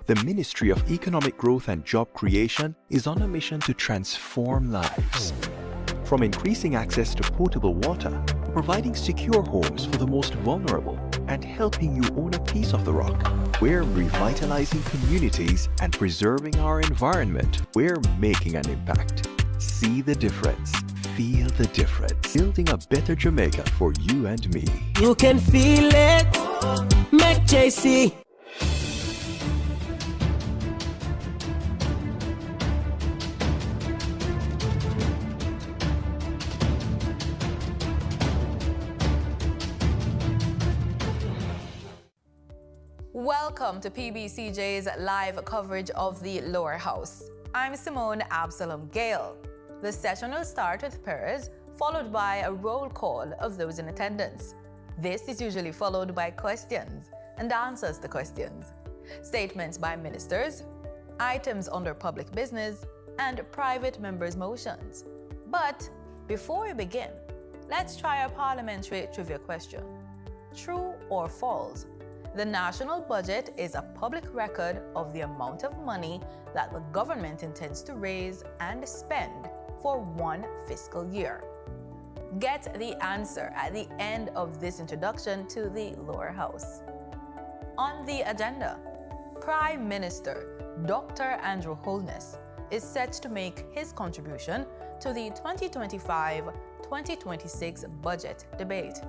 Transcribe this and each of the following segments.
the Ministry of Economic Growth and Job Creation is on a mission to transform lives. From increasing access to potable water, providing secure homes for the most vulnerable, and helping you own a piece of the rock, we're revitalizing communities and preserving our environment. We're making an impact. See the difference. Feel the difference. Building a better Jamaica for you and me. You can feel it. Make JC. Welcome to PBCJ's live coverage of the Lower House. I'm Simone Absalom Gale. The session will start with prayers, followed by a roll call of those in attendance. This is usually followed by questions and answers to questions, statements by ministers, items under public business, and private members' motions. But before we begin, let's try a parliamentary trivia question. True or false? The national budget is a public record of the amount of money that the government intends to raise and spend for one fiscal year. Get the answer at the end of this introduction to the Lower House. On the agenda, Prime Minister Dr. Andrew Holness is set to make his contribution to the 2025-2026 budget debate.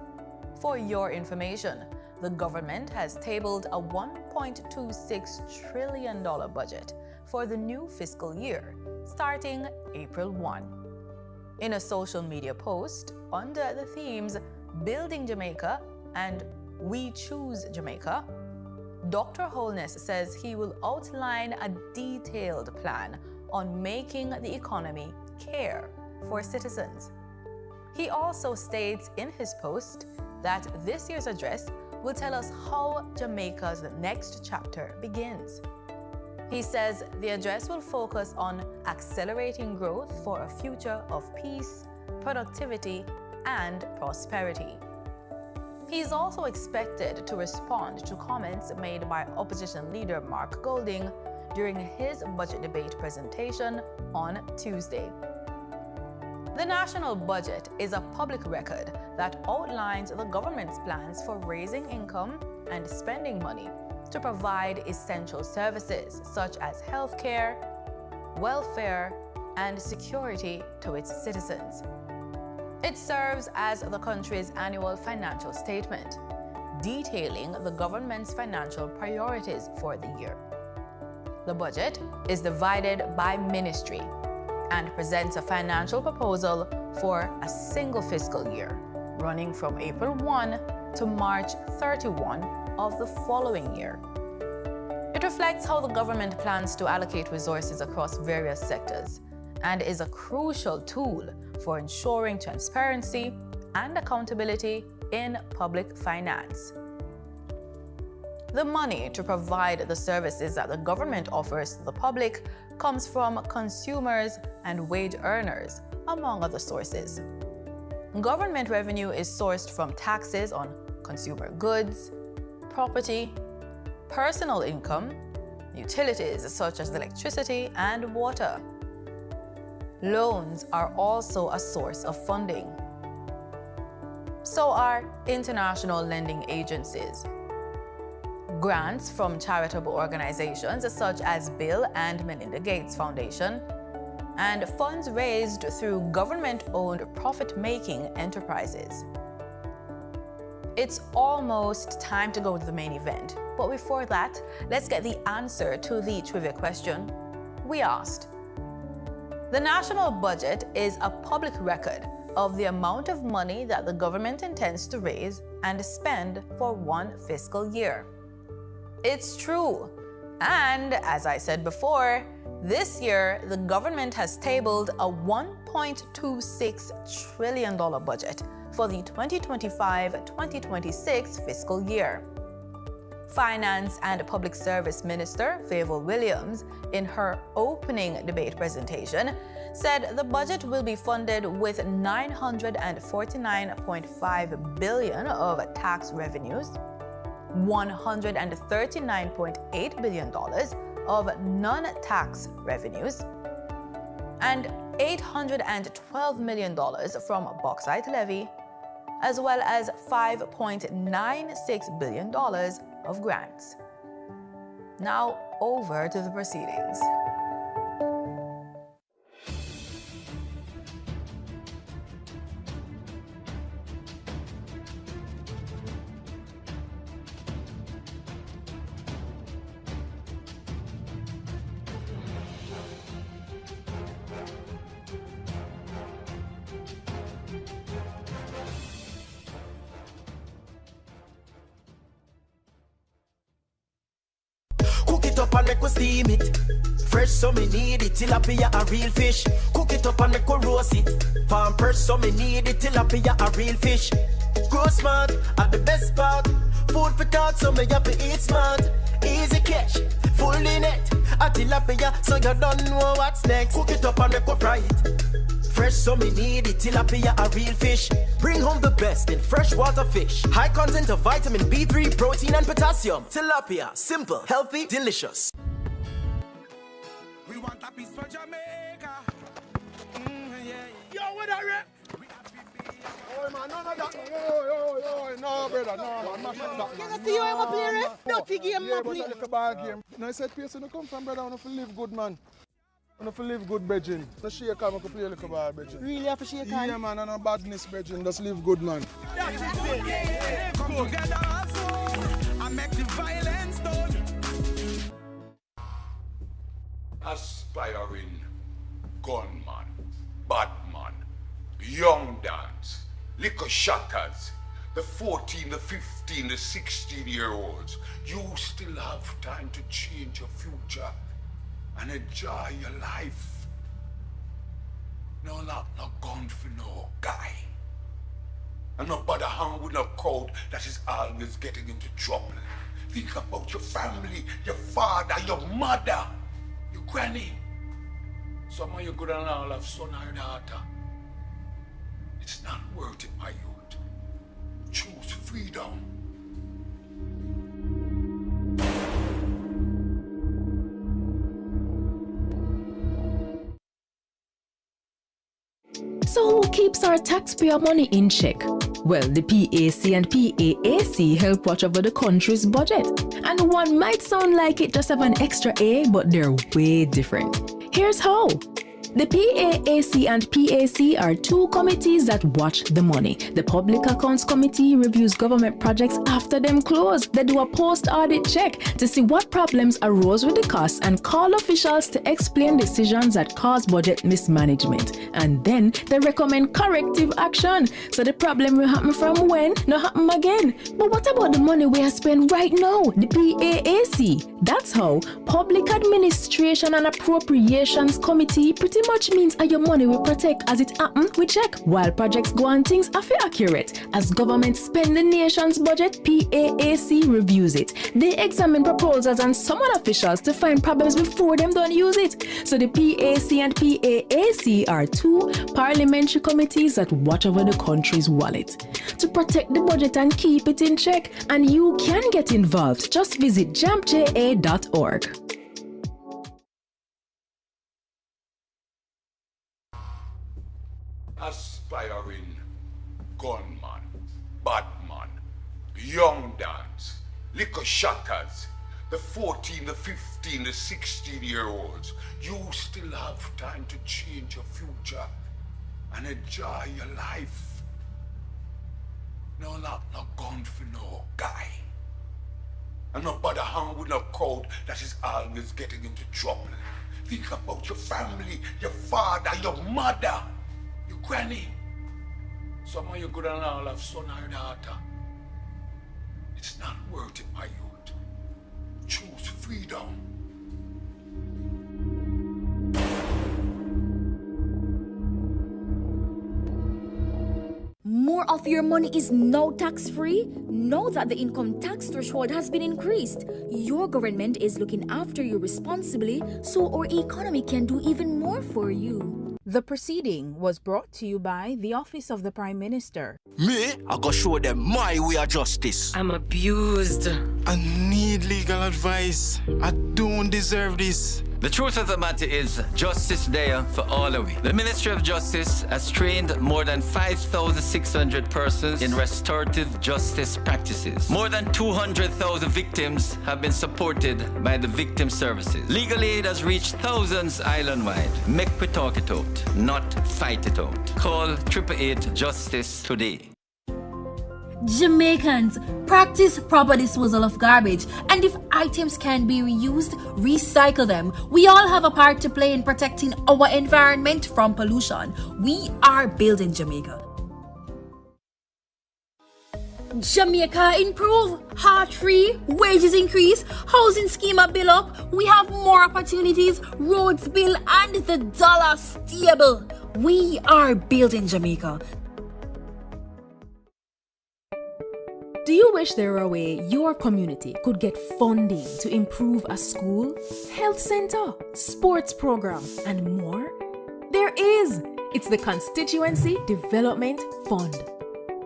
For your information, the government has tabled a $1.26 trillion budget for the new fiscal year, starting April 1. In a social media post under the themes Building Jamaica and We Choose Jamaica, Dr. Holness says he will outline a detailed plan on making the economy care for citizens. He also states in his post that this year's address will tell us how Jamaica's next chapter begins. He says the address will focus on accelerating growth for a future of peace, productivity, and prosperity. He is also expected to respond to comments made by opposition leader Mark Golding during his budget debate presentation on Tuesday. The national budget is a public record that outlines the government's plans for raising income and spending money to provide essential services such as healthcare, welfare, and security to its citizens. It serves as the country's annual financial statement, detailing the government's financial priorities for the year. The budget is divided by ministry and presents a financial proposal for a single fiscal year, running from April 1 to March 31 of the following year. It reflects how the government plans to allocate resources across various sectors and is a crucial tool for ensuring transparency and accountability in public finance. The money to provide the services that the government offers to the public comes from consumers and wage earners, among other sources. Government revenue is sourced from taxes on consumer goods, property, personal income, utilities such as electricity and water. Loans are also a source of funding. So are international lending agencies. Grants from charitable organizations such as Bill and Melinda Gates Foundation, and funds raised through government-owned profit-making enterprises. It's almost time to go to the main event, but before that, let's get the answer to the trivia question we asked. The national budget is a public record of the amount of money that the government intends to raise and spend for one fiscal year. It's true. And as I said before, this year the government has tabled a $1.26 trillion budget for the 2025-2026 fiscal year. Finance and Public Service Minister Favour Williams, in her opening debate presentation, said the budget will be funded with $949.5 billion of tax revenues, $139.8 billion of non-tax revenues, and $812 million from bauxite levy, as well as $5.96 billion of grants. Now over to the proceedings. Up and make we steam it. Fresh so me need it. Tilapia a real fish. Cook it up and make we roast it. Farm fresh so me need it. Tilapia a real fish. Grow smart at the best part. Food for thought so me have to eat smart. Easy catch, fully net. A tilapia so you don't know what's next. Cook it up and make we fry it. Fresh so me need it. Tilapia a real fish. Bring home the best in freshwater fish. High content of vitamin B3, protein and potassium. Tilapia, simple, healthy, delicious. We want a piece for Jamaica. Yo, what are you? Oh man, none of that. Yo, no brother, no man. You see you ever play ref? Dirty game, man. Yeah, but a bad game. No, I said, person who come from brother, I want to live good, man. I want to live good, brethren. No shake on, I can play a little bad, brethren. Really have to shake on? Yeah, man, and no badness, brethren. Just live good, man. That's it. Come together, and make the violence done. Aspiring gunman, badman, young dance, liquor shatters, the 14, the 15, the 16-year-olds, you still have time to change your future and enjoy your life. No lock, no gun for no guy. And no bother hang with no crowd that is always getting into trouble. Think about your family, your father, your mother, your granny. Some of you good and all have son or daughter. It's not worth it, my youth. Choose freedom. So who keeps our taxpayer money in check? Well, the PAC and PAAC help watch over the country's budget. And one might sound like it just have an extra A, but they're way different. Here's how. The PAAC and PAC are two committees that watch the money. The Public Accounts Committee reviews government projects after them close. They do a post-audit check to see what problems arose with the costs and call officials to explain decisions that cause budget mismanagement. And then they recommend corrective action, so the problem will happen from when, not happen again. But what about the money we are spending right now, the PAAC? That's how Public Administration and Appropriations Committee pretty much means your money will protect as it happen, we check. While projects go on, things are accurate. As government spend the nation's budget, PAAC reviews it. They examine proposals and summon officials to find problems before them don't use it. So the PAC and PAAC are two parliamentary committees that watch over the country's wallet to protect the budget and keep it in check. And you can get involved. Just visit jampja.org. Aspiring gunman, badman, young dance, liquor shatters, the 14, the 15, the 16-year-olds, you still have time to change your future and enjoy your life. No lock, no gun for no guy. And no bother hang with no crowd that is always getting into trouble. Think about your family, your father, your mother, your granny. Some of you good and all have son or daughter. It's not worth it, my youth. Choose freedom. More of your money is now tax-free? Know that the income tax threshold has been increased. Your government is looking after you responsibly, so our economy can do even more for you. The proceeding was brought to you by the Office of the Prime Minister. Me, I go show them my way of justice. I'm abused. I need legal advice. I don't deserve this. The truth of the matter is, justice there for all of it. The Ministry of Justice has trained more than 5,600 persons in restorative justice practices. More than 200,000 victims have been supported by the victim services. Legal aid has reached thousands island-wide. Make we talk it out, not fight it out. Call 888 Justice today. Jamaicans, practice proper disposal of garbage, and if items can be reused, recycle them. We all have a part to play in protecting our environment from pollution. We are building Jamaica. Jamaica improve, heart free, wages increase, housing scheme build up, we have more opportunities, roads build, and the dollar stable. We are building Jamaica. Do you wish there were a way your community could get funding to improve a school, health center, sports program, and more? There is! It's the Constituency Development Fund.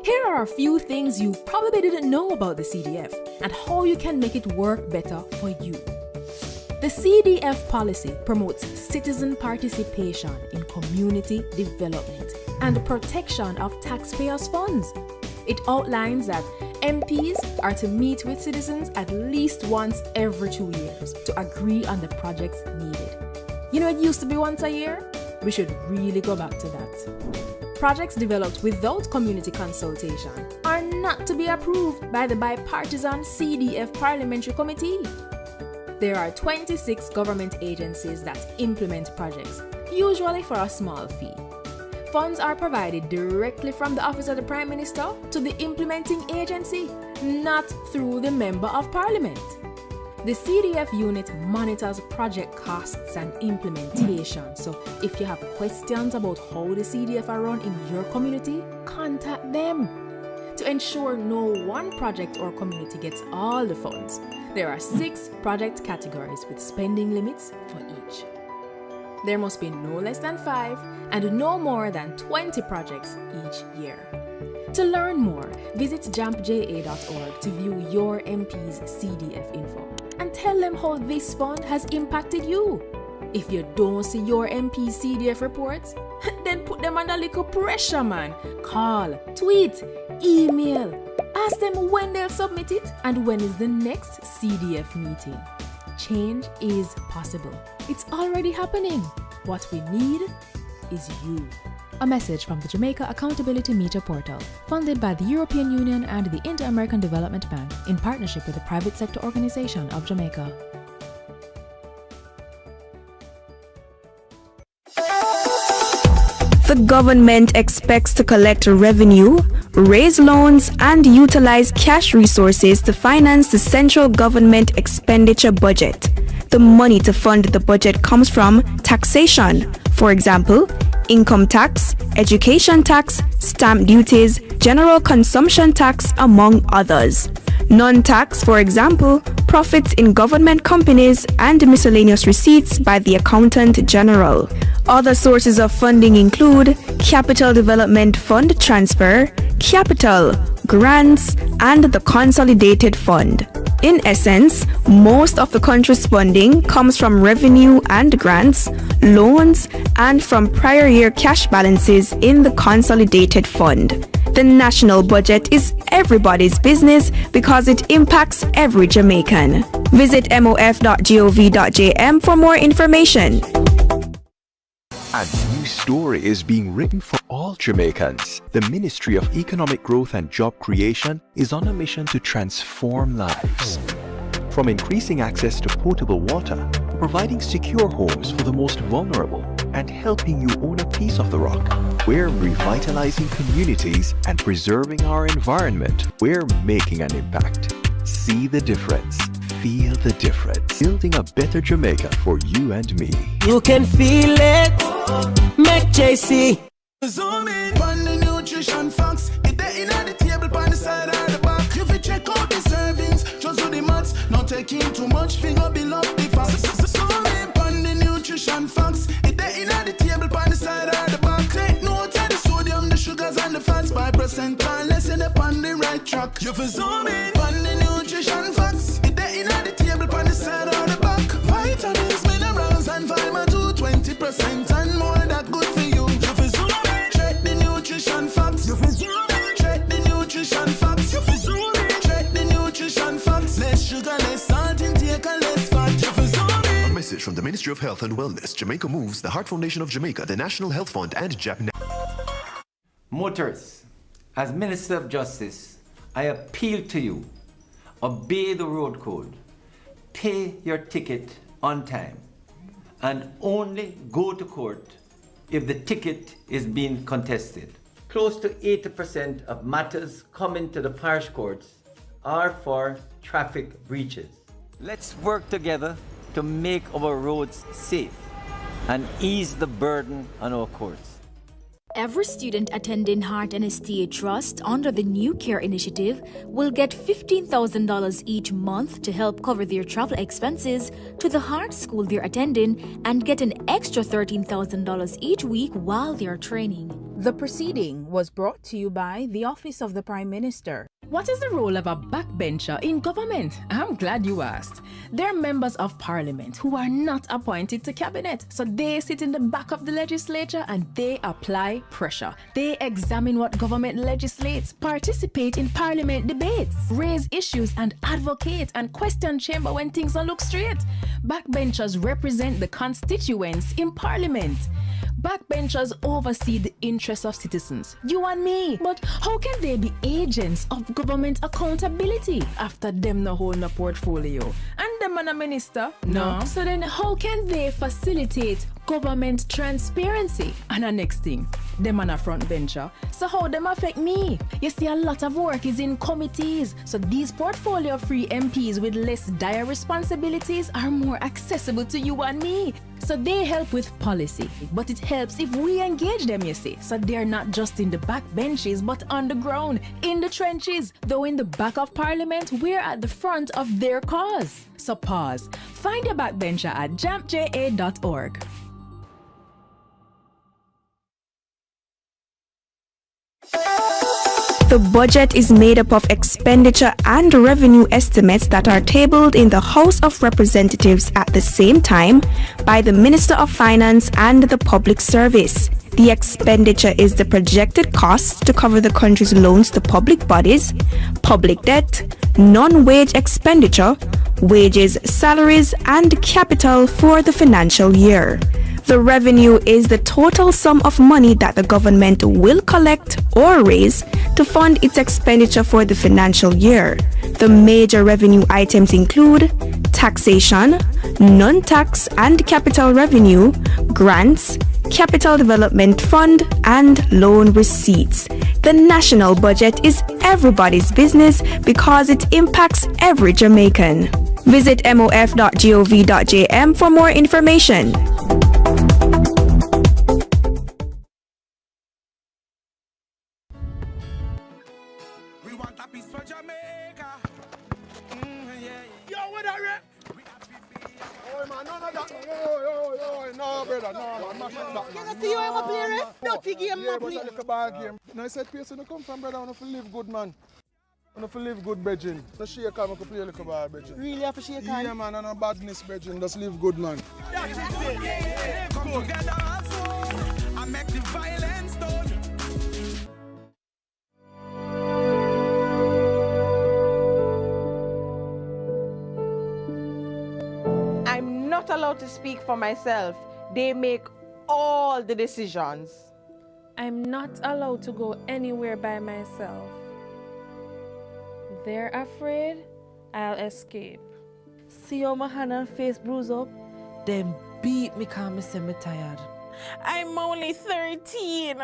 Here are a few things you probably didn't know about the CDF and how you can make it work better for you. The CDF policy promotes citizen participation in community development and protection of taxpayers' funds. It outlines that MPs are to meet with citizens at least once every 2 years to agree on the projects needed. You know, it used to be once a year? We should really go back to that. Projects developed without community consultation are not to be approved by the bipartisan CDF Parliamentary Committee. There are 26 government agencies that implement projects, usually for a small fee. Funds are provided directly from the Office of the Prime Minister to the implementing agency, not through the Member of Parliament. The CDF unit monitors project costs and implementation, so if you have questions about how the CDF are run in your community, contact them. To ensure no one project or community gets all the funds, there are 6 project categories with spending limits for each. There must be no less than 5 and no more than 20 projects each year. To learn more, visit jampja.org to view your MP's CDF info and tell them how this fund has impacted you. If you don't see your MP's CDF reports, then put them under little pressure, man. Call, tweet, email. Ask them when they'll submit it and when is the next CDF meeting. Change is possible. It's already happening. What we need is you. A message from the Jamaica Accountability Meter Portal, funded by the European Union and the Inter-American Development Bank in partnership with the Private Sector Organization of Jamaica. The government expects to collect revenue, raise loans, and utilize cash resources to finance the central government expenditure budget. The money to fund the budget comes from taxation, for example, income tax, education tax, stamp duties, general consumption tax, among others. Non-tax, for example, profits in government companies and miscellaneous receipts by the Accountant General. Other sources of funding include Capital Development Fund transfer, capital, grants, and the Consolidated Fund. In essence, most of the country's funding comes from revenue and grants, loans, and from prior year cash balances in the Consolidated Fund. The national budget is everybody's business because it impacts every Jamaican. Visit mof.gov.jm for more information. A new story is being written for all Jamaicans. The Ministry of Economic Growth and Job Creation is on a mission to transform lives. From increasing access to potable water, providing secure homes for the most vulnerable, and helping you own a piece of the rock, we're revitalizing communities and preserving our environment. We're making an impact. See the difference. Feel the difference. Building a better Jamaica for you and me. You can feel it. Make JC. Zoom in on the nutrition facts. It in at the table on the side or the back. You fi check out the servings, just do the maths. Not taking too much, finger below the facts. Zoom in on the nutrition facts. It in at the table on the side or crack. You feel zoom in on the nutrition facts. It there in the table on the side or the back. Vitamins, minerals, and vitamin 2, 20% and more that good for you. You feel zoom in. Check the nutrition facts. You feel zoom in. Check the nutrition facts. You feel zoom in. Check the nutrition facts. Less sugar, less salt intake, and less fat. You feel zoom in. A message from the Ministry of Health and Wellness, Jamaica Moves, the Heart Foundation of Jamaica, the National Health Fund, and Japan. Motorists, as Minister of Justice, I appeal to you, obey the road code, pay your ticket on time, and only go to court if the ticket is being contested. Close to 80% of matters coming to the parish courts are for traffic breaches. Let's work together to make our roads safe and ease the burden on our courts. Every student attending Heart and STA Trust under the New Care Initiative will get $15,000 each month to help cover their travel expenses to the Heart School they're attending and get an extra $13,000 each week while they're training. The proceeding was brought to you by the Office of the Prime Minister. What is the role of a backbencher in government? I'm glad you asked. They're members of Parliament who are not appointed to cabinet. So they sit in the back of the legislature and they apply pressure. They examine what government legislates, participate in Parliament debates, raise issues and advocate and question chamber when things don't look straight. Backbenchers represent the constituents in Parliament. Backbenchers oversee the interests of citizens, you and me. But how can they be agents of government accountability after them no hold a portfolio? And them and a minister? No. So then how can they facilitate government transparency? And the next thing, them and a front bencher. So how them affect me? You see, a lot of work is in committees. So these portfolio-free MPs with less dire responsibilities are more accessible to you and me. So they help with policy, but it helps if we engage them, you see. So they're not just in the back benches, but on the ground, in the trenches. Though in the back of Parliament, we're at the front of their cause. So pause. Find your backbencher at jampja.org. The budget is made up of expenditure and revenue estimates that are tabled in the House of Representatives at the same time by the Minister of Finance and the Public Service. The expenditure is the projected cost to cover the country's loans to public bodies, public debt, non-wage expenditure, wages, salaries, and capital for the financial year. The revenue is the total sum of money that the government will collect or raise to fund its expenditure for the financial year. The major revenue items include taxation, non-tax and capital revenue, grants, capital development fund, and loan receipts. The national budget is everybody's business because it impacts every Jamaican. Visit mof.gov.jm for more information. We want a piece for Jamaica. Yo, what are you? Oh, man, none of that. Oh, no, brother, no, man. Mash up that, man. You see you am a player? Dirty game, yeah, no but play. I look a bad game. No, I said, Pearson, you come from, brother, I want to live good, man. I want to live good, Bridging. No shake on, I can play a little bad, Bridging. Really have to shake on? Yeah, man, and no badness, Bridging. Just live good, man. Come together as one and make the violence done. I'm not allowed to speak for myself. They make all the decisions. I'm not allowed to go anywhere by myself. They're afraid I'll escape. See how my hand and face bruise up? Them beat me because me say me tired. I'm only 13,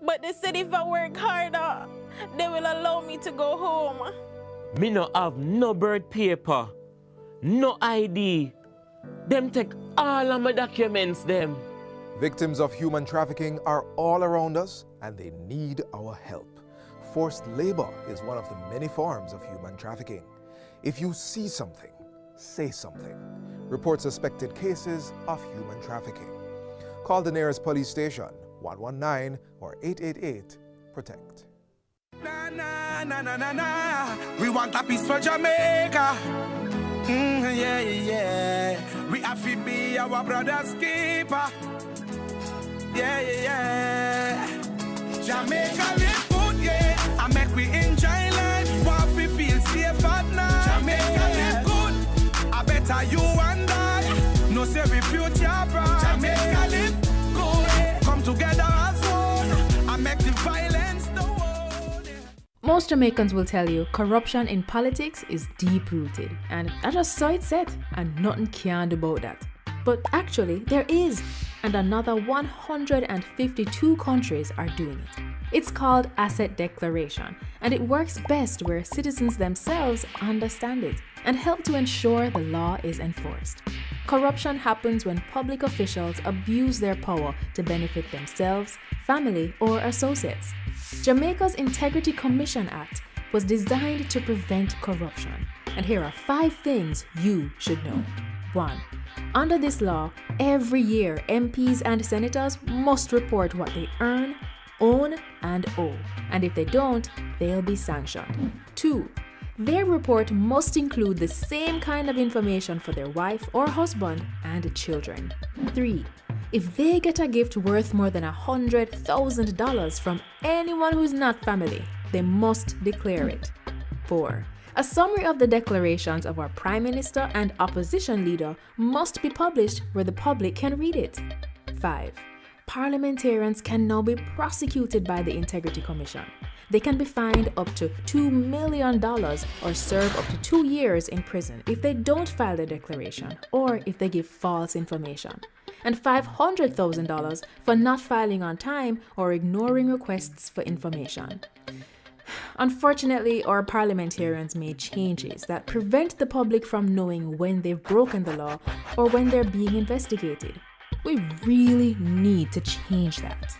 but they said if I work harder, they will allow me to go home. Me no have no birth paper, no ID. Them take all of my documents, them. Victims of human trafficking are all around us and they need our help. Forced labor is one of the many forms of human trafficking. If you see something, say something. Report suspected cases of human trafficking. Call the nearest police station, 119 or 888-PROTECT. Nah, nah, na na na na. We want a peace for Jamaica. Yeah, yeah. We have to be our brother's keeper. Yeah, yeah. Jamaica live good, yeah. I make we enjoy life. What we feel safe at night. Jamaica live good. I better you and I. No say we future bright. Jamaica live good. Come together as one. I make the violence the world. Most Jamaicans will tell you corruption in politics is deep-rooted, and I just saw it said, and nothing can do about that. But actually, there is, and another 152 countries are doing it. It's called asset declaration, and it works best where citizens themselves understand it and help to ensure the law is enforced. Corruption happens when public officials abuse their power to benefit themselves, family, or associates. Jamaica's Integrity Commission Act was designed to prevent corruption, and here are 5 things you should know. 1. Under this law, every year MPs and senators must report what they earn, own, and owe, and if they don't, they'll be sanctioned. 2. Their report must include the same kind of information for their wife or husband and children. 3. If they get a gift worth more than $100,000 from anyone who's not family, they must declare it. 4. A summary of the declarations of our Prime Minister and opposition leader must be published where the public can read it. 5. Parliamentarians can now be prosecuted by the Integrity Commission. They can be fined up to $2 million or serve up to 2 years in prison if they don't file their declaration or if they give false information, and $500,000 for not filing on time or ignoring requests for information. Unfortunately, our parliamentarians made changes that prevent the public from knowing when they've broken the law or when they're being investigated. We really need to change that.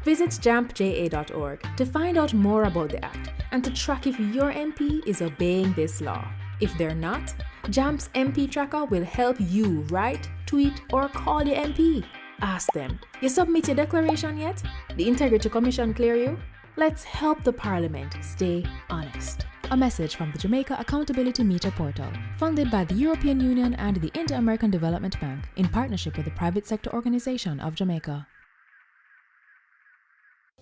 Visit jampja.org to find out more about the Act and to track if your MP is obeying this law. If they're not, JAMP's MP Tracker will help you write, tweet, or call your MP. Ask them, you submit your declaration yet? The Integrity Commission clear you? Let's help the Parliament stay honest. A message from the Jamaica Accountability Meter Portal, funded by the European Union and the Inter-American Development Bank in partnership with the Private Sector Organization of Jamaica.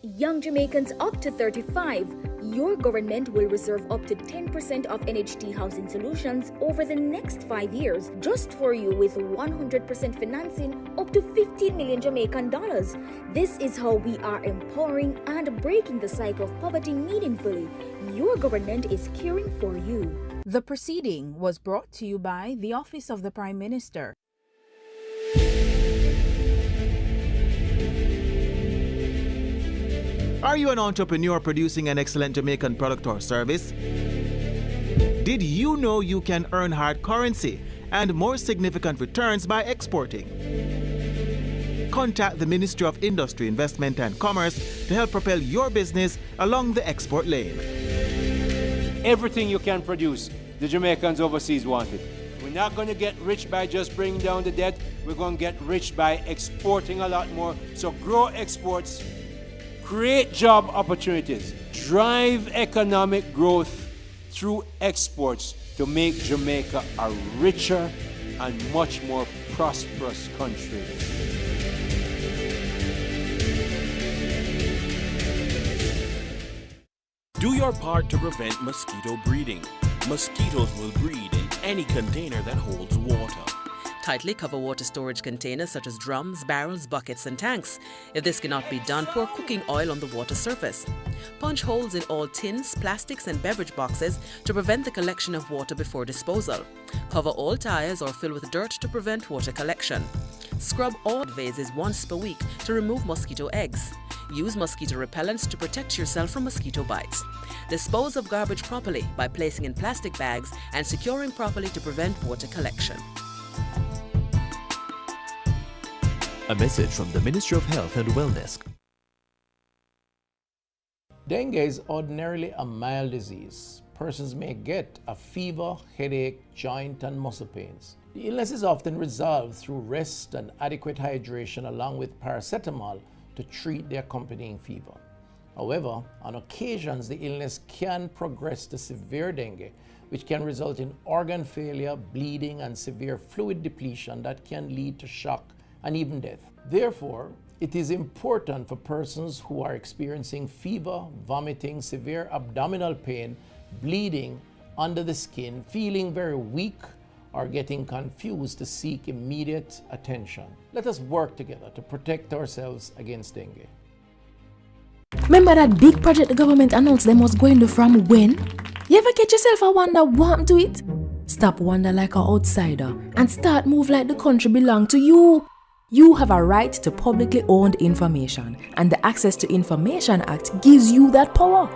Young Jamaicans up to 35, your government will reserve up to 10% of NHT housing solutions over the next 5 years just for you with 100% financing up to 15 million Jamaican dollars. This is how we are empowering and breaking the cycle of poverty meaningfully. Your government is caring for you. The proceeding was brought to you by the Office of the Prime Minister. Are you an entrepreneur producing an excellent Jamaican product or service? Did you know you can earn hard currency and more significant returns by exporting? Contact the Ministry of Industry, Investment and Commerce to help propel your business along the export lane. Everything you can produce, the Jamaicans overseas want it. We're not going to get rich by just bringing down the debt. We're going to get rich by exporting a lot more. So grow exports. Create job opportunities, drive economic growth through exports to make Jamaica a richer and much more prosperous country. Do your part to prevent mosquito breeding. Mosquitoes will breed in any container that holds water. Tightly cover water storage containers such as drums, barrels, buckets and tanks. If this cannot be done, pour cooking oil on the water surface. Punch holes in all tins, plastics and beverage boxes to prevent the collection of water before disposal. Cover all tires or fill with dirt to prevent water collection. Scrub all vases once per week to remove mosquito eggs. Use mosquito repellents to protect yourself from mosquito bites. Dispose of garbage properly by placing in plastic bags and securing properly to prevent water collection. A message from the Ministry of Health and Wellness. Dengue is ordinarily a mild disease. Persons may get a fever, headache, joint and muscle pains. The illness is often resolved through rest and adequate hydration along with paracetamol to treat the accompanying fever. However, on occasions, the illness can progress to severe dengue, which can result in organ failure, bleeding, and severe fluid depletion that can lead to shock and even death. Therefore, it is important for persons who are experiencing fever, vomiting, severe abdominal pain, bleeding under the skin, feeling very weak, or getting confused to seek immediate attention. Let us work together to protect ourselves against dengue. Remember that big project the government announced them was going to from when? You ever get yourself a wonder what happened to it? Stop wonder like an outsider and start move like the country belong to you. You have a right to publicly owned information, and the Access to Information Act gives you that power.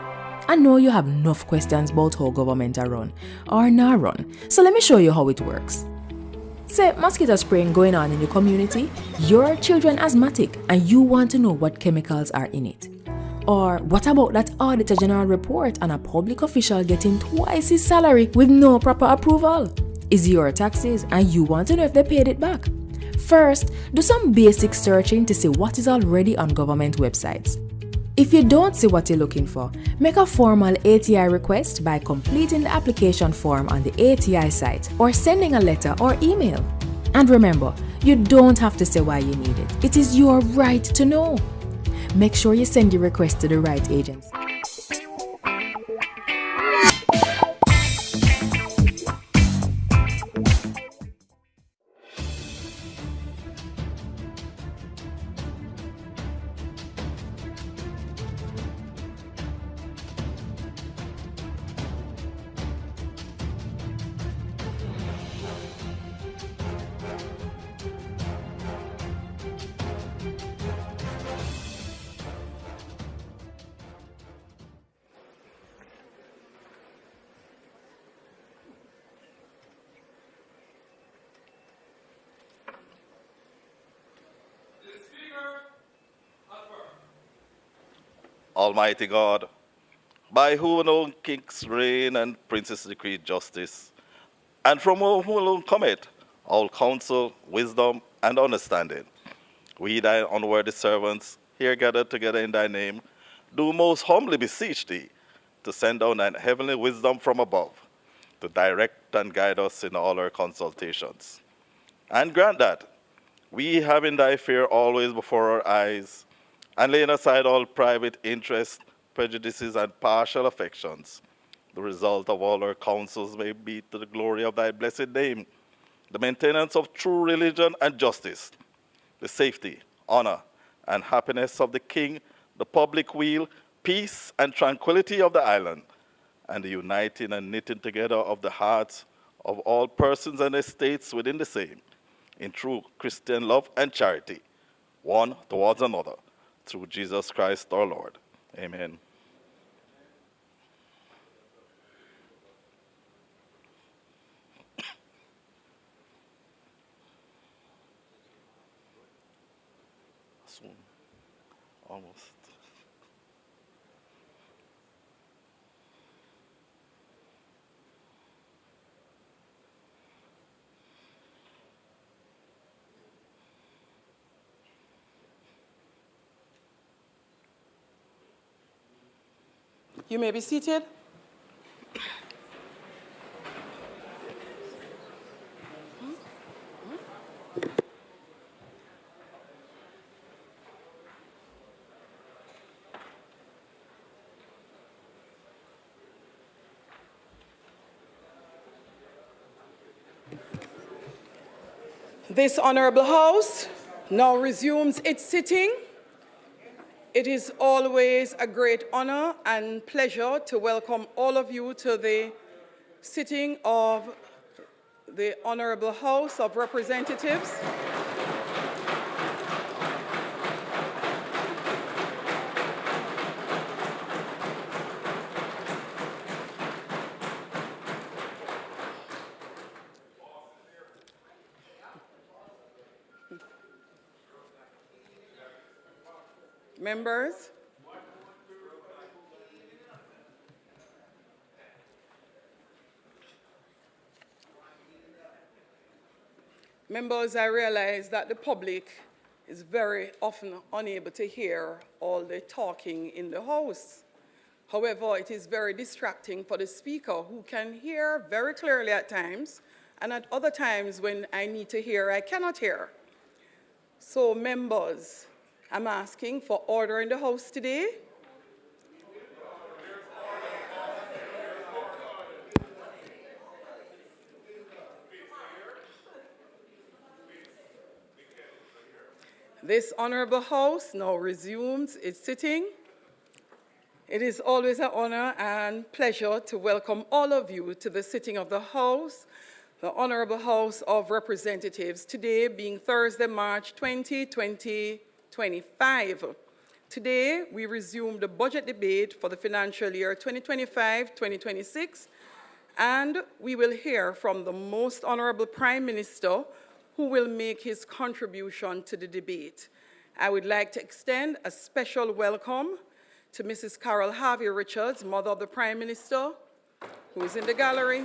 I know you have enough questions about how government are run or not run, so let me show you how it works. Say mosquito spraying going on in your community, your children asthmatic and you want to know what chemicals are in it. Or what about that Auditor General report on a public official getting twice his salary with no proper approval? Is your taxes and you want to know if they paid it back? First, do some basic searching to see what is already on government websites. If you don't see what you're looking for, make a formal ATI request by completing the application form on the ATI site or sending a letter or email. And remember, you don't have to say why you need it. It is your right to know. Make sure you send your request to the right agency. Almighty God, by whom alone kings reign and princes decree justice, and from whom alone cometh all counsel, wisdom, and understanding, we thy unworthy servants, here gathered together in thy name, do most humbly beseech thee to send down thine heavenly wisdom from above, to direct and guide us in all our consultations. And grant that, we having thy fear always before our eyes, and laying aside all private interests, prejudices, and partial affections, the result of all our counsels may be to the glory of thy blessed name, the maintenance of true religion and justice, the safety, honor, and happiness of the king, the public weal, peace, and tranquility of the island, and the uniting and knitting together of the hearts of all persons and estates within the same, in true Christian love and charity, one towards another, through Jesus Christ our Lord. Amen. Soon. Almost. You may be seated. This Honorable House now resumes its sitting. It is always a great honor and pleasure to welcome all of you to the sitting of the Honorable House of Representatives. Members, I realize that the public is very often unable to hear all the talking in the House. However, it is very distracting for the Speaker, who can hear very clearly at times, and at other times when I need to hear, I cannot hear. So, members, I'm asking for order in the House today. This honorable House now resumes its sitting. It is always an honor and pleasure to welcome all of you to the sitting of the House, the Honorable House of Representatives, today being Thursday, March 20, 2025. Today, we resume the budget debate for the financial year 2025-2026, and we will hear from the Most Honorable Prime Minister, who will make his contribution to the debate. I would like to extend a special welcome to Mrs. Carol Harvey Richards, mother of the Prime Minister, who is in the gallery.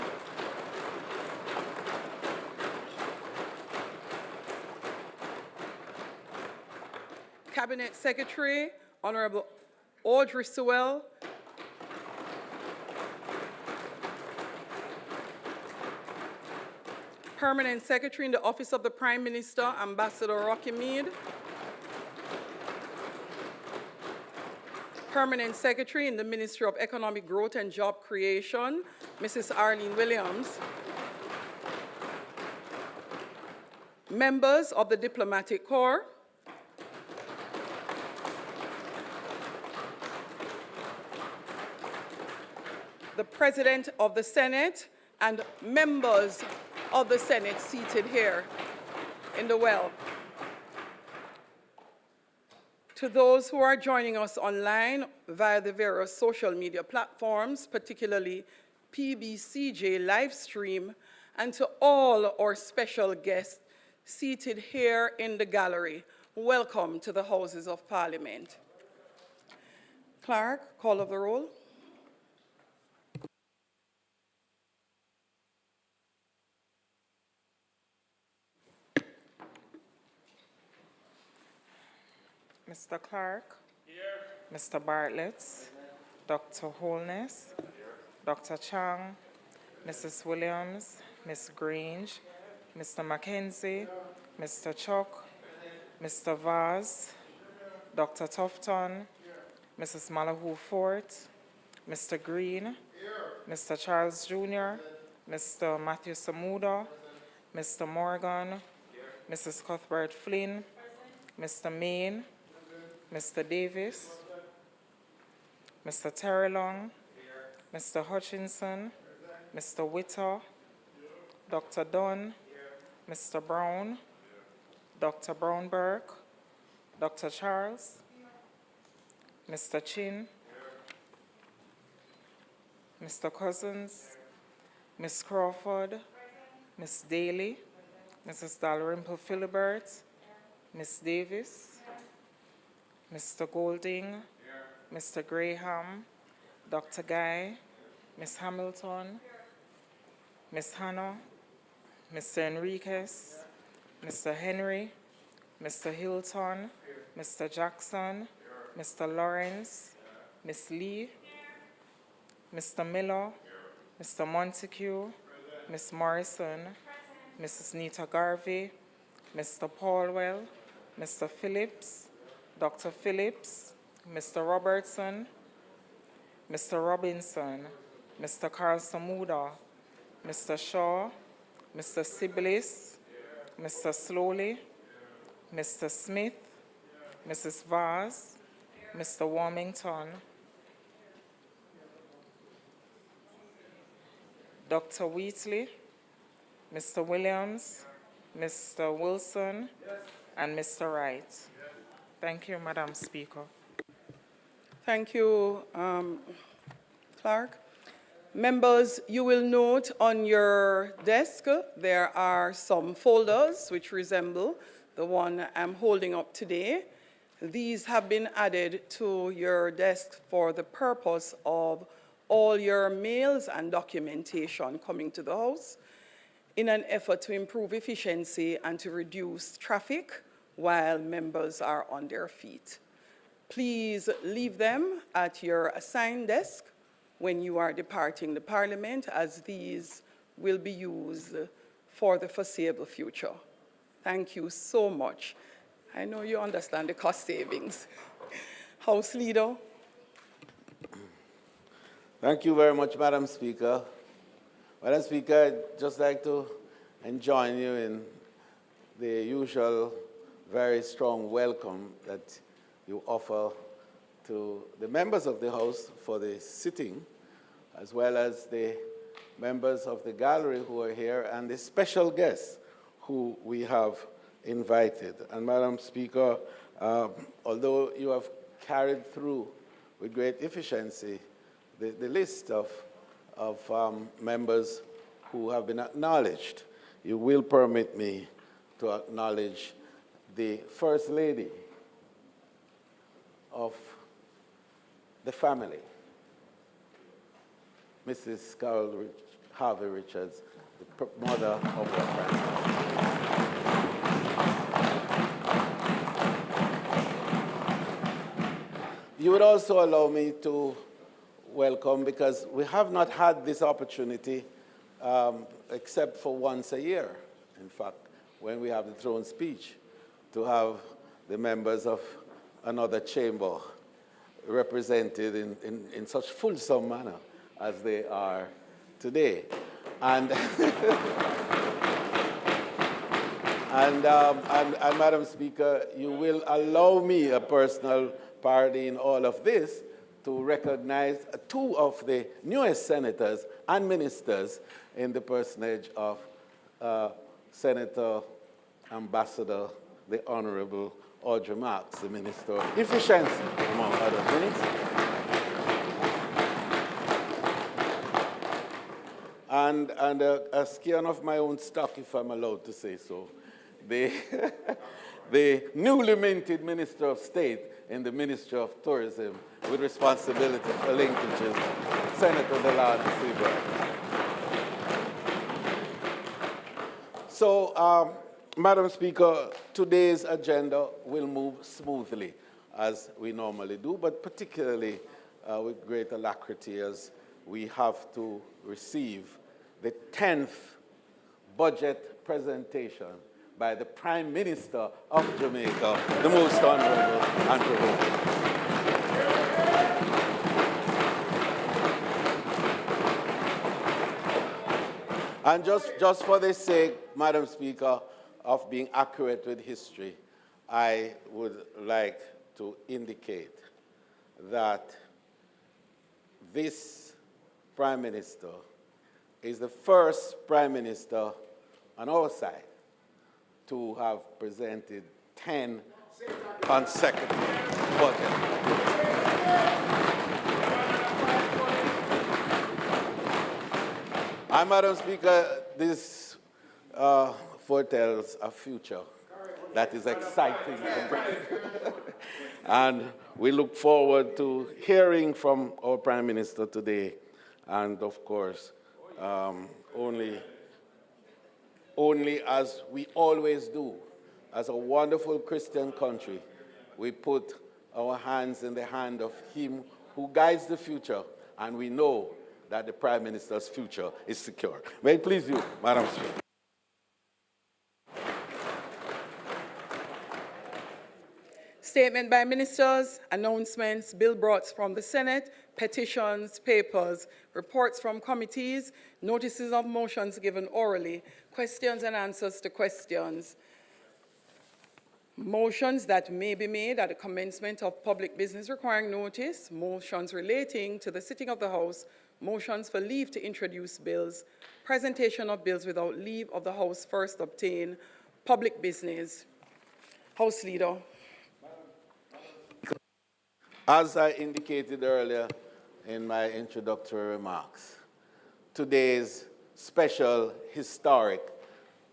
Cabinet Secretary, Honorable Audrey Sewell, Permanent Secretary in the Office of the Prime Minister, Ambassador Rocky Mead. Permanent Secretary in the Ministry of Economic Growth and Job Creation, Mrs. Arlene Williams. Members of the Diplomatic Corps. The President of the Senate and members of the Senate seated here in the well. To those who are joining us online via the various social media platforms, particularly PBCJ live stream, and to all our special guests seated here in the gallery, welcome to the Houses of Parliament. Clerk, call of the roll. Mr. Clark, here. Mr. Bartlett, Dr. Holness, here. Dr. Chang, Mrs. Williams, Ms. Grange, Mr. Mackenzie, Mr. Chuck, Mr. Vaz, Dr. Tufton, Mrs. Malahoo Fort, Mr. Green, Mr. Charles Jr., Mr. Matthew Samuda, Mr. Morgan, Mrs. Cuthbert Flynn, Mr. Main, Mr. Davis, Mr. Terrelong, Mr. Hutchinson, Mr. Witter, Dr. Dunn, Mr. Brown, Dr. Brownberg, Dr. Charles, Mr. Chin, Mr. Cousins, Ms. Crawford, Ms. Daly, Mrs. Dalrymple Philibert, Ms. Davis, Mr. Golding, Mr. Graham, Dr. Guy, Ms. Hamilton, Ms. Hannah, Mr. Enriquez, Mr. Henry, Mr. Hilton, Mr. Jackson, Mr. Lawrence, Ms. Lee, Mr. Miller, Mr. Montague, Ms. Morrison, Mrs. Nita Garvey, Mr. Paulwell, Mr. Phillips, Dr. Phillips, Mr. Robertson, Mr. Robinson, Mr. Carl Samuda, Mr. Shaw, Mr. Siblis, Mr. Slowly, Mr. Smith, Mrs. Vaz, Mr. Warmington, Dr. Wheatley, Mr. Williams, Mr. Wilson, and Mr. Wright. Thank you, Madam Speaker. Thank you, Clark. Members, you will note on your desk there are some folders which resemble the one I'm holding up today. These have been added to your desk for the purpose of all your mails and documentation coming to the House in an effort to improve efficiency and to reduce traffic while members are on their feet. Please leave them at your assigned desk when you are departing the Parliament, as these will be used for the foreseeable future. Thank you so much. I know you understand the cost savings. House Leader. Thank you very much, Madam Speaker. Madam Speaker, I'd just like to join you in the usual very strong welcome that you offer to the members of the House for the sitting, as well as the members of the gallery who are here and the special guests who we have invited. And Madam Speaker, although you have carried through with great efficiency the list of members who have been acknowledged, you will permit me to acknowledge the First Lady of the family, Mrs. Carol Harvey Richards, the mother of our president. You would also allow me to welcome, because we have not had this opportunity except for once a year, in fact, when we have the throne speech, to have the members of another chamber represented in such fulsome manner as they are today. And, and Madam Speaker, you will allow me a personal party in all of this to recognize two of the newest senators and ministers in the personage of Senator Ambassador, the Honorable Audrey Marks, the Minister of Efficiency, among other things. And a scion of my own stock, if I'm allowed to say so, the newly minted Minister of State in the Ministry of Tourism with responsibility for linkages, Senator Delano Seabright. So, Madam Speaker, today's agenda will move smoothly, as we normally do, but particularly with great alacrity, as we have to receive the 10th budget presentation by the Prime Minister of Jamaica, the Most Honorable Andrew Holness. And just for the sake, Madam Speaker, of being accurate with history, I would like to indicate that this Prime Minister is the first Prime Minister on our side to have presented 10 consecutive budgets. And Madam Speaker, this foretells a future that is exciting and bright. And we look forward to hearing from our Prime Minister today, and of course, only as we always do, as a wonderful Christian country, we put our hands in the hand of Him who guides the future, and we know that the Prime Minister's future is secure. May it please you, Madam Speaker. Statement by ministers, announcements, bill brought from the Senate, petitions, papers, reports from committees, notices of motions given orally, questions and answers to questions, motions that may be made at the commencement of public business requiring notice, motions relating to the sitting of the House, motions for leave to introduce bills, presentation of bills without leave of the House first obtained, public business. House Leader. As I indicated earlier in my introductory remarks, today's special, historic,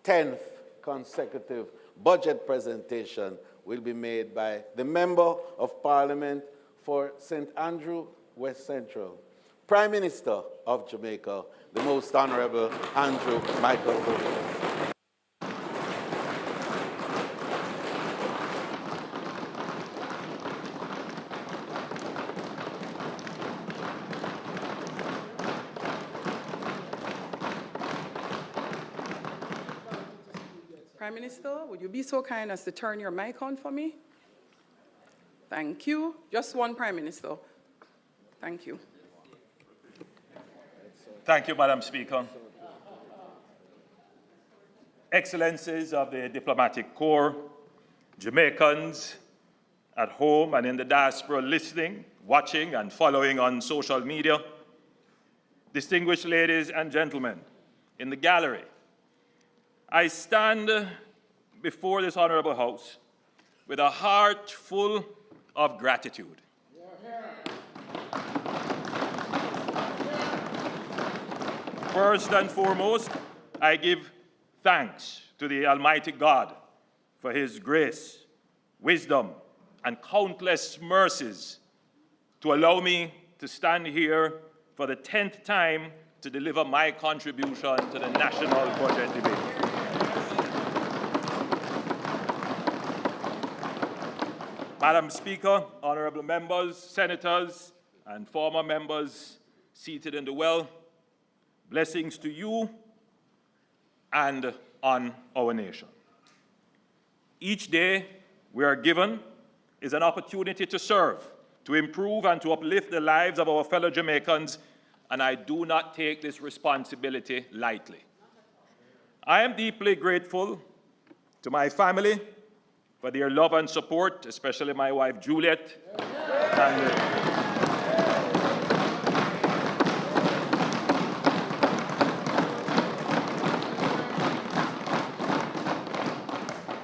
10th consecutive budget presentation will be made by the Member of Parliament for St. Andrew, West Central, Prime Minister of Jamaica, the Most Honorable Andrew Michael Holness. Prime Minister, would you be so kind as to turn your mic on for me? Thank you. Just one Prime Minister. Thank you. Thank you, Madam Speaker. Excellencies of the Diplomatic Corps, Jamaicans at home and in the diaspora listening, watching, and following on social media, distinguished ladies and gentlemen in the gallery, I stand before this honorable House with a heart full of gratitude. First and foremost, I give thanks to the Almighty God for His grace, wisdom, and countless mercies to allow me to stand here for the 10th time to deliver my contribution to the national budget debate. Madam Speaker, honorable members, senators, and former members seated in the well, blessings to you and on our nation. Each day we are given is an opportunity to serve, to improve and to uplift the lives of our fellow Jamaicans, and I do not take this responsibility lightly. I am deeply grateful to my family for their love and support, especially my wife Juliet,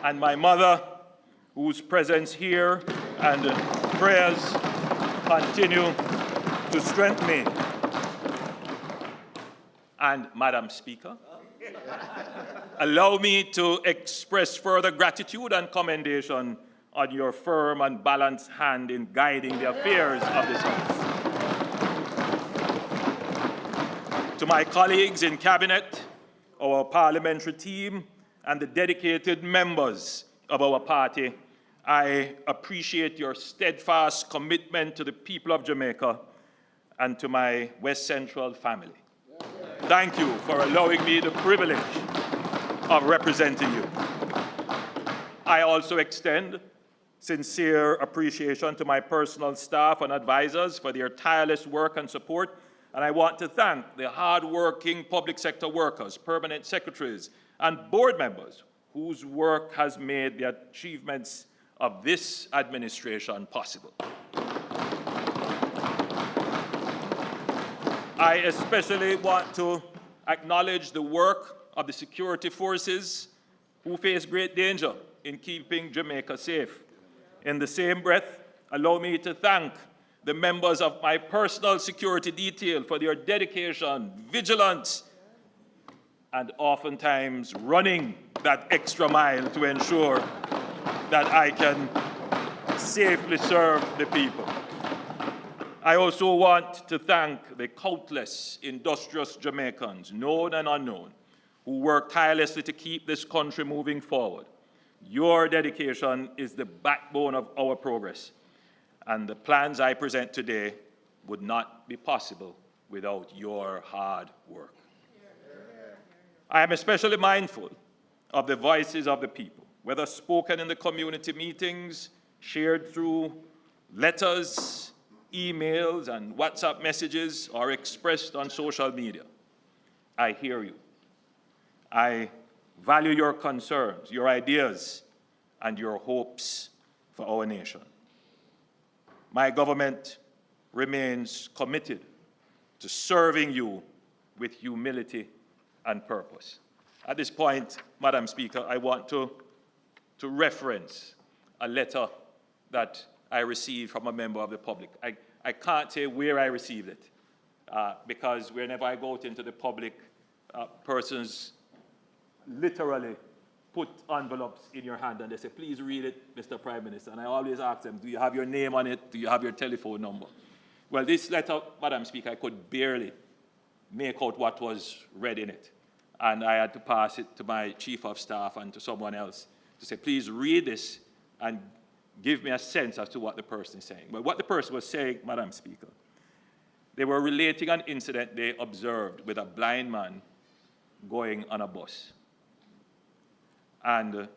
and my mother, whose presence here and prayers continue to strengthen me. And Madam Speaker, allow me to express further gratitude and commendation on your firm and balanced hand in guiding the affairs of this House. To my colleagues in Cabinet, our parliamentary team, and the dedicated members of our party, I appreciate your steadfast commitment to the people of Jamaica and to my West Central family. Thank you for allowing me the privilege of representing you. I also extend sincere appreciation to my personal staff and advisors for their tireless work and support, and I want to thank the hard-working public sector workers, permanent secretaries, and board members whose work has made the achievements of this administration possible. I especially want to acknowledge the work of the security forces who face great danger in keeping Jamaica safe. In the same breath, allow me to thank the members of my personal security detail for their dedication, vigilance, and oftentimes running that extra mile to ensure that I can safely serve the people. I also want to thank the countless industrious Jamaicans, known and unknown, who work tirelessly to keep this country moving forward. Your dedication is the backbone of our progress, and the plans I present today would not be possible without your hard work. I am especially mindful of the voices of the people, whether spoken in the community meetings, shared through letters, emails, and WhatsApp messages, or expressed on social media. I hear you. I value your concerns, your ideas, and your hopes for our nation. My government remains committed to serving you with humility and purpose. At this point, Madam Speaker, I want to reference a letter that I received from a member of the public. I can't say where I received it, because whenever I go out into the public, persons literally put envelopes in your hand and they say, please read it, Mr. Prime Minister. And I always ask them, do you have your name on it? Do you have your telephone number? Well, this letter, Madam Speaker, I could barely make out what was read in it. And I had to pass it to my chief of staff and to someone else to say, please read this and give me a sense as to what the person is saying. But what the person was saying, Madam Speaker, they were relating an incident they observed with a blind man going on a bus. and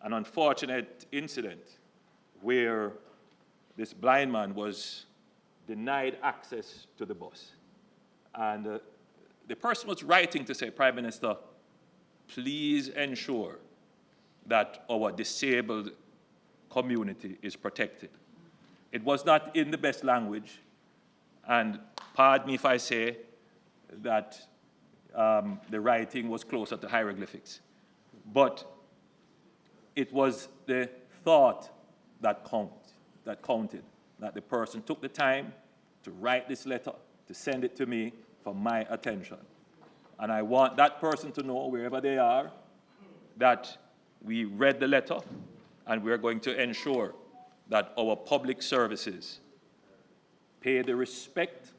an unfortunate incident where this blind man was denied access to the bus. And the person was writing to say, Prime Minister, please ensure that our disabled community is protected. It was not in the best language, and pardon me if I say that the writing was closer to hieroglyphics. But it was the thought that counted, that the person took the time to write this letter, to send it to me for my attention. And I want that person to know, wherever they are, that we read the letter and we're going to ensure that our public services pay the respect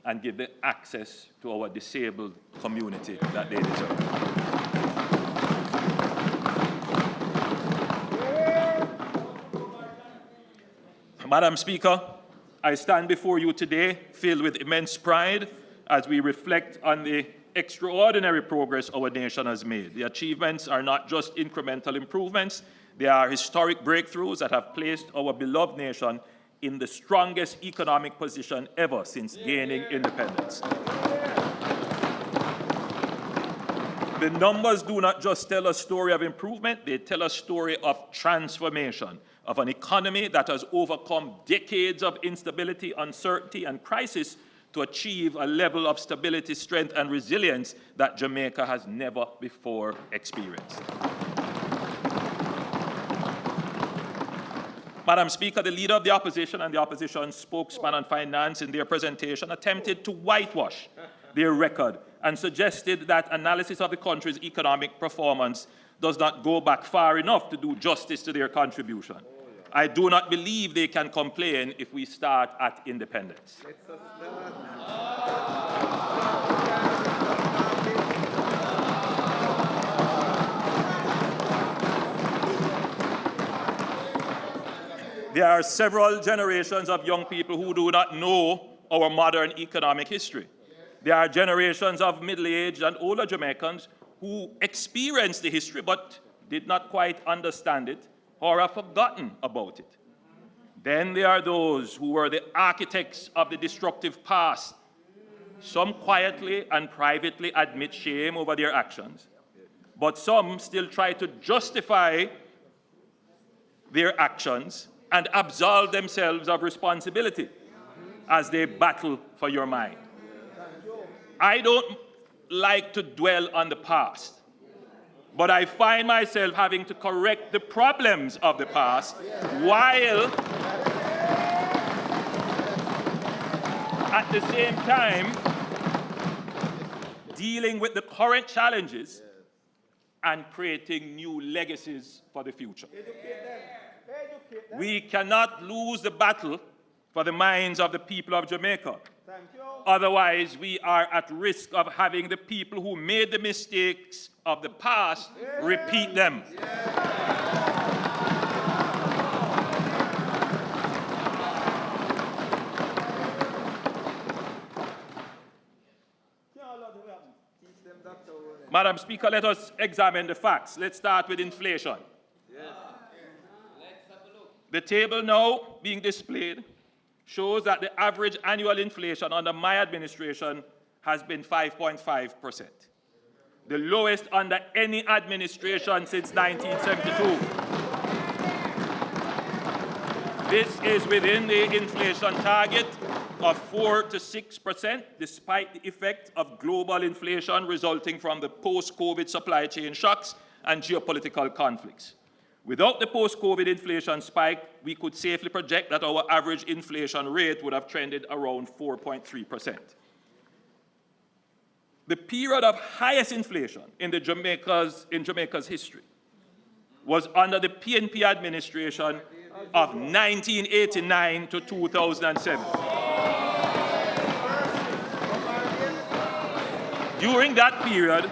and give the access to our disabled community that they deserve. Madam Speaker, I stand before you today filled with immense pride as we reflect on the extraordinary progress our nation has made. The achievements are not just incremental improvements, they are historic breakthroughs that have placed our beloved nation in the strongest economic position ever since gaining independence. The numbers do not just tell a story of improvement, they tell a story of transformation, of an economy that has overcome decades of instability, uncertainty, and crisis to achieve a level of stability, strength, and resilience that Jamaica has never before experienced. Madam Speaker, the Leader of the Opposition and the Opposition spokesman on finance in their presentation attempted to whitewash their record and suggested that analysis of the country's economic performance does not go back far enough to do justice to their contribution. I do not believe they can complain if we start at independence. There are several generations of young people who do not know our modern economic history. There are generations of middle-aged and older Jamaicans who experienced the history but did not quite understand it or have forgotten about it. Then there are those who were the architects of the destructive past. Some quietly and privately admit shame over their actions, but some still try to justify their actions and absolve themselves of responsibility as they battle for your mind. I don't like to dwell on the past, but I find myself having to correct the problems of the past while at the same time dealing with the current challenges and creating new legacies for the future. We cannot lose the battle for the minds of the people of Jamaica. Otherwise, we are at risk of having the people who made the mistakes of the past repeat them. Madam Speaker, let us examine the facts. Let's start with inflation. The table now being displayed shows that the average annual inflation under my administration has been 5.5%, the lowest under any administration since 1972. This is within the inflation target of 4 to 6%, despite the effect of global inflation resulting from the post-COVID supply chain shocks and geopolitical conflicts. Without the post-COVID inflation spike, we could safely project that our average inflation rate would have trended around 4.3%. The period of highest inflation in Jamaica's history was under the PNP administration of 1989 to 2007. During that period,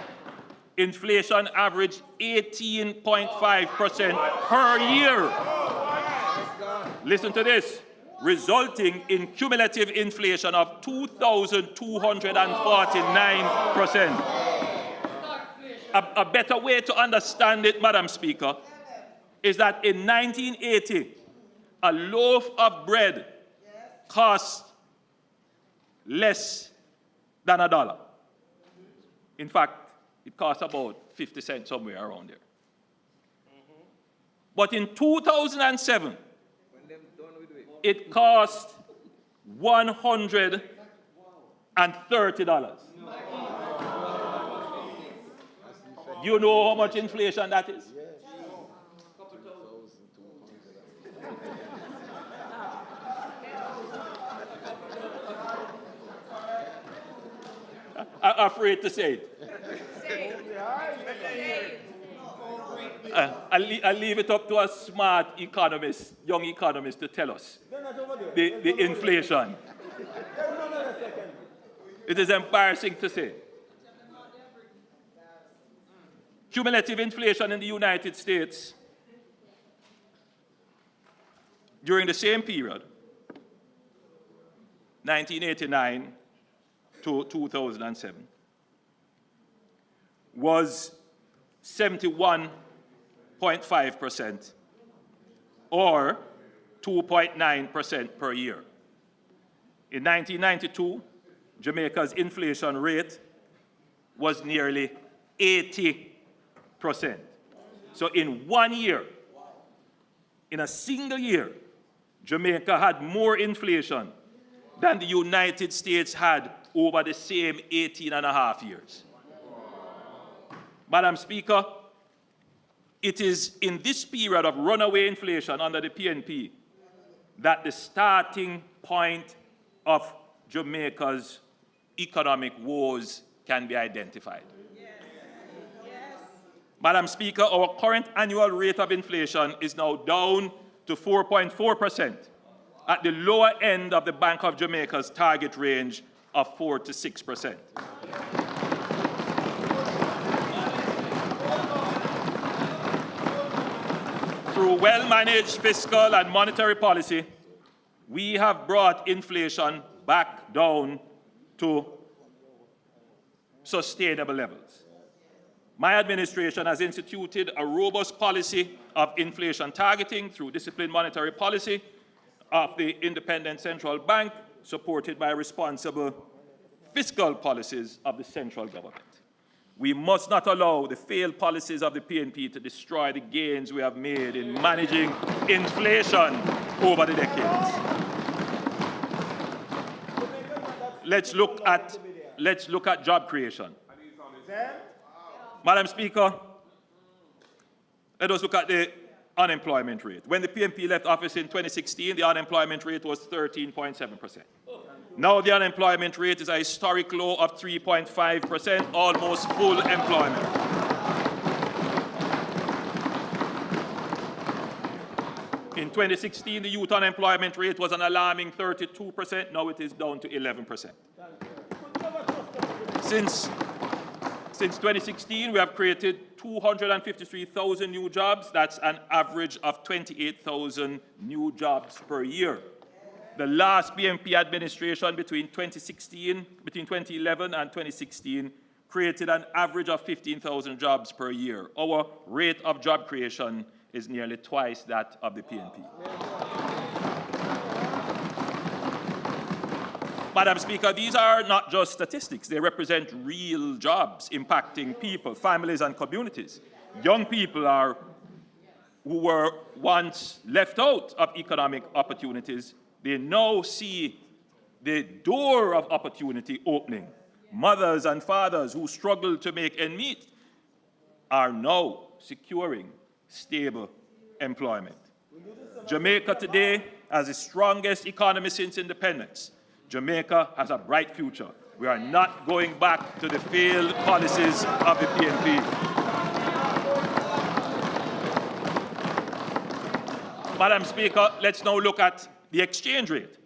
inflation averaged 18.5% per year. Listen to this, resulting in cumulative inflation of 2,249%. A better way to understand it, Madam Speaker, is that in 1980, a loaf of bread cost less than $1. In fact, it cost about 50 cents, somewhere around there. But in 2007, it cost $130. You know how much inflation that is? I'm afraid to say it. I'll leave it up to a smart economist, young economist, to tell us the inflation. It is embarrassing to say. Cumulative inflation in the United States during the same period, 1989 to 2007, was 71.5%, or 2.9% per year. In 1992, Jamaica's inflation rate was nearly 80%. So in 1 year, in a single year, Jamaica had more inflation than the United States had over the same 18 and a half years. Madam Speaker, it is in this period of runaway inflation under the PNP that the starting point of Jamaica's economic woes can be identified. Madam Speaker, our current annual rate of inflation is now down to 4.4%, at the lower end of the Bank of Jamaica's target range of 4 to 6%. Through well-managed fiscal and monetary policy, we have brought inflation back down to sustainable levels. My administration has instituted a robust policy of inflation targeting through disciplined monetary policy of the independent central bank, supported by responsible fiscal policies of the central government. We must not allow the failed policies of the PNP to destroy the gains we have made in managing inflation over the decades. Let's look at job creation. Madam Speaker, let us look at the unemployment rate. When the PNP left office in 2016, the unemployment rate was 13.7%. Now the unemployment rate is a historic low of 3.5%, almost full employment. In 2016, the youth unemployment rate was an alarming 32%. Now it is down to 11%. Since 2016, we have created 253,000 new jobs. That's an average of 28,000 new jobs per year. The last BNP administration between 2011 and 2016 created an average of 15,000 jobs per year. Our rate of job creation is nearly twice that of the PNP. Madam Speaker, these are not just statistics. They represent real jobs impacting people, families, and communities. Young people who were once left out of economic opportunities, they now see the door of opportunity opening. Mothers and fathers who struggle to make ends meet are now securing stable employment. Jamaica today has the strongest economy since independence. Jamaica has a bright future. We are not going back to the failed policies of the PNP. Madam Speaker, let's now look at the exchange rate.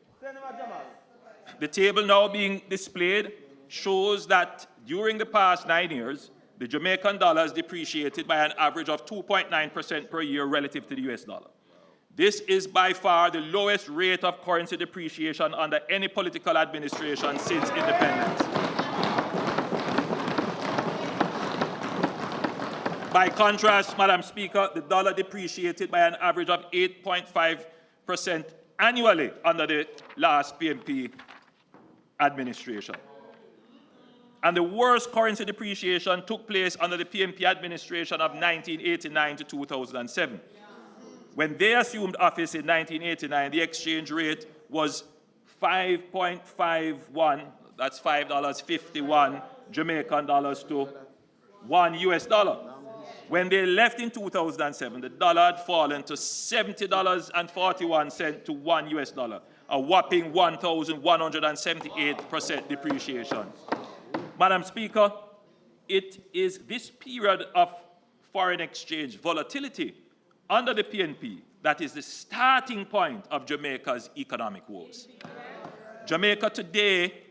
The table now being displayed shows that during the past 9 years, the Jamaican dollar has depreciated by an average of 2.9% per year relative to the US dollar. This is by far the lowest rate of currency depreciation under any political administration since independence. By contrast, Madam Speaker, the dollar depreciated by an average of 8.5% annually under the last PNP administration. And the worst currency depreciation took place under the PNP administration of 1989 to 2007. When they assumed office in 1989, the exchange rate was 5.51, that's $5.51 Jamaican dollars to $1 US. When they left in 2007, the dollar had fallen to $70.41 to $1 US, a whopping 1,178% depreciation. Madam Speaker, it is this period of foreign exchange volatility under the PNP that is the starting point of Jamaica's economic woes. Jamaica today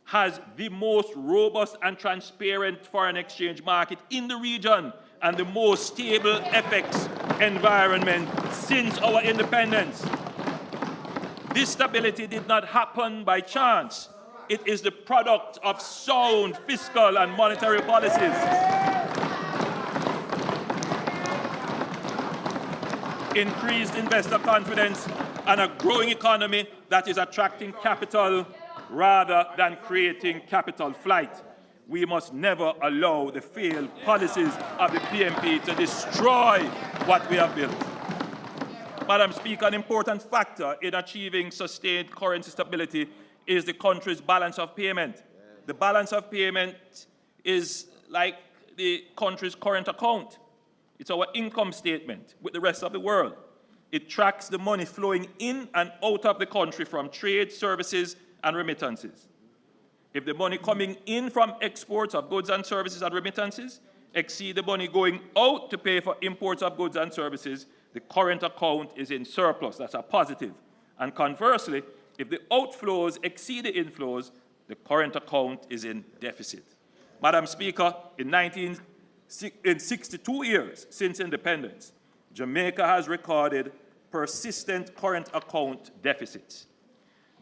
has the most robust and transparent foreign exchange market in the region and the most stable FX environment since our independence. This stability did not happen by chance. It is the product of sound fiscal and monetary policies. Increased investor confidence and a growing economy that is attracting capital rather than creating capital flight. We must never allow the failed policies of the PNP to destroy what we have built. Madam Speaker, an important factor in achieving sustained currency stability is the country's balance of payment. The balance of payment is like the country's current account. It's our income statement with the rest of the world. It tracks the money flowing in and out of the country from trade, services, and remittances. If the money coming in from exports of goods and services and remittances exceed the money going out to pay for imports of goods and services, the current account is in surplus. That's a positive. And conversely, if the outflows exceed the inflows, the current account is in deficit. Madam Speaker, in 62 years since independence, Jamaica has recorded persistent current account deficits.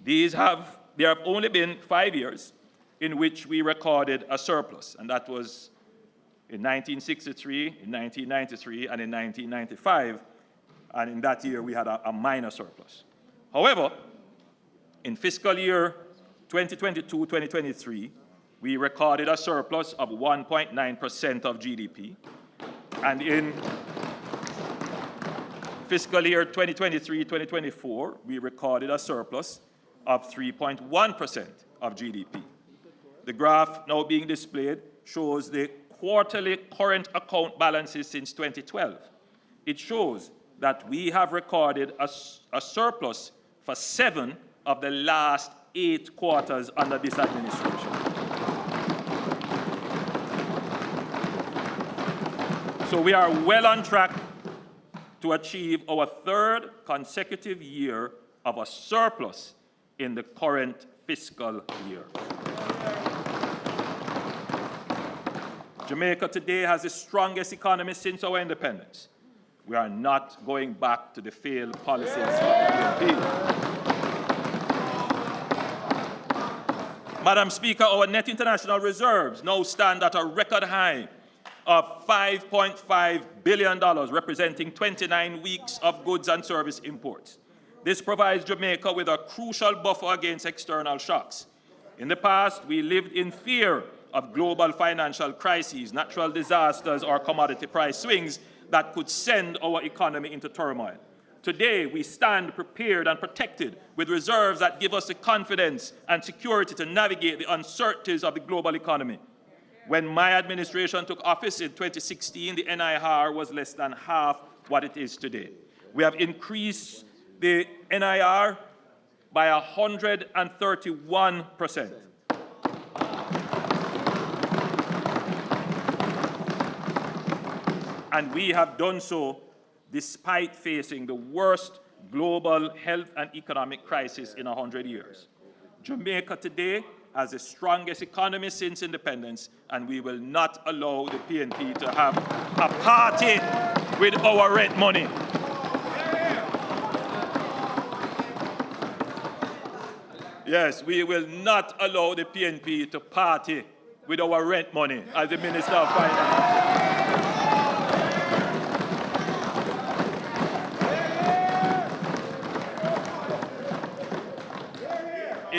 There have only been 5 years in which we recorded a surplus, and that was in 1963, in 1993, and in 1995, and in that year we had a minor surplus. However, in fiscal year 2022-2023, we recorded a surplus of 1.9% of GDP, and in fiscal year 2023-2024, we recorded a surplus of 3.1% of GDP. The graph now being displayed shows the quarterly current account balances since 2012. It shows that we have recorded a surplus for 7 of the last 8 quarters under this administration. So we are well on track to achieve our 3rd consecutive year of a surplus in the current fiscal year. Jamaica today has the strongest economy since our independence. We are not going back to the failed policies of the PNP. Madam Speaker, our net international reserves now stand at a record high of $5.5 billion, representing 29 weeks of goods and service imports. This provides Jamaica with a crucial buffer against external shocks. In the past, we lived in fear of global financial crises, natural disasters, or commodity price swings that could send our economy into turmoil. Today, we stand prepared and protected with reserves that give us the confidence and security to navigate the uncertainties of the global economy. When my administration took office in 2016, the NIR was less than half what it is today. We have increased the NIR by 131%. And we have done so despite facing the worst global health and economic crisis in 100 years. Jamaica today has the strongest economy since independence, and we will not allow the PNP to have a party with our rent money. Yes, we will not allow the PNP to party with our rent money as the Minister of Finance.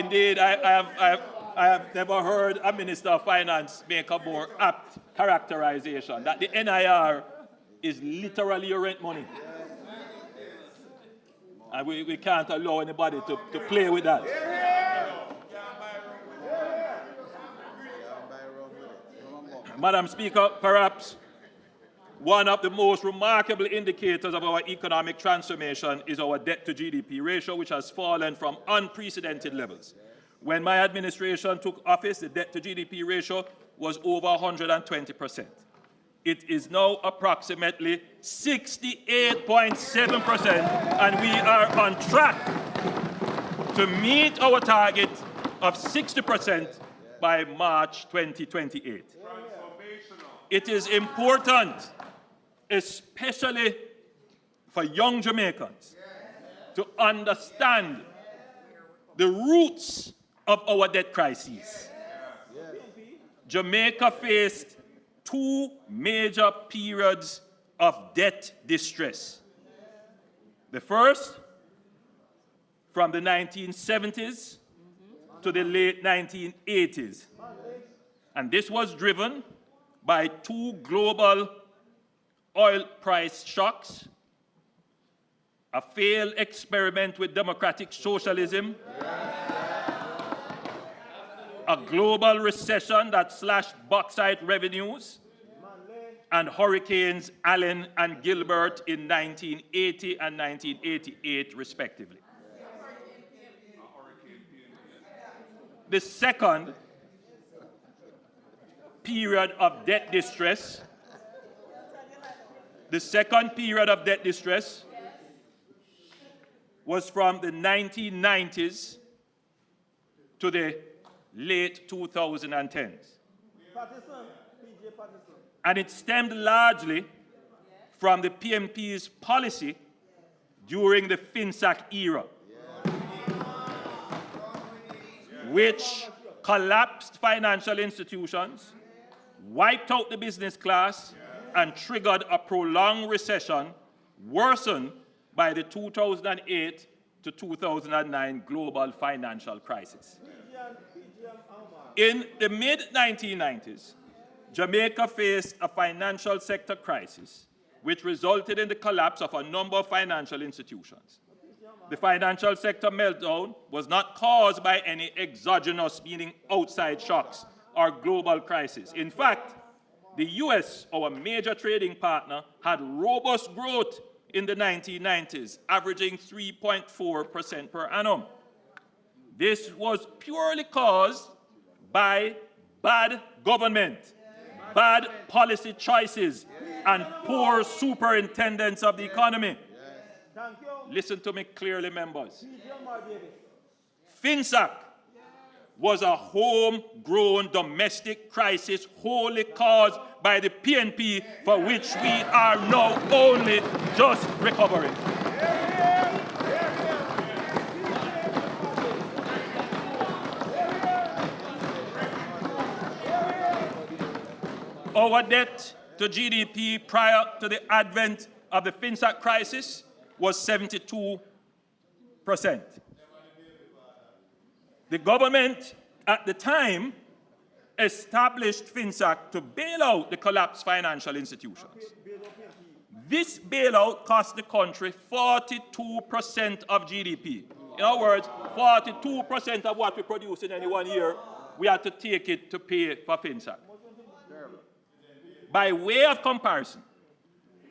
Indeed, I have never heard a Minister of Finance make a more apt characterization that the NIR is literally your rent money. And we can't allow anybody to play with that. Madam Speaker, perhaps one of the most remarkable indicators of our economic transformation is our debt to GDP ratio, which has fallen from unprecedented levels. When my administration took office, the debt to GDP ratio was over 120%. It is now approximately 68.7%, and we are on track to meet our target of 60% by March 2028. It is important, especially for young Jamaicans, to understand the roots of our debt crises. Jamaica faced two major periods of debt distress. The first, from the 1970s to the late 1980s. And this was driven by two global oil price shocks, a failed experiment with democratic socialism, a global recession that slashed bauxite revenues, and Hurricanes Allen and Gilbert in 1980 and 1988, respectively. The second period of debt distress, was from the 1990s to the late 2010s. And it stemmed largely from the PMP's policy during the FinSac era, which collapsed financial institutions, wiped out the business class, and triggered a prolonged recession worsened by the 2008 to 2009 global financial crisis. In the mid-1990s, Jamaica faced a financial sector crisis which resulted in the collapse of a number of financial institutions. The financial sector meltdown was not caused by any exogenous, meaning outside shocks or global crisis. In fact, the US, our major trading partner, had robust growth in the 1990s, averaging 3.4% per annum. This was purely caused by bad government, bad policy choices, and poor superintendence of the economy. Listen to me clearly, members. FinSac was a homegrown domestic crisis wholly caused by the PNP, for which we are now only just recovering. Our debt to GDP prior to the advent of the FinSac crisis was 72%. The government at the time established FinSac to bail out the collapsed financial institutions. This bailout cost the country 42% of GDP. In other words, 42% of what we produce in any 1 year, we had to take it to pay for FinSac. By way of comparison,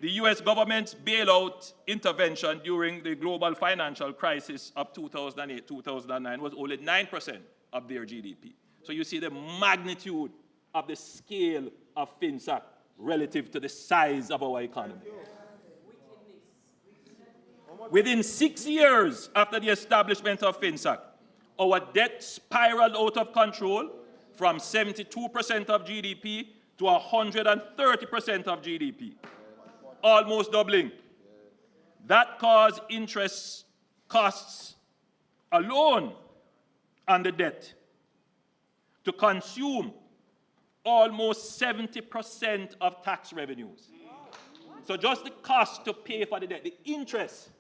the US government's bailout intervention during the global financial crisis of 2008-2009 was only 9% of their GDP. So you see the magnitude of the scale of FinSac relative to the size of our economy. Within 6 years after the establishment of FinSac, our debt spiraled out of control from 72% of GDP to 130% of GDP, almost doubling. That caused interest costs alone on the debt to consume almost 70% of tax revenues. So just the cost to pay for the debt, the interest,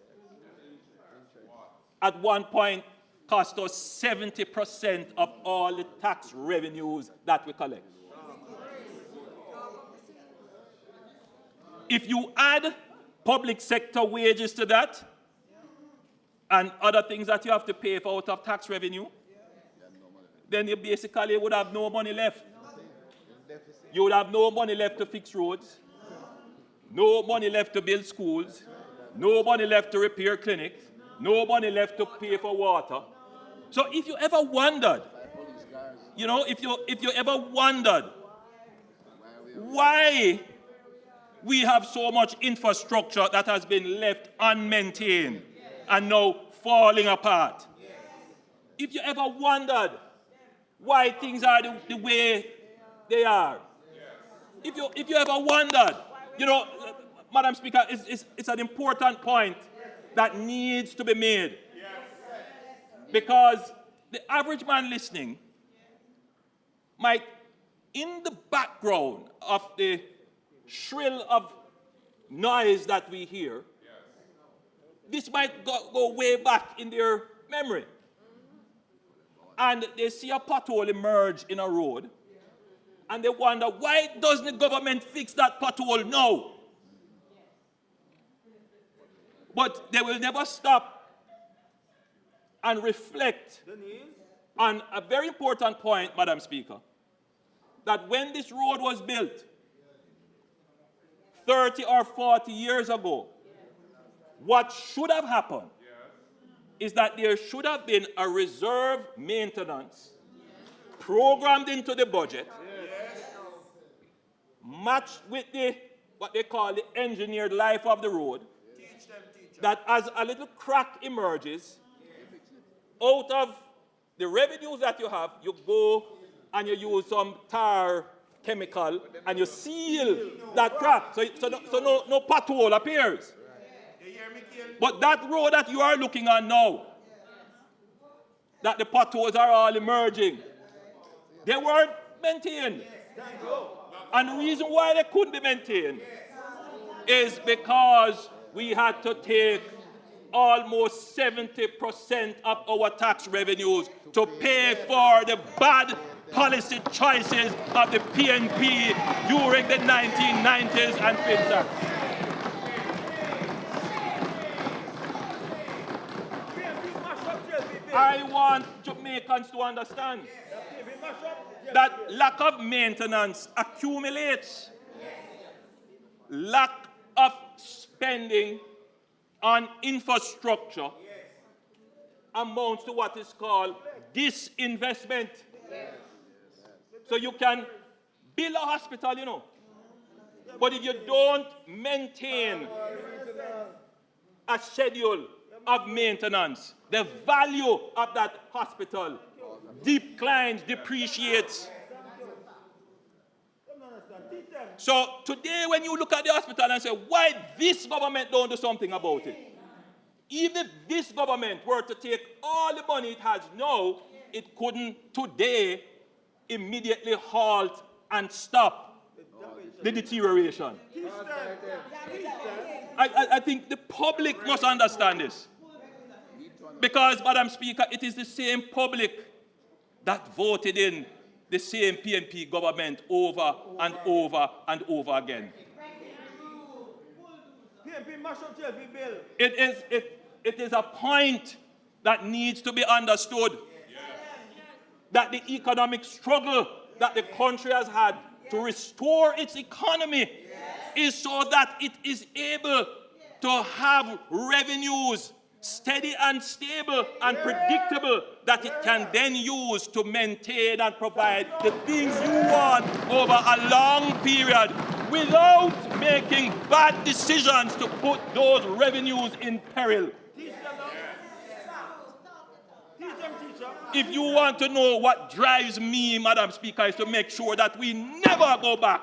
at one point cost us 70% of all the tax revenues that we collect. If you add public sector wages to that, and other things that you have to pay for out of tax revenue, then you basically would have no money left. You would have no money left to fix roads, no money left to build schools, no money left to repair clinics, no money left to pay for water. So if you ever wondered, if you ever wondered why we have so much infrastructure that has been left unmaintained and now falling apart, if you ever wondered why things are the way they are, if you ever wondered, Madam Speaker, it's an important point that needs to be made. Because the average man listening might, in the background of the shrill of noise that we hear, this might go way back in their memory. And they see a pothole emerge in a road, and they wonder, why doesn't the government fix that pothole now? But they will never stop and reflect on a very important point, Madam Speaker, that when this road was built 30 or 40 years ago, what should have happened is that there should have been a reserve maintenance programmed into the budget, matched with what they call the engineered life of the road, that as a little crack emerges, out of the revenues that you have, you go and you use some tar chemical and you seal that crack. So no pothole appears. But that road that you are looking at now, that the potholes are all emerging, they weren't maintained. And the reason why they couldn't be maintained is because we had to take almost 70% of our tax revenues to pay for the bad policy choices of the PNP during the 1990s and FinSAC. I want Jamaicans to understand that lack of maintenance accumulates. Lack of spending on infrastructure amounts to what is called disinvestment. So you can build a hospital, but if you don't maintain a schedule of maintenance, the value of that hospital declines, depreciates. So today when you look at the hospital and say, why this government don't do something about it? Even if this government were to take all the money it has now, it couldn't today immediately halt and stop the deterioration. I think the public must understand this. Because, Madam Speaker, it is the same public that voted in the same PNP government over and over and over again. It is a point that needs to be understood, that the economic struggle that the country has had to restore its economy is so that it is able to have revenues steady and stable and predictable that it can then use to maintain and provide the things you want over a long period without making bad decisions to put those revenues in peril. If you want to know what drives me, Madam Speaker, is to make sure that we never go back.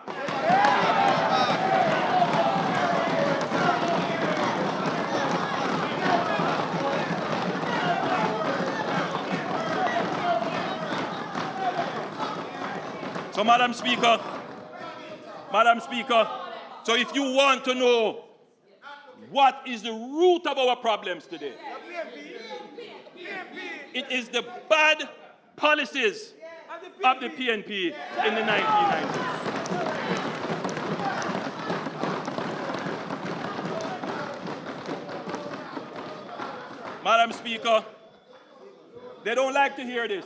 So, Madam Speaker, so if you want to know what is the root of our problems today, It is the bad policies of the PNP in the 1990s. Madam Speaker, they don't like to hear this.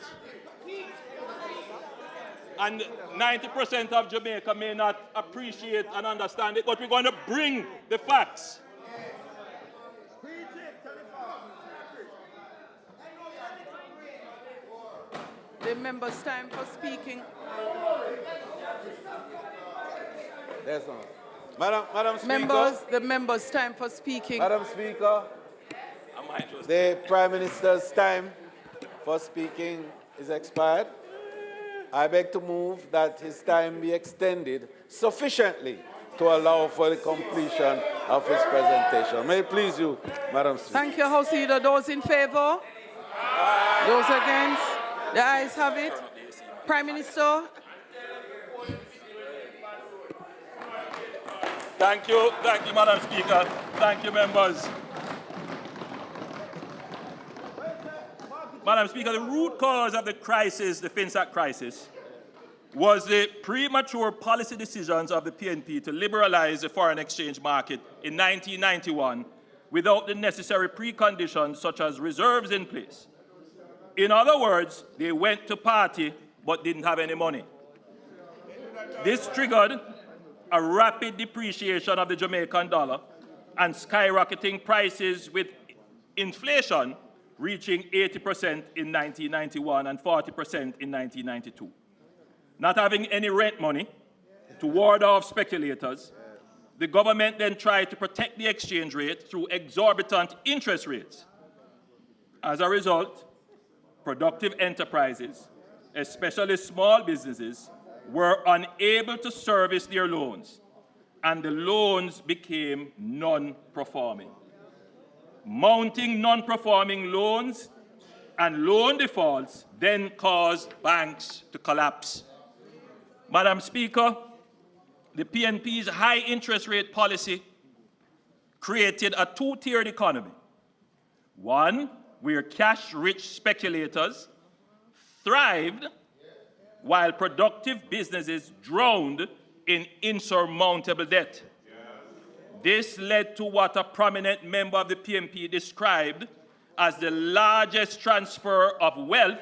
And 90% of Jamaica may not appreciate and understand it, but we're going to bring the facts. The members' time for speaking. There's no. Madam Speaker. Members, the members' time for speaking. Madam Speaker, the Prime Minister's time for speaking is expired. I beg to move that his time be extended sufficiently to allow for the completion of his presentation. May it please you, Madam Speaker. Thank you, House Leader. Those in favor? Those against? The ayes have it. Prime Minister. Thank you, Madam Speaker. Thank you, members. Madam Speaker, the root cause of the crisis, the FinSAC crisis, was the premature policy decisions of the PNP to liberalize the foreign exchange market in 1991 without the necessary preconditions such as reserves in place. In other words, they went to party but didn't have any money. This triggered a rapid depreciation of the Jamaican dollar and skyrocketing prices, with inflation reaching 80% in 1991 and 40% in 1992. Not having any rent money to ward off speculators, the government then tried to protect the exchange rate through exorbitant interest rates. As a result, productive enterprises, especially small businesses, were unable to service their loans, and the loans became non-performing. Mounting non-performing loans and loan defaults then caused banks to collapse. Madam Speaker, the PNP's high interest rate policy created a two-tiered economy. One, where cash-rich speculators thrived while productive businesses drowned in insurmountable debt. This led to what a prominent member of the PNP described as the largest transfer of wealth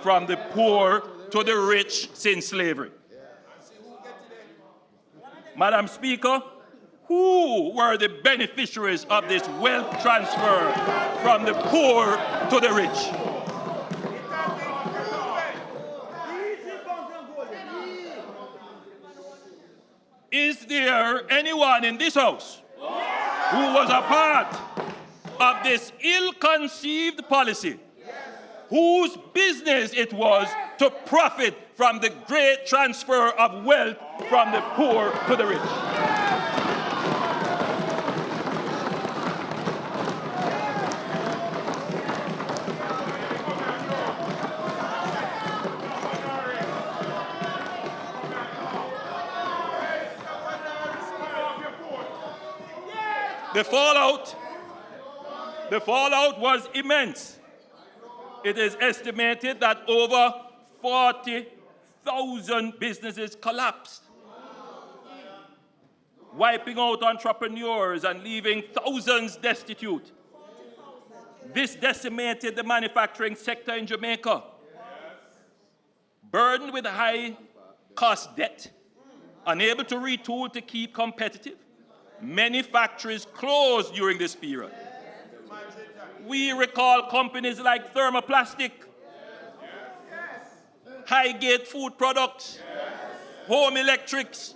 from the poor to the rich since slavery. Madam Speaker, who were the beneficiaries of this wealth transfer from the poor to the rich? Is there anyone in this House who was a part of this ill-conceived policy, whose business it was to profit from the great transfer of wealth from the poor to the rich? The fallout was immense. It is estimated that over 40,000 businesses collapsed, wiping out entrepreneurs and leaving thousands destitute. This decimated the manufacturing sector in Jamaica. Burdened with high-cost debt, unable to retool to keep competitive, many factories closed during this period. We recall companies like Thermoplastic, Highgate Food Products, Home Electrics,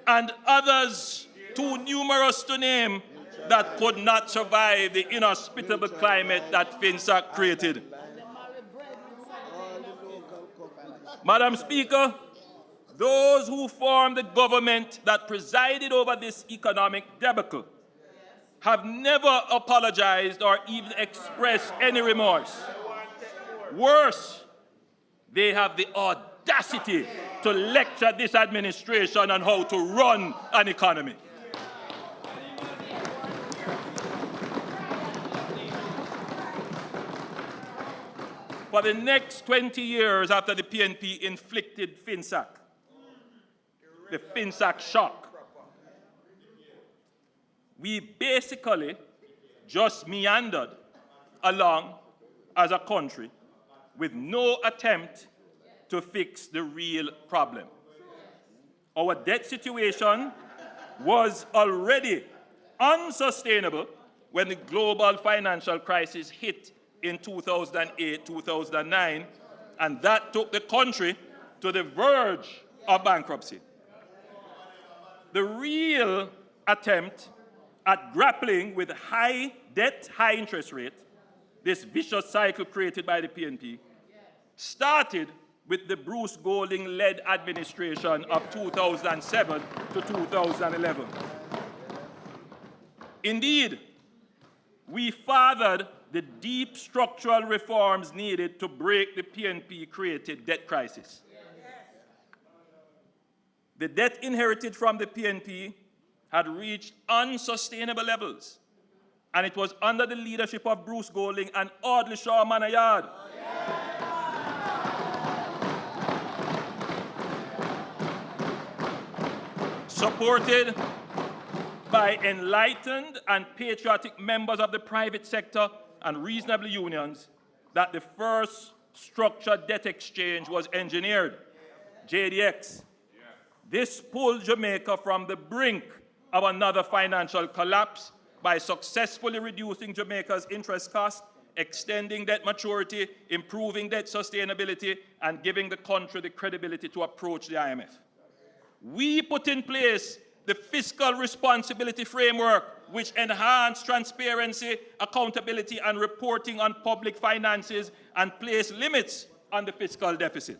and others too numerous to name that could not survive the inhospitable climate that FinSAC created. Madam Speaker, those who formed the government that presided over this economic debacle have never apologized or even expressed any remorse. Worse, they have the audacity to lecture this administration on how to run an economy. for the next 20 years after the PNP inflicted FinSac, the FinSac shock, we basically just meandered along as a country with no attempt to fix the real problem. Our debt situation was already unsustainable when the global financial crisis hit in 2008, 2009, and that took the country to the verge of bankruptcy. The real attempt at grappling with high debt, high interest rate, this vicious cycle created by the PNP, started with the Bruce Golding-led administration of 2007 to 2011. Indeed, we fathered the deep structural reforms needed to break the PNP-created debt crisis. The debt inherited from the PNP had reached unsustainable levels, and it was under the leadership of Bruce Golding and Audley Shaw Manayard supported by enlightened and patriotic members of the private sector and reasonable unions, that the first structured debt exchange was engineered, JDX. This pulled Jamaica from the brink of another financial collapse by successfully reducing Jamaica's interest costs, extending debt maturity, improving debt sustainability, and giving the country the credibility to approach the IMF. We put in place the fiscal responsibility framework, which enhanced transparency, accountability, and reporting on public finances and placed limits on the fiscal deficit.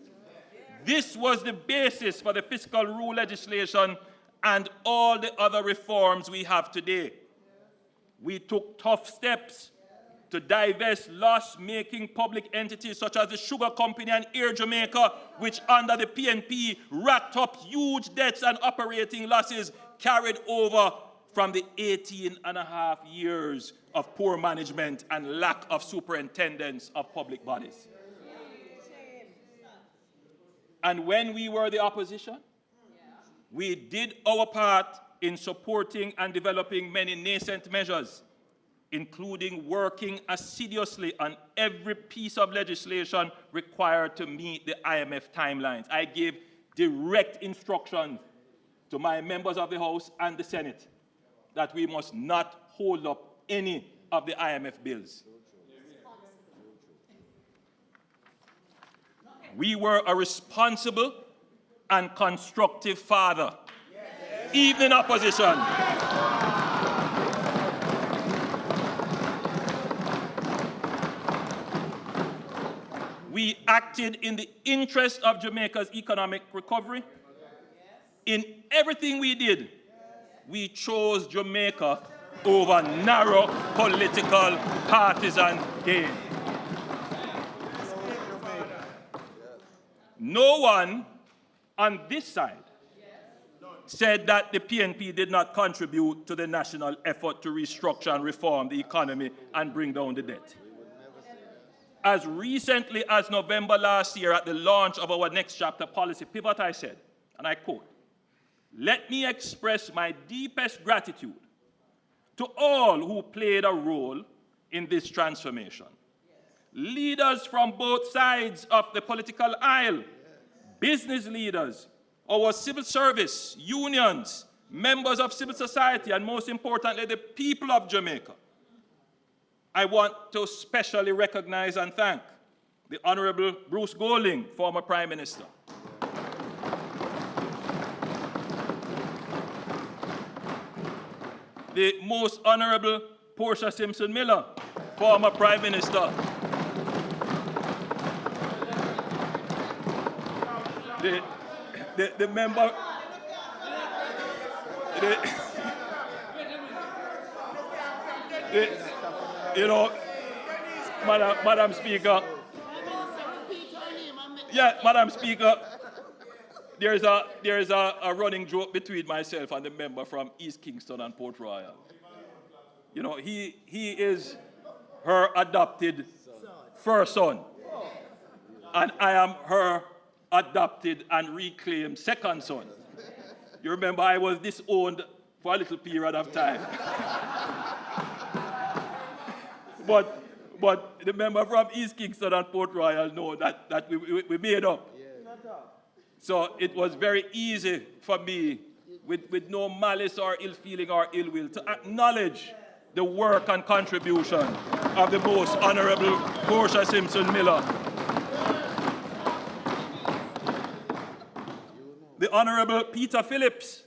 This was the basis for the fiscal rule legislation and all the other reforms we have today. We took tough steps to divest loss-making public entities such as the Sugar Company and Air Jamaica, which under the PNP racked up huge debts and operating losses carried over from the 18.5 years of poor management and lack of superintendence of public bodies. And when we were the opposition, we did our part in supporting and developing many nascent measures, including working assiduously on every piece of legislation required to meet the IMF timelines. I gave direct instructions to my members of the House and the Senate that we must not hold up any of the IMF bills. We were a responsible and constructive father, even in opposition. We acted in the interest of Jamaica's economic recovery. In everything we did, we chose Jamaica over narrow political partisan gain. No one on this side said that the PNP did not contribute to the national effort to restructure and reform the economy and bring down the debt. As recently as November last year at the launch of our Next Chapter policy pivot, I said, and I quote, "Let me express my deepest gratitude to all who played a role in this transformation. Leaders from both sides of the political aisle, business leaders, our civil service, unions, members of civil society, and most importantly, the people of Jamaica. I want to specially recognize and thank the Honorable Bruce Golding, former Prime Minister. The Most Honorable Portia Simpson-Miller, former Prime Minister. The member, you know, Madam Speaker. Yeah, Madam Speaker, there is a running joke between myself and the member from East Kingston and Port Royal. You know, he is her adopted first son. And I am her adopted and reclaimed second son. You remember I was disowned for a little period of time. But the member from East Kingston and Port Royal know that we made up. So it was very easy for me, with no malice or ill feeling or ill will, to acknowledge the work and contribution of the most Honorable Portia Simpson Miller. The Honorable Peter Phillips,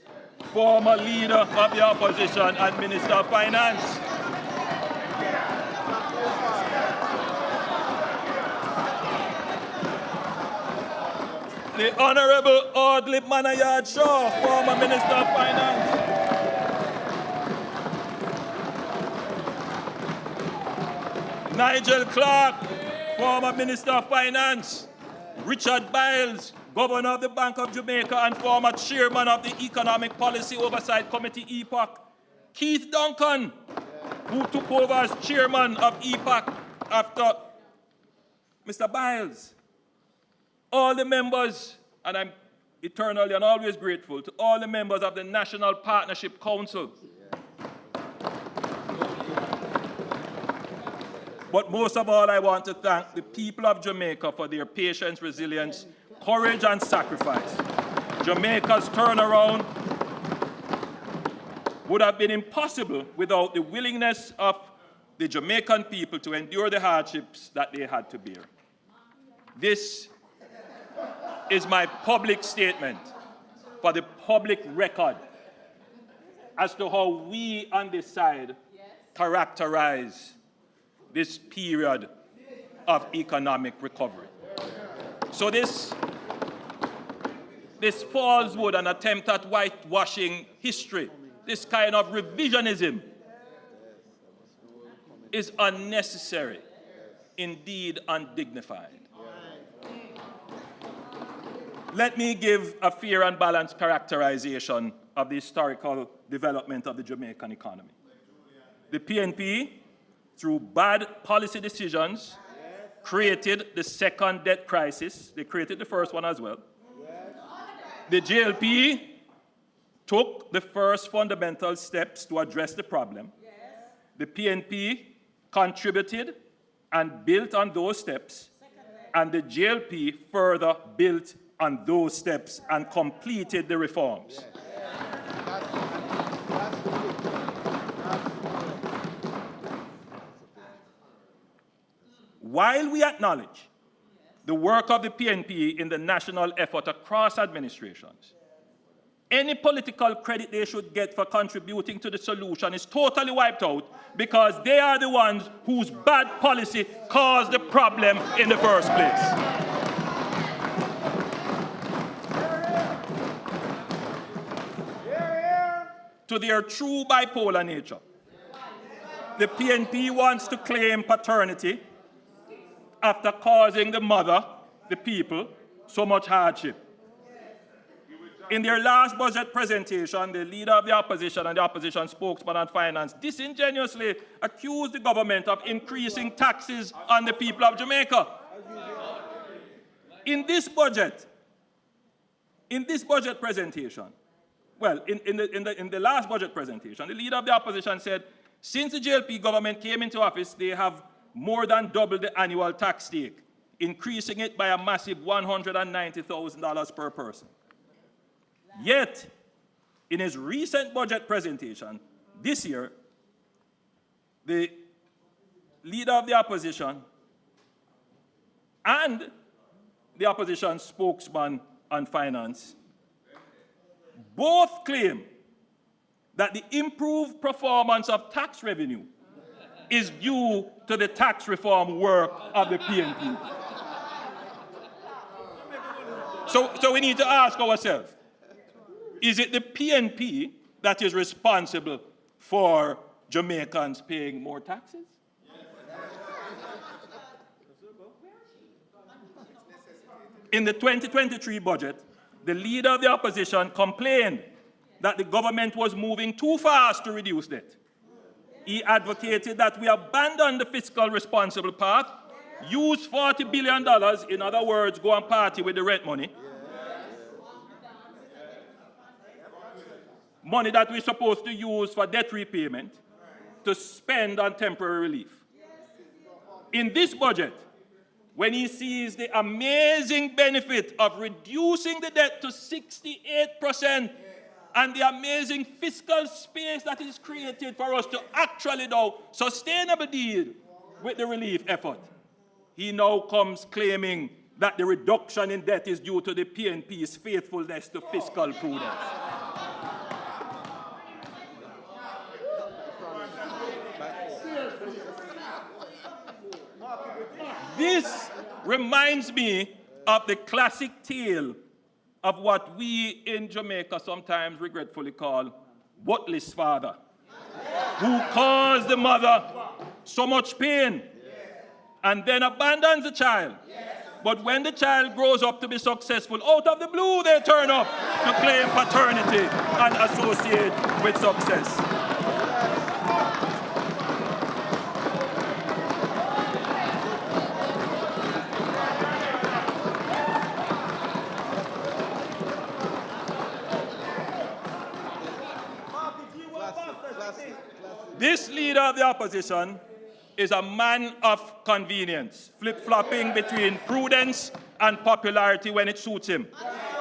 former leader of the opposition and Minister of Finance. The Honorable Audley Manayard Shaw, former Minister of Finance. Nigel Clark, former Minister of Finance. Richard Biles, Governor of the Bank of Jamaica and former Chairman of the Economic Policy Oversight Committee, EPOC. Keith Duncan, who took over as Chairman of EPOC after Mr. Biles. All the members, and I'm eternally and always grateful to all the members of the National Partnership Council. But most of all, I want to thank the people of Jamaica for their patience, resilience, courage, and sacrifice. Jamaica's turnaround would have been impossible without the willingness of the Jamaican people to endure the hardships that they had to bear. This is my public statement for the public record as to how we on this side characterize this period of economic recovery. So this falls with an attempt at whitewashing history, this kind of revisionism, is unnecessary, indeed undignified. Let me give a fair and balanced characterization of the historical development of the Jamaican economy. The PNP, through bad policy decisions, created the second debt crisis. They created the first one as well. The JLP took the first fundamental steps to address the problem. The PNP contributed and built on those steps, and the JLP further built on those steps and completed the reforms. While we acknowledge the work of the PNP in the national effort across administrations, any political credit they should get for contributing to the solution is totally wiped out because they are the ones whose bad policy caused the problem in the first place. To their true bipolar nature, the PNP wants to claim paternity after causing the mother, the people, so much hardship. In their last budget presentation, the leader of the opposition and the opposition spokesman on finance disingenuously accused the government of increasing taxes on the people of Jamaica. In this budget presentation, well, in the last budget presentation, the leader of the opposition said, since the JLP government came into office, they have more than doubled the annual tax stake, increasing it by a massive $190,000 per person. Yet, in his recent budget presentation this year, the leader of the opposition and the opposition spokesman on finance both claim that the improved performance of tax revenue is due to the tax reform work of the PNP. So we need to ask ourselves, is it the PNP that is responsible for Jamaicans paying more taxes? In the 2023 budget, the leader of the opposition complained that the government was moving too fast to reduce debt. He advocated that we abandon the fiscal responsible path use $40 billion, in other words, go and party with the rent money. Money that we're supposed to use for debt repayment to spend on temporary relief. In this budget, when he sees the amazing benefit of reducing the debt to 68% and the amazing fiscal space that is created for us to actually now sustainably deal with the relief effort, he now comes claiming that the reduction in debt is due to the PNP's faithfulness to fiscal prudence. This reminds me of the classic tale of what we in Jamaica sometimes regretfully call buttless father, who caused the mother so much pain and then abandons the child. But when the child grows up to be successful, out of the blue they turn up to claim paternity and associate with success. This leader of the opposition is a man of convenience, flip-flopping between prudence and popularity when it suits him.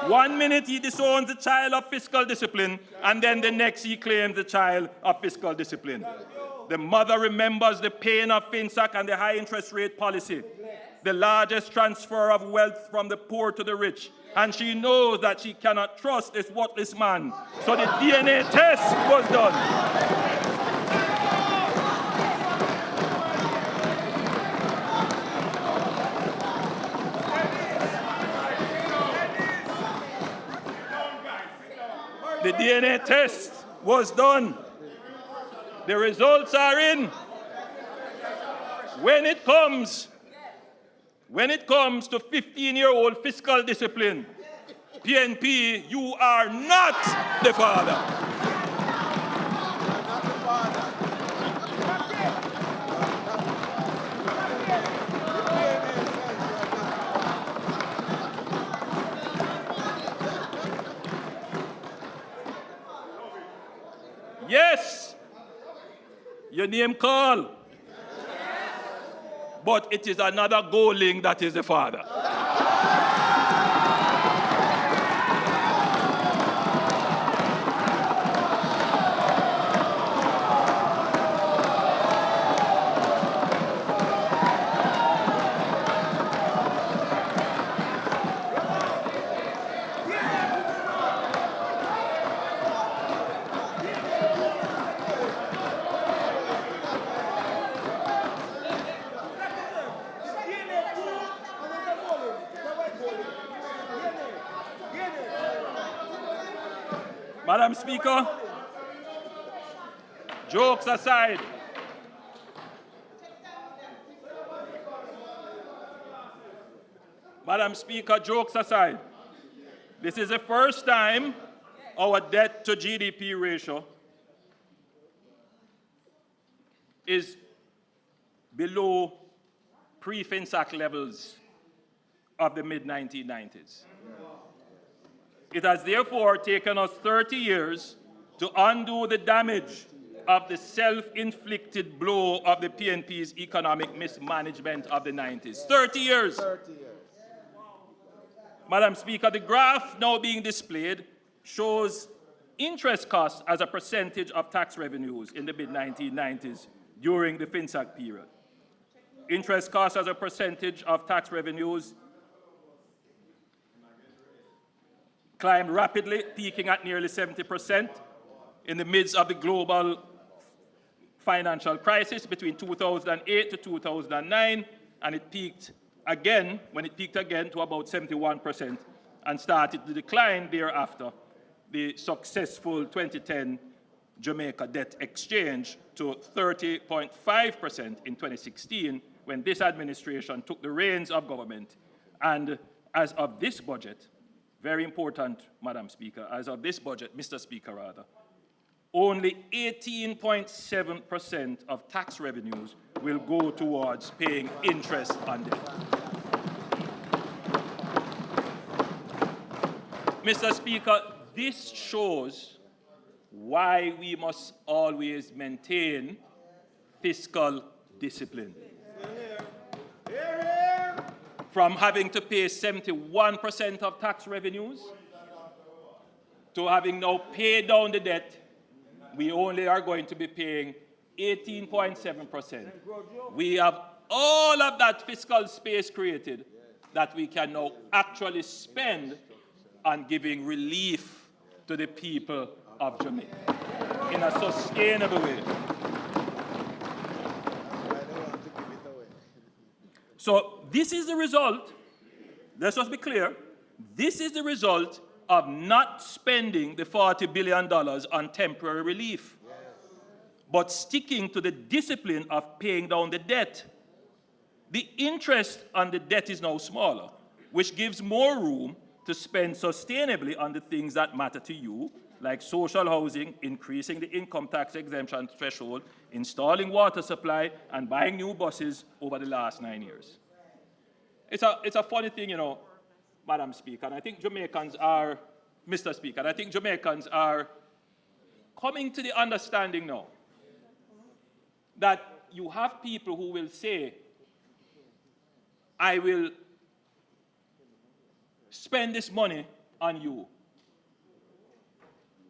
1 minute he disowns the child of fiscal discipline, and then the next he claims the child of fiscal discipline. The mother remembers the pain of FinSac and the high interest rate policy, the largest transfer of wealth from the poor to the rich, and she knows that she cannot trust this worthless man. So the DNA test was done. The DNA test was done. The results are in. When it comes to 15-year-old fiscal discipline, PNP, you are not the father. Yes, your name call, but it is another goaling that is the father. Madam Speaker, jokes aside, this is the first time our debt to GDP ratio is below pre-FinSac levels of the mid-1990s. It has therefore taken us 30 years to undo the damage of the self-inflicted blow of the PNP's economic mismanagement of the 90s. 30 years. 30 years. Madam Speaker, the graph now being displayed shows interest costs as a percentage of tax revenues in the mid-1990s during the FinSac period. Interest costs as a percentage of tax revenues climbed rapidly, peaking at nearly 70% in the midst of the global financial crisis between 2008 to 2009, and it peaked again, to about 71% and started to decline thereafter, the successful 2010 Jamaica debt exchange to 30.5% in 2016 when this administration took the reins of government. And as of this budget, very important, Madam Speaker, as of this budget, Mr. Speaker rather, only 18.7% of tax revenues will go towards paying interest on debt. Mr. Speaker, this shows why we must always maintain fiscal discipline. From having to pay 71% of tax revenues to having now paid down the debt, we only are going to be paying 18.7%. We have all of that fiscal space created that we can now actually spend on giving relief to the people of Jamaica in a sustainable way. So this is the result, let's just be clear, this is the result of not spending the $40 billion on temporary relief, but sticking to the discipline of paying down the debt. The interest on the debt is now smaller, which gives more room to spend sustainably on the things that matter to you, like social housing, increasing the income tax exemption threshold, installing water supply, and buying new buses over the last 9 years. It's a funny thing, you know, Madam Speaker, and I think Jamaicans are, Mr. Speaker, and I think Jamaicans are coming to the understanding now that you have people who will say, I will spend this money on you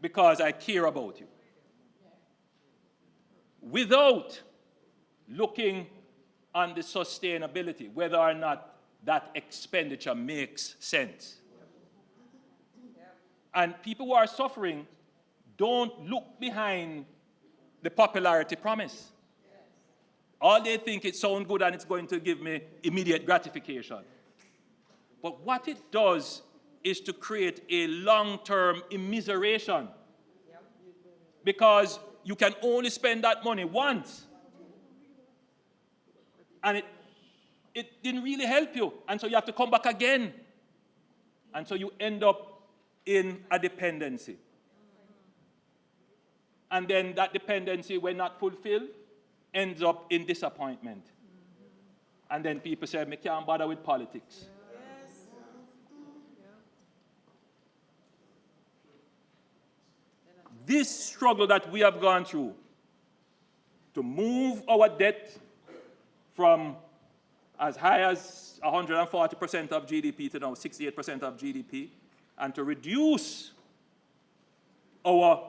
because I care about you, without looking on the sustainability, whether or not that expenditure makes sense. And people who are suffering don't look behind the popularity promise. All they think it sounds good and it's going to give me immediate gratification. But what it does is to create a long-term immiseration, because you can only spend that money once. And it didn't really help you, and so you have to come back again. And so you end up in a dependency. And then that dependency, when not fulfilled, ends up in disappointment. And then people say, I can't bother with politics. This struggle that we have gone through to move our debt from as high as 140% of GDP to now 68% of GDP, and to reduce our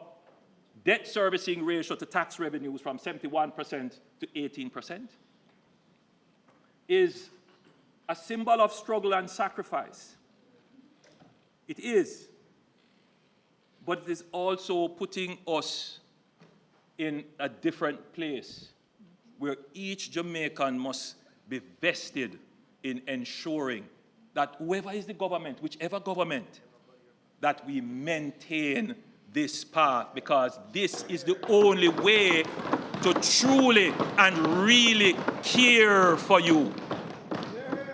debt servicing ratio to tax revenues from 71% to 18%, is a symbol of struggle and sacrifice. It is. But it is also putting us in a different place where each Jamaican must be vested in ensuring that whoever is the government, whichever government, that we maintain this path, because this is the only way to truly and really care for you.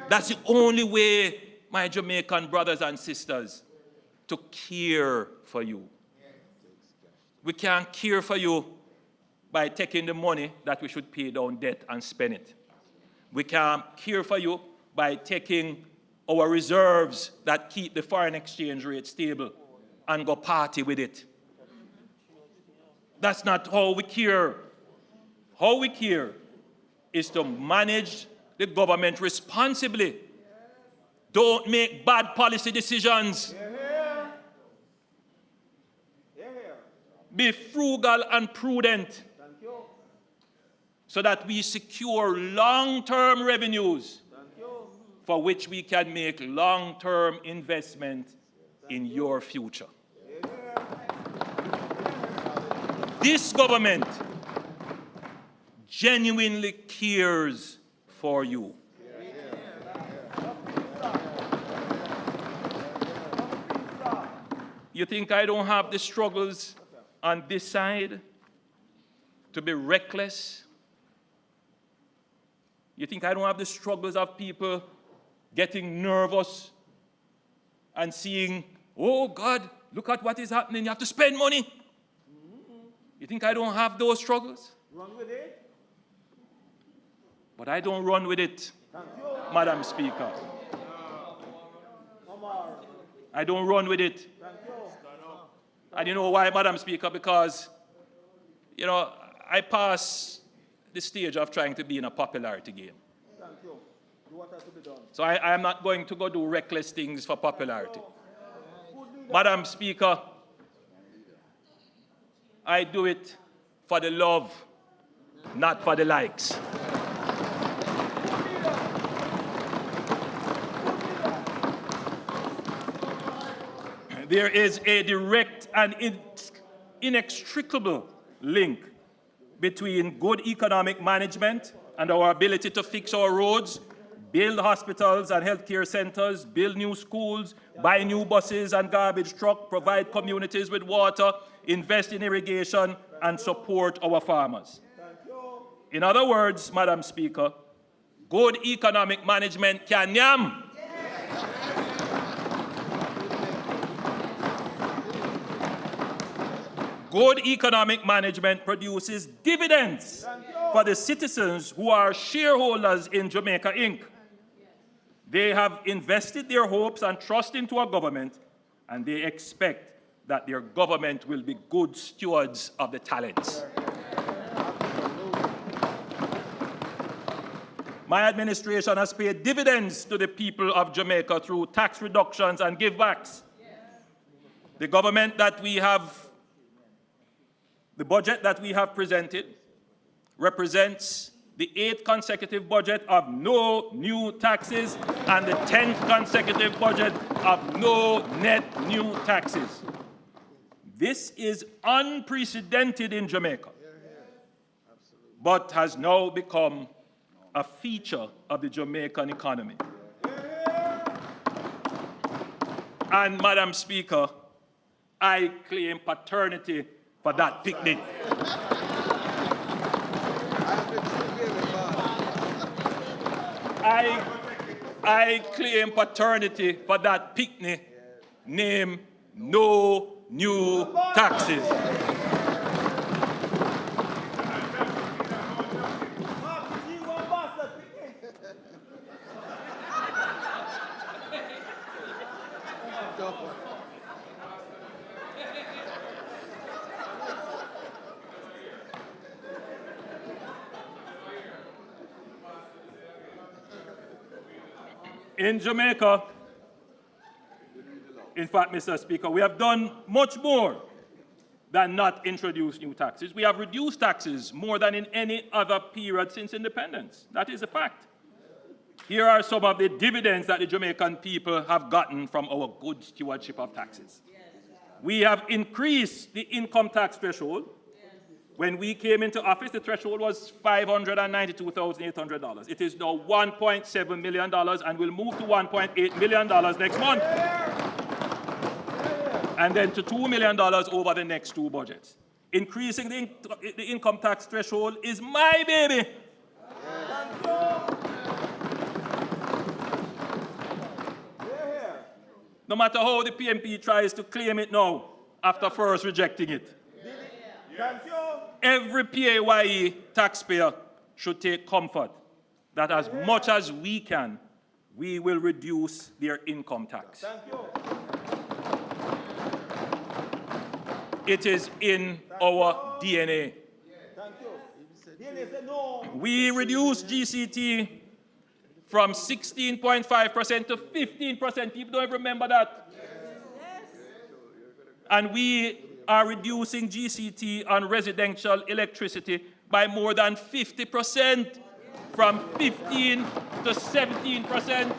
That's the only way, my Jamaican brothers and sisters, to care for you. We can't care for you by taking the money that we should pay down debt and spend it. We can't care for you by taking our reserves that keep the foreign exchange rate stable and go party with it. That's not how we care. How we care is to manage the government responsibly. Don't make bad policy decisions. Be frugal and prudent so that we secure long-term revenues for which we can make long-term investment in your future. This government genuinely cares for you. You think I don't have the struggles on this side to be reckless? You think I don't have the struggles of people getting nervous and seeing, oh God, look at what is happening, you have to spend money. You think I don't have those struggles? Run with it. But I don't run with it, Madam Speaker. I don't run with it. And you know why, Madam Speaker? Because, you know, I pass the stage of trying to be in a popularity game. Thank you. Do what has to be done. So I am not going to go do reckless things for popularity. Madam Speaker, I do it for the love, not for the likes. There is a direct and inextricable link between good economic management and our ability to fix our roads, build hospitals and healthcare centers, build new schools, buy new buses and garbage trucks, provide communities with water, invest in irrigation, and support our farmers. In other words, Madam Speaker, good economic management can yam. Good economic management produces dividends for the citizens who are shareholders in Jamaica Inc. They have invested their hopes and trust into our government, and they expect that their government will be good stewards of the talents. My administration has paid dividends to the people of Jamaica through tax reductions and givebacks. The government that we have The budget that we have presented represents the 8th consecutive budget of no new taxes and the 10th consecutive budget of no net new taxes. This is unprecedented in Jamaica, but has now become a feature of the Jamaican economy. And, Madam Speaker, I claim paternity for that picnic. I claim paternity for that picnic named No New Taxes. In Jamaica, in fact, Mr. Speaker, we have done much more than not introduce new taxes. We have reduced taxes more than in any other period since independence. That is a fact. Here are some of the dividends that the Jamaican people have gotten from our good stewardship of taxes. We have increased the income tax threshold. When we came into office, the threshold was $592,800. It is now $1.7 million and will move to $1.8 million next month. And then to $2 million over the next 2 budgets. Increasing the income tax threshold is my baby. No matter how the PMP tries to claim it now, after first rejecting it. Every PAYE taxpayer should take comfort that as much as we can, we will reduce their income tax. It is in our DNA. We reduced GCT from 16.5% to 15%. People don't even remember that. And we are reducing GCT on residential electricity by more than 50%, from 15 to 17%.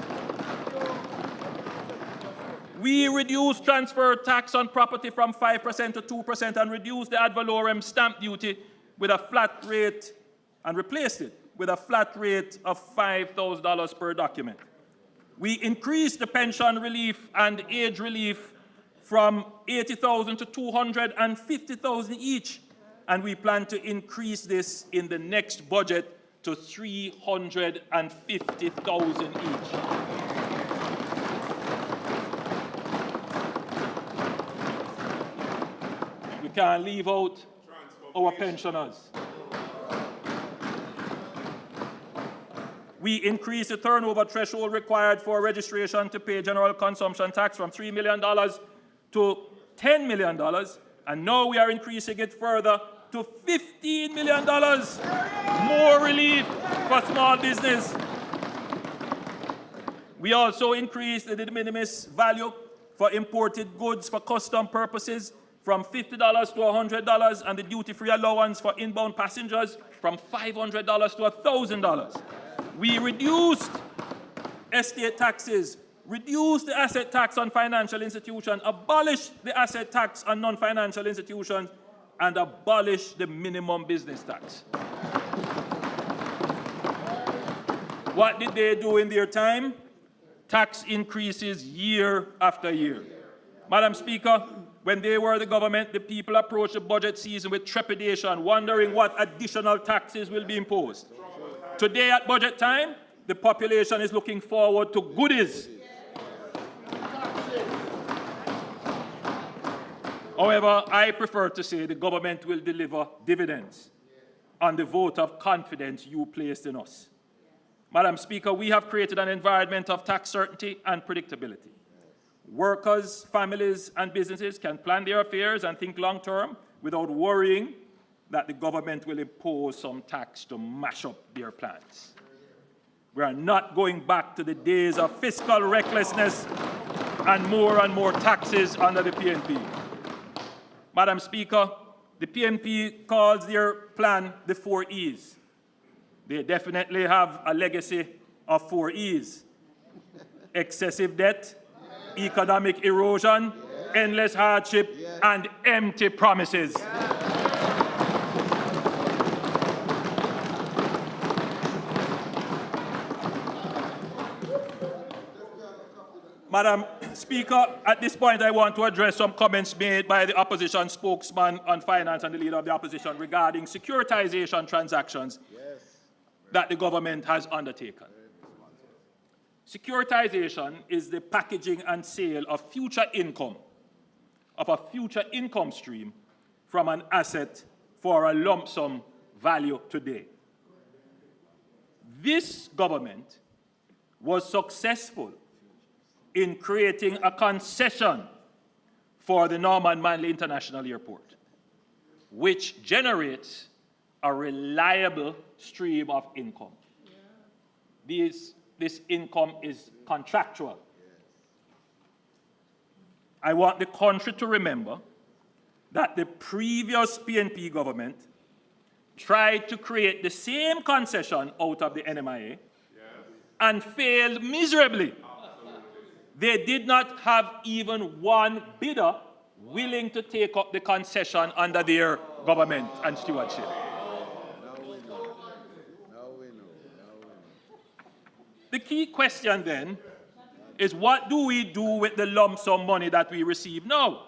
We reduced transfer tax on property from 5% to 2% and reduced the ad valorem stamp duty with a flat rate and replaced it with a flat rate of $5,000 per document. We increased the pension relief and age relief from $80,000 to $250,000 each, and we plan to increase this in the next budget to $350,000 each. We can't leave out our pensioners. We increased the turnover threshold required for registration to pay general consumption tax from $3 million to $10 million, and now we are increasing it further to $15 million. More relief for small business. We also increased the de minimis value for imported goods for custom purposes from $50 to $100, and the duty-free allowance for inbound passengers from $500 to $1,000. We reduced estate taxes, reduced the asset tax on financial institutions, abolished the asset tax on non-financial institutions, and abolished the minimum business tax. What did they do in their time? Tax increases year after year. Madam Speaker, when they were the government, the people approached the budget season with trepidation, wondering what additional taxes will be imposed. Today at budget time, the population is looking forward to goodies. However, I prefer to say the government will deliver dividends on the vote of confidence you placed in us. Madam Speaker, we have created an environment of tax certainty and predictability. Workers, families, and businesses can plan their affairs and think long-term without worrying that the government will impose some tax to mash up their plans. We are not going back to the days of fiscal recklessness and more taxes under the PNP. Madam Speaker, the PNP calls their plan the 4 E's. They definitely have a legacy of 4 E's. Excessive debt, economic erosion, endless hardship, and empty promises. Madam Speaker, at this point I want to address some comments made by the opposition spokesman on finance and the leader of the opposition regarding securitization transactions that the government has undertaken. Securitization is the packaging and sale of future income, of a future income stream from an asset for a lump sum value today. This government was successful in creating a concession for the Norman Manley International Airport, which generates a reliable stream of income. This income is contractual. I want the country to remember that the previous PNP government tried to create the same concession out of the NMIA and failed miserably. They did not have even one bidder willing to take up the concession under their government and stewardship. The key question then is, what do we do with the lump sum money that we receive now?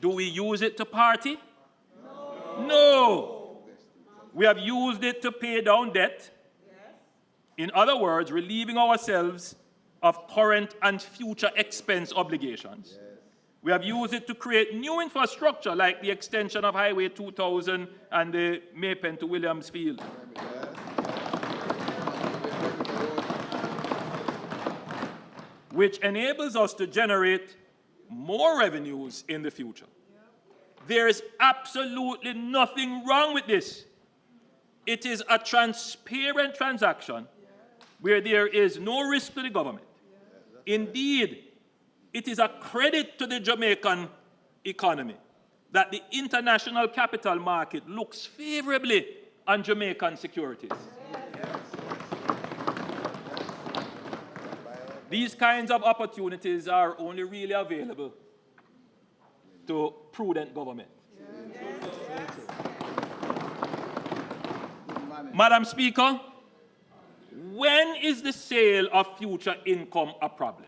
Do we use it to party? No. We have used it to pay down debt. In other words, relieving ourselves of current and future expense obligations. We have used it to create new infrastructure like the extension of Highway 2000 and the Maypen to Williams Field. Which enables us to generate more revenues in the future. There is absolutely nothing wrong with this. It is a transparent transaction where there is no risk to the government. Indeed, it is a credit to the Jamaican economy that the international capital market looks favorably on Jamaican securities. These kinds of opportunities are only really available to prudent government. Madam Speaker, when is the sale of future income a problem?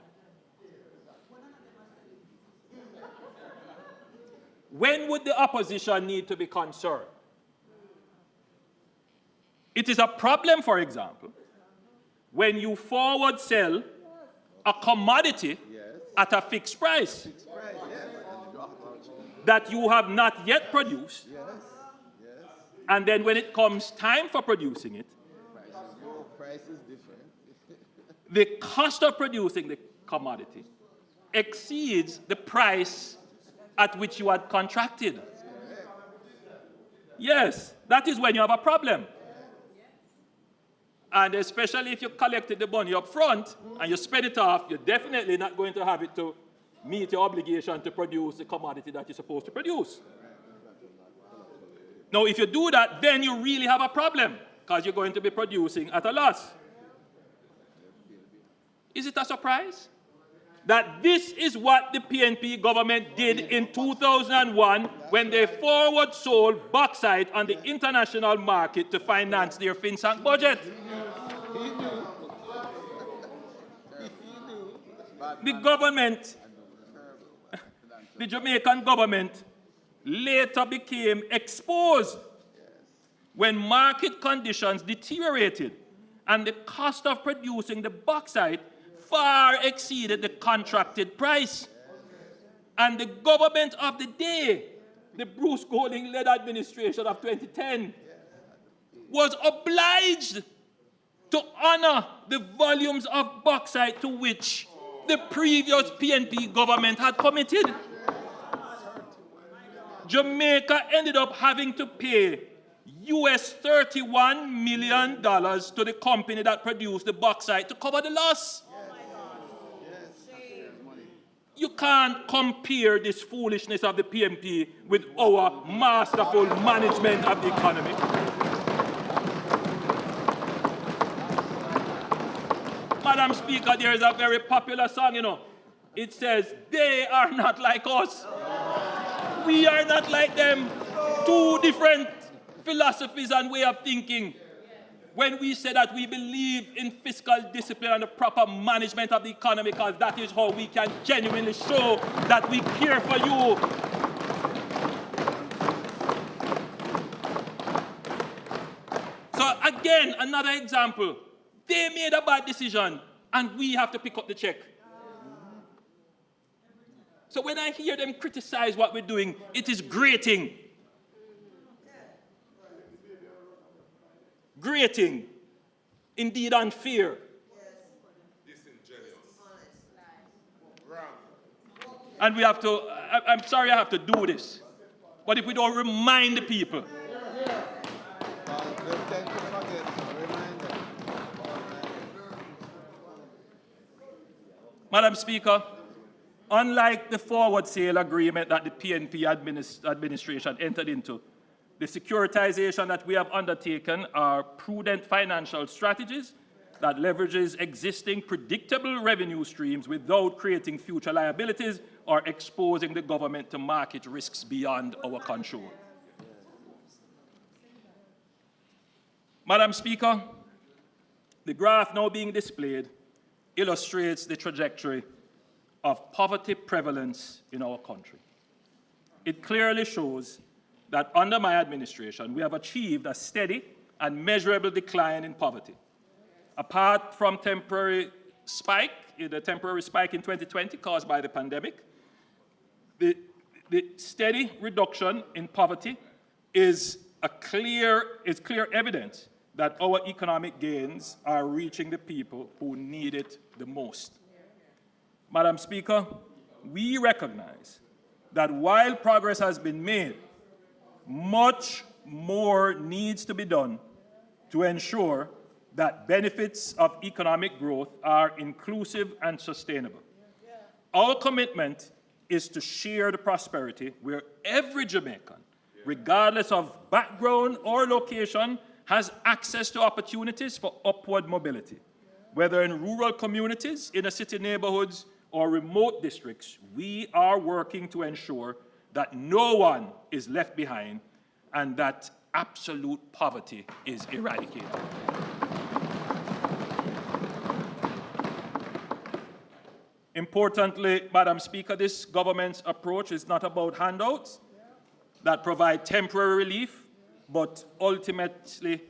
When would the opposition need to be concerned? It is a problem, for example, when you forward sell a commodity at a fixed price. that you have not yet produced, and then when it comes time for producing it, Price is different. the cost of producing the commodity exceeds the price at which you had contracted. Yes, that is when you have a problem. And especially if you collected the money up front and you spend it off, you're definitely not going to have it to meet your obligation to produce the commodity that you're supposed to produce. Now, if you do that, then you really have a problem because you're going to be producing at a loss. Is it a surprise that this is what the PNP government did in 2001 when they forward sold bauxite on the international market to finance their FinSank budget? The government, the Jamaican government, later became exposed when market conditions deteriorated and the cost of producing the bauxite far exceeded the contracted price. And the government of the day, the Bruce Golding-led administration of 2010, was obliged to honor the volumes of bauxite to which the previous PNP government had committed. Jamaica ended up having to pay US $31 million to the company that produced the bauxite to cover the loss. You can't compare this foolishness of the PNP with our masterful management of the economy. Madam Speaker, there is a very popular song, you know. It says, they are not like us. We are not like them. Two different philosophies and way of thinking. When we say that we believe in fiscal discipline and the proper management of the economy, because that is how we can genuinely show that we care for you. So again, another example. They made a bad decision, and we have to pick up the check. So when I hear them criticize what we're doing, it is grating. Grating. Indeed unfair. And we have to, I'm sorry I have to do this, but if we don't remind the people, Madam Speaker, unlike the forward sale agreement that the PNP administration entered into, the securitization that we have undertaken are prudent financial strategies that leverages existing predictable revenue streams without creating future liabilities or exposing the government to market risks beyond our control. Madam Speaker, the graph now being displayed illustrates the trajectory of poverty prevalence in our country. It clearly shows that under my administration, we have achieved a steady and measurable decline in poverty. Apart from the temporary spike in 2020 caused by the pandemic, the steady reduction in poverty is clear evidence that our economic gains are reaching the people who need it the most. Madam Speaker, we recognize that while progress has been made, much more needs to be done to ensure that benefits of economic growth are inclusive and sustainable. Our commitment is to share the prosperity where every Jamaican, regardless of background or location, has access to opportunities for upward mobility. Whether in rural communities, inner city neighborhoods, or remote districts, we are working to ensure that no one is left behind and that absolute poverty is eradicated. Importantly, Madam Speaker, this government's approach is not about handouts that provide temporary relief, but ultimately,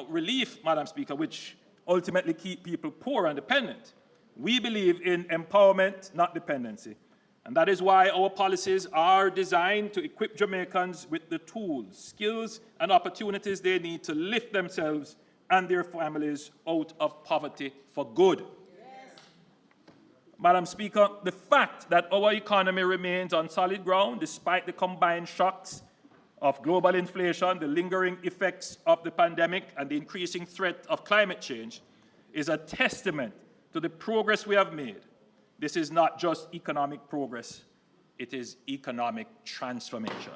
relief, Madam Speaker, which ultimately keep people poor and dependent. We believe in empowerment, not dependency. And that is why our policies are designed to equip Jamaicans with the tools, skills, and opportunities they need to lift themselves and their families out of poverty for good. Madam Speaker, the fact that our economy remains on solid ground despite the combined shocks of global inflation, the lingering effects of the pandemic, and the increasing threat of climate change is a testament to the progress we have made. This is not just economic progress, it is economic transformation.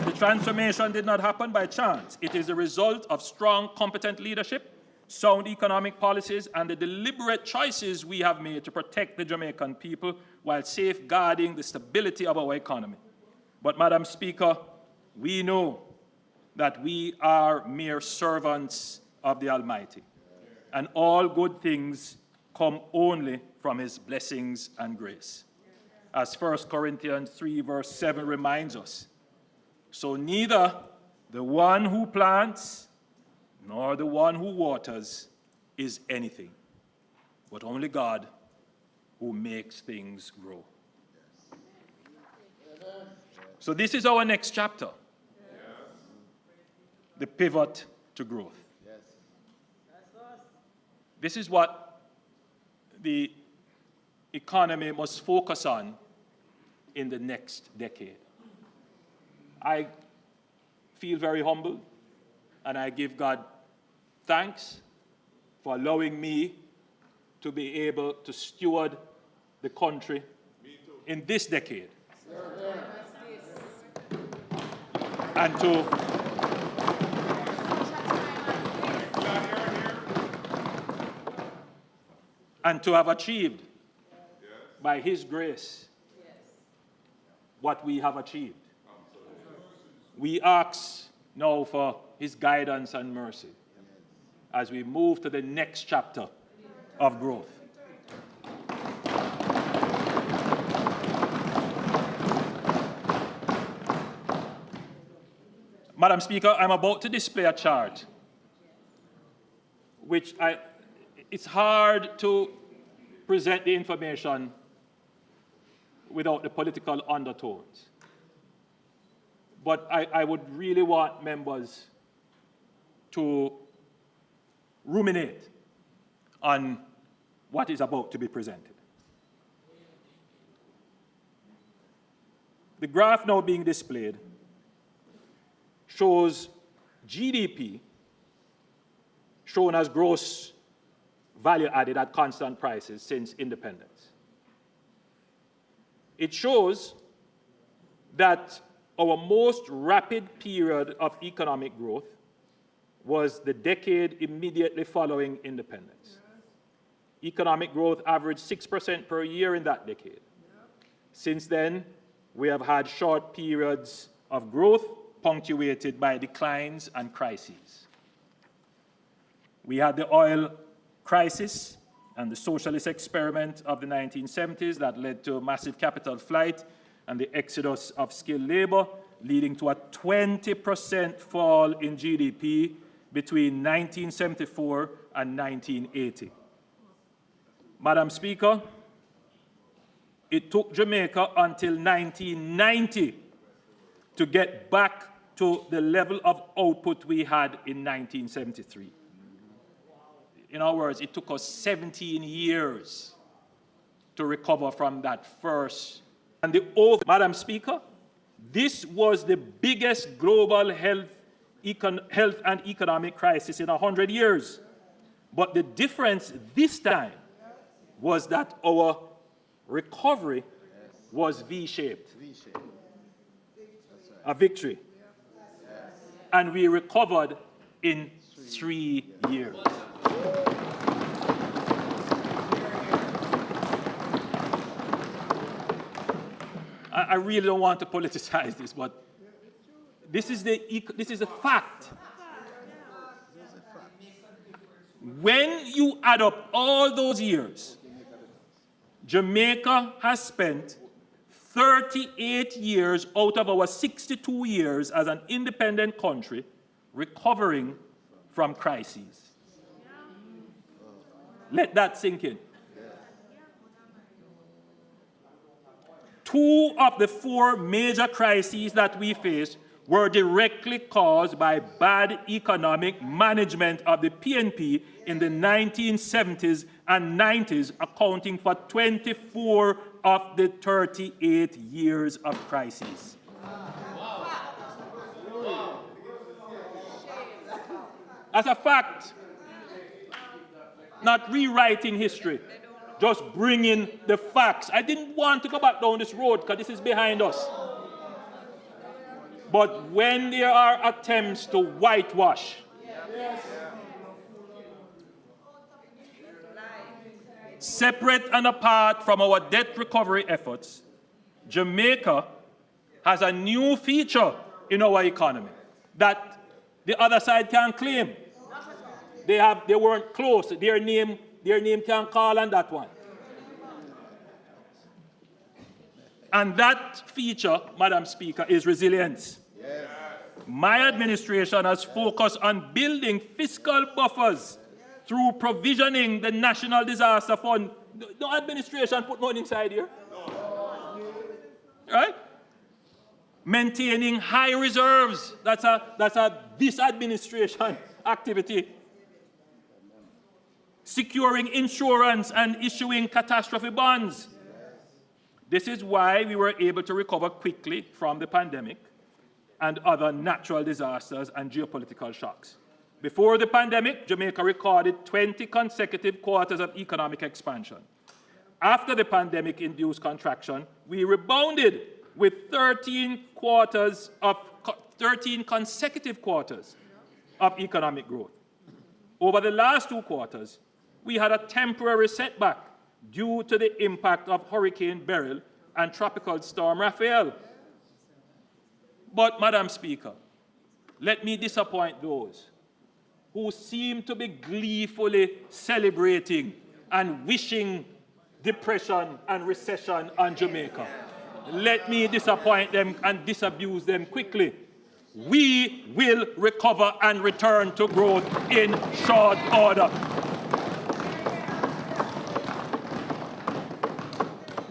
The transformation did not happen by chance. It is a result of strong, competent leadership, sound economic policies, and the deliberate choices we have made to protect the Jamaican people while safeguarding the stability of our economy. But, Madam Speaker, we know that we are mere servants of the Almighty, and all good things come only from His blessings and grace. As 1 Corinthians 3, verse 7 reminds us, so neither the one who plants nor the one who waters is anything, but only God who makes things grow. So this is our next chapter, the pivot to growth. This is what the economy must focus on in the next decade. I feel very humbled, and I give God thanks for allowing me to be able to steward the country in this decade. And to have achieved, by His grace, what we have achieved. We ask now for His guidance and mercy as we move to the next chapter of growth. Madam Speaker, I'm about to display a chart which it's hard to present the information without the political undertones. But I would really want members to ruminate on what is about to be presented. The graph now being displayed shows GDP shown as gross value added at constant prices since independence. It shows that our most rapid period of economic growth was the decade immediately following independence. Economic growth averaged 6% per year in that decade. Since then, we have had short periods of growth punctuated by declines and crises. We had the oil crisis and the socialist experiment of the 1970s that led to massive capital flight and the exodus of skilled labor, leading to a 20% fall in GDP between 1974 and 1980. Madam Speaker, it took Jamaica until 1990 to get back to the level of output we had in 1973. In other words, it took us 17 years to recover from that first. And Madam Speaker, this was the biggest global health and economic crisis in 100 years. But the difference this time was that our recovery was V-shaped. A victory. And we recovered in 3 years. I really don't want to politicize this, but this is a fact. When you add up all those years, Jamaica has spent 38 years out of our 62 years as an independent country recovering from crises. Let that sink in. 2 of the 4 major crises that we faced were directly caused by bad economic management of the PNP in the 1970s and 90s, accounting for 24 of the 38 years of crises. As a fact, not rewriting history, just bringing the facts. I didn't want to go back down this road because this is behind us. But when there are attempts to whitewash, separate and apart from our debt recovery efforts, Jamaica has a new feature in our economy that the other side can't claim. They weren't close. Their name can't call on that one. And that feature, Madam Speaker, is resilience. Yes. My administration has focused on building fiscal buffers through provisioning the National Disaster Fund. No administration put money inside here. No. Right? Maintaining high reserves. That's a this administration activity. Securing insurance and issuing catastrophe bonds. This is why we were able to recover quickly from the pandemic and other natural disasters and geopolitical shocks. Before the pandemic, Jamaica recorded 20 consecutive quarters of economic expansion. After the pandemic-induced contraction, we rebounded with 13 consecutive quarters of economic growth. Over the last 2 quarters, we had a temporary setback due to the impact of Hurricane Beryl and Tropical Storm Raphael. But, Madam Speaker, let me disappoint those who seem to be gleefully celebrating and wishing depression and recession on Jamaica. Let me disappoint them and disabuse them quickly. We will recover and return to growth in short order.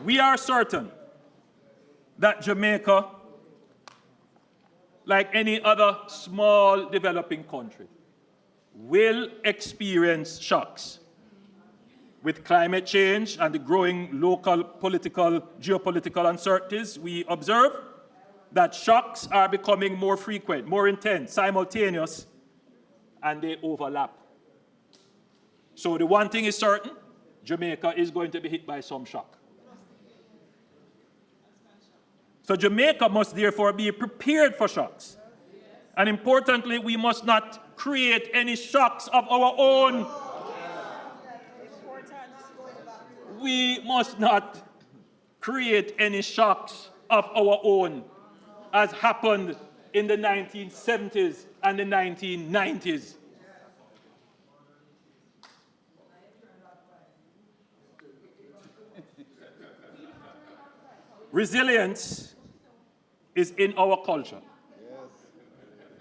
We are certain that Jamaica, like any other small developing country, will experience shocks. With climate change and the growing local geopolitical uncertainties, we observe that shocks are becoming more frequent, more intense, simultaneous, and they overlap. So the one thing is certain, Jamaica is going to be hit by some shock. So Jamaica must therefore be prepared for shocks. And importantly, we must not create any shocks of our own. We must not create any shocks of our own, as happened in the 1970s and the 1990s. Resilience is in our culture.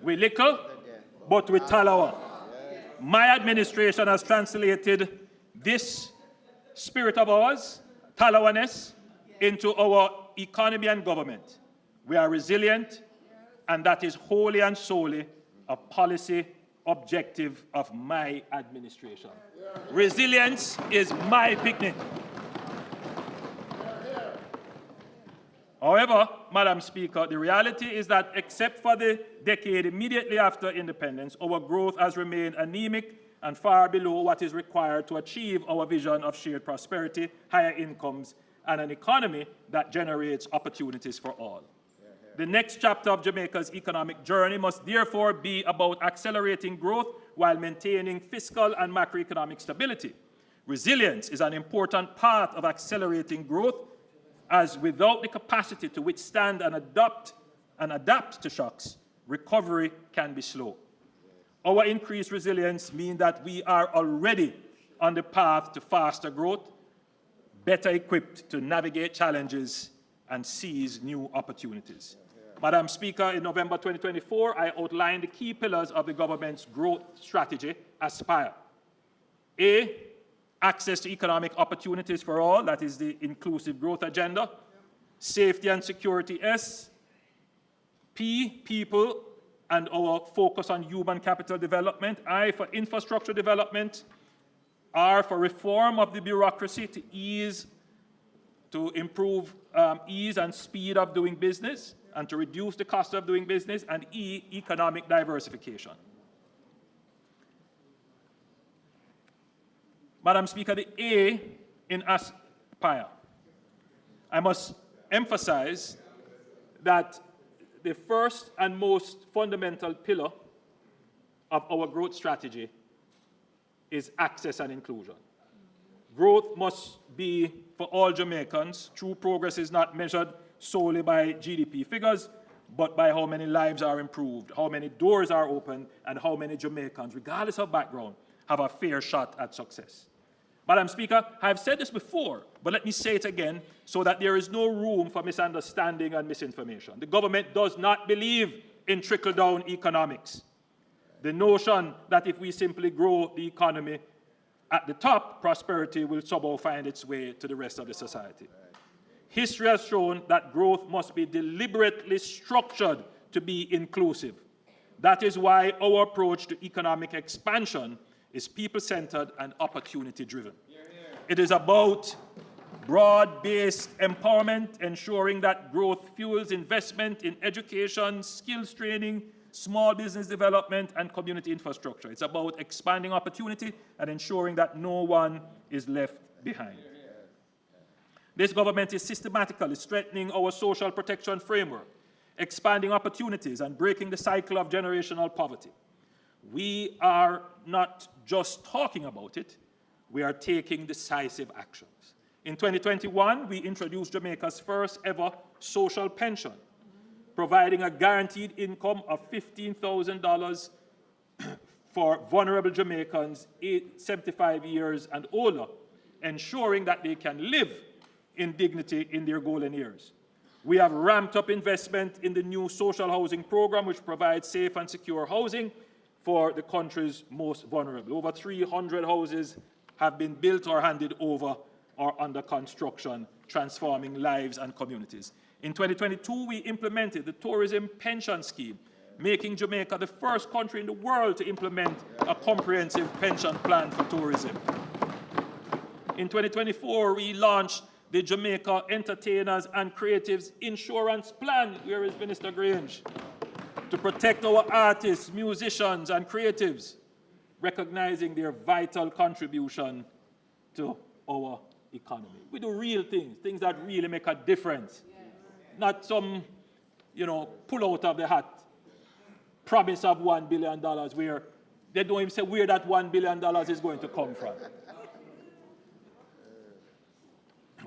We liquor, but we talawa. My administration has translated this spirit of ours, talawaness, into our economy and government. We are resilient, and that is wholly and solely a policy objective of my administration. Resilience is my picnic. However, Madam Speaker, the reality is that except for the decade immediately after independence, our growth has remained anemic and far below what is required to achieve our vision of shared prosperity, higher incomes, and an economy that generates opportunities for all. The next chapter of Jamaica's economic journey must therefore be about accelerating growth while maintaining fiscal and macroeconomic stability. Resilience is an important part of accelerating growth, as without the capacity to withstand and adapt to shocks, recovery can be slow. Our increased resilience means that we are already on the path to faster growth, better equipped to navigate challenges and seize new opportunities. Madam Speaker, in November 2024, I outlined the key pillars of the government's growth strategy, Aspire. A, Access to economic opportunities for all, that is the inclusive growth agenda. Safety and security, S. P, people and our focus on human capital development. I, for infrastructure development. R, for reform of the bureaucracy to improve ease and speed of doing business and to reduce the cost of doing business. And E, economic diversification. Madam Speaker, the A in Aspire. I must emphasize that the first and most fundamental pillar of our growth strategy is access and inclusion. Growth must be for all Jamaicans. True progress is not measured solely by GDP figures, but by how many lives are improved, how many doors are opened, and how many Jamaicans, regardless of background, have a fair shot at success. Madam Speaker, I've said this before, but let me say it again so that there is no room for misunderstanding and misinformation. The government does not believe in trickle-down economics. The notion that if we simply grow the economy at the top, prosperity will somehow find its way to the rest of the society. History has shown that growth must be deliberately structured to be inclusive. That is why our approach to economic expansion is people-centered and opportunity-driven. It is about broad-based empowerment, ensuring that growth fuels investment in education, skills training, small business development, and community infrastructure. It's about expanding opportunity and ensuring that no one is left behind. This government is systematically strengthening our social protection framework, expanding opportunities, and breaking the cycle of generational poverty. We are not just talking about it, we are taking decisive actions. In 2021, we introduced Jamaica's first ever social pension, providing a guaranteed income of $15,000 for vulnerable Jamaicans 75 years and older, ensuring that they can live in dignity in their golden years. We have ramped up investment in the new social housing program, which provides safe and secure housing for the country's most vulnerable. Over 300 houses have been built or handed over or under construction, transforming lives and communities. In 2022, we implemented the Tourism Pension Scheme, making Jamaica the first country in the world to implement a comprehensive pension plan for tourism. In 2024, we launched the Jamaica Entertainers and Creatives Insurance Plan. Where is Minister Grange? To protect our artists, musicians, and creatives, recognizing their vital contribution to our economy. We do real things, things that really make a difference. Not some, pull out of the hat promise of $1 billion where they don't even say where that $1 billion is going to come from.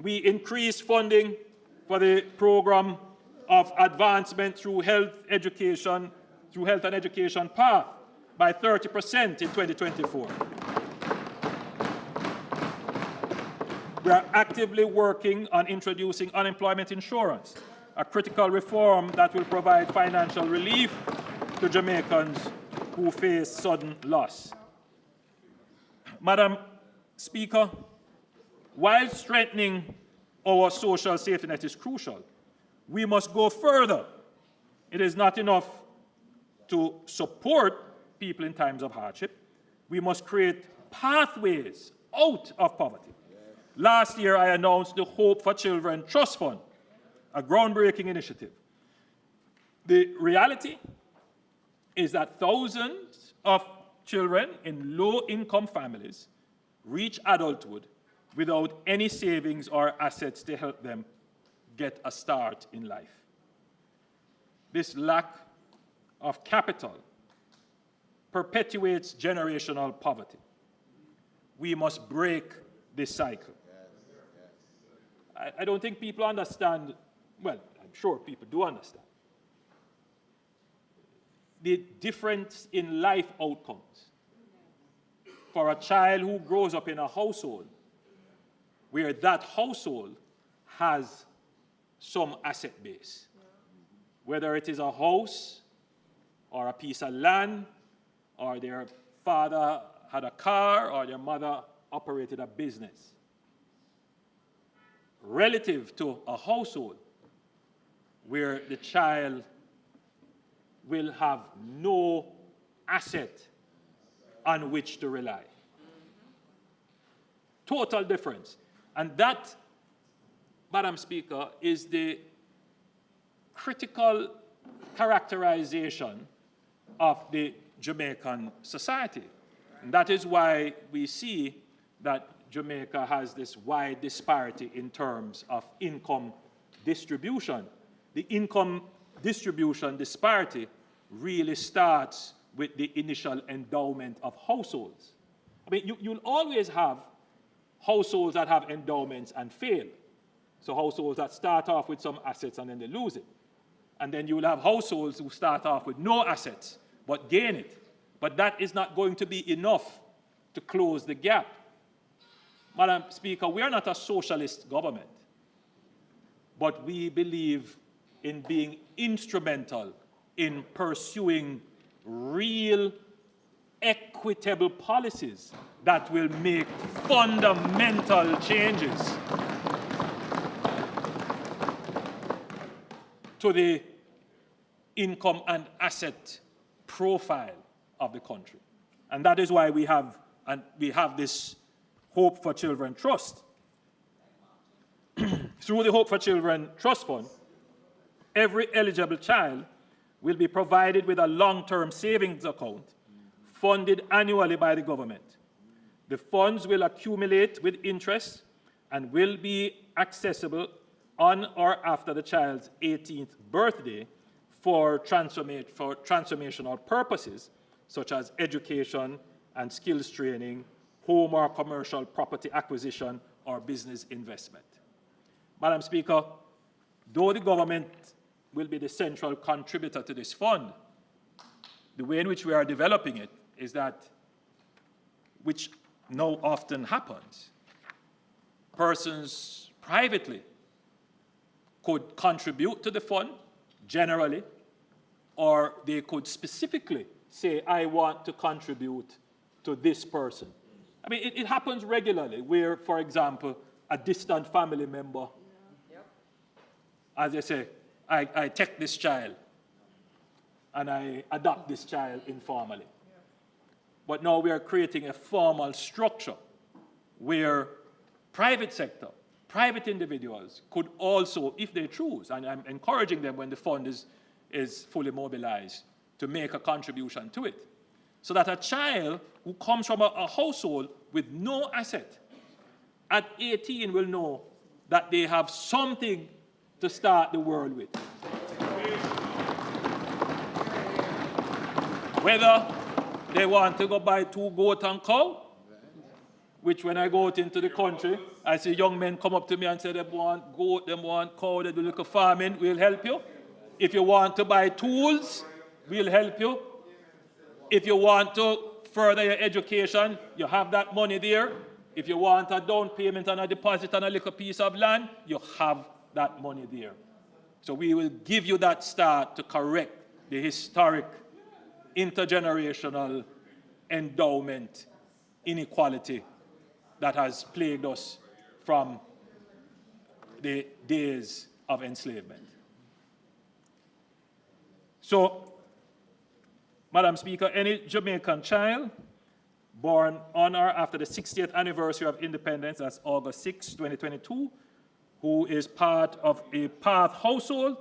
We increased funding for the program of advancement through health and education path by 30% in 2024. We are actively working on introducing unemployment insurance, a critical reform that will provide financial relief to Jamaicans who face sudden loss. Madam Speaker, while strengthening our social safety net is crucial, we must go further. It is not enough to support people in times of hardship. We must create pathways out of poverty. Last year, I announced the Hope for Children Trust Fund, a groundbreaking initiative. The reality is that thousands of children in low-income families reach adulthood without any savings or assets to help them get a start in life. This lack of capital perpetuates generational poverty. We must break this cycle. I don't think people understand, well, I'm sure people do understand, the difference in life outcomes for a child who grows up in a household where that household has some asset base, whether it is a house or a piece of land, or their father had a car, or their mother operated a business relative to a household where the child will have no asset on which to rely. Total difference. And that, Madam Speaker, is the critical characterization of the Jamaican society. And that is why we see that Jamaica has this wide disparity in terms of income distribution. The income distribution disparity really starts with the initial endowment of households. I mean, you'll always have households that have endowments and fail. So households that start off with some assets and then they lose it. And then you'll have households who start off with no assets but gain it. But that is not going to be enough to close the gap. Madam Speaker, we are not a socialist government, but we believe in being instrumental in pursuing real, equitable policies that will make fundamental changes to the income and asset profile of the country. And that is why we have this Hope for Children Trust. Through the Hope for Children Trust Fund, every eligible child will be provided with a long-term savings account funded annually by the government. The funds will accumulate with interest and will be accessible on or after the child's 18th birthday for transformational purposes, such as education and skills training, home or commercial property acquisition, or business investment. Madam Speaker, though the government will be the central contributor to this fund, the way in which we are developing it is that, which now often happens, persons privately could contribute to the fund generally, or they could specifically say, I want to contribute to this person. I mean, it happens regularly where, for example, a distant family member, as they say, I take this child and I adopt this child informally. But now we are creating a formal structure where private sector, private individuals could also, if they choose, and I'm encouraging them when the fund is fully mobilized, to make a contribution to it. So that a child who comes from a household with no asset at 18 will know that they have something to start the world with. Whether they want to go buy 2 goats and cow, which when I go out into the country, I see young men come up to me and say they want goat, they want cow, they do little farming, we'll help you. If you want to buy tools, we'll help you. If you want to further your education, you have that money there. If you want a down payment and a deposit on a little piece of land, you have that money there. So we will give you that start to correct the historic intergenerational endowment inequality that has plagued us from the days of enslavement. So, Madam Speaker, any Jamaican child born on or after the 60th anniversary of independence, that's August 6, 2022, who is part of a PATH household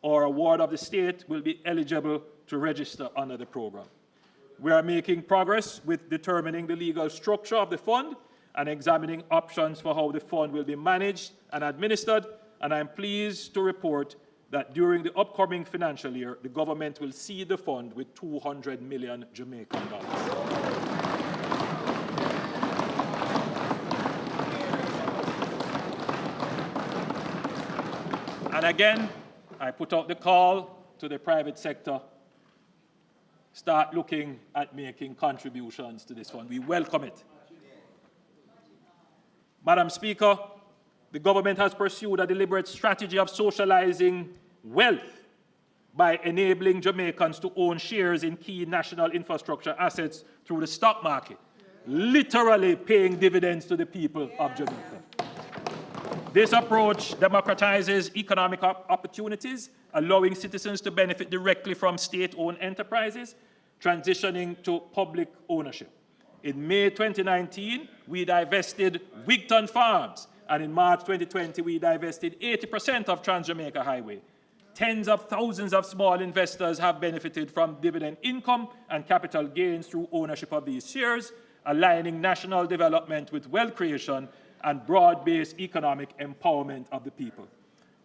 or a ward of the state will be eligible to register under the program. We are making progress with determining the legal structure of the fund and examining options for how the fund will be managed and administered, and I'm pleased to report that during the upcoming financial year, the government will seed the fund with 200 million Jamaican dollars. And again, I put out the call to the private sector, start looking at making contributions to this fund. We welcome it. Madam Speaker, the government has pursued a deliberate strategy of socializing wealth by enabling Jamaicans to own shares in key national infrastructure assets through the stock market. literally paying dividends to the people of Jamaica. This approach democratizes economic opportunities, allowing citizens to benefit directly from state-owned enterprises, transitioning to public ownership. In May 2019, we divested Wigton Farms, and in March 2020, we divested 80% of Trans-Jamaica Highway. Tens of thousands of small investors have benefited from dividend income and capital gains through ownership of these shares, aligning national development with wealth creation and broad-based economic empowerment of the people.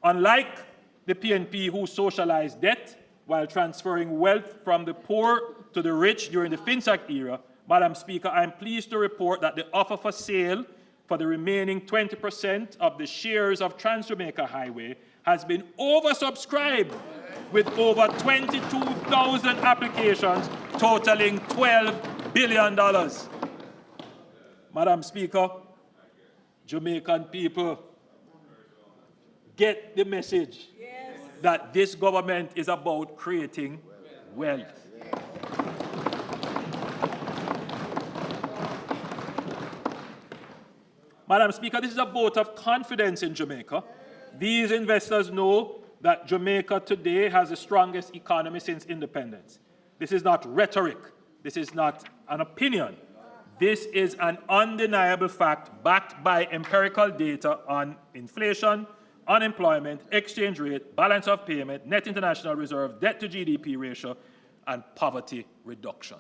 Unlike the PNP, who socialized debt while transferring wealth from the poor to the rich during the FinSAC era, Madam Speaker, I am pleased to report that the offer for sale for the remaining 20% of the shares of Trans-Jamaica Highway has been oversubscribed with over 22,000 applications totaling $12 billion. Madam Speaker, Jamaican people, get the message that this government is about creating wealth. Madam Speaker, this is a vote of confidence in Jamaica. These investors know that Jamaica today has the strongest economy since independence. This is not rhetoric. This is not an opinion. This is an undeniable fact backed by empirical data on inflation, unemployment, exchange rate, balance of payment, net international reserve, debt to GDP ratio, and poverty reduction.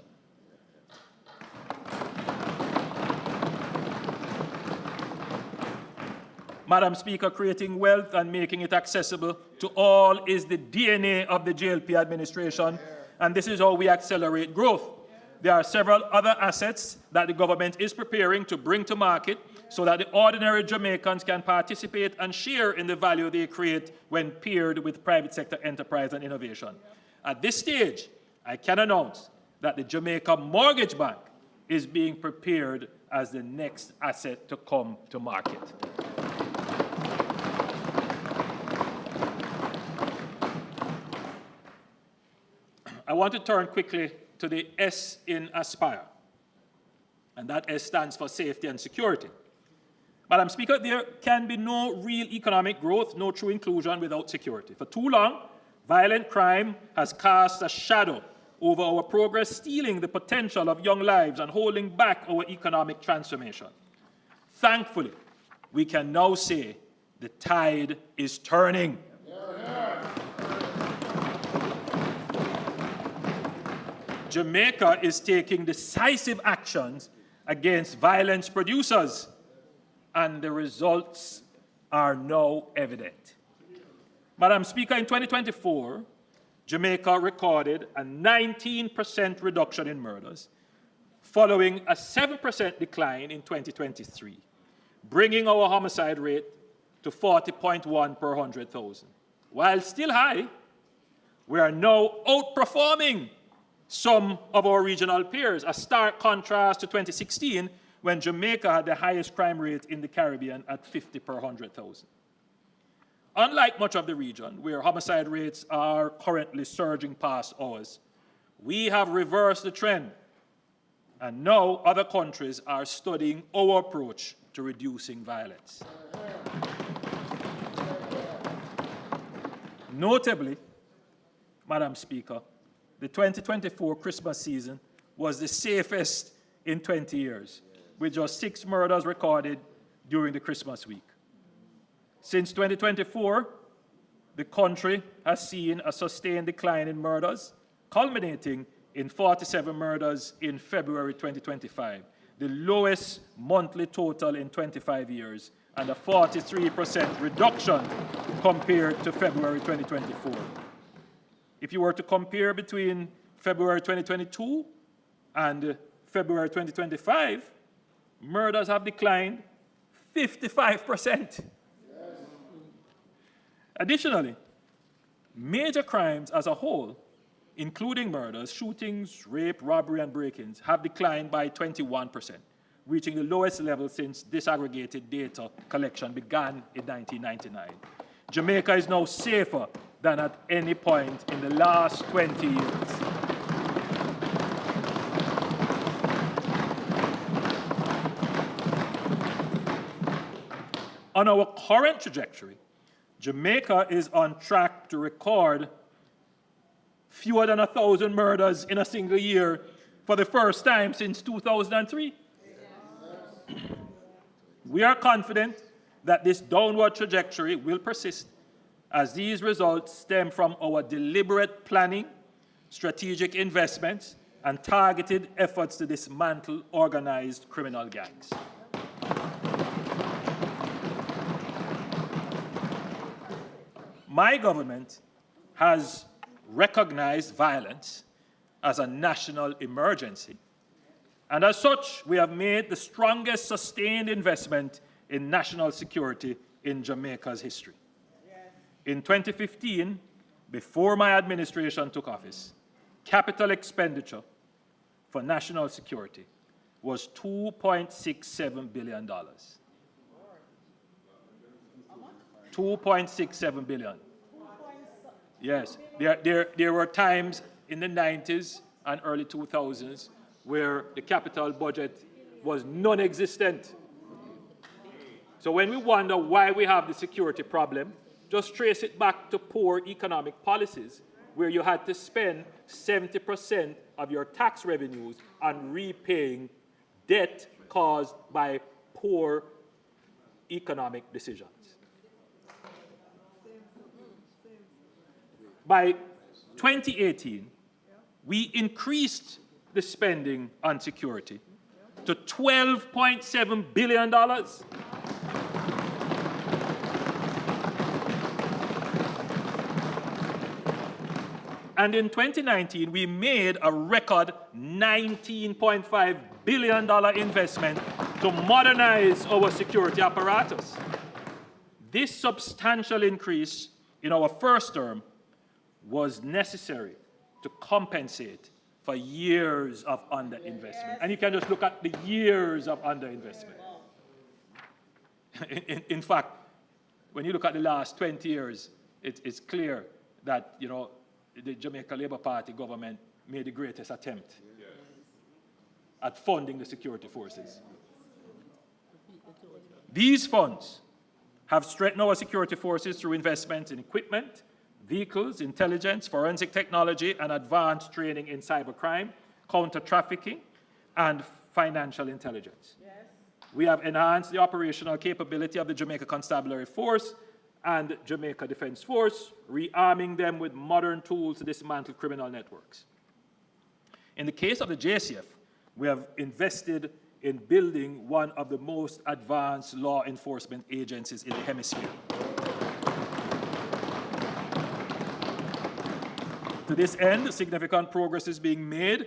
Madam Speaker, creating wealth and making it accessible to all is the DNA of the JLP administration, and this is how we accelerate growth. There are several other assets that the government is preparing to bring to market so that the ordinary Jamaicans can participate and share in the value they create when paired with private sector enterprise and innovation. At this stage, I can announce that the Jamaica Mortgage Bank is being prepared as the next asset to come to market. I want to turn quickly to the S in Aspire, and that S stands for safety and security. Madam Speaker, there can be no real economic growth, no true inclusion without security. For too long, violent crime has cast a shadow over our progress, stealing the potential of young lives and holding back our economic transformation. Thankfully, we can now say the tide is turning. Jamaica is taking decisive actions against violence producers, and the results are now evident. Madam Speaker, in 2024, Jamaica recorded a 19% reduction in murders, following a 7% decline in 2023, bringing our homicide rate to 40.1 per 100,000. While still high, we are now outperforming some of our regional peers, a stark contrast to 2016, when Jamaica had the highest crime rate in the Caribbean at 50 per 100,000. Unlike much of the region, where homicide rates are currently surging past ours, we have reversed the trend, and now other countries are studying our approach to reducing violence. Notably, Madam Speaker, the 2024 Christmas season was the safest in 20 years, with just 6 murders recorded during the Christmas week. Since 2024, the country has seen a sustained decline in murders, culminating in 47 murders in February 2025, the lowest monthly total in 25 years, and a 43% reduction compared to February 2024. If you were to compare between February 2022 and February 2025, murders have declined 55%. Additionally, major crimes as a whole, including murders, shootings, rape, robbery, and break-ins, have declined by 21%, reaching the lowest level since disaggregated data collection began in 1999. Jamaica is now safer than at any point in the last 20 years. On our current trajectory, Jamaica is on track to record fewer than 1,000 murders in a single year for the first time since 2003. We are confident that this downward trajectory will persist as these results stem from our deliberate planning, strategic investments, and targeted efforts to dismantle organized criminal gangs. My government has recognized violence as a national emergency, and as such, we have made the strongest sustained investment in national security in Jamaica's history. In 2015, before my administration took office, capital expenditure for national security was $2.67 billion. $2.67 billion. Yes, there were times in the 90s and early 2000s where the capital budget was non-existent. So when we wonder why we have the security problem, just trace it back to poor economic policies where you had to spend 70% of your tax revenues on repaying debt caused by poor economic decisions. By 2018, we increased the spending on security to $12.7 billion. And in 2019, we made a record $19.5 billion investment to modernize our security apparatus. This substantial increase in our first term was necessary to compensate for years of underinvestment. And you can just look at the years of underinvestment. In fact, when you look at the last 20 years, it's clear that, you know, the Jamaica Labour Party government made the greatest attempt at funding the security forces. These funds have strengthened our security forces through investments in equipment, vehicles, intelligence, forensic technology, and advanced training in cybercrime, counter-trafficking, and financial intelligence. Yes. We have enhanced the operational capability of the Jamaica Constabulary Force and Jamaica Defense Force, rearming them with modern tools to dismantle criminal networks. In the case of the JCF, we have invested in building one of the most advanced law enforcement agencies in the hemisphere. To this end, significant progress is being made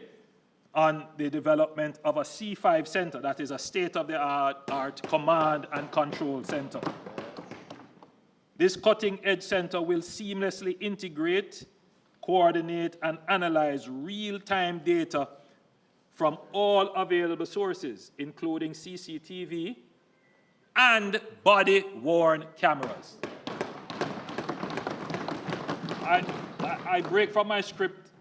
on the development of a C5 center, that is a state-of-the-art command and control center. This cutting-edge center will seamlessly integrate, coordinate, and analyze real-time data from all available sources, including CCTV and body-worn cameras. I break from my script,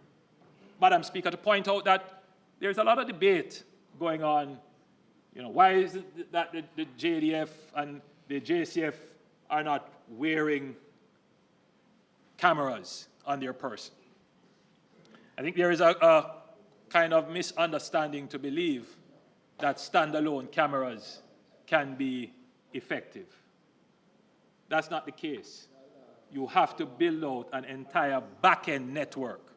Madam Speaker, to point out that there's a lot of debate going on. You know, why is it that the JDF and the JCF are not wearing cameras on their person? I think there is a kind of misunderstanding to believe that standalone cameras can be effective. That's not the case. You have to build out an entire back-end network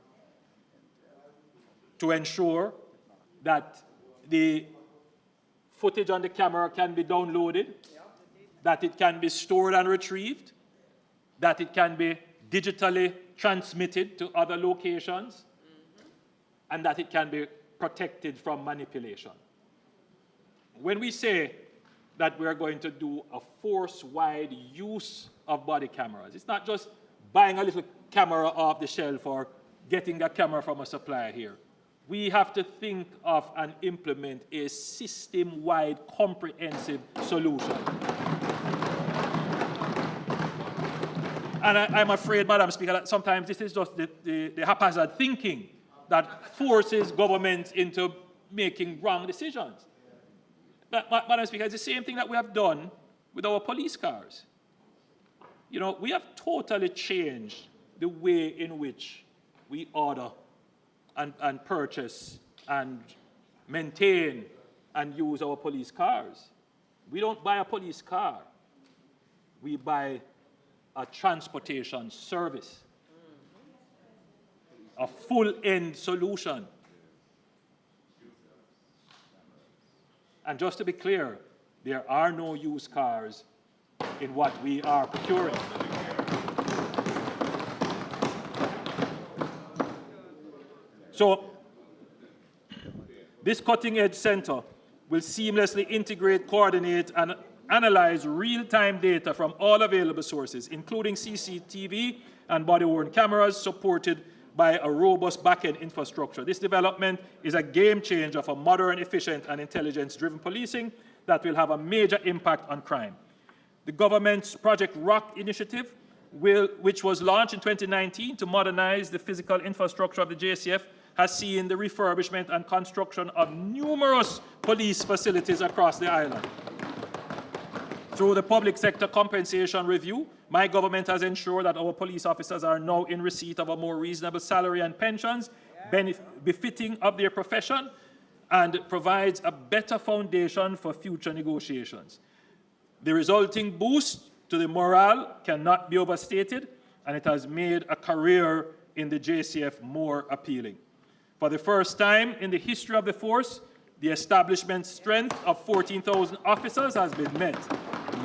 to ensure that the footage on the camera can be downloaded, that it can be stored and retrieved, that it can be digitally transmitted to other locations, and that it can be protected from manipulation. When we say that we're going to do a force-wide use of body cameras, it's not just buying a little camera off the shelf or getting a camera from a supplier here. We have to think of and implement a system-wide comprehensive solution. And I'm afraid, Madam Speaker, that sometimes this is just the haphazard thinking that forces governments into making wrong decisions. But, Madam Speaker, it's the same thing that we have done with our police cars. You know, we have totally changed the way in which we order and purchase and maintain and use our police cars. We don't buy a police car. We buy a transportation service, a full-end solution. And just to be clear, there are no used cars in what we are procuring. So, this cutting-edge center will seamlessly integrate, coordinate, and analyze real-time data from all available sources, including CCTV and body-worn cameras, supported by a robust back-end infrastructure. This development is a game changer for modern, efficient, and intelligence-driven policing that will have a major impact on crime. The government's Project ROCK initiative, which was launched in 2019 to modernize the physical infrastructure of the JCF, has seen the refurbishment and construction of numerous police facilities across the island. Through the public sector compensation review, my government has ensured that our police officers are now in receipt of a more reasonable salary and pensions, befitting of their profession, and provides a better foundation for future negotiations. The resulting boost to the morale cannot be overstated, and it has made a career in the JCF more appealing. For the first time in the history of the force, the establishment strength of 14,000 officers has been met.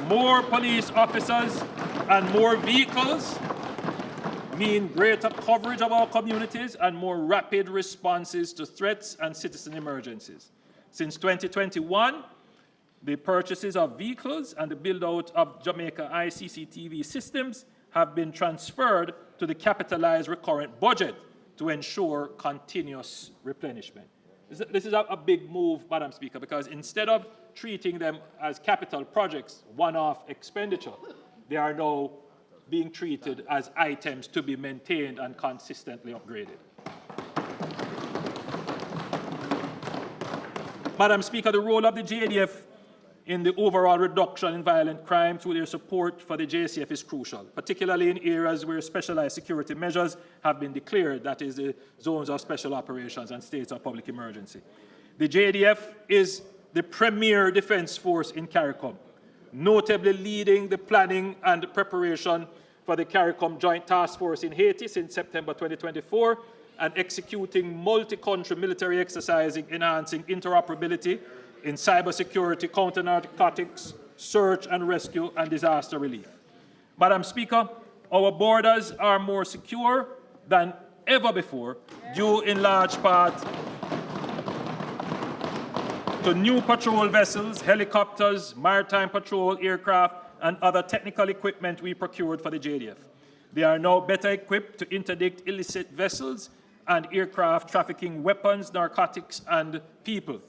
More police officers and more vehicles mean greater coverage of our communities and more rapid responses to threats and citizen emergencies. Since 2021, the purchases of vehicles and the build-out of Jamaica ICCTV systems have been transferred to the capitalized recurrent budget to ensure continuous replenishment. This is a big move, Madam Speaker, because instead of treating them as capital projects, one-off expenditure, they are now being treated as items to be maintained and consistently upgraded. Madam Speaker, the role of the JDF in the overall reduction in violent crime through their support for the JCF is crucial, particularly in areas where specialized security measures have been declared, that is the zones of special operations and states of public emergency. The JDF is the premier defense force in CARICOM, notably leading the planning and preparation for the CARICOM Joint Task Force in Haiti since September 2024, and executing multi-country military exercises enhancing interoperability in cybersecurity, counter-narcotics, search and rescue, and disaster relief. Madam Speaker, our borders are more secure than ever before, due in large part to new patrol vessels, helicopters, maritime patrol aircraft, and other technical equipment we procured for the JDF. They are now better equipped to interdict illicit vessels and aircraft trafficking weapons, narcotics, and people.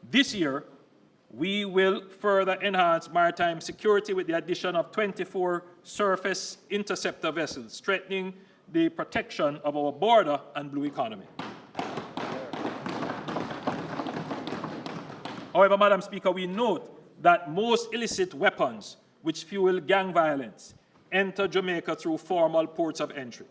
This year, we will further enhance maritime security with the addition of 24 surface interceptor vessels, strengthening the protection of our border and blue economy. However, Madam Speaker, we note that most illicit weapons which fuel gang violence enter Jamaica through formal ports of entry.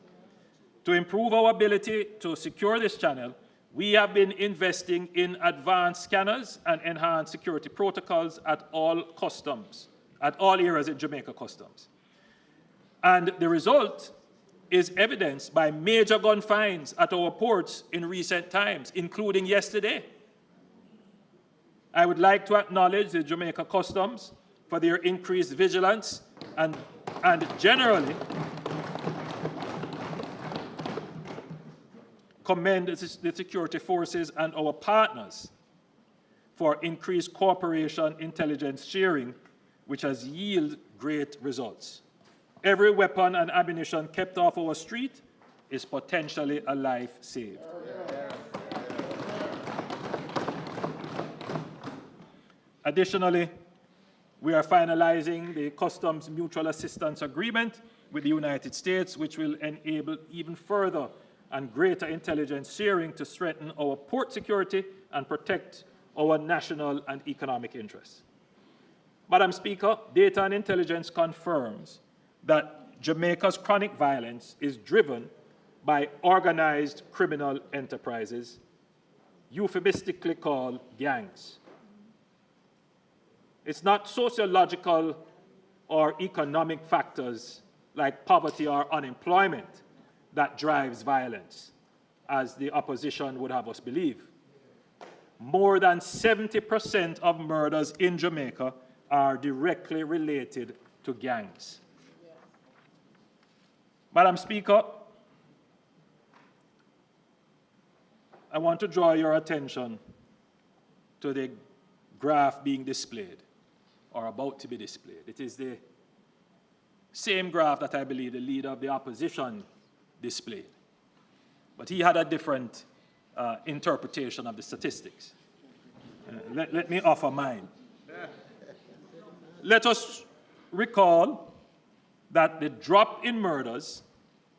To improve our ability to secure this channel, we have been investing in advanced scanners and enhanced security protocols at all customs, at all areas in Jamaica Customs. And the result is evidenced by major gun finds at our ports in recent times, including yesterday. I would like to acknowledge the Jamaica Customs for their increased vigilance and generally commend the security forces and our partners for increased cooperation, intelligence sharing, which has yielded great results. Every weapon and ammunition kept off our street is potentially a life saved. Additionally, we are finalizing the Customs Mutual Assistance Agreement with the United States, which will enable even further and greater intelligence sharing to strengthen our port security and protect our national and economic interests. Madam Speaker, data and intelligence confirms that Jamaica's chronic violence is driven by organized criminal enterprises, euphemistically called gangs. It's not sociological or economic factors like poverty or unemployment that drives violence, as the opposition would have us believe. More than 70% of murders in Jamaica are directly related to gangs. Madam Speaker, I want to draw your attention to the graph being displayed, or about to be displayed. It is the same graph that I believe the leader of the opposition displayed. But he had a different interpretation of the statistics. Let me offer mine. Let us recall that the drop in murders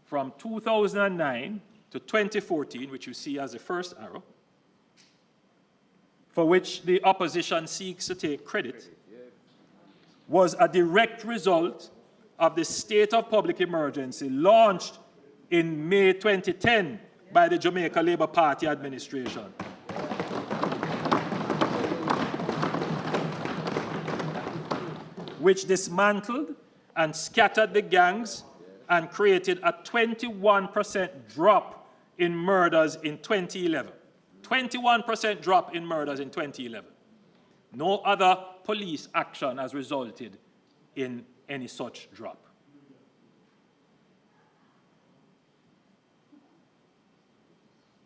from 2009 to 2014, which you see as the first arrow, for which the opposition seeks to take credit, was a direct result of the state of public emergency launched in May 2010 by the Jamaica Labour Party administration. Which dismantled and scattered the gangs and created a 21% drop in murders in 2011. 21% drop in murders in 2011. No other police action has resulted in any such drop.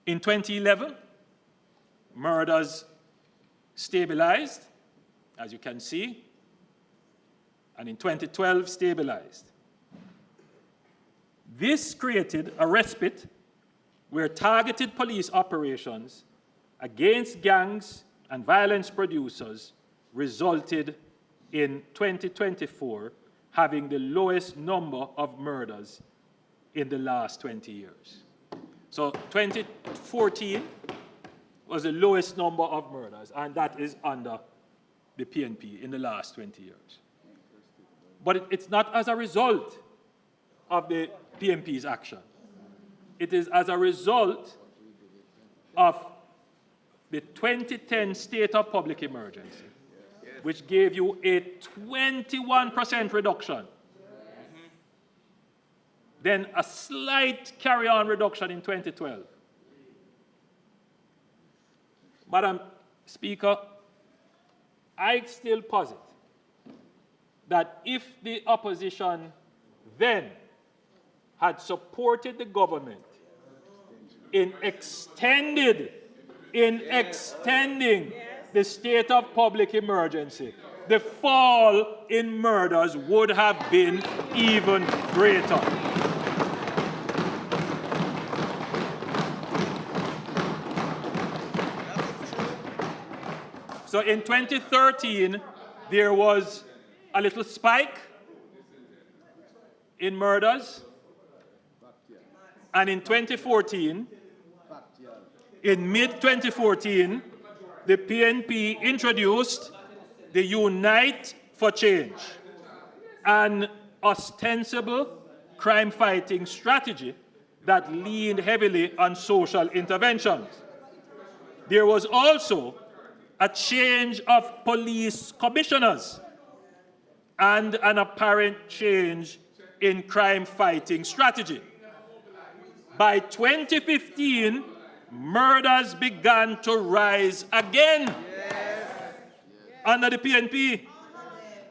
In 2011, murders stabilized, as you can see, and in 2012 stabilized. This created a respite where targeted police operations against gangs and violence producers resulted in 2024 having the lowest number of murders in the last 20 years. So 2014 was the lowest number of murders, and that is under the PNP in the last 20 years. But it's not as a result of the PNP's action. It is as a result of the 2010 state of public emergency, which gave you a 21% reduction. Then a slight carry-on reduction in 2012. Madam Speaker, I still posit that if the opposition then had supported the government in extending the state of public emergency, the fall in murders would have been even greater. So in 2013, there was a little spike in murders. And in 2014, in mid-2014, the PNP introduced the Unite for Change, an ostensible crime-fighting strategy that leaned heavily on social interventions. There was also a change of police commissioners and an apparent change in crime-fighting strategy. By 2015, murders began to rise again under the PNP,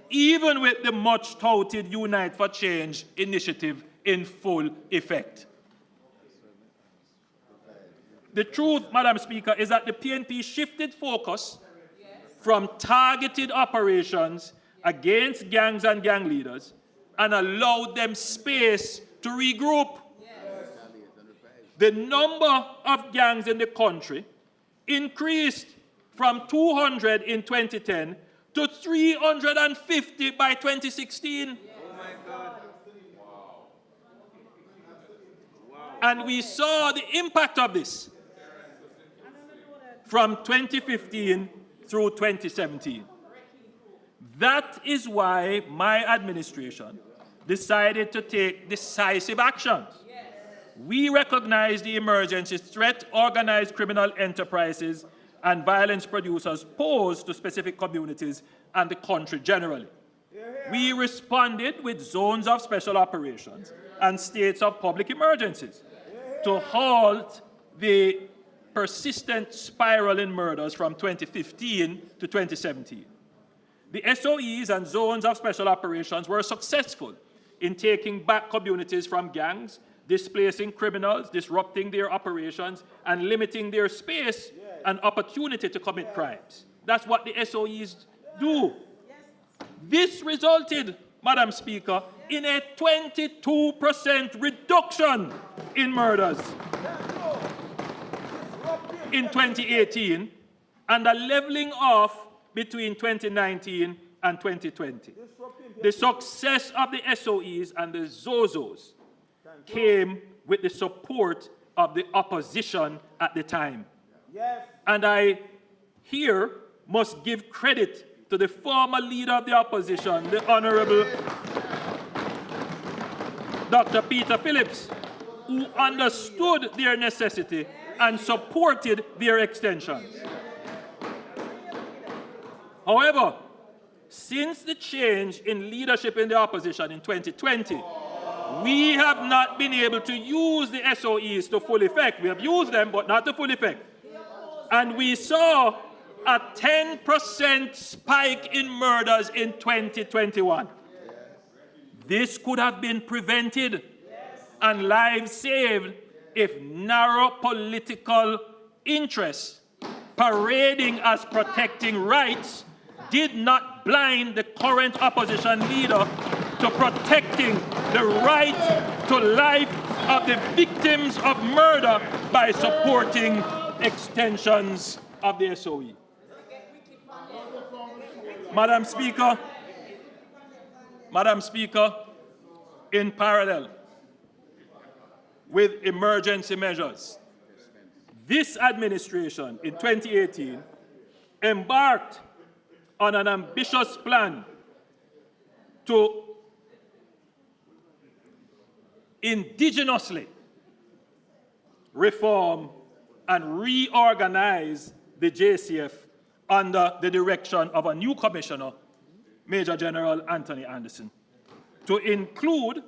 even with the much-touted Unite for Change initiative in full effect. The truth, Madam Speaker, is that the PNP shifted focus from targeted operations against gangs and gang leaders and allowed them space to regroup. The number of gangs in the country increased from 200 in 2010 to 350 by 2016. And we saw the impact of this from 2015 through 2017. That is why my administration decided to take decisive actions. We recognize the emergency threat organized criminal enterprises and violence producers pose to specific communities and the country generally. We responded with zones of special operations and states of public emergencies to halt the persistent spiral in murders from 2015 to 2017. The SOEs and zones of special operations were successful in taking back communities from gangs, displacing criminals, disrupting their operations, and limiting their space and opportunity to commit crimes. That's what the SOEs do. This resulted, Madam Speaker, in a 22% reduction in murders in 2018 and a leveling off between 2019 and 2020. The success of the SOEs and the ZOZOs came with the support of the opposition at the time. And I here must give credit to the former leader of the opposition, the Honorable Dr. Peter Phillips, who understood their necessity and supported their extensions. However, since the change in leadership in the opposition in 2020, we have not been able to use the SOEs to full effect. We have used them, but not to full effect. And we saw a 10% spike in murders in 2021. This could have been prevented and lives saved if narrow political interests parading as protecting rights did not blind the current opposition leader to protecting the right to life of the victims of murder by supporting extensions of the SOE. Madam Speaker, in parallel with emergency measures, this administration in 2018 embarked on an ambitious plan to indigenously reform and reorganize the JCF under the direction of a new commissioner, Major General Anthony Anderson, to include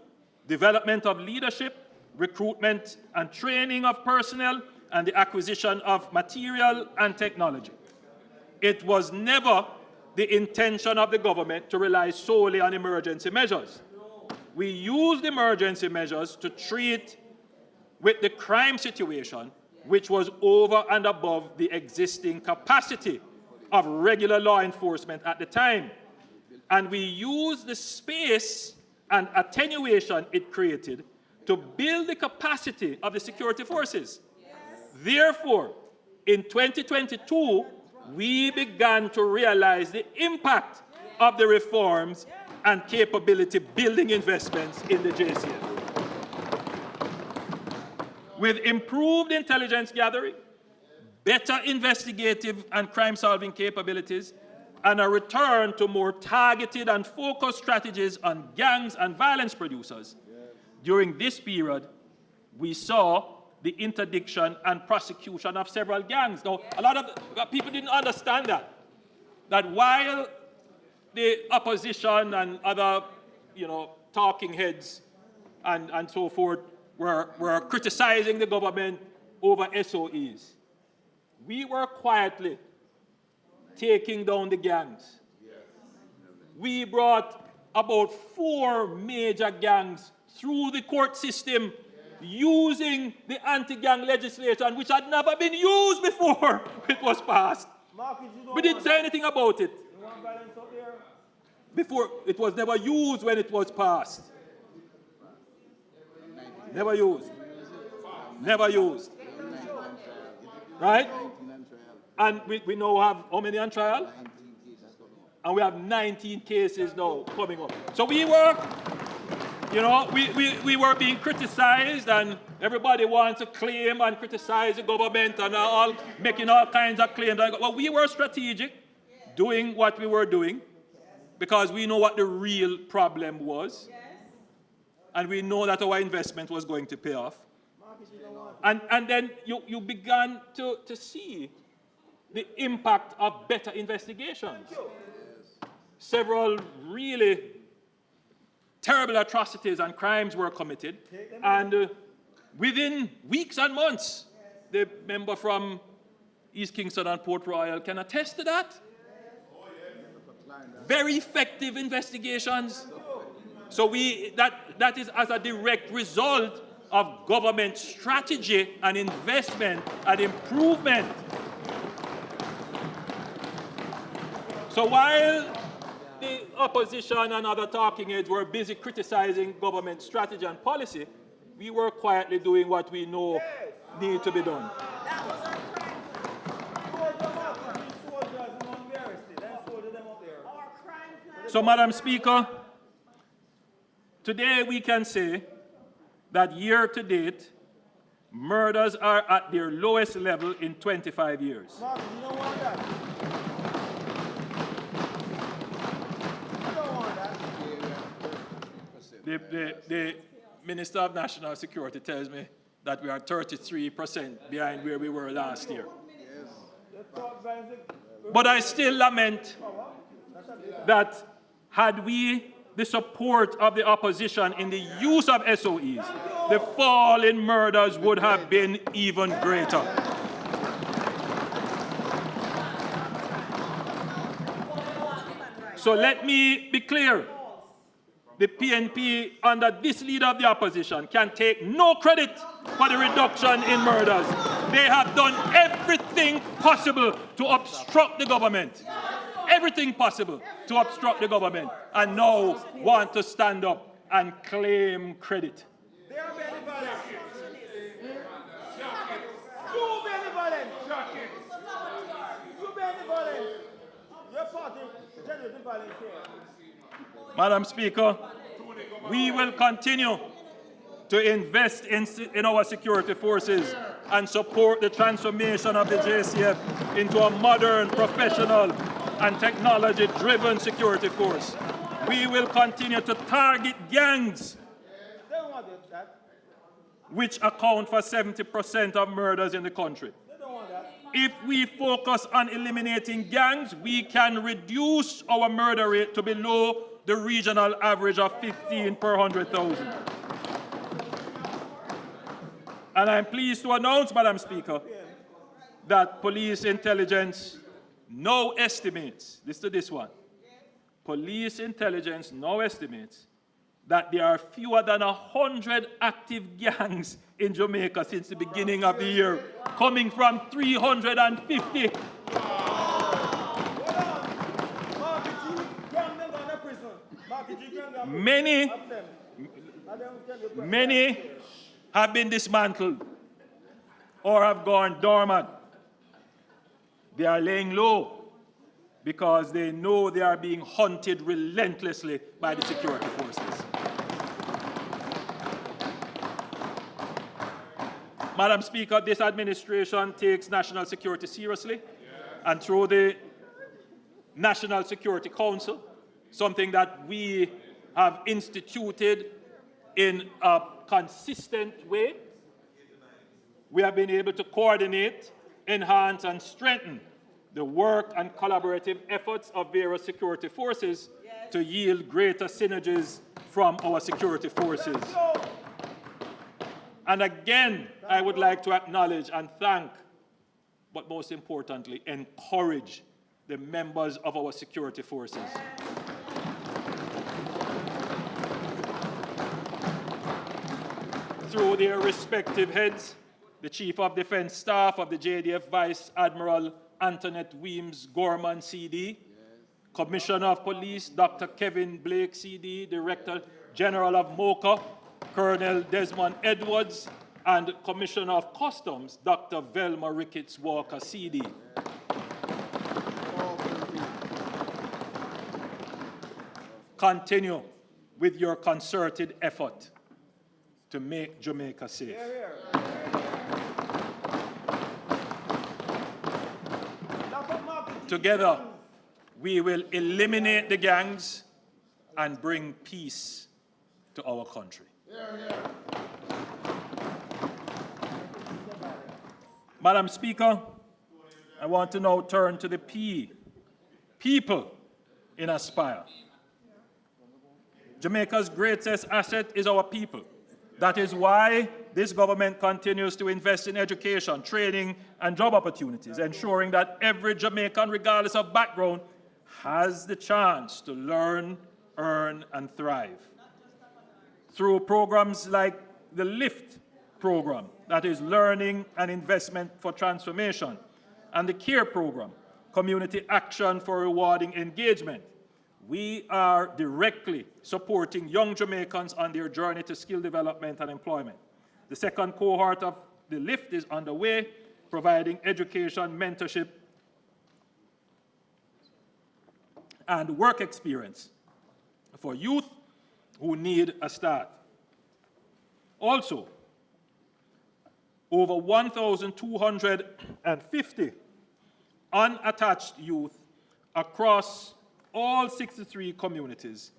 development of leadership, recruitment and training of personnel, and the acquisition of material and technology. It was never the intention of the government to rely solely on emergency measures. We used emergency measures to treat with the crime situation, which was over and above the existing capacity of regular law enforcement at the time. And we used the space and attenuation it created to build the capacity of the security forces. Therefore, in 2022, we began to realize the impact of the reforms and capability building investments in the JCF. With improved intelligence gathering, better investigative and crime-solving capabilities, and a return to more targeted and focused strategies on gangs and violence producers, during this period, we saw the interdiction and prosecution of several gangs. Now, a lot of people didn't understand that while the opposition and other, talking heads and so forth were criticizing the government over SOEs, we were quietly taking down the gangs. We brought about 4 major gangs through the court system using the anti-gang legislation, which had never been used before it was passed. We didn't say anything about it. Before, it was never used when it was passed. Never used. Never used. Right? And we now have how many on trial? And we have 19 cases now coming up. So we were, we were being criticized, and everybody wants to claim and criticize the government and all making all kinds of claims. Well, we were strategic, doing what we were doing, because we know what the real problem was. And we know that our investment was going to pay off. And then you began to see the impact of better investigations. Several really terrible atrocities and crimes were committed. And within weeks and months, the member from East Kingston and Port Royal can attest to that. Very effective investigations. So that is as a direct result of government strategy and investment and improvement. So while the opposition and other talking heads were busy criticizing government strategy and policy, we were quietly doing what we know need to be done. So, Madam Speaker, today we can say that year to date, murders are at their lowest level in 25 years. The Minister of National Security tells me that we are 33% behind where we were last year. But I still lament that had we the support of the opposition in the use of SOEs, the fall in murders would have been even greater. So let me be clear. The PNP, under this leader of the opposition, can take no credit for the reduction in murders. They have done everything possible to obstruct the government. Everything possible to obstruct the government, and now want to stand up and claim credit. They are benevolent. You benevolent. You benevolent. Your party generally benevolent here. Madam Speaker, we will continue to invest in our security forces and support the transformation of the JCF into a modern, professional, and technology-driven security force. We will continue to target gangs, which account for 70% of murders in the country. If we focus on eliminating gangs, we can reduce our murder rate to below the regional average of 15 per 100,000. And I'm pleased to announce, Madam Speaker, that police intelligence now estimates, listen to this one, police intelligence now estimates that there are fewer than 100 active gangs in Jamaica since the beginning of the year, coming from 350. Many have been dismantled or have gone dormant. They are laying low because they know they are being hunted relentlessly by the security forces. Madam Speaker, this administration takes national security seriously, and through the National Security Council, something that we have instituted in a consistent way, we have been able to coordinate, enhance, and strengthen the work and collaborative efforts of various security forces to yield greater synergies from our security forces. And again, I would like to acknowledge and thank, but most importantly, encourage the members of our security forces. Through their respective heads, the Chief of Defense Staff of the JDF Vice Admiral Antoinette Weems Gorman, CD, Commissioner of Police Dr. Kevin Blake, CD, Director General of MOCA, Colonel Desmond Edwards, and Commissioner of Customs Dr. Velma Ricketts Walker, CD. Continue with your concerted effort to make Jamaica safe. Together, we will eliminate the gangs and bring peace to our country. Madam Speaker, I want to now turn to the P, people in Aspire. Jamaica's greatest asset is our people. That is why this government continues to invest in education, training, and job opportunities, ensuring that every Jamaican, regardless of background, has the chance to learn, earn, and thrive. Through programs like the LIFT program, that is Learning and Investment for Transformation, and the CARE program, Community Action for Rewarding Engagement, we are directly supporting young Jamaicans on their journey to skill development and employment. The second cohort of the LIFT is underway, providing education, mentorship, and work experience for youth who need a start. Also, over 1,250 unattached youth across all 63 communities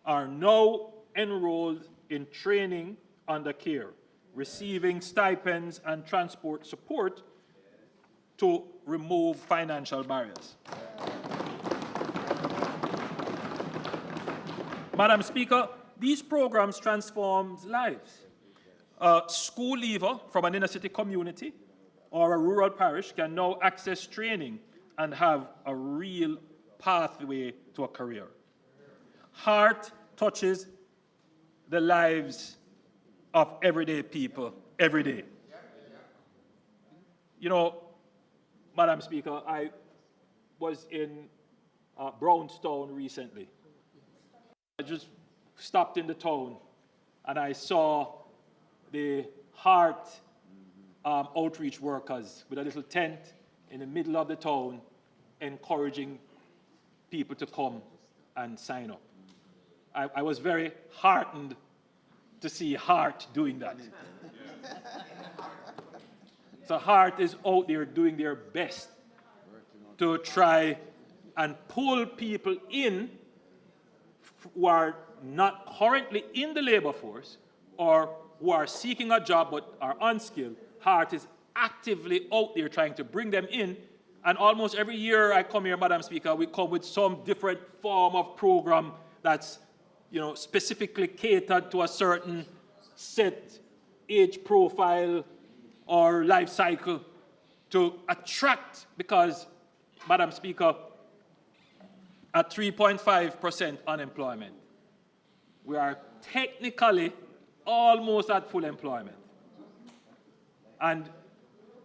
are now enrolled in training under CARE, receiving stipends and transport support to remove financial barriers. Madam Speaker, these programs transform lives. A school leaver from an inner-city community or a rural parish can now access training and have a real pathway to a career. Heart touches the lives of everyday people every day. You know, Madam Speaker, I was in Brownstown recently. I just stopped in the town and I saw the heart outreach workers with a little tent in the middle of the town encouraging people to come and sign up. I was very heartened to see Heart doing that. So Heart is out there doing their best to try and pull people in who are not currently in the labor force or who are seeking a job but are unskilled. Heart is actively out there trying to bring them in. And almost every year I come here, Madam Speaker, we come with some different form of program that's, specifically catered to a certain set age profile or life cycle to attract, because, Madam Speaker, at 3.5% unemployment, we are technically almost at full employment. And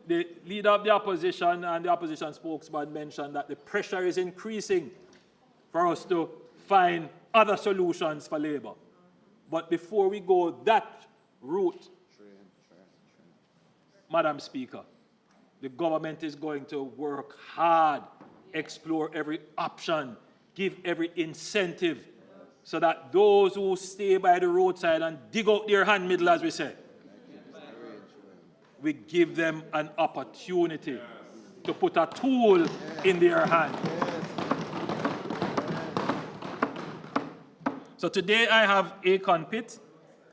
the leader of the opposition and the opposition spokesman mentioned that the pressure is increasing for us to find other solutions for labor. But before we go that route, Madam Speaker, the government is going to work hard, explore every option, give every incentive, so that those who stay by the roadside and dig out their hand middle, as we say, we give them an opportunity to put a tool in their hand. So today I have Akon Pitt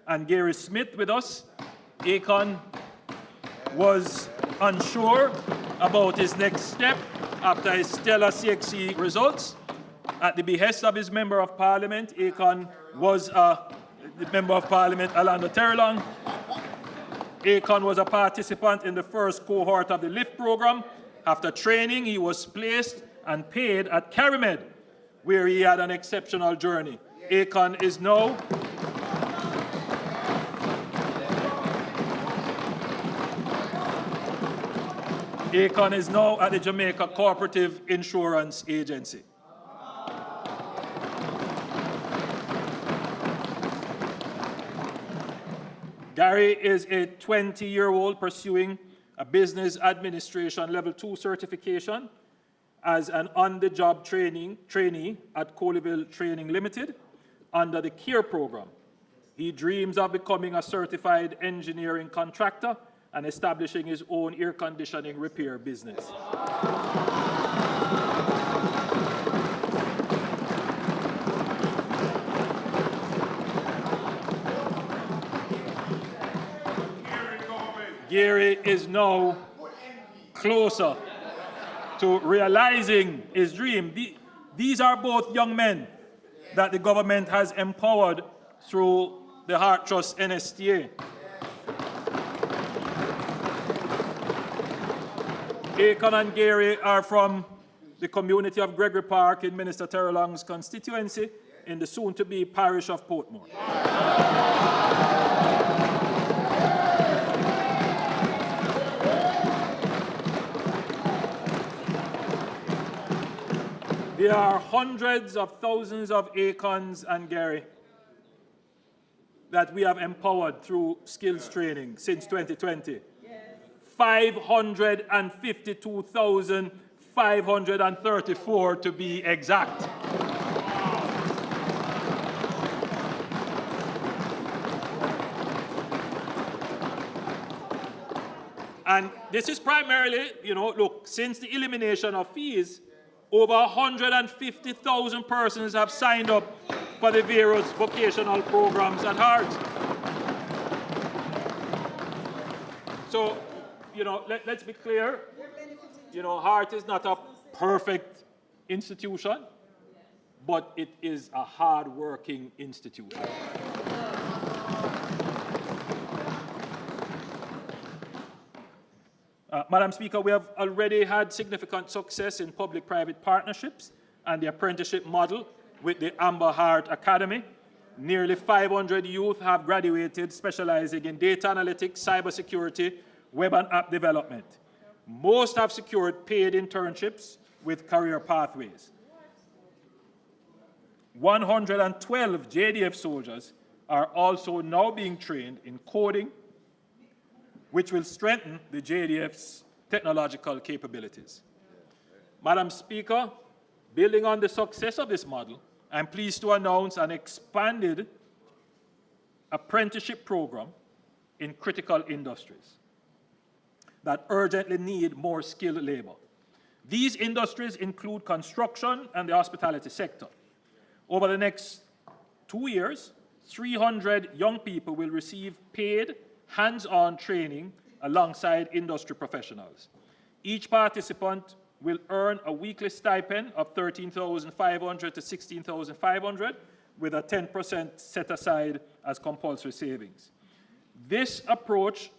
and Gary Smith with us. Akon was unsure about his next step after his stellar CXC results. At the behest of his Member of Parliament, Akon was the Member of Parliament, Alando Terrelong. Akon was a participant in the first cohort of the LIFT program. After training, he was placed and paid at Carimed, where he had an exceptional journey. Akon is now at the Jamaica Cooperative Insurance Agency. Gary is a 20-year-old pursuing a business administration level 2 certification as an on-the-job trainee at Coleyville Training Limited under the CARE program. He dreams of becoming a certified engineering contractor and establishing his own air conditioning repair business. Gary is now closer to realizing his dream. These are both young men that the government has empowered through the Heart Trust NSTA. Akon and Gary are from the community of Gregory Park in Minister Terrelong's constituency in the soon-to-be parish of Portmore. There are hundreds of thousands of Akons and Gary that we have empowered through skills training since 2020. 552,534 to be exact. And this is primarily, look, since the elimination of fees, over 150,000 persons have signed up for the various vocational programs at Heart. So, let's be clear. Heart is not a perfect institution, but it is a hard-working institution. Madam Speaker, we have already had significant success in public-private partnerships and the apprenticeship model with the Amber Heart Academy. Nearly 500 youth have graduated specializing in data analytics, cybersecurity, web and app development. Most have secured paid internships with career pathways. 112 JDF soldiers are also now being trained in coding, which will strengthen the JDF's technological capabilities. Madam Speaker, building on the success of this model, I'm pleased to announce an expanded apprenticeship program in critical industries that urgently need more skilled labor. These industries include construction and the hospitality sector. Over the next 2 years, 300 young people will receive paid hands-on training alongside industry professionals. Each participant will earn a weekly stipend of $13,500 to $16,500 with a 10% set aside as compulsory savings. This approach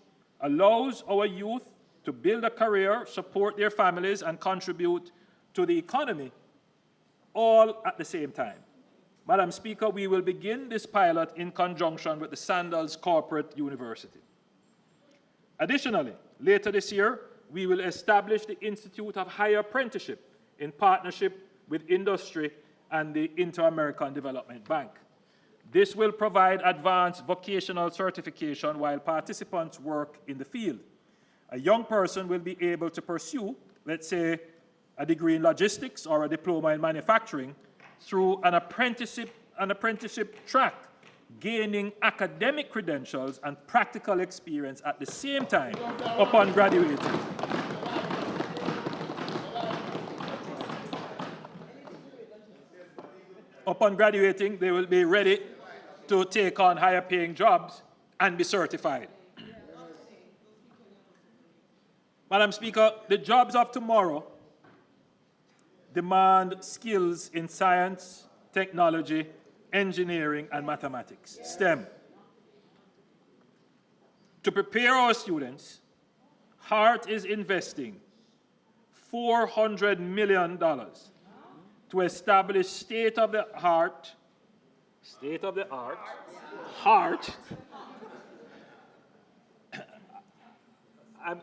allows our youth to build a career, support their families, and contribute to the economy, all at the same time. Madam Speaker, we will begin this pilot in conjunction with the Sandals Corporate University. Additionally, later this year, we will establish the Institute of Higher Apprenticeship in partnership with industry and the Inter-American Development Bank. This will provide advanced vocational certification while participants work in the field. A young person will be able to pursue, let's say, a degree in logistics or a diploma in manufacturing through an apprenticeship track, gaining academic credentials and practical experience at the same time upon graduating. Upon graduating, they will be ready to take on higher paying jobs and be certified. Madam Speaker, the jobs of tomorrow demand skills in science, technology, engineering, and mathematics, STEM. To prepare our students, Heart is investing $400 million to establish state-of-the-art Heart.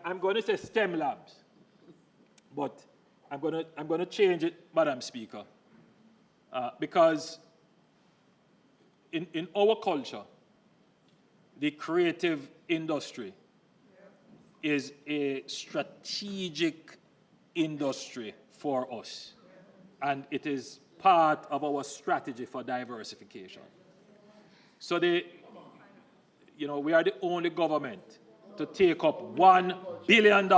I'm going to say STEM labs, but I'm going to change it, Madam Speaker, because in our culture, the creative industry is a strategic industry for us, and it is part of our strategy for diversification. So we are the only government to take up $1 billion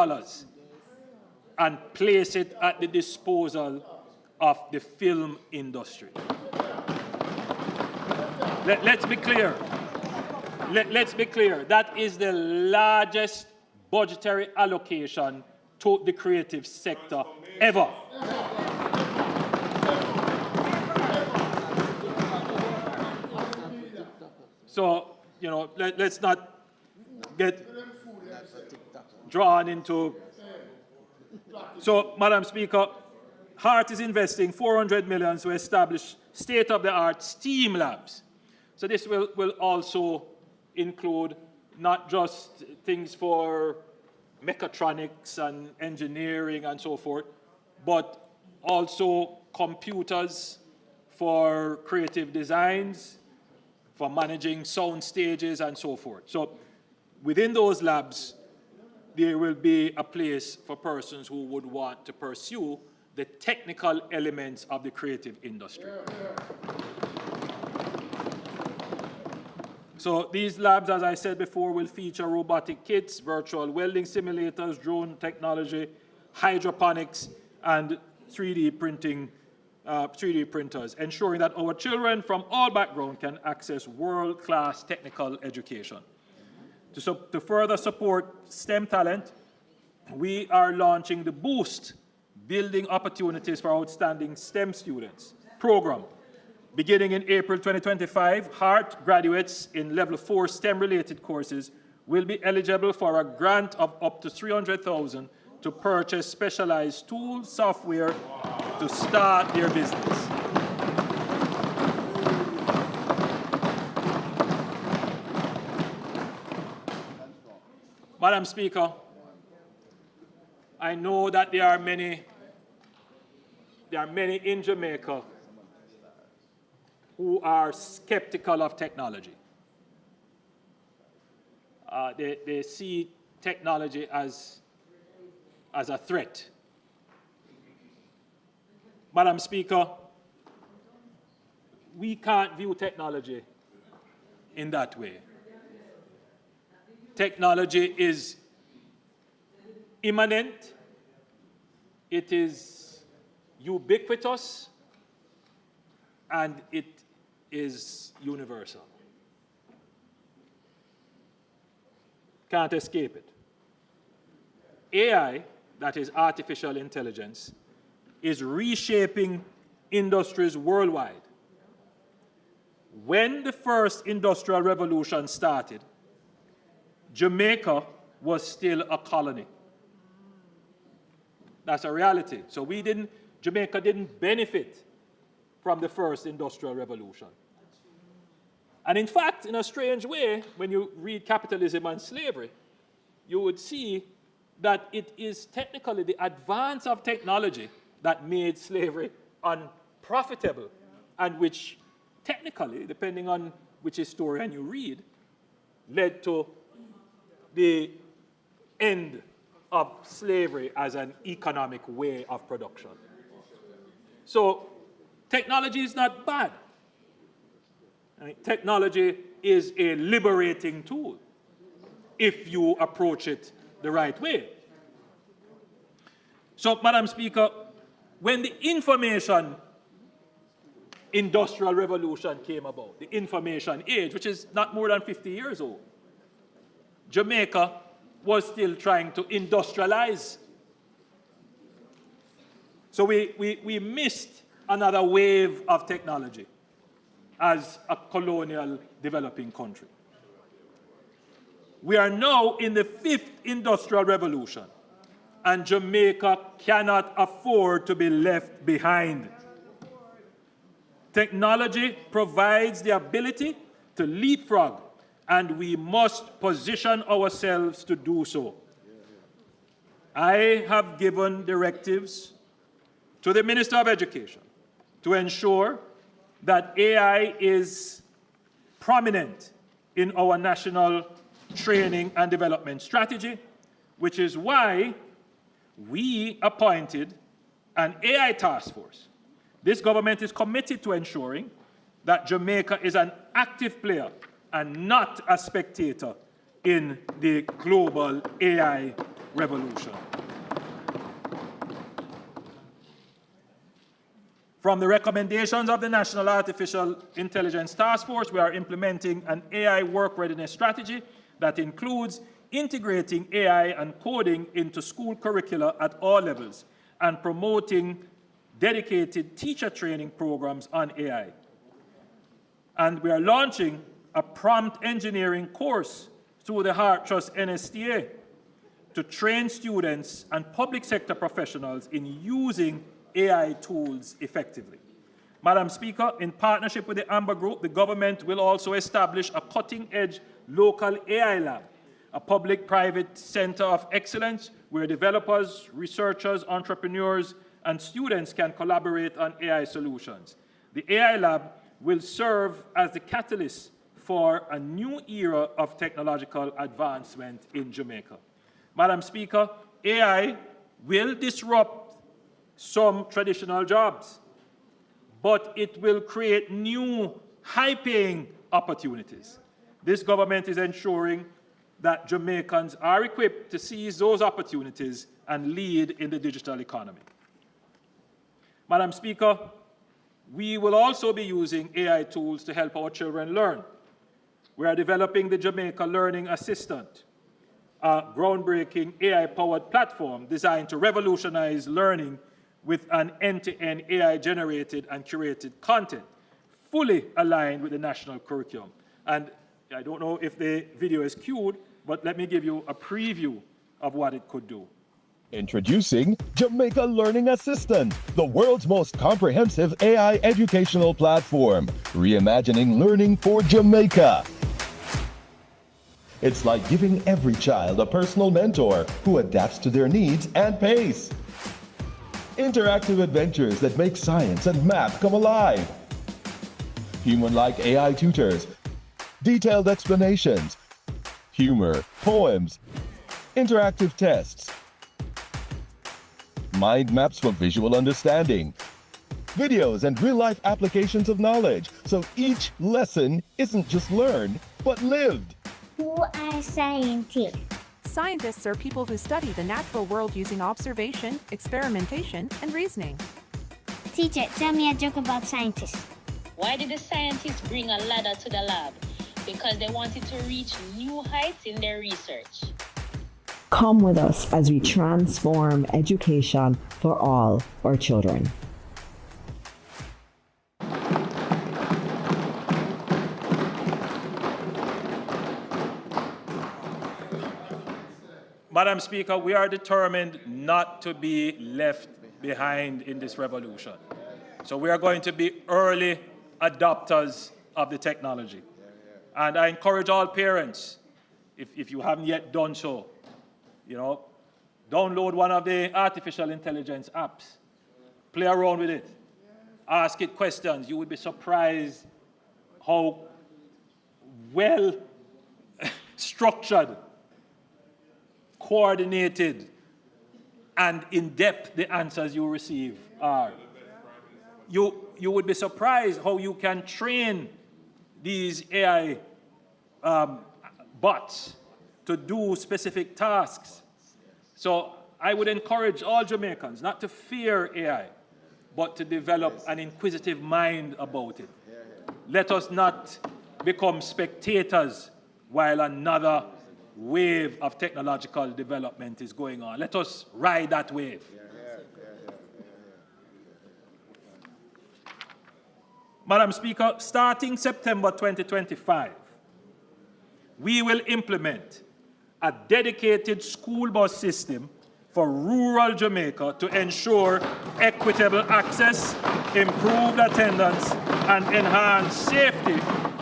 and place it at the disposal of the film industry. Let's be clear. Let's be clear. That is the largest budgetary allocation to the creative sector ever. So, you know, let's not get drawn into. So, Madam Speaker, HART is investing 400 million to establish state-of-the-art STEAM labs. So this will also include not just things for mechatronics and engineering and so forth, but also computers for creative designs, for managing sound stages and so forth. So within those labs, there will be a place for persons who would want to pursue the technical elements of the creative industry. So these labs, as I said before, will feature robotic kits, virtual welding simulators, drone technology, hydroponics, and 3D printers, ensuring that our children from all backgrounds can access world-class technical education. To further support STEM talent, we are launching the Boost Building Opportunities for Outstanding STEM Students program. Beginning in April 2025, HART graduates in Level 4 STEM-related courses will be eligible for a grant of up to $300,000 to purchase specialized tools, software to start their business. Madam Speaker, I know that there are many in Jamaica who are skeptical of technology. They see technology as a threat. Madam Speaker, we can't view technology in that way. Technology is immanent, it is ubiquitous, and it is universal. Can't escape it. AI, that is artificial intelligence, is reshaping industries worldwide. When the first industrial revolution started, Jamaica was still a colony. That's a reality. So Jamaica didn't benefit from the first industrial revolution. And in fact, in a strange way, when you read Capitalism and Slavery, you would see that it is technically the advance of technology that made slavery unprofitable, and which technically, depending on which historian you read, led to the end of slavery as an economic way of production. So technology is not bad. Technology is a liberating tool if you approach it the right way. So, Madam Speaker, when the information industrial revolution came about, the information age, which is not more than 50 years old, Jamaica was still trying to industrialize. So we missed another wave of technology as a colonial developing country. We are now in the 5th industrial revolution, and Jamaica cannot afford to be left behind. Technology provides the ability to leapfrog, and we must position ourselves to do so. I have given directives to the Minister of Education to ensure that AI is prominent in our national training and development strategy, which is why we appointed an AI task force. This government is committed to ensuring that Jamaica is an active player and not a spectator in the global AI revolution. From the recommendations of the National Artificial Intelligence Task Force, we are implementing an AI work readiness strategy that includes integrating AI and coding into school curricula at all levels, and promoting dedicated teacher training programs on AI. And we are launching a prompt engineering course through the Heart Trust NSTA to train students and public sector professionals in using AI tools effectively. Madam Speaker, in partnership with the Amber Group, the government will also establish a cutting-edge local AI lab, a public-private center of excellence where developers, researchers, entrepreneurs, and students can collaborate on AI solutions. The AI lab will serve as the catalyst for a new era of technological advancement in Jamaica. Madam Speaker, AI will disrupt some traditional jobs, but it will create new high-paying opportunities. This government is ensuring that Jamaicans are equipped to seize those opportunities and lead in the digital economy. Madam Speaker, we will also be using AI tools to help our children learn. We are developing the Jamaica Learning Assistant, a groundbreaking AI-powered platform designed to revolutionize learning with an end-to-end AI-generated and curated content, fully aligned with the national curriculum. And I don't know if the video is cued, but let me give you a preview of what it could do. Introducing Jamaica Learning Assistant, the world's most comprehensive AI educational platform, reimagining learning for Jamaica. It's like giving every child a personal mentor who adapts to their needs and pace. Interactive adventures that make science and math come alive. Human-like AI tutors, detailed explanations, humor, poems, interactive tests, mind maps for visual understanding, videos and real-life applications of knowledge, so each lesson isn't just learned, but lived. Who are scientists? Scientists are people who study the natural world using observation, experimentation, and reasoning. Teacher, tell me a joke about scientists. Why did the scientists bring a ladder to the lab? Because they wanted to reach new heights in their research. Come with us as we transform education for all our children. Madam Speaker, we are determined not to be left behind in this revolution. So we are going to be early adopters of the technology. And I encourage all parents, if you haven't yet done so, download one of the artificial intelligence apps. Play around with it. Ask it questions. You would be surprised how well structured, coordinated, and in-depth the answers you receive are. You would be surprised how you can train these AI bots to do specific tasks. So I would encourage all Jamaicans not to fear AI, but to develop an inquisitive mind about it. Let us not become spectators while another wave of technological development is going on. Let us ride that wave. Madam Speaker, starting September 2025, we will implement a dedicated school bus system for rural Jamaica to ensure equitable access, improved attendance, and enhanced safety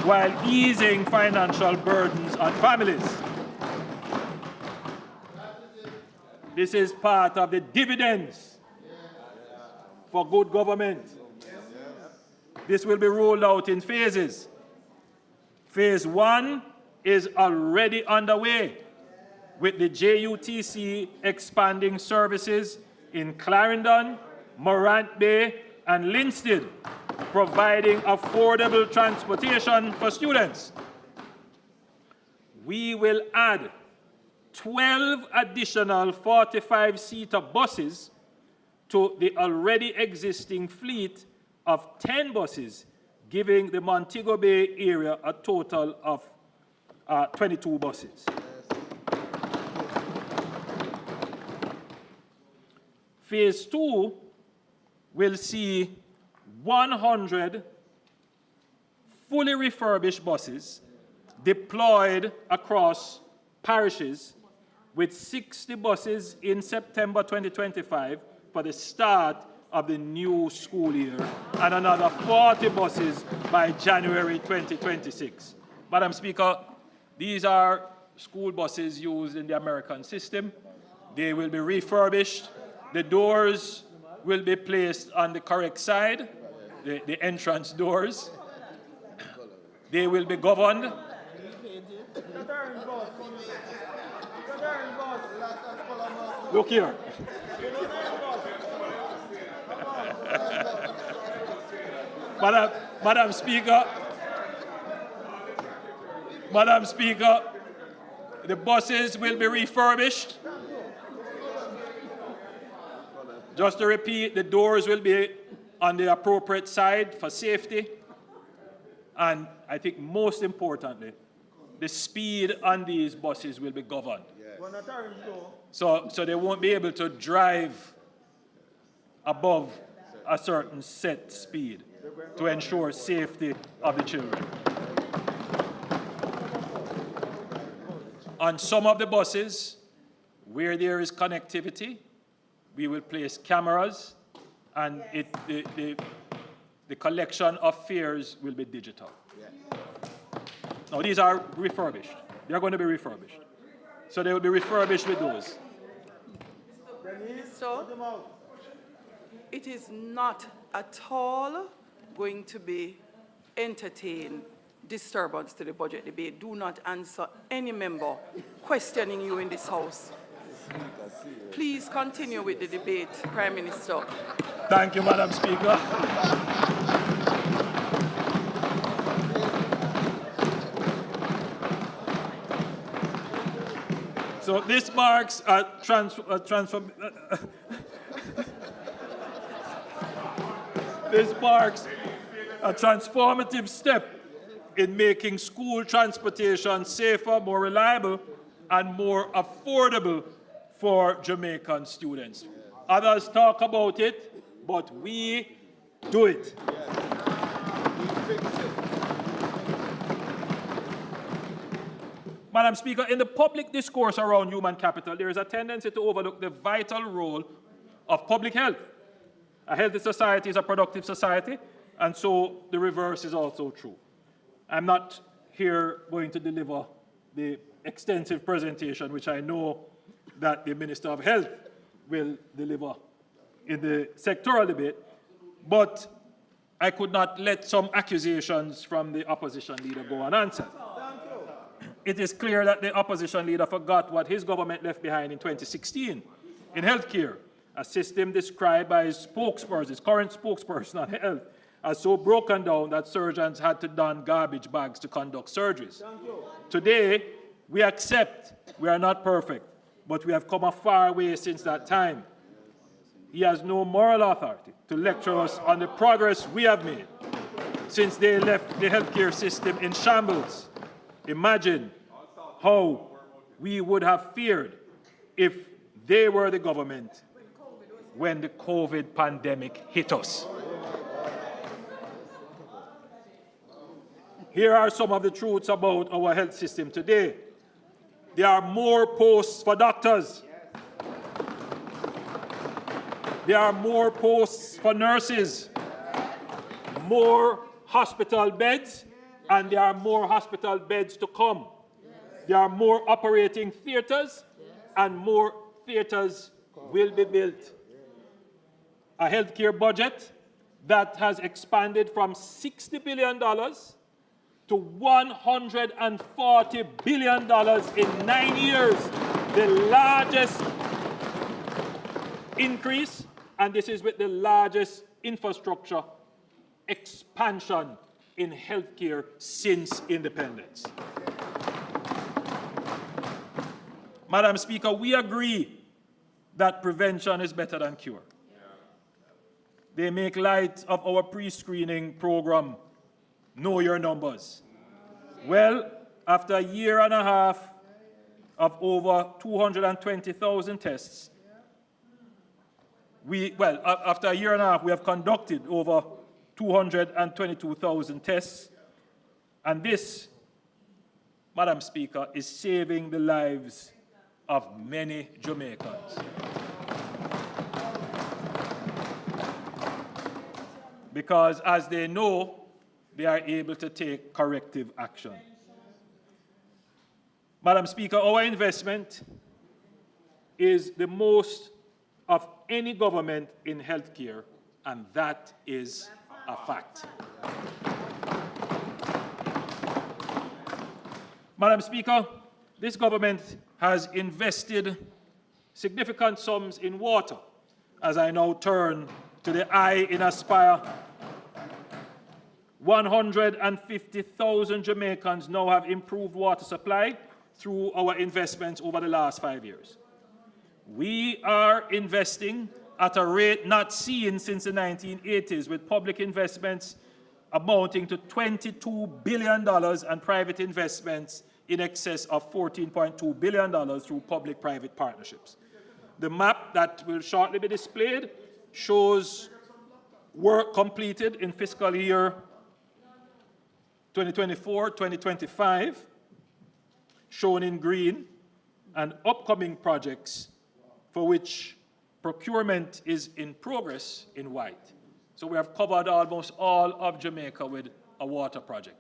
while easing financial burdens on families. This is part of the dividends for good government. This will be rolled out in phases. Phase 1 is already underway, with the JUTC expanding services in Clarendon, Morant Bay, and Linstead, providing affordable transportation for students. We will add 12 additional 45-seater buses to the already existing fleet of 10 buses, giving the Montego Bay area a total of 22 buses. Phase 2 will see 100 fully refurbished buses deployed across parishes, with 60 buses in September 2025 for the start of the new school year, and another 40 buses by January 2026. Madam Speaker, these are school buses used in the American system. They will be refurbished. The doors will be placed on the correct side, the entrance doors. They will be governed. Look here. Madam Speaker, the buses will be refurbished. Just to repeat, the doors will be on the appropriate side for safety. And I think most importantly, the speed on these buses will be governed. So they won't be able to drive above a certain set speed to ensure safety of the children. On some of the buses, where there is connectivity, we will place cameras, and the collection of fares will be digital. Now, these are refurbished. They are going to be refurbished. So they will be refurbished with those. So, it is not at all going to be entertain disturbance to the budget debate. Do not answer any member questioning you in this House. Please continue with the debate, Prime Minister. Thank you, Madam Speaker. So this marks a transformative step in making school transportation safer, more reliable, and more affordable for Jamaican students. Others talk about it, but we do it. Madam Speaker, in the public discourse around human capital, there is a tendency to overlook the vital role of public health. A healthy society is a productive society, and so the reverse is also true. I'm not here going to deliver the extensive presentation, which I know that the Minister of Health will deliver in the sectoral debate, but I could not let some accusations from the opposition leader go unanswered. It is clear that the opposition leader forgot what his government left behind in 2016 in healthcare, a system described by his spokesperson, his current spokesperson on health, as so broken down that surgeons had to don garbage bags to conduct surgeries. Today, we accept we are not perfect, but we have come a far way since that time. He has no moral authority to lecture us on the progress we have made since they left the healthcare system in shambles. Imagine how we would have feared if they were the government when the COVID pandemic hit us. Here are some of the truths about our health system today. There are more posts for doctors. There are more posts for nurses, more hospital beds, and there are more hospital beds to come. There are more operating theaters, and more theaters will be built. A healthcare budget that has expanded from $60 billion to $140 billion in 9 years, the largest increase, and this is with the largest infrastructure expansion in healthcare since independence. Madam Speaker, we agree that prevention is better than cure. They make light of our pre-screening program, Know Your Numbers. Well, after a year and a half of over 220,000 tests, after a year and a half, we have conducted over 222,000 tests. And this, Madam Speaker, is saving the lives of many Jamaicans. Because as they know, they are able to take corrective action. Madam Speaker, our investment is the most of any government in healthcare, and that is a fact. Madam Speaker, this government has invested significant sums in water. As I now turn to the I in Aspire, 150,000 Jamaicans now have improved water supply through our investments over the last 5 years. We are investing at a rate not seen since the 1980s, with public investments amounting to $22 billion and private investments in excess of $14.2 billion through public-private partnerships. The map that will shortly be displayed shows work completed in fiscal year 2024-2025, shown in green, and upcoming projects for which procurement is in progress in white. So we have covered almost all of Jamaica with a water project.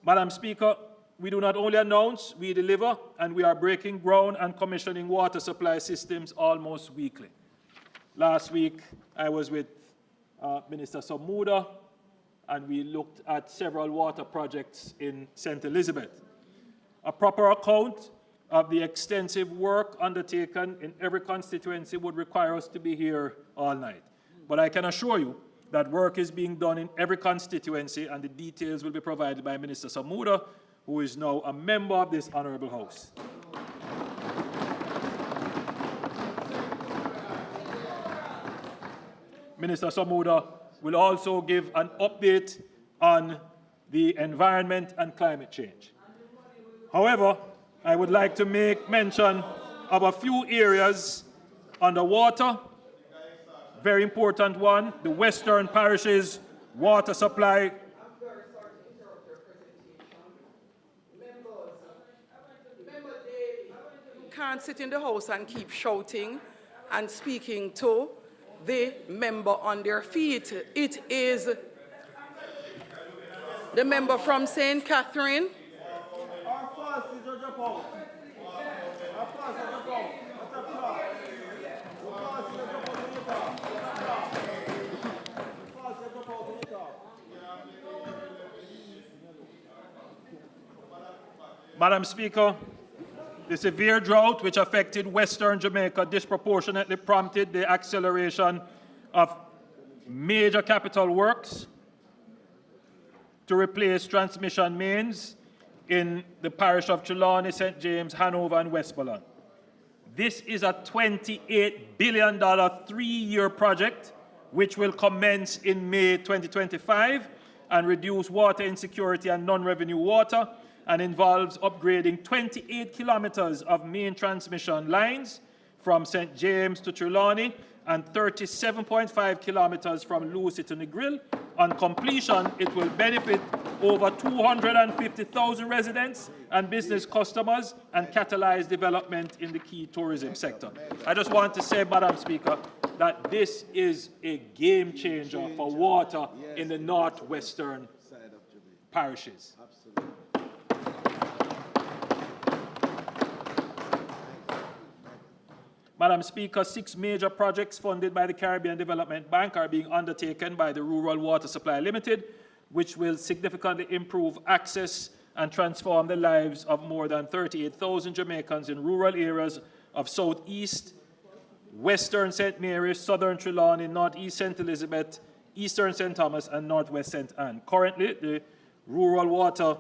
Madam Speaker, we do not only announce, we deliver, and we are breaking ground and commissioning water supply systems almost weekly. Last week, I was with Minister Samuda, and we looked at several water projects in St. Elizabeth. A proper account of the extensive work undertaken in every constituency would require us to be here all night. But I can assure you that work is being done in every constituency, and the details will be provided by Minister Samuda, who is now a member of this Honourable House. Minister Samuda will also give an update on the environment and climate change. However, I would like to make mention of a few areas under water. Very important one, the Western Parishes water supply. You can't sit in the House and keep shouting and speaking to the member on their feet. It is the member from St. Catherine. Madam Speaker, the severe drought which affected Western Jamaica disproportionately prompted the acceleration of major capital works to replace transmission mains in the parish of Trelawney, St. James, Hanover, and Westmoreland. This is a $28 billion three-year project which will commence in May 2025 and reduce water insecurity and non-revenue water, and involves upgrading 28 kilometers of main transmission lines from St. James to Trelawney and 37.5 kilometers from Lucy to Negril. On completion, it will benefit over 250,000 residents and business customers and catalyze development in the key tourism sector. I just want to say, Madam Speaker, that this is a game changer for water in the northwestern parishes. Madam Speaker, 6 major projects funded by the Caribbean Development Bank are being undertaken by the Rural Water Supply Limited, which will significantly improve access and transform the lives of more than 38,000 Jamaicans in rural areas of Southeast, Western St. Mary's, Southern Trelawney, Northeast St. Elizabeth, Eastern St. Thomas, and Northwest St. Anne. Currently, the Rural Water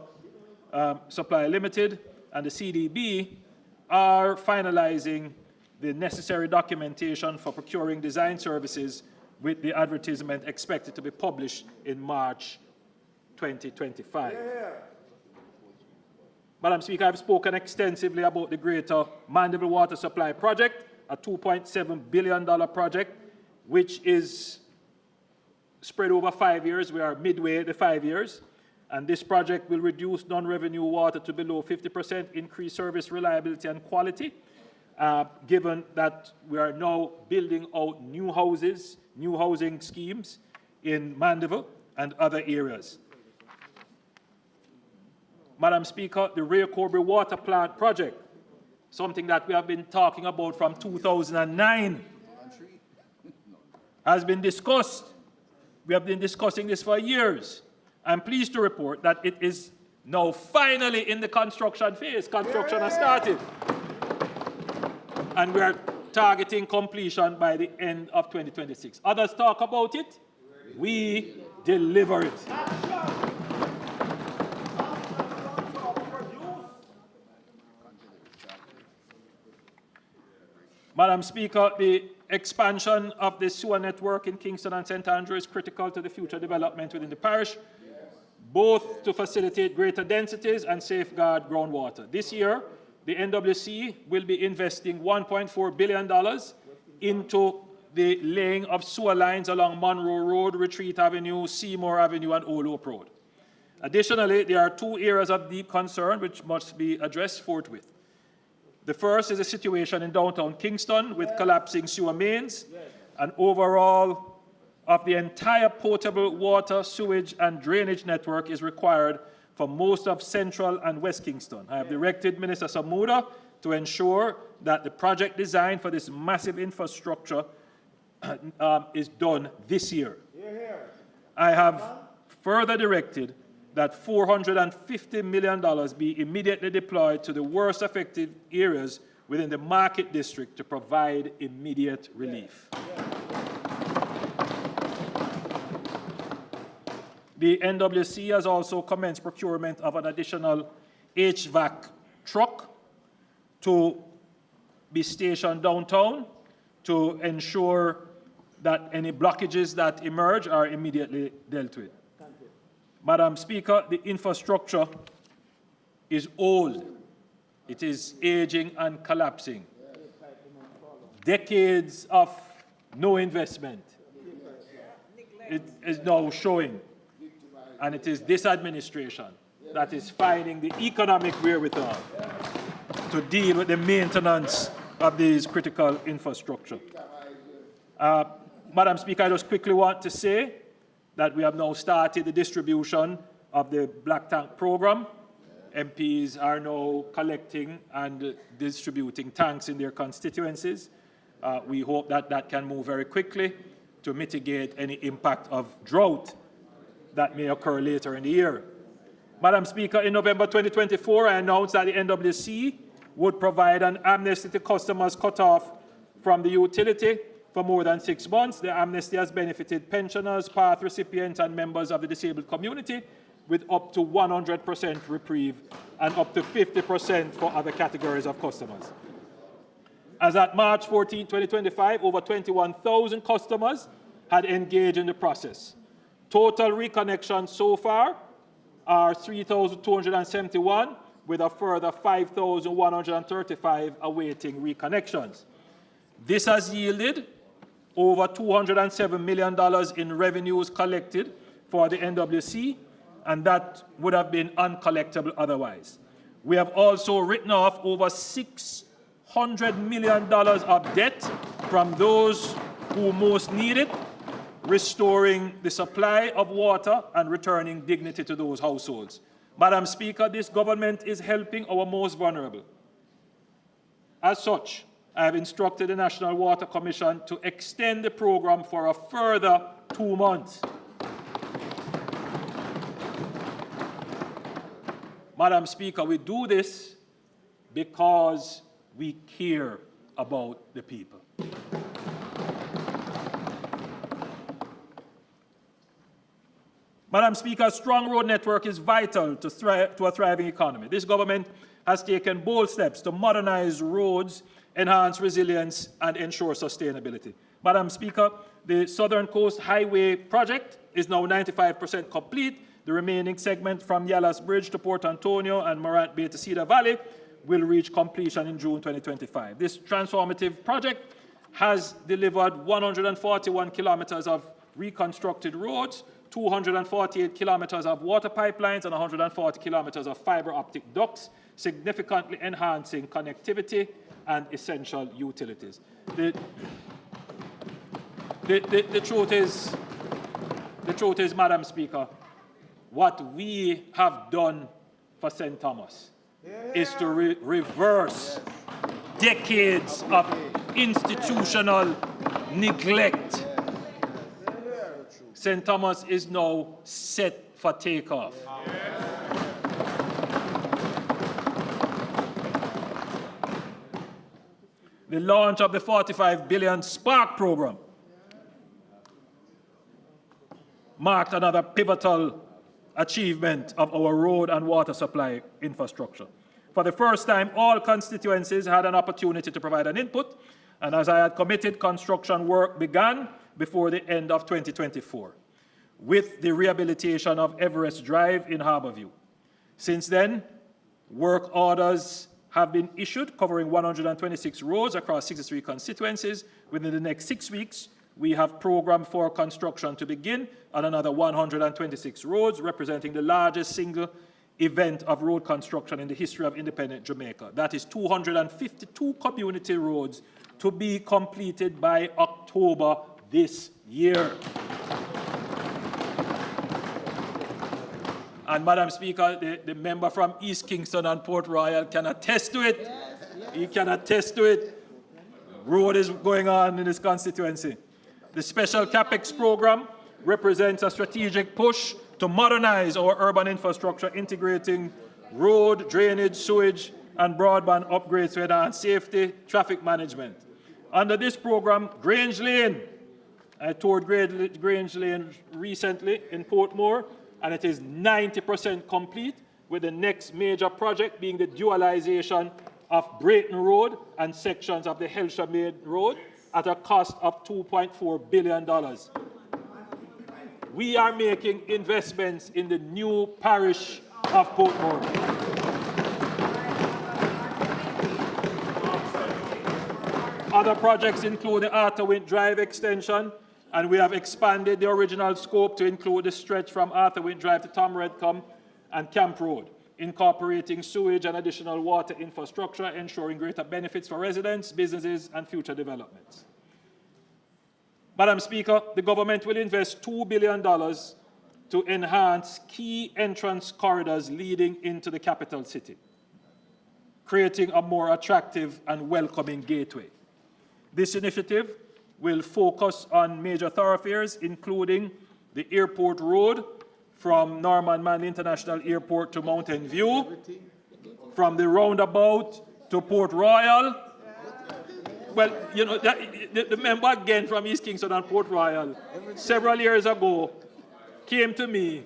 Supply Limited and the CDB are finalizing the necessary documentation for procuring design services, with the advertisement expected to be published in March 2025. Madam Speaker, I've spoken extensively about the Greater Mandeville Water Supply Project a $2.7 billion project, which is spread over 5 years. We are midway the 5 years. And this project will reduce non-revenue water to below 50%, increase service reliability and quality, given that we are now building out new houses, new housing schemes in Mandeville and other areas. Madam Speaker, the Ray Corbry Water Plant project, something that we have been talking about from 2009, has been discussed. We have been discussing this for years. I'm pleased to report that it is now finally in the construction phase. Construction has started. And we are targeting completion by the end of 2026. Others talk about it. We deliver it. Madam Speaker, the expansion of the sewer network in Kingston and St. Andrew is critical to the future development within the parish, both to facilitate greater densities and safeguard groundwater. This year, the NWC will be investing $1.4 billion into the laying of sewer lines along Monroe Road, Retreat Avenue, Seymour Avenue, and Old Hope Road. Additionally, there are 2 areas of deep concern which must be addressed forthwith. The first is the situation in downtown Kingston with collapsing sewer mains, and overall of the entire potable water, sewage, and drainage network is required for most of Central and West Kingston. I have directed Minister Samuda to ensure that the project design for this massive infrastructure is done this year. I have further directed that $450 million be immediately deployed to the worst affected areas within the Market District to provide immediate relief. The NWC has also commenced procurement of an additional HVAC truck to be stationed downtown to ensure that any blockages that emerge are immediately dealt with. Madam Speaker, the infrastructure is old. It is aging and collapsing. Decades of no investment. It is now showing. And it is this administration that is finding the economic wherewithal to deal with the maintenance of these critical infrastructure. Madam Speaker, I just quickly want to say that we have now started the distribution of the Black Tank program. MPs are now collecting and distributing tanks in their constituencies. We hope that that can move very quickly to mitigate any impact of drought that may occur later in the year. Madam Speaker, in November 2024, I announced that the NWC would provide an amnesty to customers cut off from the utility for more than 6 months. The amnesty has benefited pensioners, PATH recipients, and members of the disabled community with up to 100% reprieve and up to 50% for other categories of customers. As at March 14, 2025, over 21,000 customers had engaged in the process. Total reconnections so far are 3,271, with a further 5,135 awaiting reconnections. This has yielded over $207 million in revenues collected for the NWC, and that would have been uncollectible otherwise. We have also written off over $600 million of debt from those who most need it, restoring the supply of water and returning dignity to those households. Madam Speaker, this government is helping our most vulnerable. As such, I have instructed the National Water Commission to extend the program for a further 2 months. Madam Speaker, we do this because we care about the people. Madam Speaker, a strong road network is vital to a thriving economy. This government has taken bold steps to modernize roads, enhance resilience, and ensure sustainability. Madam Speaker, the Southern Coast Highway project is now 95% complete. The remaining segment from Yallas Bridge to Port Antonio and Morant Bay to Cedar Valley will reach completion in June 2025. This transformative project has delivered 141 kilometers of reconstructed roads, 248 kilometers of water pipelines, and 140 kilometers of fiber optic ducts, significantly enhancing connectivity and essential utilities. The truth is, Madam Speaker, what we have done for St. Thomas is to reverse decades of institutional neglect. St. Thomas is now set for takeoff. The launch of the 45 billion Spark program marked another pivotal achievement of our road and water supply infrastructure. For the first time, all constituencies had an opportunity to provide an input, and as I had committed, construction work began before the end of 2024, with the rehabilitation of Everest Drive in Harbourview. Since then, work orders have been issued covering 126 roads across 63 constituencies. Within the next 6 weeks, we have programmed for construction to begin on another 126 roads, representing the largest single event of road construction in the history of independent Jamaica. That is 252 community roads to be completed by October this year. And Madam Speaker, the member from East Kingston and Port Royal can attest to it. He can attest to it. Road is going on in this constituency. The special CapEx program represents a strategic push to modernize our urban infrastructure, integrating road, drainage, sewage, and broadband upgrades to enhance safety, traffic management. Under this program, Grange Lane, I toured Grange Lane recently in Portmore, and it is 90% complete, with the next major project being the dualization of Brayton Road and sections of the Helsha Main Road at a cost of $2.4 billion. We are making investments in the new parish of Portmore. Other projects include the Arthur Wint Drive extension, and we have expanded the original scope to include the stretch from Arthur Wint Drive to Tom Redcombe and Camp Road, incorporating sewage and additional water infrastructure, ensuring greater benefits for residents, businesses, and future developments. Madam Speaker, the government will invest $2 billion to enhance key entrance corridors leading into the capital city, creating a more attractive and welcoming gateway. This initiative will focus on major thoroughfares, including the Airport Road from Norman Manley International Airport to Mountain View, from the roundabout to Port Royal. Well, you know, the member again from East Kingston and Port Royal, several years ago, came to me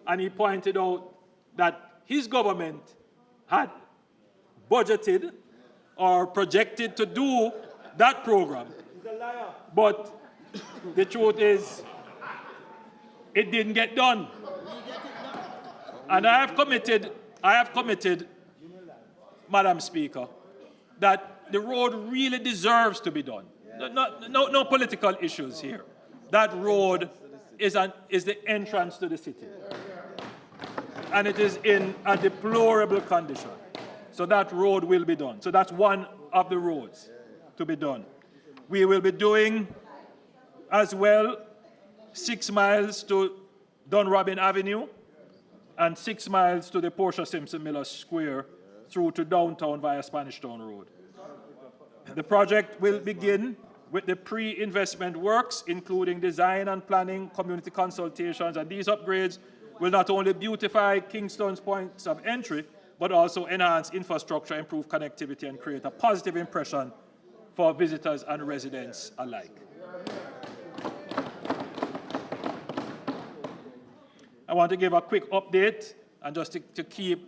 and he pointed out that his government had budgeted or projected to do that program. But the truth is, it didn't get done. And I have committed, Madam Speaker, that the road really deserves to be done. No political issues here. That road is the entrance to the city. And it is in a deplorable condition. So that road will be done. So that's one of the roads to be done. We will be doing as well 6 miles to Dunrobin Avenue and 6 miles to the Portia Simpson Miller Square through to downtown via Spanish Town Road. The project will begin with the pre-investment works, including design and planning, community consultations, and these upgrades will not only beautify Kingston's points of entry, but also enhance infrastructure, improve connectivity, and create a positive impression for visitors and residents alike. I want to give a quick update and just to keep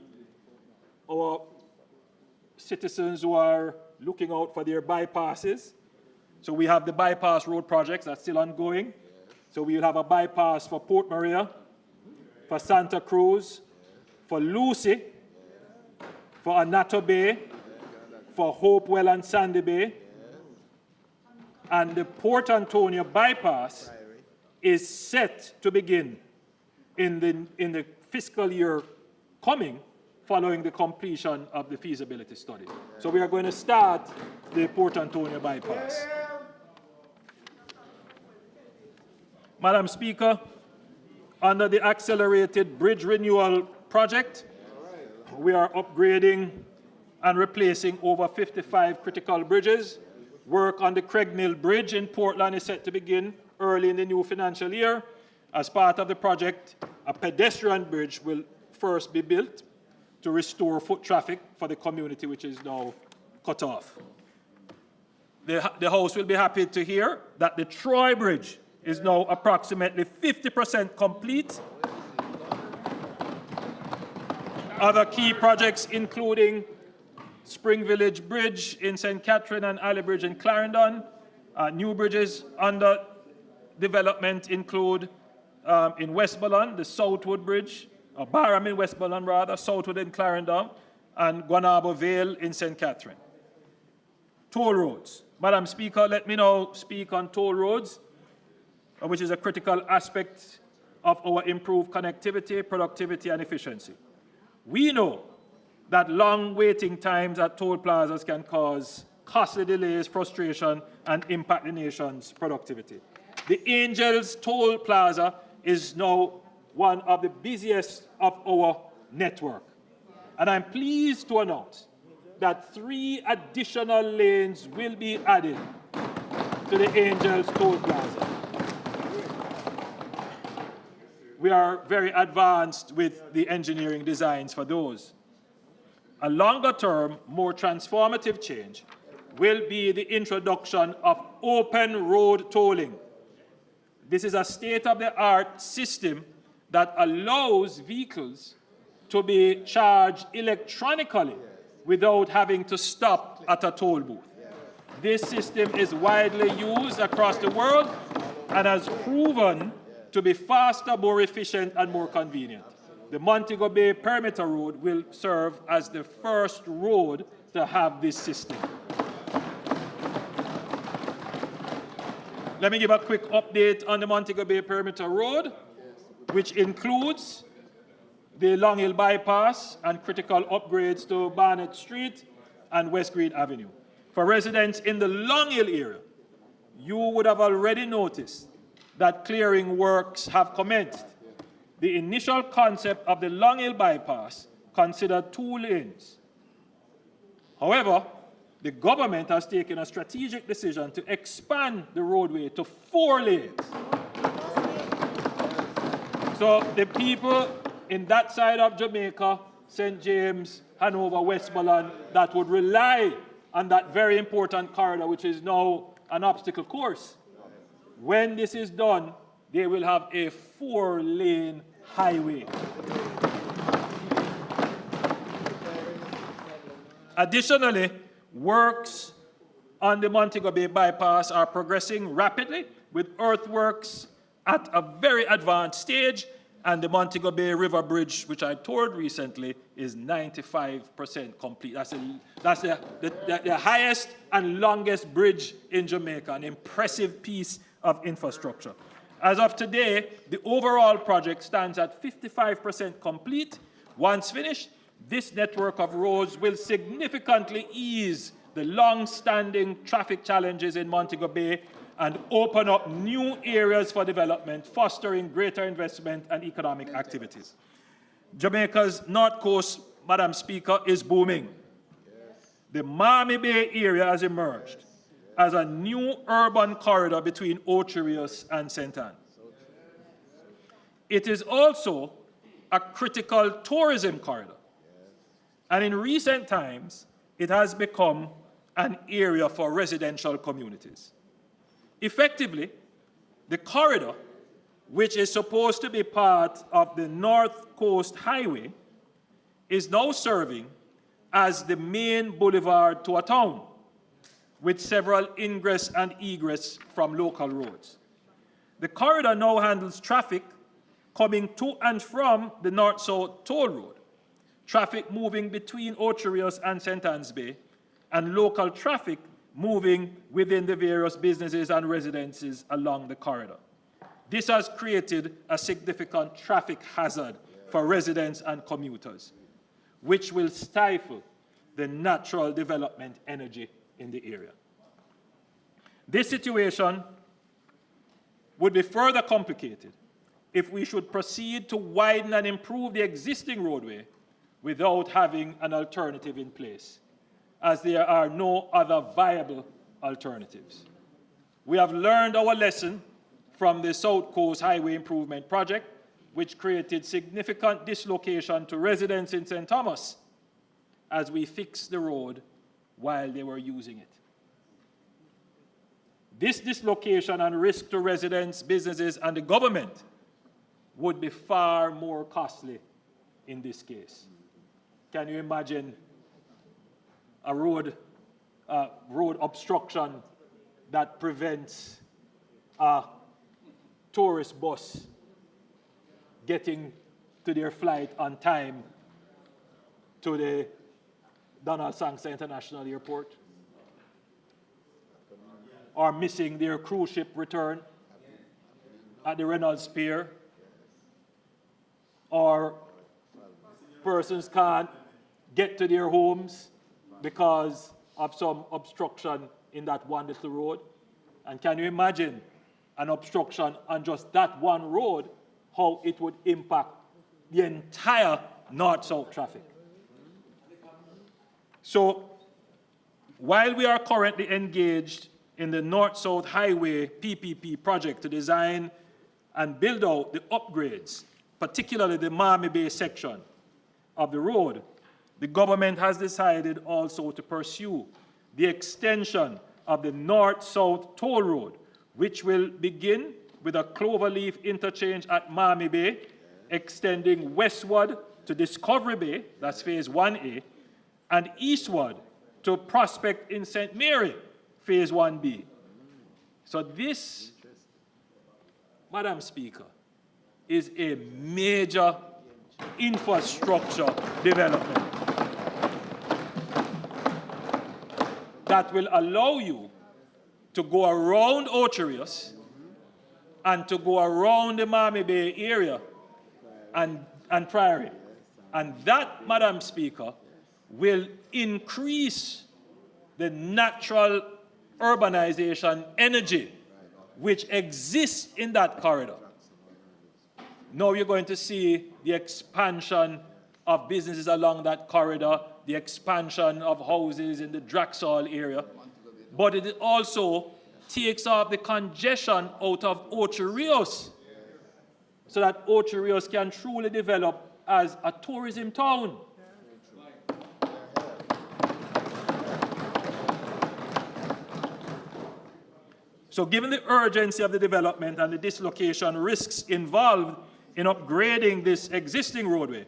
our citizens who are looking out for their bypasses. So we have the bypass road projects that's still ongoing. So we will have a bypass for Port Maria, for Santa Cruz, for Lucy, for Anato Bay, for Hopewell and Sandy Bay, and the Port Antonio bypass is set to begin in the fiscal year coming, following the completion of the feasibility study. So we are going to start the Port Antonio bypass. Madam Speaker, under the accelerated bridge renewal project, we are upgrading and replacing over 55 critical bridges. Work on the Craig Mill Bridge in Portland is set to begin early in the new financial year. As part of the project, a pedestrian bridge will first be built to restore foot traffic for the community, which is now cut off. The House will be happy to hear that the Troy Bridge is now approximately 50% complete. Other key projects including Spring Village Bridge in St. Catherine and Alley Bridge in Clarendon. New bridges under development include in Westmoreland, the Southwood Bridge, or Barham in Westmoreland rather, Southwood in Clarendon, and Guanabo Vale in St. Catherine. Toll roads. Madam Speaker, let me now speak on toll roads, which is a critical aspect of our improved connectivity, productivity, and efficiency. We know that long waiting times at toll plazas can cause costly delays, frustration, and impact the nation's productivity. The Angels Toll Plaza is now one of the busiest of our network. And I'm pleased to announce that 3 additional lanes will be added to the Angels Toll Plaza. We are very advanced with the engineering designs for those. A longer-term, more transformative change will be the introduction of open road tolling. This is a state-of-the-art system that allows vehicles to be charged electronically without having to stop at a toll booth. This system is widely used across the world and has proven to be faster, more efficient, and more convenient. The Montego Bay Perimeter Road will serve as the first road to have this system. Let me give a quick update on the Montego Bay Perimeter Road, which includes the Long Hill Bypass and critical upgrades to Barnett Street and West Green Avenue. For residents in the Long Hill area, you would have already noticed that clearing works have commenced. The initial concept of the Long Hill Bypass considered 2 lanes. However, the government has taken a strategic decision to expand the roadway to 4 lanes. So the people in that side of Jamaica, St. James, Hanover, Westmoreland, that would rely on that very important corridor, which is now an obstacle course. When this is done, they will have a 4-lane highway. Additionally, works on the Montego Bay Bypass are progressing rapidly, with earthworks at a very advanced stage, and the Montego Bay River Bridge, which I toured recently, is 95% complete. That's the highest and longest bridge in Jamaica, an impressive piece of infrastructure. As of today, the overall project stands at 55% complete. Once finished, this network of roads will significantly ease the long-standing traffic challenges in Montego Bay and open up new areas for development, fostering greater investment and economic activities. Jamaica's North Coast, Madam Speaker, is booming. The Miami Bay area has emerged as a new urban corridor between Ocho Rios and St. Anne. It is also a critical tourism corridor, and in recent times, it has become an area for residential communities. Effectively, the corridor, which is supposed to be part of the North Coast Highway, is now serving as the main boulevard to a town, with several ingress and egress from local roads. The corridor now handles traffic coming to and from the North-South Toll Road, traffic moving between Ocho Rios and St. Anne's Bay, and local traffic moving within the various businesses and residences along the corridor. This has created a significant traffic hazard for residents and commuters, which will stifle the natural development energy in the area. This situation would be further complicated if we should proceed to widen and improve the existing roadway without having an alternative in place, as there are no other viable alternatives. We have learned our lesson from the South Coast Highway Improvement Project, which created significant dislocation to residents in St. Thomas as we fixed the road while they were using it. This dislocation and risk to residents, businesses, and the government would be far more costly in this case. Can you imagine a road obstruction that prevents a tourist bus getting to their flight on time to the Donald Sangster International Airport, or missing their cruise ship return at the Reynolds Pier, or persons can't get to their homes because of some obstruction in that one little road? And can you imagine an obstruction on just that one road, how it would impact the entire north-south traffic? So, while we are currently engaged in the North-South Highway PPP project to design and build out the upgrades, particularly the Miami Bay section of the road, the government has decided also to pursue the extension of the North-South toll road, which will begin with a cloverleaf interchange at Miami Bay, extending westward to Discovery Bay, that's phase 1A, and eastward to Prospect in St. Mary, phase 1B. So this, Madam Speaker, is a major infrastructure development that will allow you to go around Ocho Rios and to go around the Miami Bay area and Prairie. And that, Madam Speaker, will increase the natural urbanization energy which exists in that corridor. Now you're going to see the expansion of businesses along that corridor, the expansion of houses in the Draxall area, but it also takes off the congestion out of Ocho Rios so that Ocho Rios can truly develop as a tourism town. So given the urgency of the development and the dislocation risks involved in upgrading this existing roadway,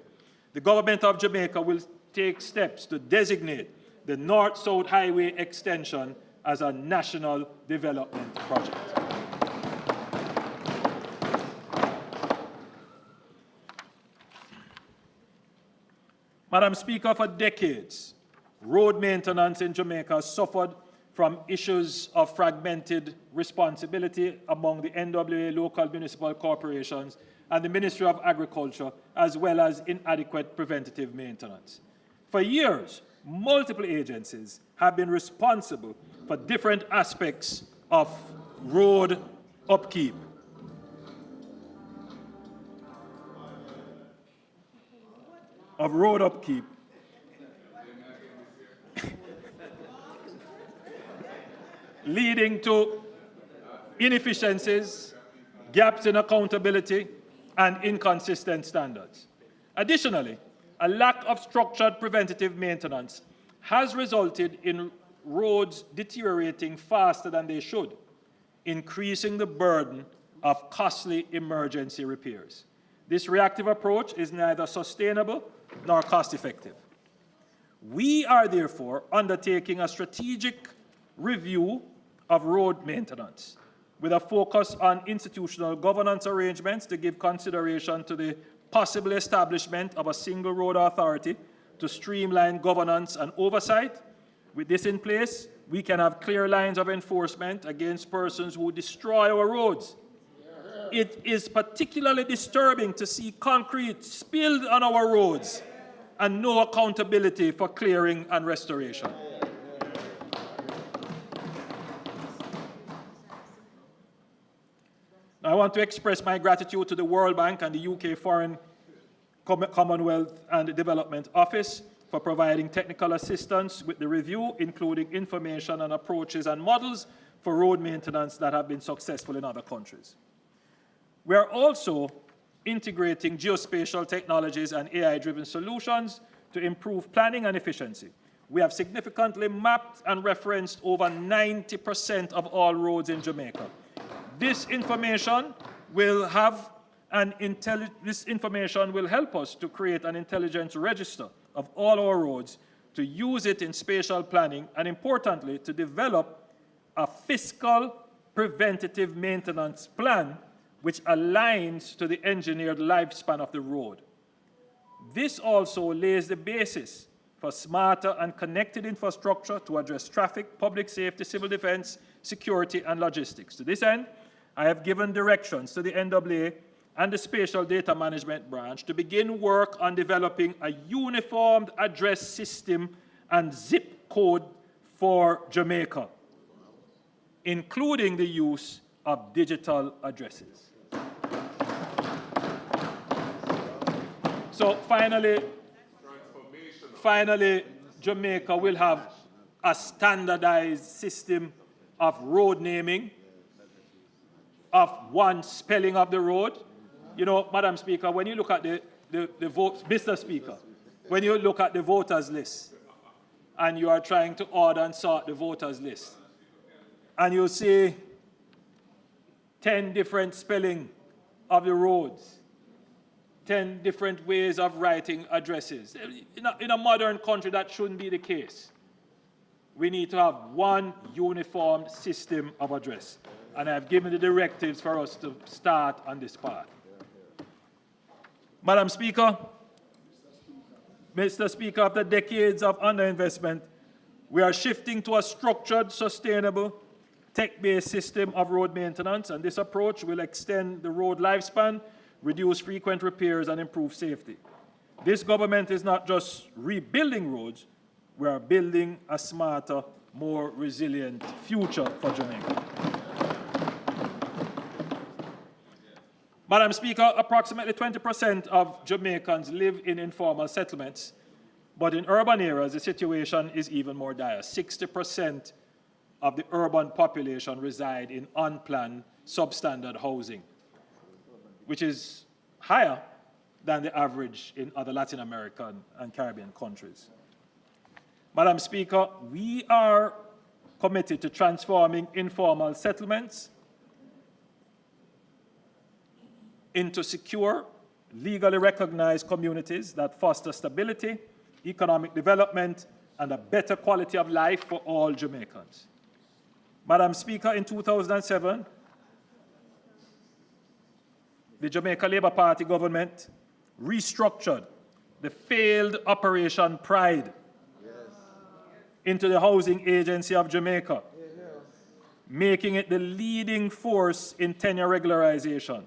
the government of Jamaica will take steps to designate the North-South Highway extension as a national development project. Madam Speaker, for decades, road maintenance in Jamaica has suffered from issues of fragmented responsibility among the NWA local municipal corporations and the Ministry of Agriculture, as well as inadequate preventative maintenance. For years, multiple agencies have been responsible for different aspects of road upkeep. Leading to inefficiencies, gaps in accountability, and inconsistent standards. Additionally, a lack of structured preventative maintenance has resulted in roads deteriorating faster than they should, increasing the burden of costly emergency repairs. This reactive approach is neither sustainable nor cost-effective. We are therefore undertaking a strategic review of road maintenance with a focus on institutional governance arrangements to give consideration to the possible establishment of a single road authority to streamline governance and oversight. With this in place, we can have clear lines of enforcement against persons who destroy our roads. It is particularly disturbing to see concrete spilled on our roads and no accountability for clearing and restoration. I want to express my gratitude to the World Bank and the UK Foreign Commonwealth and Development Office for providing technical assistance with the review, including information on approaches and models for road maintenance that have been successful in other countries. We are also integrating geospatial technologies and AI-driven solutions to improve planning and efficiency. We have significantly mapped and referenced over 90% of all roads in Jamaica. This information will help us to create an intelligence register of all our roads, to use it in spatial planning, and importantly, to develop a fiscal preventative maintenance plan which aligns to the engineered lifespan of the road. This also lays the basis for smarter and connected infrastructure to address traffic, public safety, civil defense, security, and logistics. To this end, I have given directions to the NAA and the Spatial Data Management Branch to begin work on developing a uniformed address system and zip code for Jamaica, including the use of digital addresses. So finally, Jamaica will have a standardized system of road naming, of one spelling of the road. You know, Madam Speaker, when you look at the vote, Mr. Speaker, when you look at the voters list and you are trying to order and sort the voters list, and you see 10 different spelling of the roads, 10 different ways of writing addresses. In a modern country, that shouldn't be the case. We need to have one uniform system of address. And I've given the directives for us to start on this path. Madam Speaker, Mr. Speaker, after decades of underinvestment, we are shifting to a structured, sustainable, tech-based system of road maintenance, and this approach will extend the road lifespan, reduce frequent repairs, and improve safety. This government is not just rebuilding roads, we are building a smarter, more resilient future for Jamaica. Madam Speaker, approximately 20% of Jamaicans live in informal settlements, but in urban areas, the situation is even more dire. 60% of the urban population reside in unplanned, substandard housing, which is higher than the average in other Latin American and Caribbean countries. Madam Speaker, we are committed to transforming informal settlements into secure, legally recognized communities that foster stability, economic development, and a better quality of life for all Jamaicans. Madam Speaker, in 2007, the Jamaica Labour Party government restructured the failed Operation Pride into the Housing Agency of Jamaica, making it the leading force in tenure regularization.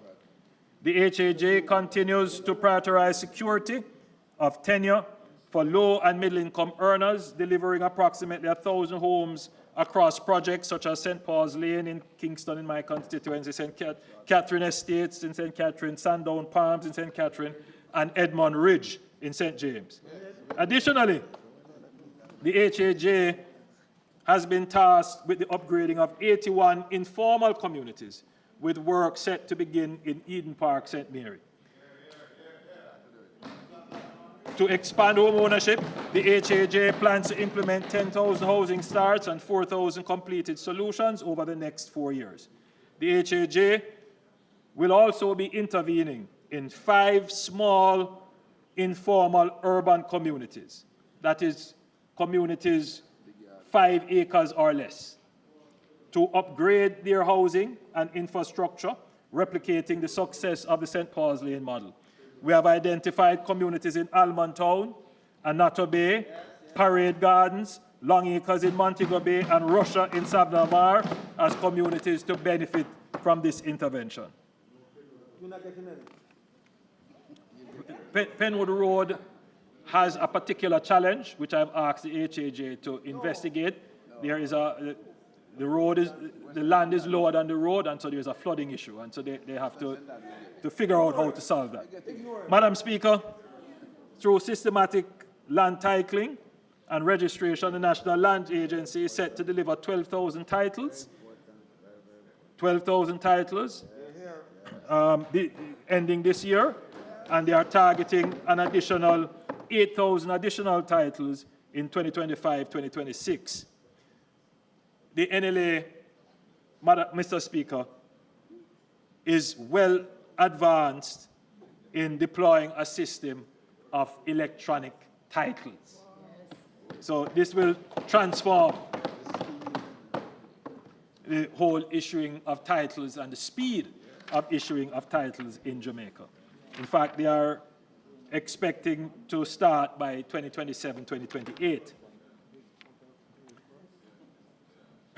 The HAJ continues to prioritize security of tenure for low and middle-income earners, delivering approximately 1,000 homes across projects such as St. Paul's Lane in Kingston in my constituency, St. Catherine Estates in St. Catherine, Sandown Palms in St. Catherine, and Edmond Ridge in St. James. Additionally, the HAJ has been tasked with the upgrading of 81 informal communities, with work set to begin in Eden Park, St. Mary. To expand home ownership, the HAJ plans to implement 10,000 housing starts and 4,000 completed solutions over the next 4 years. The HAJ will also be intervening in 5 small, informal urban communities. That is, communities 5 acres or less, to upgrade their housing and infrastructure, replicating the success of the St. Paul's Lane model. We have identified communities in Almond Town, Anato Bay, Parade Gardens, Long Acres in Montego Bay, and Russia in Savannah Mar as communities to benefit from this intervention. Penwood Road has a particular challenge, which I've asked the HAJ to investigate. There is the land is lower than the road, and so there's a flooding issue, and so they have to figure out how to solve that. Madam Speaker, through systematic land titling and registration, the National Land Agency is set to deliver 12,000 titles. 12,000 titles ending this year, and they are targeting an additional 8,000 additional titles in 2025-2026. The NLA, Mr. Speaker, is well advanced in deploying a system of electronic titles. So this will transform the whole issuing of titles and the speed of issuing of titles in Jamaica. In fact, they are expecting to start by 2027, 2028.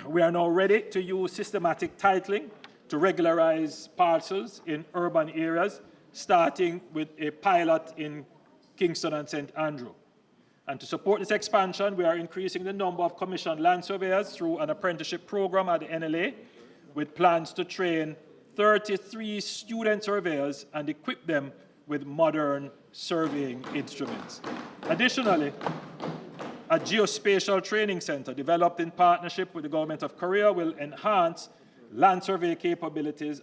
We are now ready to use systematic titling to regularize parcels in urban areas, starting with a pilot in Kingston and St. Andrew. And to support this expansion, we are increasing the number of commissioned land surveyors through an apprenticeship program at the NLA, with plans to train 33 student surveyors and equip them with modern surveying instruments. Additionally, a geospatial training center developed in partnership with the Government of Korea will enhance land survey capabilities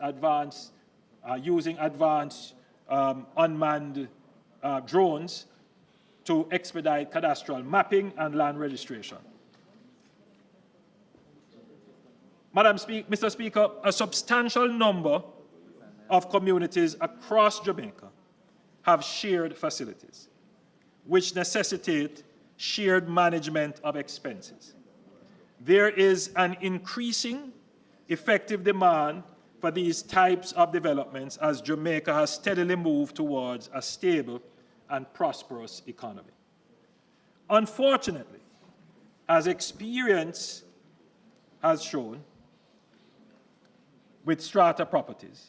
using advanced unmanned drones to expedite cadastral mapping and land registration. Mr. Speaker, a substantial number of communities across Jamaica have shared facilities, which necessitate shared management of expenses. There is an increasing effective demand for these types of developments as Jamaica has steadily moved towards a stable and prosperous economy. Unfortunately, as experience has shown with strata properties,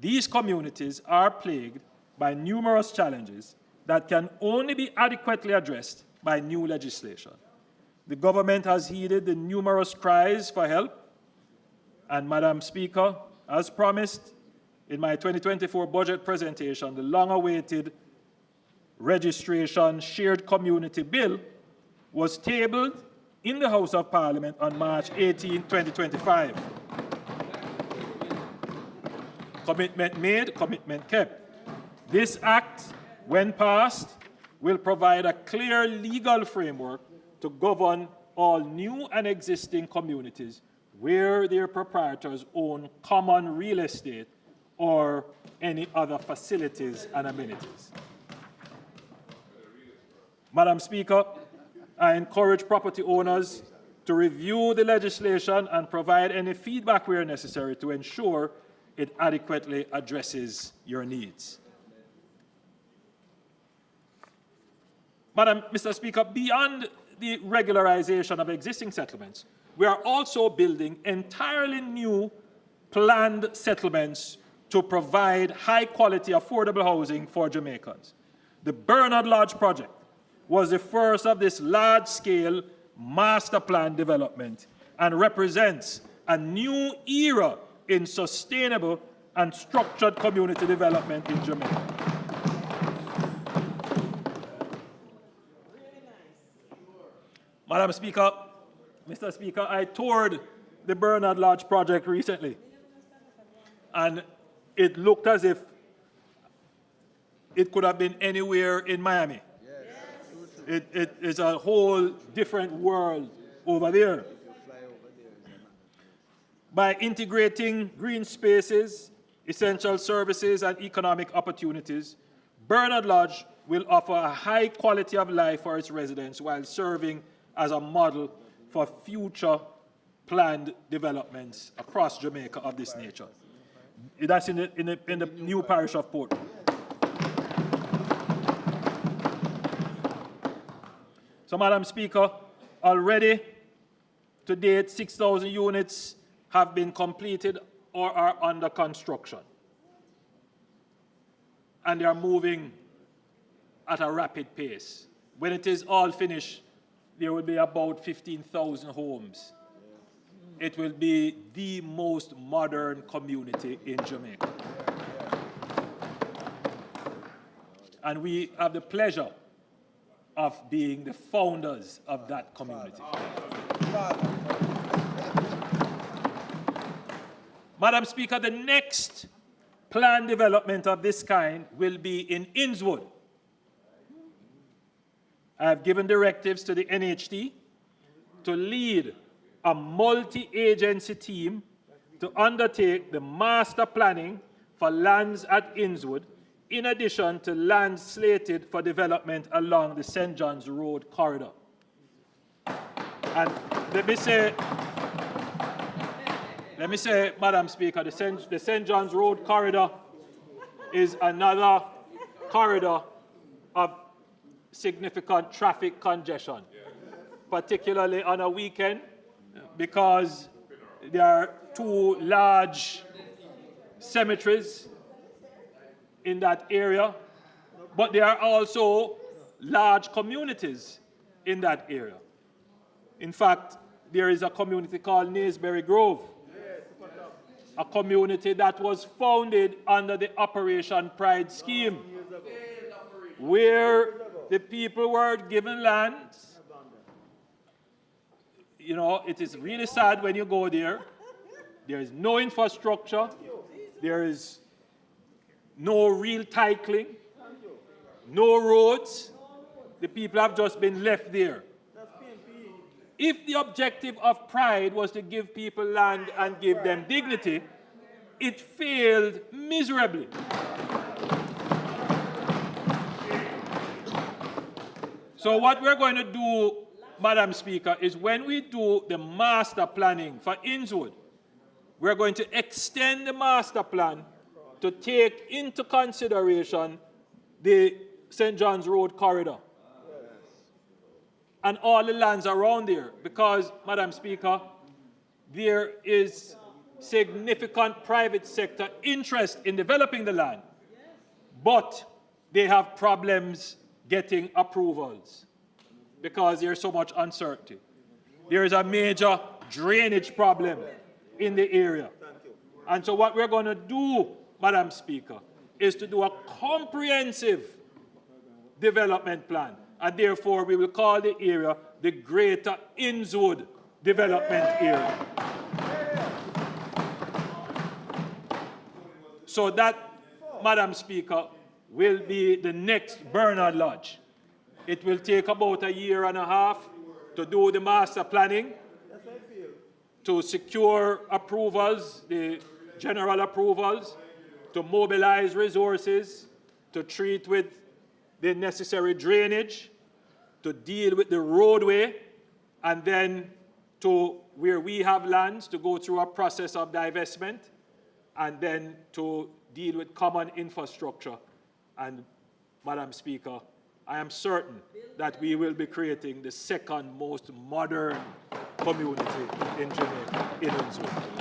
these communities are plagued by numerous challenges that can only be adequately addressed by new legislation. The government has heeded the numerous cries for help, and Madam Speaker, as promised in my 2024 budget presentation, the long-awaited Registration Shared Community Bill was tabled in the House of Parliament on March 18, 2025. Commitment made, commitment kept. This act, when passed, will provide a clear legal framework to govern all new and existing communities where their proprietors own common real estate or any other facilities and amenities. Madam Speaker, I encourage property owners to review the legislation and provide any feedback where necessary to ensure it adequately addresses your needs. Mr. Speaker, beyond the regularization of existing settlements, we are also building entirely new planned settlements to provide high-quality, affordable housing for Jamaicans. The Bernard Lodge project was the first of this large-scale master plan development and represents a new era in sustainable and structured community development in Jamaica. Madam Speaker, Mr. Speaker, I toured the Bernard Lodge project recently, and it looked as if it could have been anywhere in Miami. Yes. It is a whole different world over there. By integrating green spaces, essential services, and economic opportunities, Bernard Lodge will offer a high quality of life for its residents while serving as a model for future planned developments across Jamaica of this nature. That's in the new parish of Portland. So, Madam Speaker, already to date, 6,000 units have been completed or are under construction. And they are moving at a rapid pace. When it is all finished, there will be about 15,000 homes. It will be the most modern community in Jamaica. And we have the pleasure of being the founders of that community. Madam Speaker, the next planned development of this kind will be in Innswood. I have given directives to the NHT to lead a multi-agency team to undertake the master planning for lands at Innswood, in addition to lands slated for development along the St. John's Road corridor. And let me say, Madam Speaker, the St. John's Road corridor is another corridor of significant traffic congestion, particularly on a weekend, because there are two large cemeteries in that area, but there are also large communities in that area. In fact, there is a community called Naysbury Grove, a community that was founded under the Operation Pride scheme, where the people were given lands. You know, it is really sad when you go there. There is no infrastructure. There is no real titling, no roads. The people have just been left there. If the objective of Pride was to give people land and give them dignity, it failed miserably. So what we're going to do, Madam Speaker, is when we do the master planning for Innswood, we're going to extend the master plan to take into consideration the St. John's Road corridor and all the lands around there, because, Madam Speaker, there is significant private sector interest in developing the land, but they have problems getting approvals because there's so much uncertainty. There is a major drainage problem in the area. And so what we're going to do, Madam Speaker, is to do a comprehensive development plan. And therefore, we will call the area the Greater Innswood Development Area. So that, Madam Speaker, will be the next Bernard Lodge. It will take about a year and a half to do the master planning, to secure approvals, the general approvals, to mobilize resources, to treat with the necessary drainage, to deal with the roadway, and then to where we have lands to go through a process of divestment, and then to deal with common infrastructure. And, Madam Speaker, I am certain that we will be creating the second most modern community in Jamaica, in Innswood.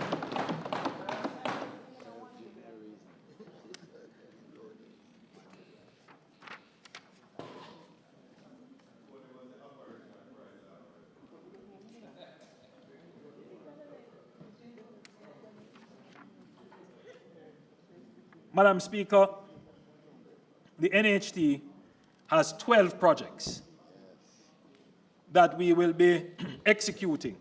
Madam Speaker, the NHT has 12 projects that we will be executing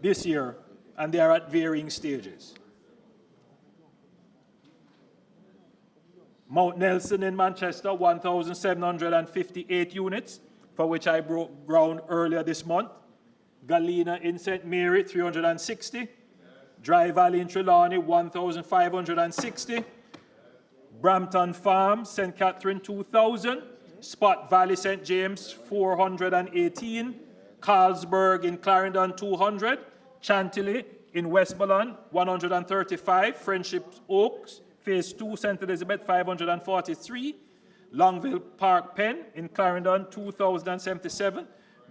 this year, and they are at varying stages. Mount Nelson in Manchester, 1,758 units, for which I broke ground earlier this month. Galena in St. Mary, 360. Dry Valley in Trelawney, 1,560. Brampton Farm, St. Catherine, 2,000. Spot Valley, St. James, 418. Carlsberg in Clarendon, 200. Chantilly in Westmoreland, 135. Friendship Oaks, Phase 2, St. Elizabeth, 543. Longville Park Pen in Clarendon, 2,077.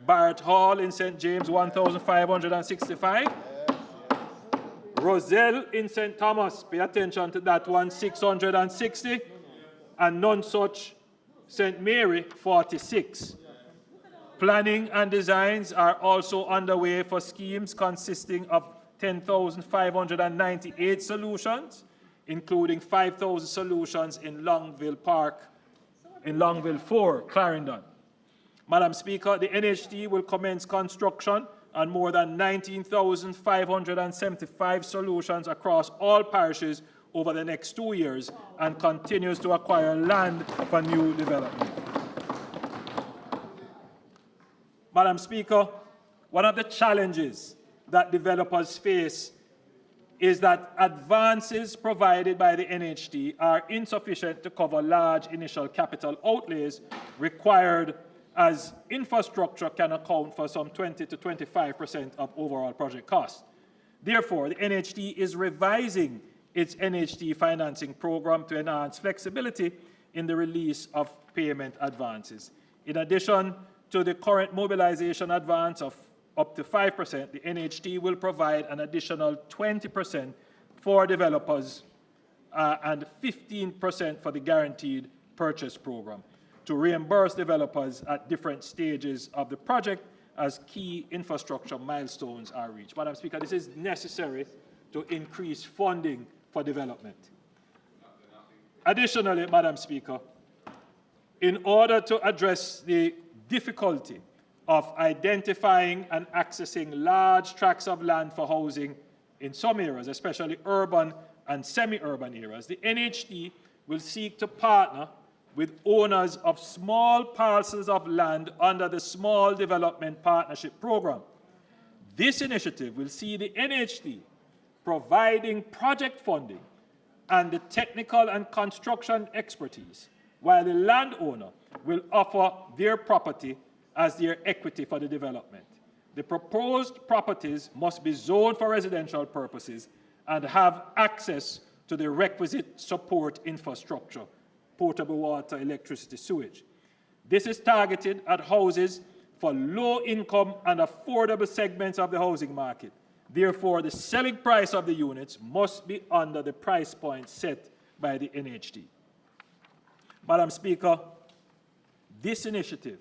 Barrett Hall in St. James, 1,565. Roselle in St. Thomas, pay attention to that one, 660. And Nonsuch, St. Mary, 46. Planning and designs are also underway for schemes consisting of 10,598 solutions, including 5,000 solutions in Longville Park, in Longville 4, Clarendon. Madam Speaker, the NHD will commence construction on more than 19,575 solutions across all parishes over the next 2 years and continues to acquire land for new development. Madam Speaker, one of the challenges that developers face is that advances provided by the NHD are insufficient to cover large initial capital outlays required, as infrastructure can account for some 20 to 25% of overall project costs. Therefore, the NHD is revising its NHD financing program to enhance flexibility in the release of payment advances. In addition to the current mobilization advance of up to 5%, the NHD will provide an additional 20% for developers and 15% for the guaranteed purchase program to reimburse developers at different stages of the project as key infrastructure milestones are reached. Madam Speaker, this is necessary to increase funding for development. Additionally, Madam Speaker, in order to address the difficulty of identifying and accessing large tracts of land for housing in some areas, especially urban and semi-urban areas, the NHD will seek to partner with owners of small parcels of land under the Small Development Partnership Program. This initiative will see the NHD providing project funding and the technical and construction expertise, while the landowner will offer their property as their equity for the development. The proposed properties must be zoned for residential purposes and have access to the requisite support infrastructure, potable water, electricity, sewage. This is targeted at houses for low-income and affordable segments of the housing market. Therefore, the selling price of the units must be under the price point set by the NHD. Madam Speaker, this initiative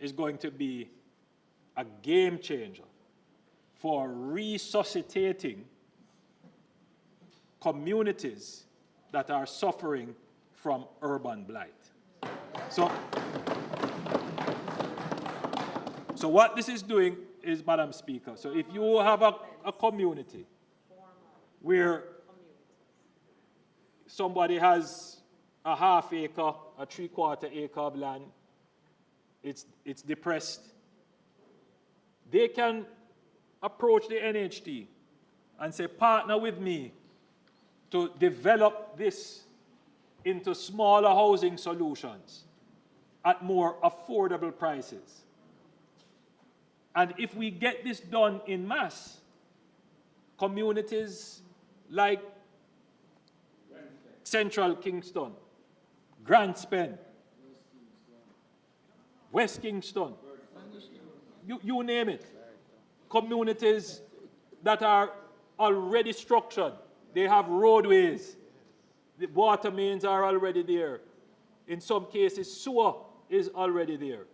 is going to be a game changer for resuscitating communities that are suffering from urban blight. So what this is doing is, Madam Speaker, so if you have a community where somebody has a half acre, a 3/4 acre of land, it's depressed, they can approach the NHD and say, partner with me to develop this into smaller housing solutions at more affordable prices. And if we get this done in mass, communities like Central Kingston, Grants Pen, West Kingston, you name it, communities that are already structured, they have roadways, the water mains are already there. In some cases, sewer is already there.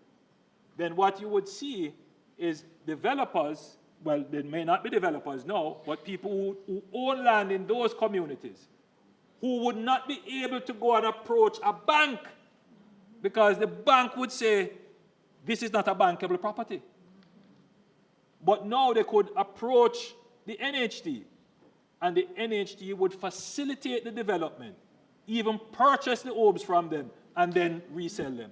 Then what you would see is developers, well, they may not be developers now, but people who own land in those communities who would not be able to go and approach a bank because the bank would say, this is not a bankable property. But now they could approach the NHD, and the NHD would facilitate the development, even purchase the homes from them, and then resell them.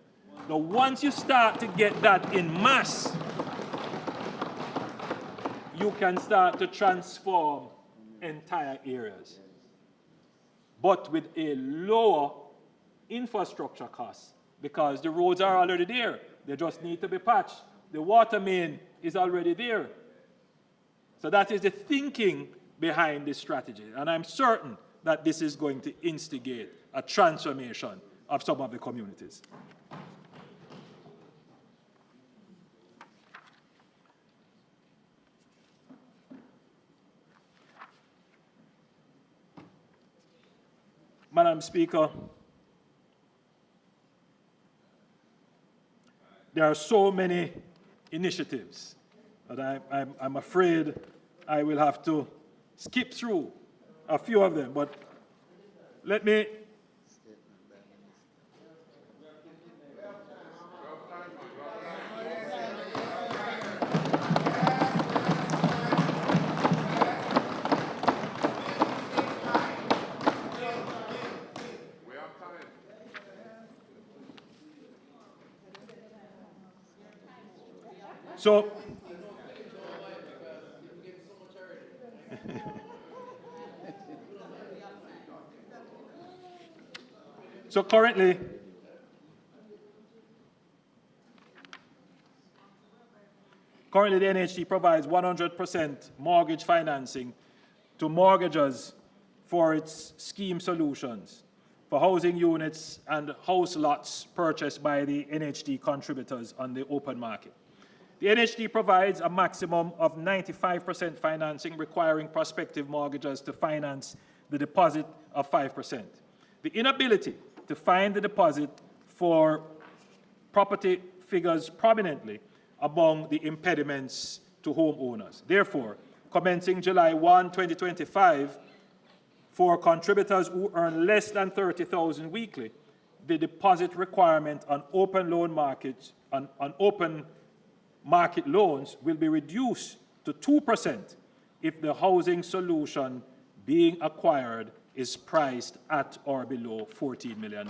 Now, once you start to get that in mass, you can start to transform entire areas, but with a lower infrastructure cost, because the roads are already there. They just need to be patched. The water main is already there. So that is the thinking behind this strategy. And I'm certain that this is going to instigate a transformation of some of the communities. Madam Speaker, there are so many initiatives that I'm afraid I will have to skip through a few of them, but let me So, currently, the NHT provides 100% mortgage financing to mortgagors for its scheme solutions for housing units and house lots purchased by the NHT contributors on the open market. The NHT provides a maximum of 95% financing, requiring prospective mortgagors to finance the deposit of 5%. The inability to find the deposit for property figures prominently among the impediments to homeowners. Therefore, commencing July 1, 2025, for contributors who earn less than $30,000 weekly, the deposit requirement on open loan markets, on open market loans will be reduced to 2% if the housing solution being acquired is priced at or below $14 million.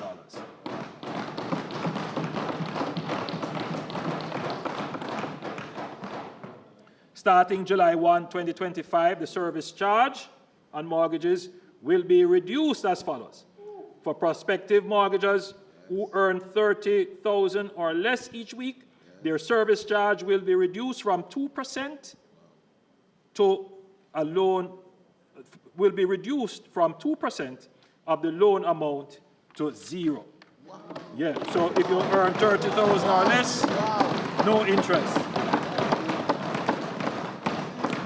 Starting July 1, 2025, the service charge on mortgages will be reduced as follows. For prospective mortgagors who earn $30,000 or less each week, their service charge will be reduced from 2% to a loan, will be reduced from 2% of the loan amount to 0. Yeah, so if you earn $30,000 or less, no interest,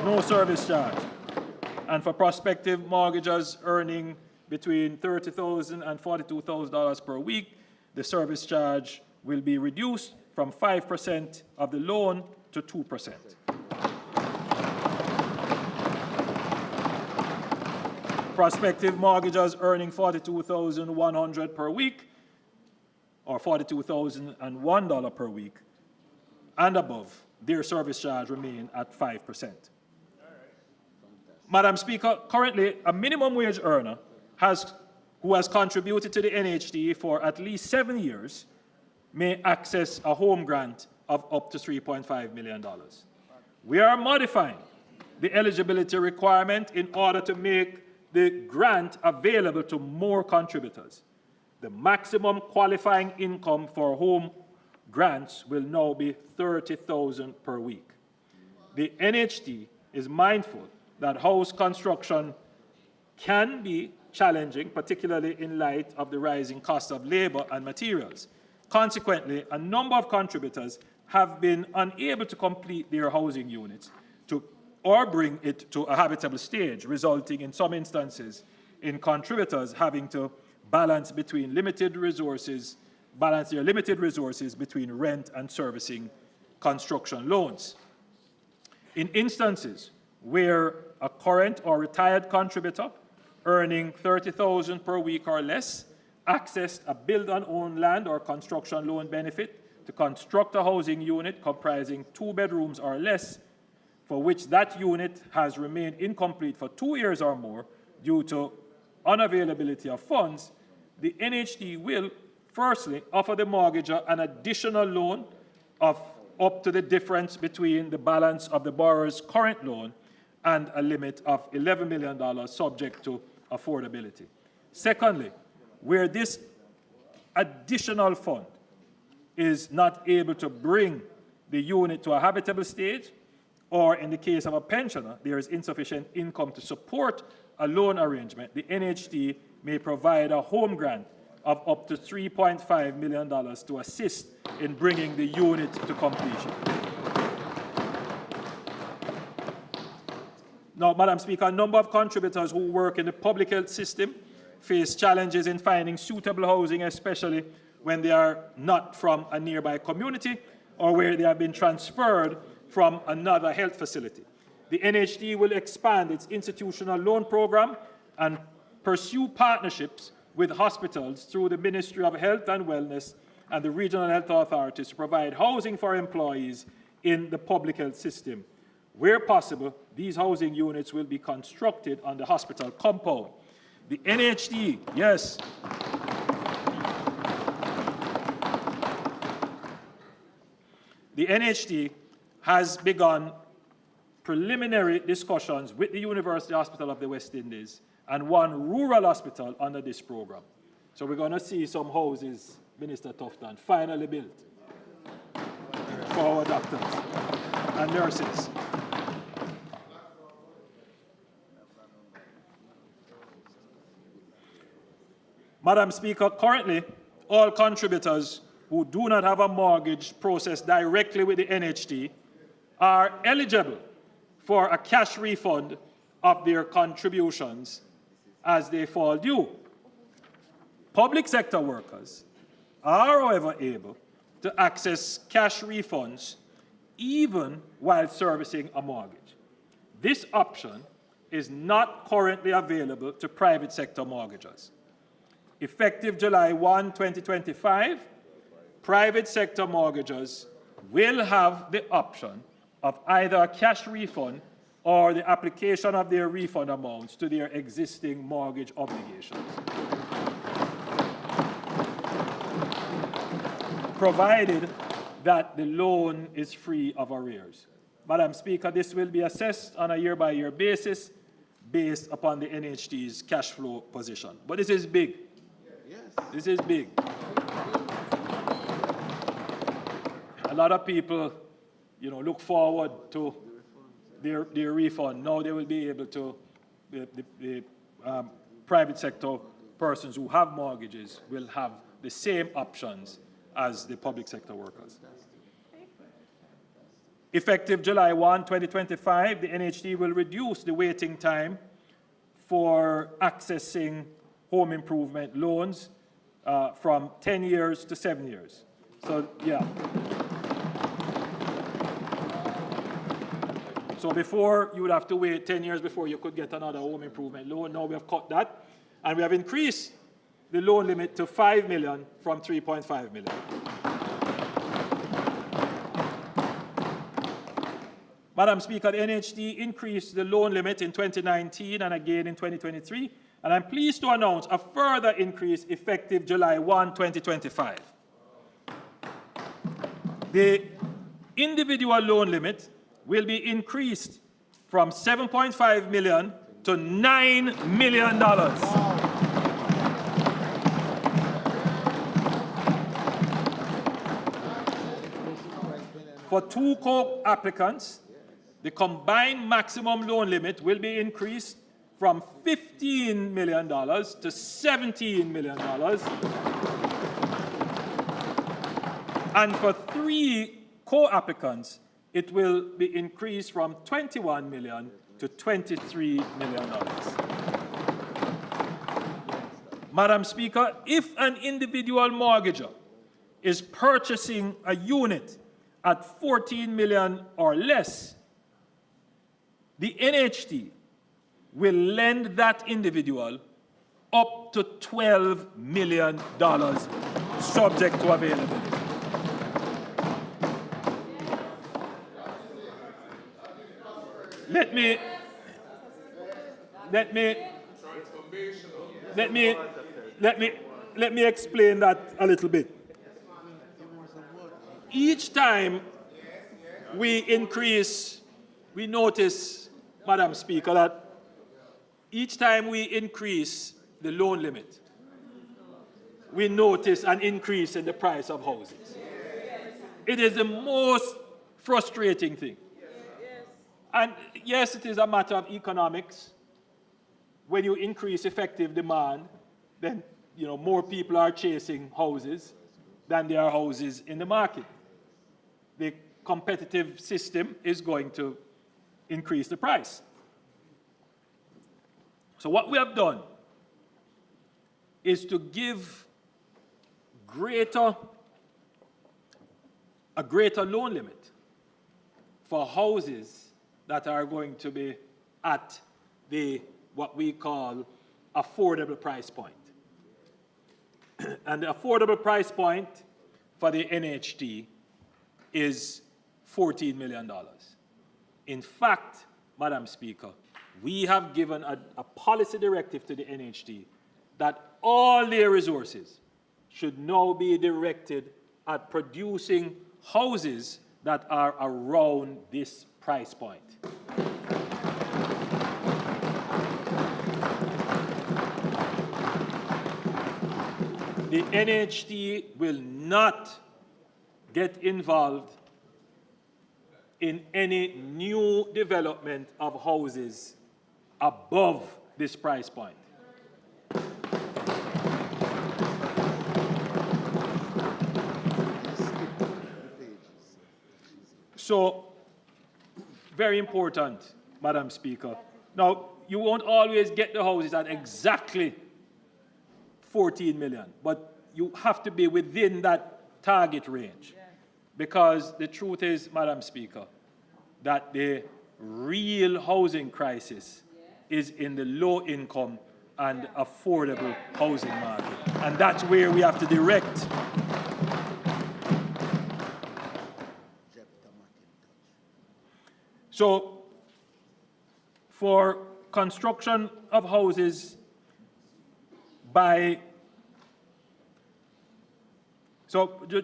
no service charge. And for prospective mortgagors earning between $30,000 and $42,000 per week, the service charge will be reduced from 5% of the loan to 2%. Prospective mortgagors earning $42,100 per week or $42,001 per week and above, their service charge remain at 5%. Madam Speaker, currently a minimum wage earner who has contributed to the NHT for at least 7 years may access a home grant of up to $3.5 million. We are modifying the eligibility requirement in order to make the grant available to more contributors. The maximum qualifying income for home grants will now be $30,000 per week. The NHT is mindful that house construction can be challenging, particularly in light of the rising cost of labor and materials. Consequently, a number of contributors have been unable to complete their housing units or bring it to a habitable stage, resulting in some instances in contributors having to balance their limited resources between rent and servicing construction loans. In instances where a current or retired contributor earning $30,000 per week or less accessed a build-and-own land or construction loan benefit to construct a housing unit comprising 2 bedrooms or less, for which that unit has remained incomplete for 2 years or more due to unavailability of funds, the NHT will, firstly, offer the mortgager an additional loan of up to the difference between the balance of the borrower's current loan and a limit of $11 million subject to affordability. Secondly, where this additional fund is not able to bring the unit to a habitable stage, or in the case of a pensioner, there is insufficient income to support a loan arrangement, the NHT may provide a home grant of up to $3.5 million to assist in bringing the unit to completion. Now, Madam Speaker, a number of contributors who work in the public health system face challenges in finding suitable housing, especially when they are not from a nearby community or where they have been transferred from another health facility. The NHD will expand its institutional loan program and pursue partnerships with hospitals through the Ministry of Health and Wellness and the regional health authorities to provide housing for employees in the public health system. Where possible, these housing units will be constructed on the hospital compound. The NHD, yes. The NHD has begun preliminary discussions with the University Hospital of the West Indies and one rural hospital under this program. So we're going to see some houses, Minister Tufton, finally built for our doctors and nurses. Madam Speaker, currently, all contributors who do not have a mortgage processed directly with the NHD are eligible for a cash refund of their contributions as they fall due. Public sector workers are, however, able to access cash refunds even while servicing a mortgage. This option is not currently available to private sector mortgagors. Effective July 1, 2025, private sector mortgagors will have the option of either a cash refund or the application of their refund amounts to their existing mortgage obligations, provided that the loan is free of arrears. Madam Speaker, this will be assessed on a year-by-year basis based upon the NHD's cash flow position. But this is big. This is big. A lot of people, look forward to their refund. Now they will be able to, the private sector persons who have mortgages will have the same options as the public sector workers. Effective July 1, 2025, the NHD will reduce the waiting time for accessing home improvement loans from 10 years to 7 years. So, yeah. So before, you would have to wait 10 years before you could get another home improvement loan. Now we have cut that, and we have increased the loan limit to $5 million from $3.5 million. Madam Speaker, the NHD increased the loan limit in 2019 and again in 2023, and I'm pleased to announce a further increase effective July 1, 2025. The individual loan limit will be increased from $7.5 million to $9 million. For two co-applicants, the combined maximum loan limit will be increased from $15 million to $17 million. And for three co-applicants, it will be increased from $21 million to $23 million. Madam Speaker, if an individual mortgager is purchasing a unit at $14 million or less, the NHD will lend that individual up to $12 million, subject to availability. Let me explain that a little bit. Each time we increase, we notice, Madam Speaker, that each time we increase the loan limit, we notice an increase in the price of houses. It is the most frustrating thing. And yes, it is a matter of economics. When you increase effective demand, then more people are chasing houses than there are houses in the market. The competitive system is going to increase the price. So what we have done is to give a greater loan limit for houses that are going to be at what we call affordable price point. And the affordable price point for the NHT is $14 million. In fact, Madam Speaker, we have given a policy directive to the NHT that all their resources should now be directed at producing houses that are around this price point. The NHT will not get involved in any new development of houses above this price point. So, very important, Madam Speaker. Now, you won't always get the houses at exactly 14 million, but you have to be within that target range. Because the truth is, Madam Speaker, that the real housing crisis is in the low-income and affordable housing market. And that's where we have to direct. So, for construction of houses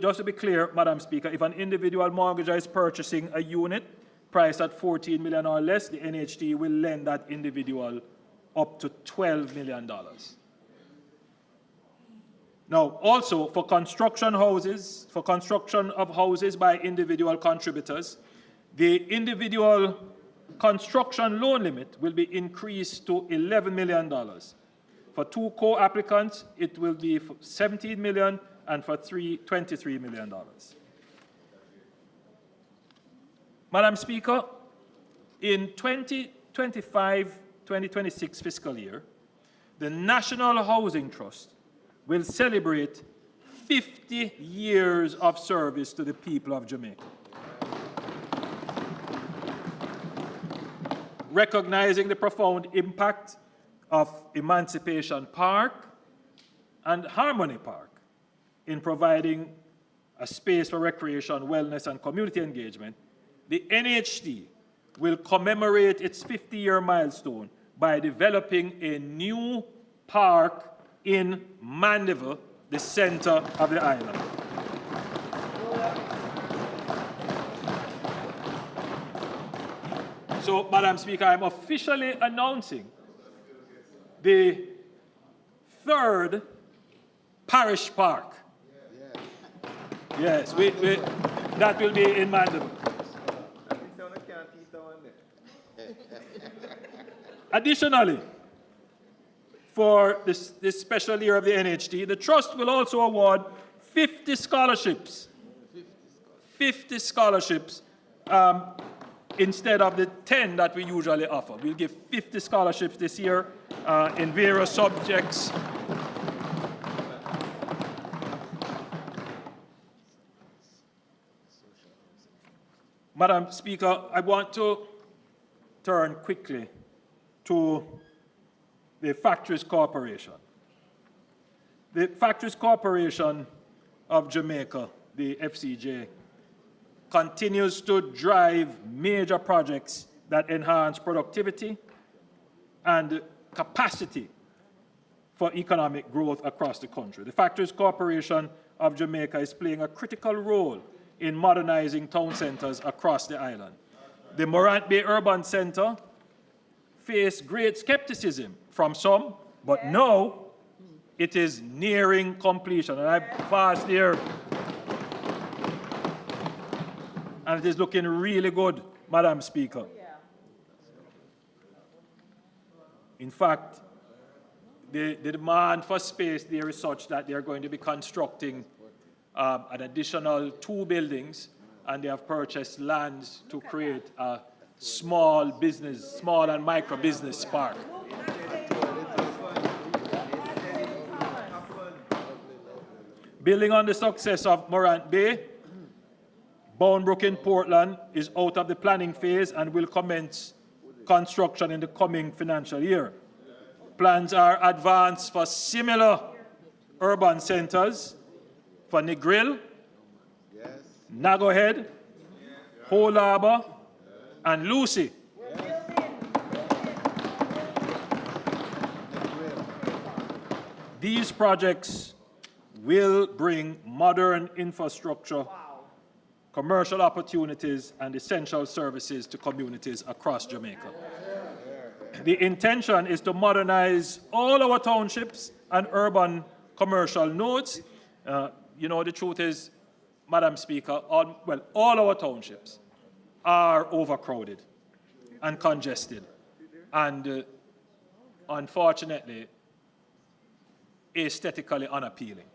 just to be clear, Madam Speaker, if an individual mortgager is purchasing a unit priced at 14 million or less, the NHT will lend that individual up to $12 million. Now, also for construction of houses by individual contributors, the individual construction loan limit will be increased to $11 million. For two co-applicants, it will be $17 million, and for three, $23 million. Madam Speaker, in 2025-2026 fiscal year, the National Housing Trust will celebrate 50 years of service to the people of Jamaica. Recognizing the profound impact of Emancipation Park and Harmony Park in providing a space for recreation, wellness, and community engagement, the NHT will commemorate its 50-year milestone by developing a new park in Mandeville, the center of the island. So, Madam Speaker, I'm officially announcing the third parish park. Yes, that will be in Mandeville. Additionally, for this special year of the NHT, the Trust will also award 50 scholarships. 50 scholarships instead of the 10 that we usually offer. We'll give 50 scholarships this year in various subjects. Madam Speaker, I want to turn quickly to the Factories Corporation. The Factories Corporation of Jamaica, the FCJ, continues to drive major projects that enhance productivity and capacity for economic growth across the country. The Factories Corporation of Jamaica is playing a critical role in modernizing town centers across the island. The Morant Bay Urban Center faced great skepticism from some, but now it is nearing completion. And I passed there, and it is looking really good, Madam Speaker. In fact, the demand for space there is such that they're going to be constructing an additional 2 buildings, and they have purchased lands to create a small and micro business park. Building on the success of Morant Bay, Boundbrook in Portland is out of the planning phase and will commence construction in the coming financial year. Plans are advanced for similar urban centers for Negril, Nagohead, Whole Harbour, and Lucy. These projects will bring modern infrastructure, commercial opportunities, and essential services to communities across Jamaica. The intention is to modernize all our townships and urban commercial nodes. The truth is, Madam Speaker, all our townships are overcrowded and congested, and unfortunately, aesthetically unappealing.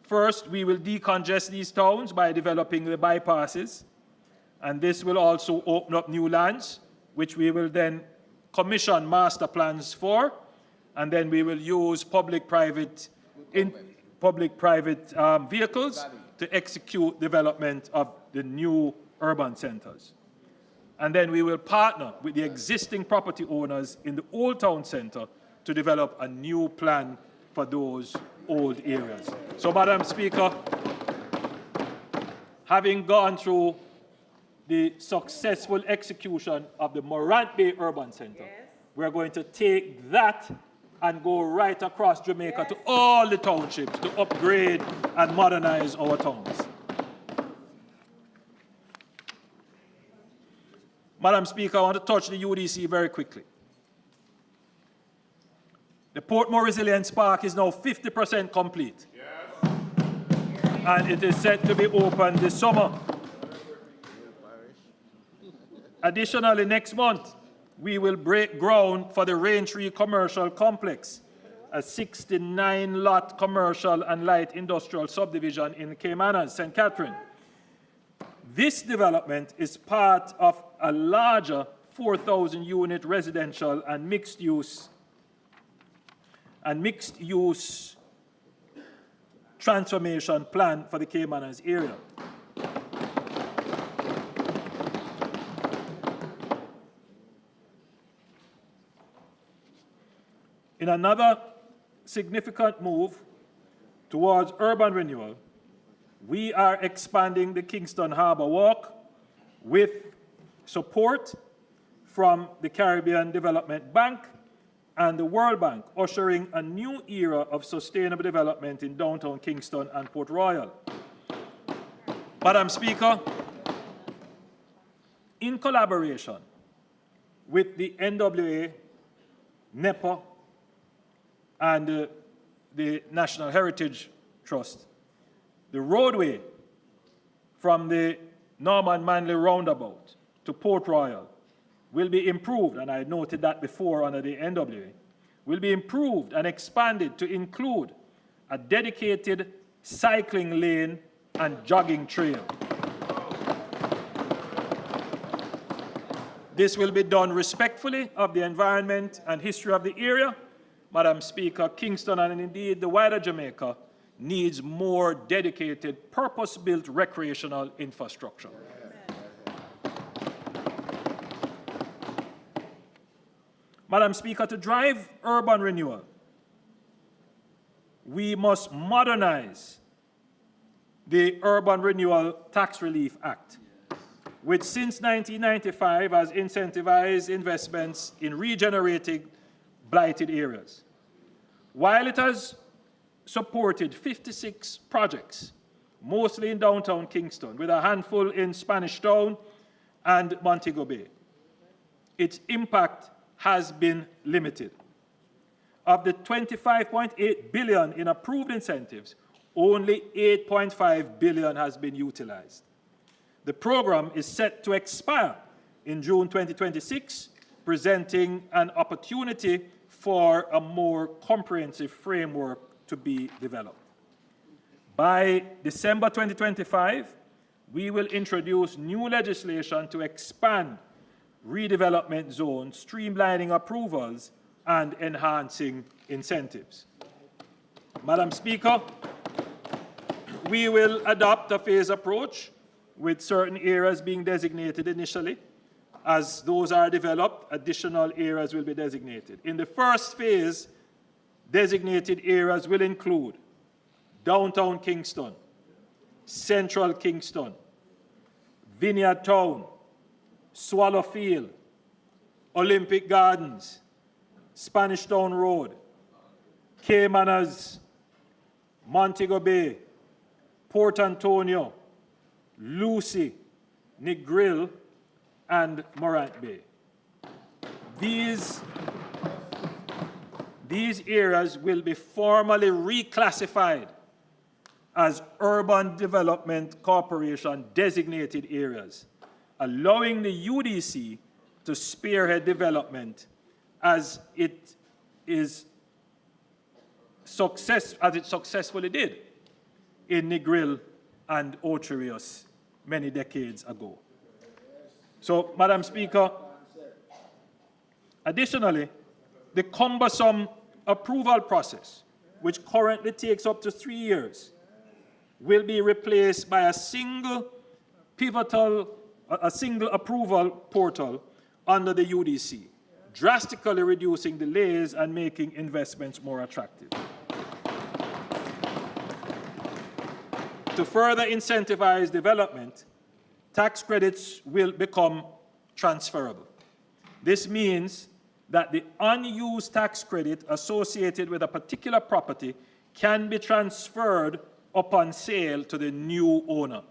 First, we will decongest these towns by developing the bypasses, and this will also open up new lands, which we will then commission master plans for, and then we will use public-private vehicles to execute development of the new urban centers. And then we will partner with the existing property owners in the Old Town Center to develop a new plan for those old areas. So, Madam Speaker, having gone through the successful execution of the Morant Bay Urban Center, we're going to take that and go right across Jamaica to all the townships to upgrade and modernize our towns. Madam Speaker, I want to touch the UDC very quickly. The Portmore Resilience Park is now 50% complete. Yes. And it is set to be open this summer. Additionally, next month, we will break ground for the Raintree Commercial Complex, a 69-lot commercial and light industrial subdivision in Caymanas, St. Catherine. This development is part of a larger 4,000-unit residential and mixed-use transformation plan for the Caymanas area. In another significant move towards urban renewal, we are expanding the Kingston Harbour Walk with support from the Caribbean Development Bank and the World Bank, ushering a new era of sustainable development in downtown Kingston and Port Royal. Madam Speaker, in collaboration with the NWA, NEPA, and the National Heritage Trust, the roadway from the Norman Manley Roundabout to Port Royal will be improved, and I noted that before under the NWA, will be improved and expanded to include a dedicated cycling lane and jogging trail. This will be done respectfully of the environment and history of the area. Madam Speaker, Kingston and indeed the wider Jamaica needs more dedicated, purpose-built recreational infrastructure. Madam Speaker, to drive urban renewal, we must modernize the Urban Renewal Tax Relief Act, which since 1995 has incentivized investments in regenerating blighted areas. While it has supported 56 projects, mostly in downtown Kingston, with a handful in Spanish Town and Montego Bay, its impact has been limited. Of the $25.8 billion in approved incentives, only $8.5 billion has been utilized. The program is set to expire in June 2026, presenting an opportunity for a more comprehensive framework to be developed. By December 2025, we will introduce new legislation to expand redevelopment zones, streamlining approvals, and enhancing incentives. Madam Speaker, we will adopt a phased approach with certain areas being designated initially. As those are developed, additional areas will be designated. In the first phase, designated areas will include downtown Kingston, central Kingston, Vineyard Town, Swallowfield, Olympic Gardens, Spanish Town Road, Caymanas, Montego Bay, Port Antonio, Lucy, Negril, and Morant Bay. These areas will be formally reclassified as Urban Development Corporation designated areas, allowing the UDC to spearhead development as it successfully did in Negril and Ocherius many decades ago. So, Madam Speaker, additionally, the cumbersome approval process, which currently takes up to 3 years, will be replaced by a single approval portal under the UDC, drastically reducing delays and making investments more attractive. To further incentivize development, tax credits will become transferable. This means that the unused tax credit associated with a particular property can be transferred upon sale to the new owner,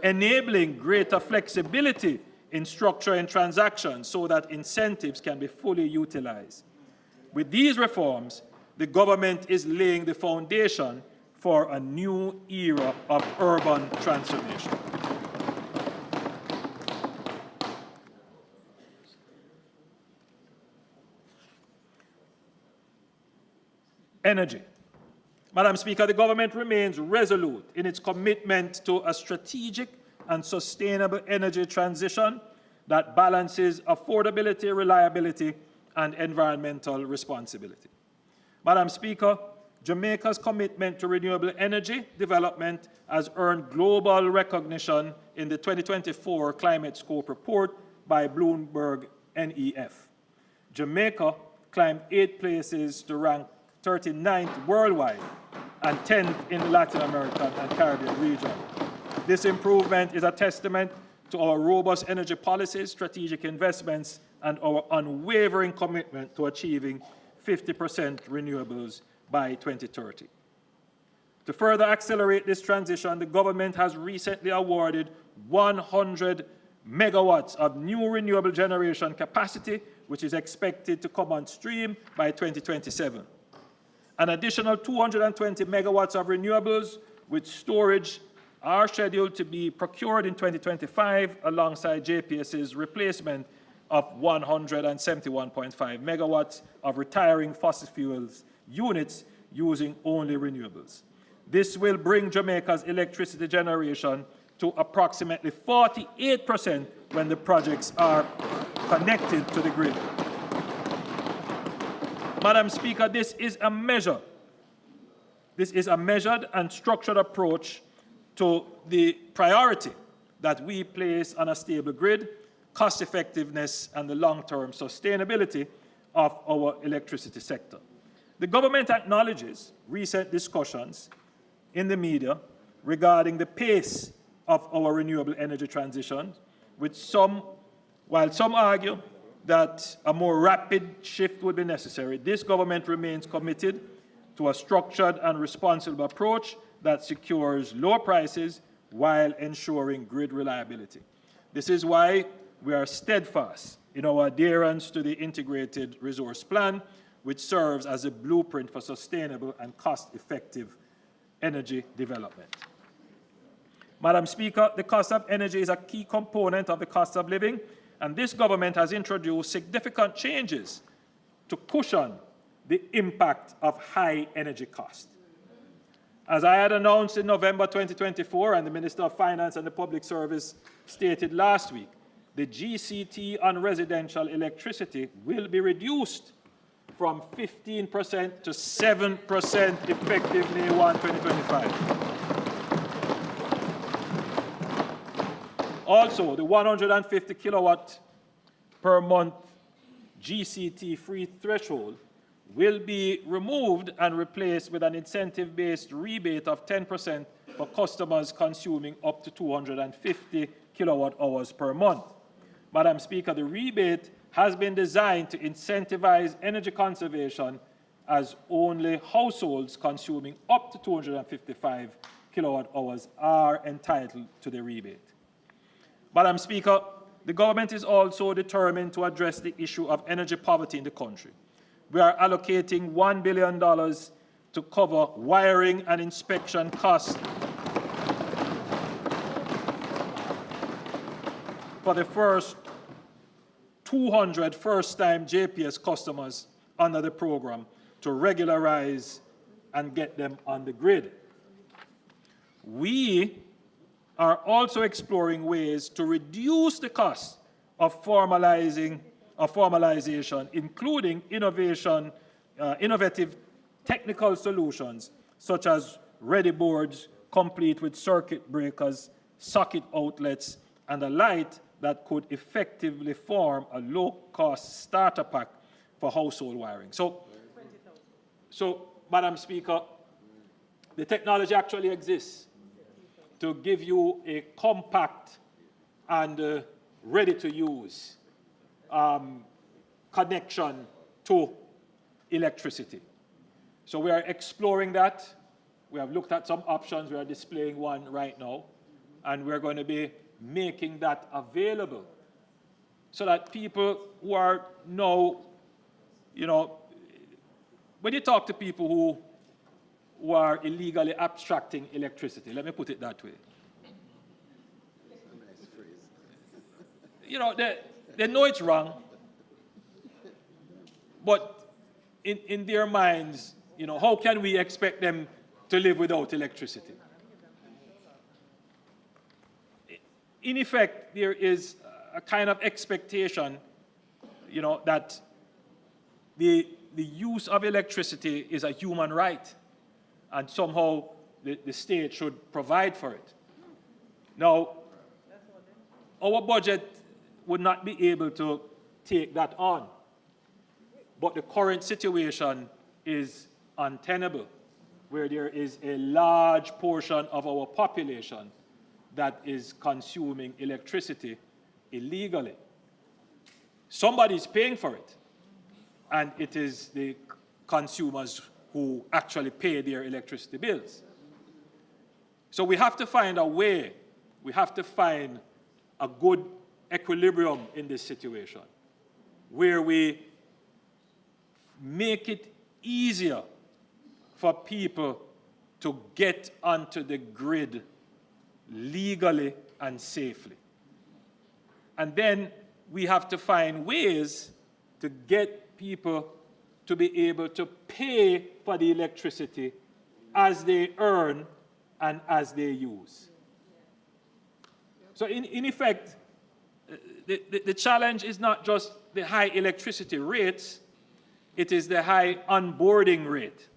enabling greater flexibility in structuring transactions so that incentives can be fully utilized. With these reforms, the government is laying the foundation for a new era of urban transformation. Energy. Madam Speaker, the government remains resolute in its commitment to a strategic and sustainable energy transition that balances affordability, reliability, and environmental responsibility. Madam Speaker, Jamaica's commitment to renewable energy development has earned global recognition in the 2024 Climate Scope Report by Bloomberg NEF. Jamaica climbed 8 places to rank 39th worldwide and 10th in the Latin American and Caribbean region. This improvement is a testament to our robust energy policies, strategic investments, and our unwavering commitment to achieving 50% renewables by 2030. To further accelerate this transition, the government has recently awarded 100 megawatts of new renewable generation capacity, which is expected to come on stream by 2027. An additional 220 megawatts of renewables with storage are scheduled to be procured in 2025 alongside JPS's replacement of 171.5 megawatts of retiring fossil fuels units using only renewables. This will bring Jamaica's electricity generation to approximately 48% when the projects are connected to the grid. Madam Speaker, this is a measured and structured approach to the priority that we place on a stable grid, cost effectiveness, and the long-term sustainability of our electricity sector. The government acknowledges recent discussions in the media regarding the pace of our renewable energy transition, while some argue that a more rapid shift would be necessary. This government remains committed to a structured and responsible approach that secures low prices while ensuring grid reliability. This is why we are steadfast in our adherence to the Integrated Resource Plan, which serves as a blueprint for sustainable and cost-effective energy development. Madam Speaker, the cost of energy is a key component of the cost of living, and this government has introduced significant changes to cushion the impact of high energy costs. As I had announced in November 2024, and the Minister of Finance and the Public Service stated last week, the GCT on residential electricity will be reduced from 15% to 7% effective May 1, 2025. Also, the 150 kilowatt per month GCT free threshold will be removed and replaced with an incentive-based rebate of 10% for customers consuming up to 250 kilowatt hours per month. Madam Speaker, the rebate has been designed to incentivize energy conservation, as only households consuming up to 255 kilowatt hours are entitled to the rebate. Madam Speaker, the government is also determined to address the issue of energy poverty in the country. We are allocating $1 billion to cover wiring and inspection costs for the first 200 first-time JPS customers under the program to regularize and get them on the grid. We are also exploring ways to reduce the cost of formalization, including innovative technical solutions such as ready boards complete with circuit breakers, socket outlets, and a light that could effectively form a low-cost starter pack for household wiring. So, Madam Speaker, the technology actually exists to give you a compact and ready-to-use connection to electricity. So we are exploring that. We have looked at some options. We are displaying one right now. And we're going to be making that available so that people who are now, you know, when you talk to people who are illegally abstracting electricity, let me put it that way. You know, they know it's wrong, but in their minds, you know, how can we expect them to live without electricity? In effect, there is a kind of expectation, you know, that the use of electricity is a human right, and somehow the state should provide for it. Now, our budget would not be able to take that on, but the current situation is untenable, where there is a large portion of our population that is consuming electricity illegally. Somebody's paying for it, and it is the consumers who actually pay their electricity bills. So we have to find a way, we have to find a good equilibrium in this situation, where we make it easier for people to get onto the grid legally and safely. And then we have to find ways to get people to be able to pay for the electricity as they earn and as they use. So in effect, the challenge is not just the high electricity rates, it is the high onboarding rate,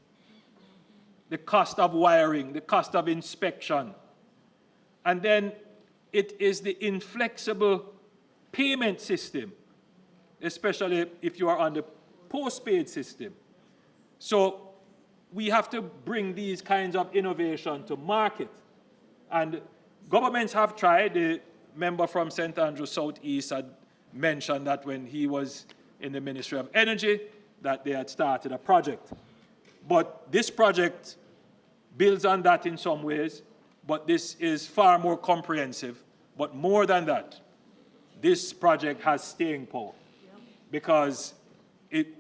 the cost of wiring, the cost of inspection. And then it is the inflexible payment system, especially if you are on the postpaid system. So we have to bring these kinds of innovation to market. And governments have tried. The member from St. Andrews Southeast had mentioned that when he was in the Ministry of Energy, that they had started a project. But this project builds on that in some ways, but this is far more comprehensive. But more than that, this project has staying power, because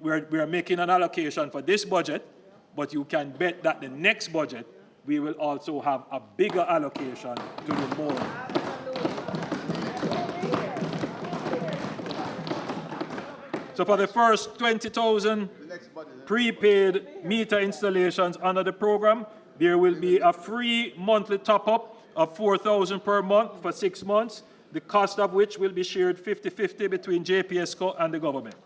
we're making an allocation for this budget, but you can bet that the next budget, we will also have a bigger allocation to do more. So for the first 20,000 prepaid meter installations under the program, there will be a free monthly top-up of $4,000 per month for 6 months, the cost of which will be shared 50-50 between JPSCO and the government.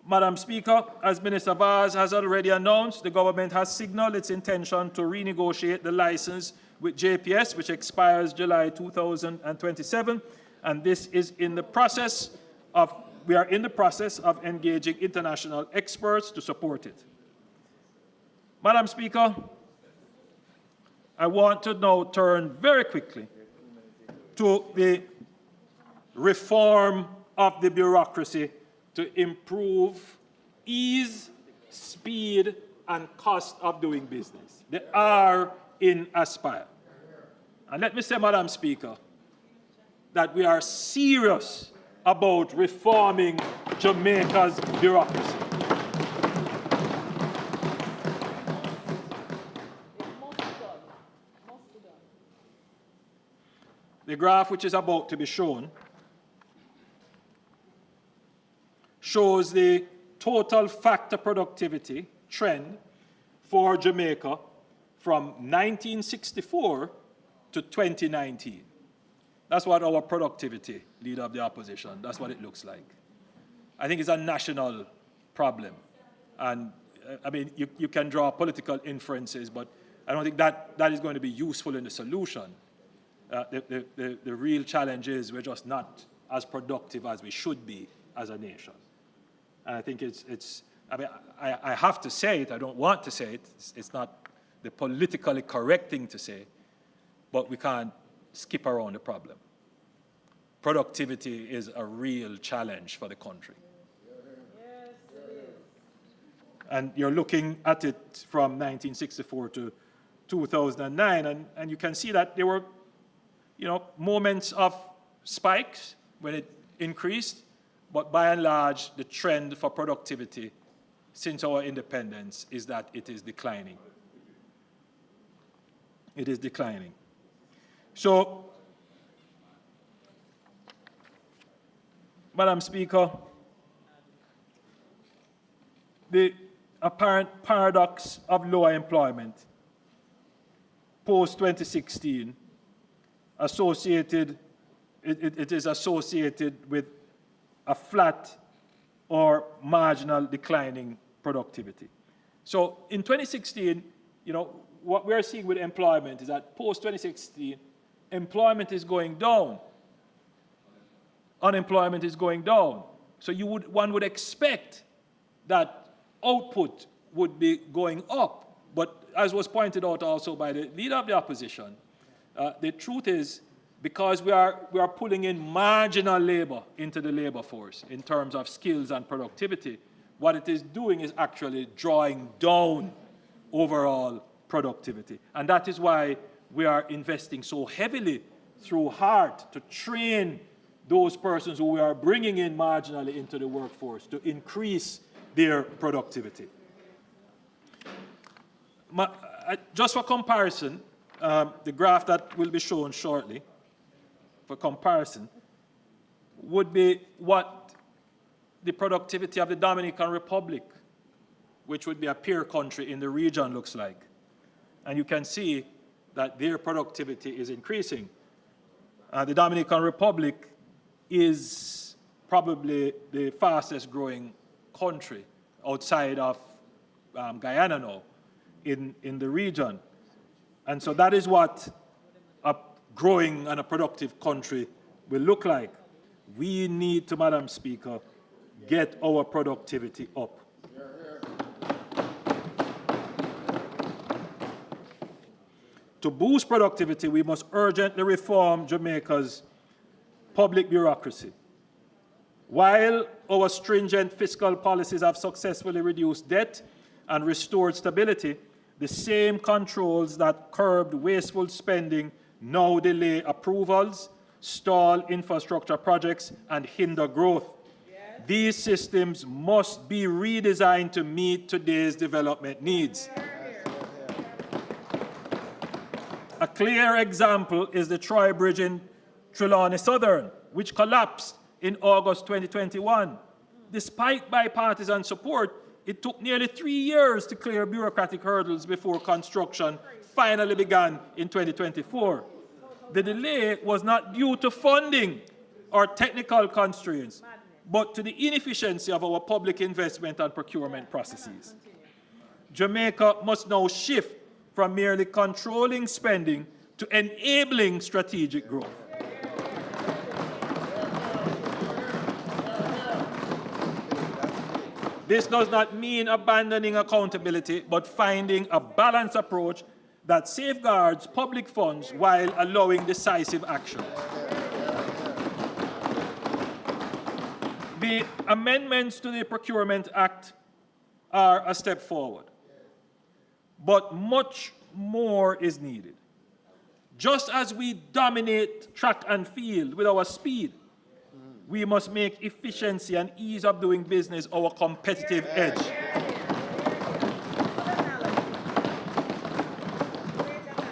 Madam Speaker, as Minister Vaz has already announced, the government has signaled its intention to renegotiate the license with JPS, which expires July 2027, and this is in the process of, we are in the process of engaging international experts to support it. Madam Speaker, I want to now turn very quickly to the reform of the bureaucracy to improve ease, speed, and cost of doing business. The R in Aspire. And let me say, Madam Speaker, that we are serious about reforming Jamaica's bureaucracy. The graph which is about to be shown shows the total factor productivity trend for Jamaica from 1964 to 2019. That's what our productivity, Leader of the Opposition, that's what it looks like. I think it's a national problem. And I mean, you can draw political inferences, but I don't think that is going to be useful in the solution. The real challenge is we're just not as productive as we should be as a nation. And I think I mean, I have to say it, I don't want to say it, it's not the politically correct thing to say, but we can't skip around the problem. Productivity is a real challenge for the country. Yes, it is. And you're looking at it from 1964 to 2009, and you can see that there were, moments of spikes when it increased, but by and large, the trend for productivity since our independence is that it is declining. It is declining. So, Madam Speaker, the apparent paradox of lower employment post-2016 it is associated with a flat or marginal declining productivity. So in 2016, what we're seeing with employment is that post-2016, employment is going down. Unemployment is going down. So one would expect that output would be going up. But as was pointed out also by the Leader of the Opposition, the truth is, because we are pulling in marginal labor into the labor force in terms of skills and productivity, what it is doing is actually drawing down overall productivity. And that is why we are investing so heavily through HEART to train those persons who we are bringing in marginally into the workforce to increase their productivity. Just for comparison, the graph that will be shown shortly, for comparison, would be what the productivity of the Dominican Republic, which would be a peer country in the region, looks like. And you can see that their productivity is increasing. The Dominican Republic is probably the fastest growing country outside of Guyana now in the region. And so that is what a growing and a productive country will look like. We need to, Madam Speaker, get our productivity up. To boost productivity, we must urgently reform Jamaica's public bureaucracy. While our stringent fiscal policies have successfully reduced debt and restored stability, the same controls that curbed wasteful spending now delay approvals, stall infrastructure projects, and hinder growth. Yes. These systems must be redesigned to meet today's development needs. A clear example is the Troy Bridge in Trelawney Southern, which collapsed in August 2021. Despite bipartisan support, it took nearly 3 years to clear bureaucratic hurdles before construction finally began in 2024. The delay was not due to funding or technical constraints, but to the inefficiency of our public investment and procurement processes. Jamaica must now shift from merely controlling spending to enabling strategic growth. This does not mean abandoning accountability, but finding a balanced approach that safeguards public funds while allowing decisive action. The amendments to the Procurement Act are a step forward, but much more is needed. Just as we dominate track and field with our speed, we must make efficiency and ease of doing business our competitive edge.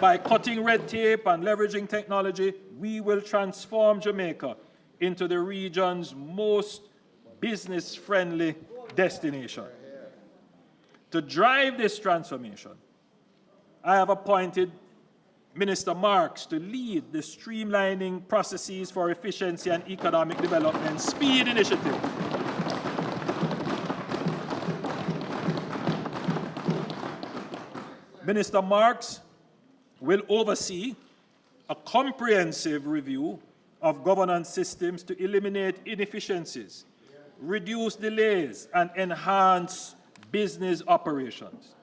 By cutting red tape and leveraging technology, we will transform Jamaica into the region's most business-friendly destination. To drive this transformation, I have appointed Minister Marks to lead the Streamlining Processes for Efficiency and Economic Development SPEED initiative. Minister Marks will oversee a comprehensive review of governance systems to eliminate inefficiencies, reduce delays, and enhance business operations.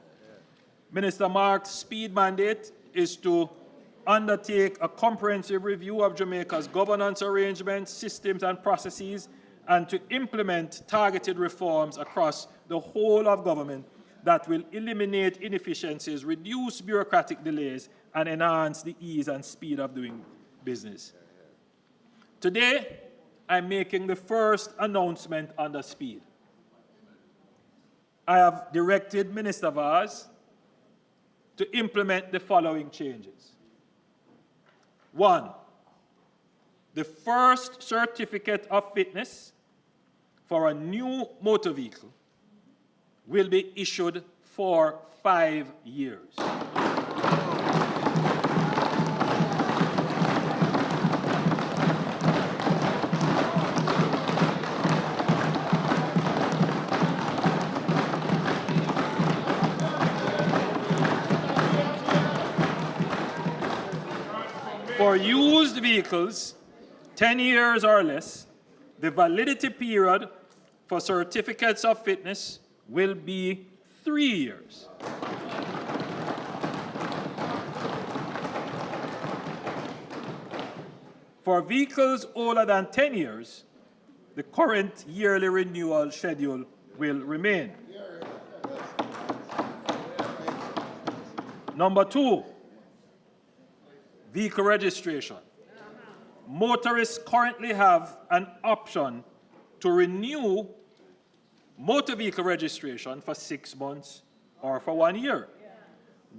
Minister Marks' SPEED mandate is to undertake a comprehensive review of Jamaica's governance arrangements, systems, and processes, and to implement targeted reforms across the whole of government that will eliminate inefficiencies, reduce bureaucratic delays, and enhance the ease and speed of doing business. Today, I'm making the first announcement under SPEED. I have directed Minister Vaz to implement the following changes. 1, the first certificate of fitness for a new motor vehicle will be issued for 5 years. For used vehicles, 10 years or less, the validity period for certificates of fitness will be 3 years. For vehicles older than 10 years, the current yearly renewal schedule will remain. Number 2, vehicle registration. Motorists currently have an option to renew motor vehicle registration for 6 months or for 1 year.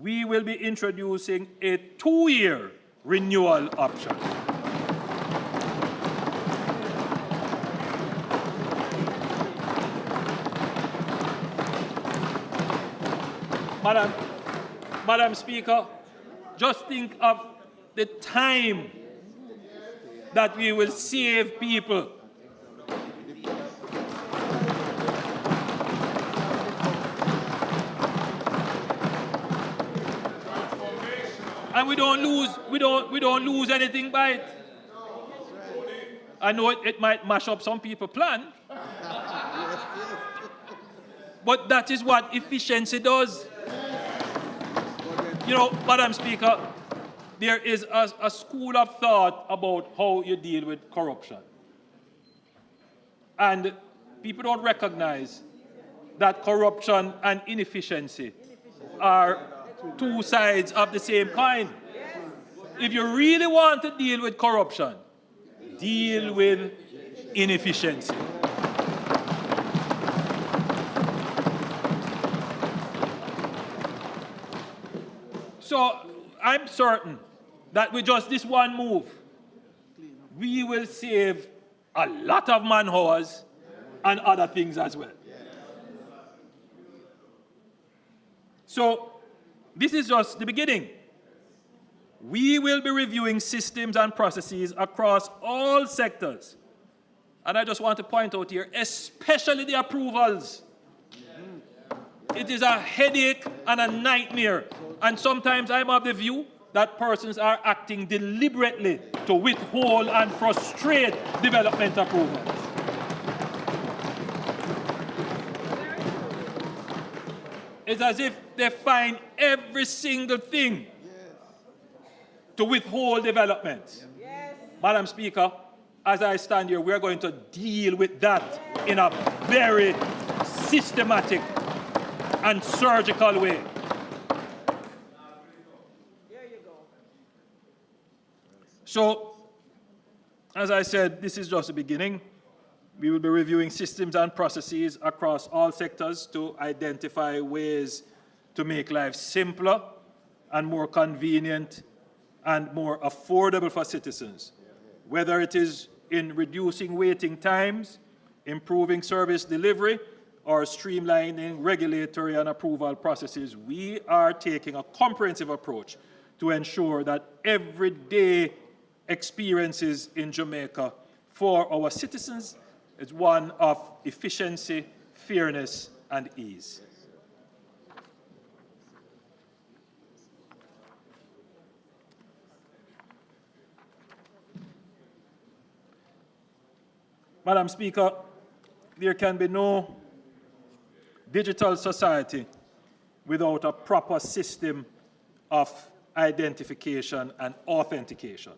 We will be introducing a 2-year renewal option. Madam Speaker, just think of the time that we will save people. And we don't lose anything by it. I know it might mash up some people's plan. But that is what efficiency does. You know, Madam Speaker, there is a school of thought about how you deal with corruption. And people don't recognize that corruption and inefficiency are two sides of the same coin. If you really want to deal with corruption, deal with inefficiency. So I'm certain that with just this one move, we will save a lot of man-hours and other things as well. So this is just the beginning. We will be reviewing systems and processes across all sectors. And I just want to point out here, especially the approvals. It is a headache and a nightmare. And sometimes I'm of the view that persons are acting deliberately to withhold and frustrate development approvals. It's as if they find every single thing to withhold development. Madam Speaker, as I stand here, we're going to deal with that in a very systematic and surgical way. So, as I said, this is just the beginning. We will be reviewing systems and processes across all sectors to identify ways to make life simpler and more convenient and more affordable for citizens, whether it is in reducing waiting times, improving service delivery, or streamlining regulatory and approval processes. We are taking a comprehensive approach to ensure that everyday experiences in Jamaica for our citizens is one of efficiency, fairness, and ease. Madam Speaker, there can be no digital society without a proper system of identification and authentication.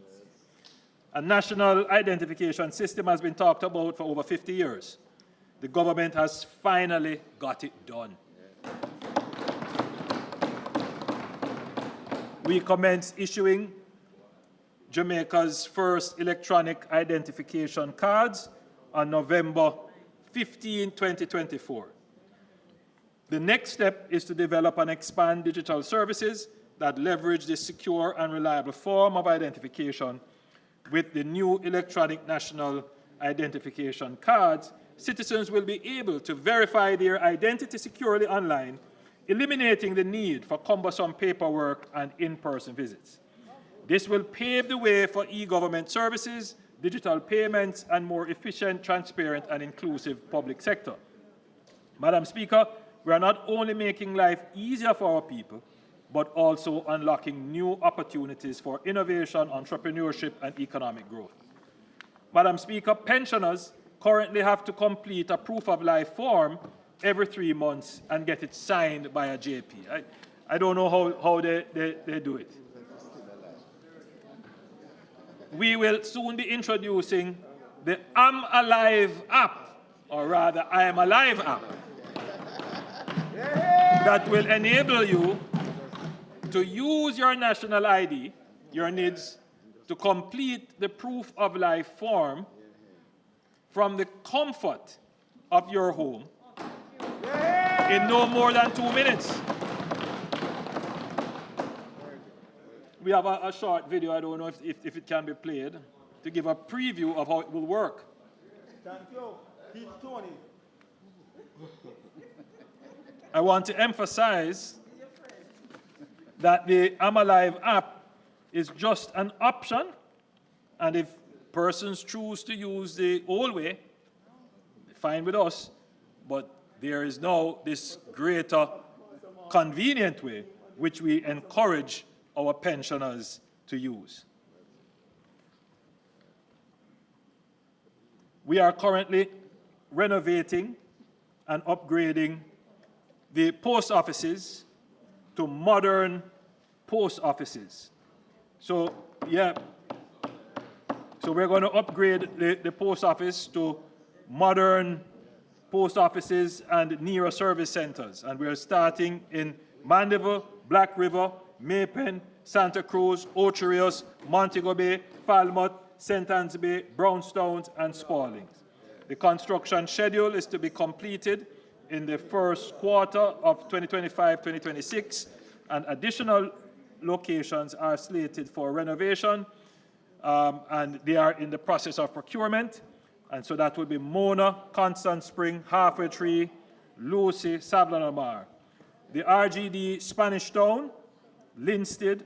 A national identification system has been talked about for over 50 years. The government has finally got it done. We commenced issuing Jamaica's first electronic identification cards on November 15, 2024. The next step is to develop and expand digital services that leverage this secure and reliable form of identification. With the new electronic national identification cards, citizens will be able to verify their identity securely online, eliminating the need for cumbersome paperwork and in-person visits. This will pave the way for e-government services, digital payments, and more efficient, transparent, and inclusive public sector. Madam Speaker, we are not only making life easier for our people, but also unlocking new opportunities for innovation, entrepreneurship, and economic growth. Madam Speaker, pensioners currently have to complete a proof of life form every 3 months and get it signed by a JP. I don't know how they do it. We will soon be introducing the I'm Alive app, or rather, I Am Alive app, that will enable you to use your national ID, your NIDS, to complete the proof of life form from the comfort of your home in no more than 2 minutes. We have a short video, I don't know if it can be played, to give a preview of how it will work. Thank you. Keep Tony. I want to emphasize that the I'm Alive app is just an option, and if persons choose to use the old way, fine with us, but there is now this greater convenient way which we encourage our pensioners to use. We are currently renovating and upgrading the post offices to modern post offices. So, yeah, so we're going to upgrade the post office to modern post offices and nearer service centers. And we're starting in Mandeville, Black River, Maypen, Santa Cruz, Ocho Rios, Montego Bay, Falmouth, St. Anne's Bay, Brownstown, and Spaldings. The construction schedule is to be completed in the first quarter of 2025-2026, and additional locations are slated for renovation, and they are in the process of procurement. And so that would be Mona, Constant Spring, Halfway Tree, Lucy, Savannah-Mar. The RGD Spanish Town, Linstead,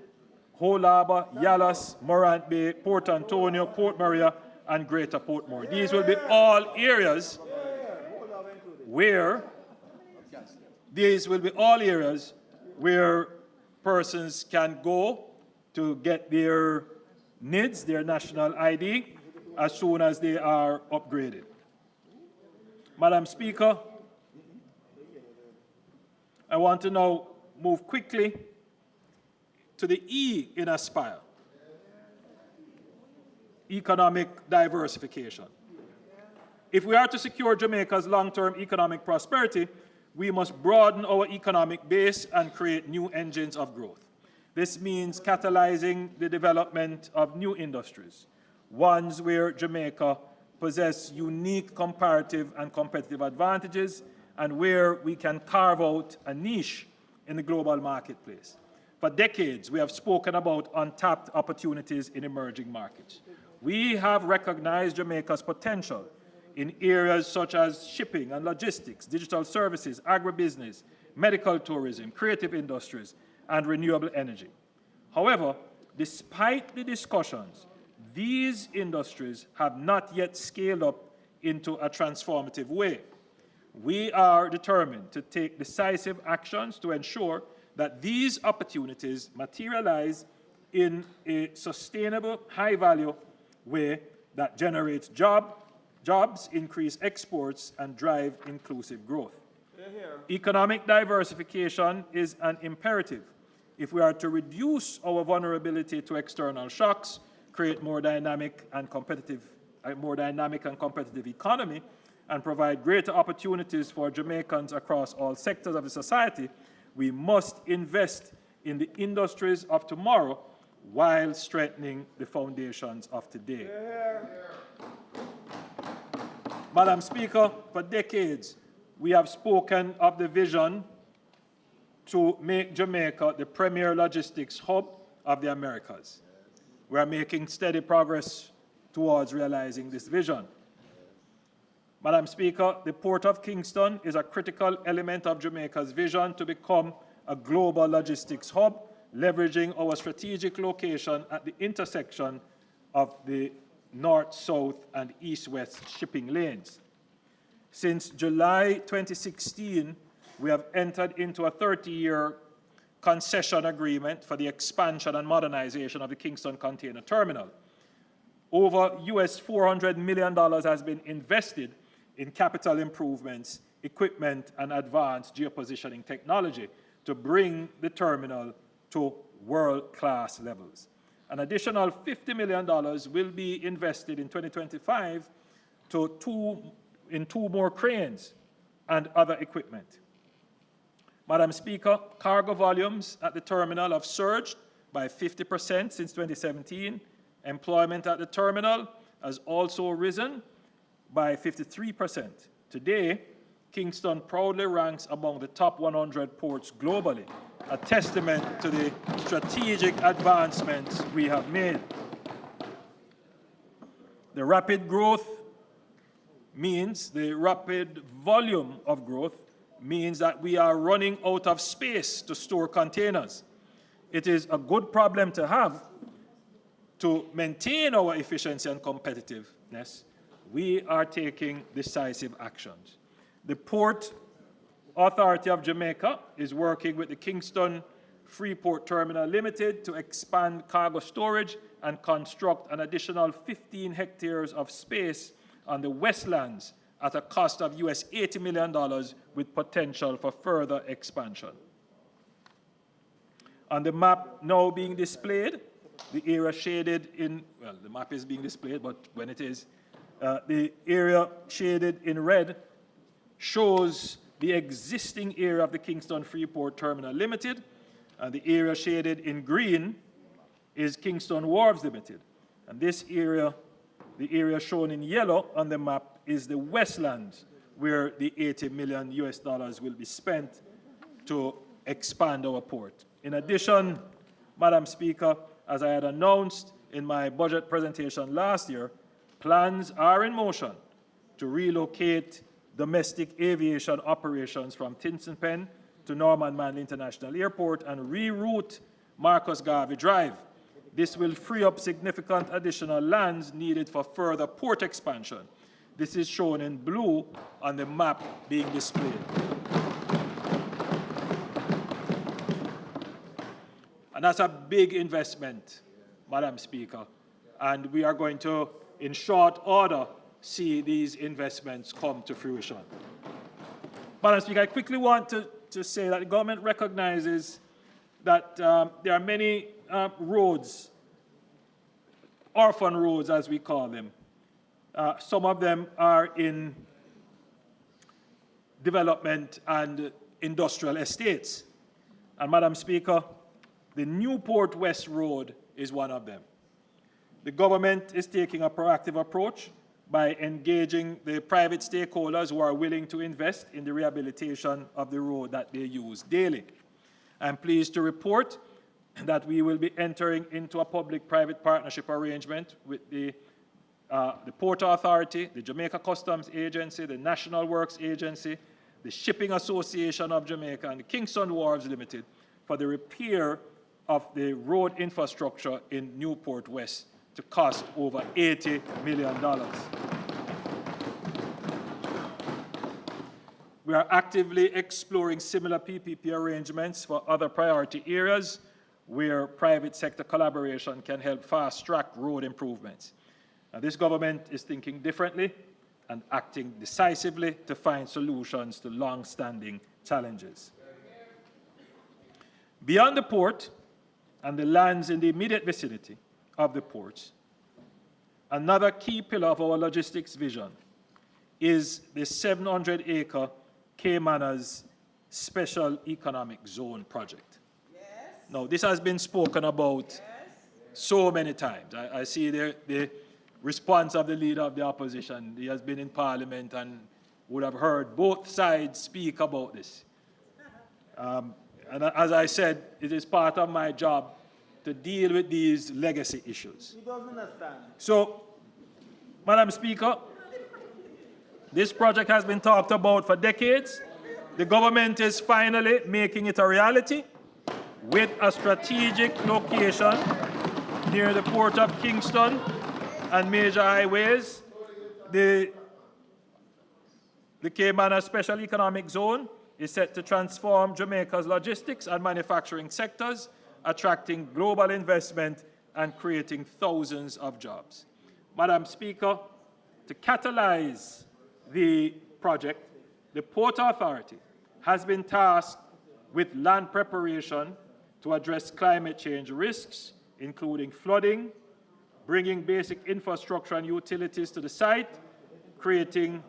Hull Harbour, Yallas, Morant Bay, Port Antonio, Port Maria, and Greater Portmore. These will be all areas where persons can go to get their NIDs, their national ID, as soon as they are upgraded. Madam Speaker, I want to now move quickly to the E in Aspire, economic diversification. If we are to secure Jamaica's long-term economic prosperity, we must broaden our economic base and create new engines of growth. This means catalyzing the development of new industries, ones where Jamaica possesses unique comparative and competitive advantages and where we can carve out a niche in the global marketplace. For decades, we have spoken about untapped opportunities in emerging markets. We have recognized Jamaica's potential in areas such as shipping and logistics, digital services, agribusiness, medical tourism, creative industries, and renewable energy. However, despite the discussions, these industries have not yet scaled up into a transformative way. We are determined to take decisive actions to ensure that these opportunities materialize in a sustainable, high-value way that generates jobs, increase exports, and drive inclusive growth. Economic diversification is an imperative if we are to reduce our vulnerability to external shocks, create a more dynamic and competitive economy, and provide greater opportunities for Jamaicans across all sectors of the society. We must invest in the industries of tomorrow while strengthening the foundations of today. Madam Speaker, for decades, we have spoken of the vision to make Jamaica the premier logistics hub of the Americas. We are making steady progress towards realizing this vision. Madam Speaker, the Port of Kingston is a critical element of Jamaica's vision to become a global logistics hub, leveraging our strategic location at the intersection of the north-south and east-west shipping lanes. Since July 2016, we have entered into a 30-year concession agreement for the expansion and modernization of the Kingston Container Terminal. Over US $400 million has been invested in capital improvements, equipment, and advanced geopositioning technology to bring the terminal to world-class levels. An additional $50 million will be invested in 2025 in two more cranes and other equipment. Madam Speaker, cargo volumes at the terminal have surged by 50% since 2017. Employment at the terminal has also risen by 53%. Today, Kingston proudly ranks among the top 100 ports globally, a testament to the strategic advancements we have made. The rapid volume of growth means that we are running out of space to store containers. It is a good problem to have to maintain our efficiency and competitiveness. We are taking decisive actions. The Port Authority of Jamaica is working with the Kingston Freeport Terminal Limited to expand cargo storage and construct an additional 15 hectares of space on the Westlands at a cost of US $80 million with potential for further expansion. On the map now being displayed, the area shaded in, well, the map is being displayed, but when it is, the area shaded in red shows the existing area of the Kingston Freeport Terminal Limited, and the area shaded in green is Kingston Wharves Limited. And this area, the area shown in yellow on the map, is the Westlands, where the $80 million will be spent to expand our port. In addition, Madam Speaker, as I had announced in my budget presentation last year, plans are in motion to relocate domestic aviation operations from Tinston Pen to Norman Manley International Airport and reroute Marcus Garvey Drive. This will free up significant additional lands needed for further port expansion. This is shown in blue on the map being displayed. And that's a big investment, Madam Speaker. And we are going to, in short order, see these investments come to fruition. Madam Speaker, I quickly want to say that the government recognizes that there are many roads, orphan roads as we call them. Some of them are in development and industrial estates. And Madam Speaker, the Newport West Road is one of them. The government is taking a proactive approach by engaging the private stakeholders who are willing to invest in the rehabilitation of the road that they use daily. I'm pleased to report that we will be entering into a public-private partnership arrangement with the Port Authority, the Jamaica Customs Agency, the National Works Agency, the Shipping Association of Jamaica, and the Kingston Wharves Limited for the repair of the road infrastructure in Newport West to cost over $80 million. We are actively exploring similar PPP arrangements for other priority areas where private sector collaboration can help fast-track road improvements. Now, this government is thinking differently and acting decisively to find solutions to long-standing challenges. Beyond the port and the lands in the immediate vicinity of the ports, another key pillar of our logistics vision is the 700-acre Caymanas Special Economic Zone project. Yes. Now, this has been spoken about so many times. I see the response of the leader of the opposition. He has been in Parliament and would have heard both sides speak about this. And as I said, it is part of my job to deal with these legacy issues. He doesn't understand. So, Madam Speaker, this project has been talked about for decades. The government is finally making it a reality with a strategic location near the Port of Kingston and major highways. The Caymanas Special Economic Zone is set to transform Jamaica's logistics and manufacturing sectors, attracting global investment and creating thousands of jobs. Madam Speaker, to catalyze the project, the Port Authority has been tasked with land preparation to address climate change risks, including flooding, bringing basic infrastructure and utilities to the site, creating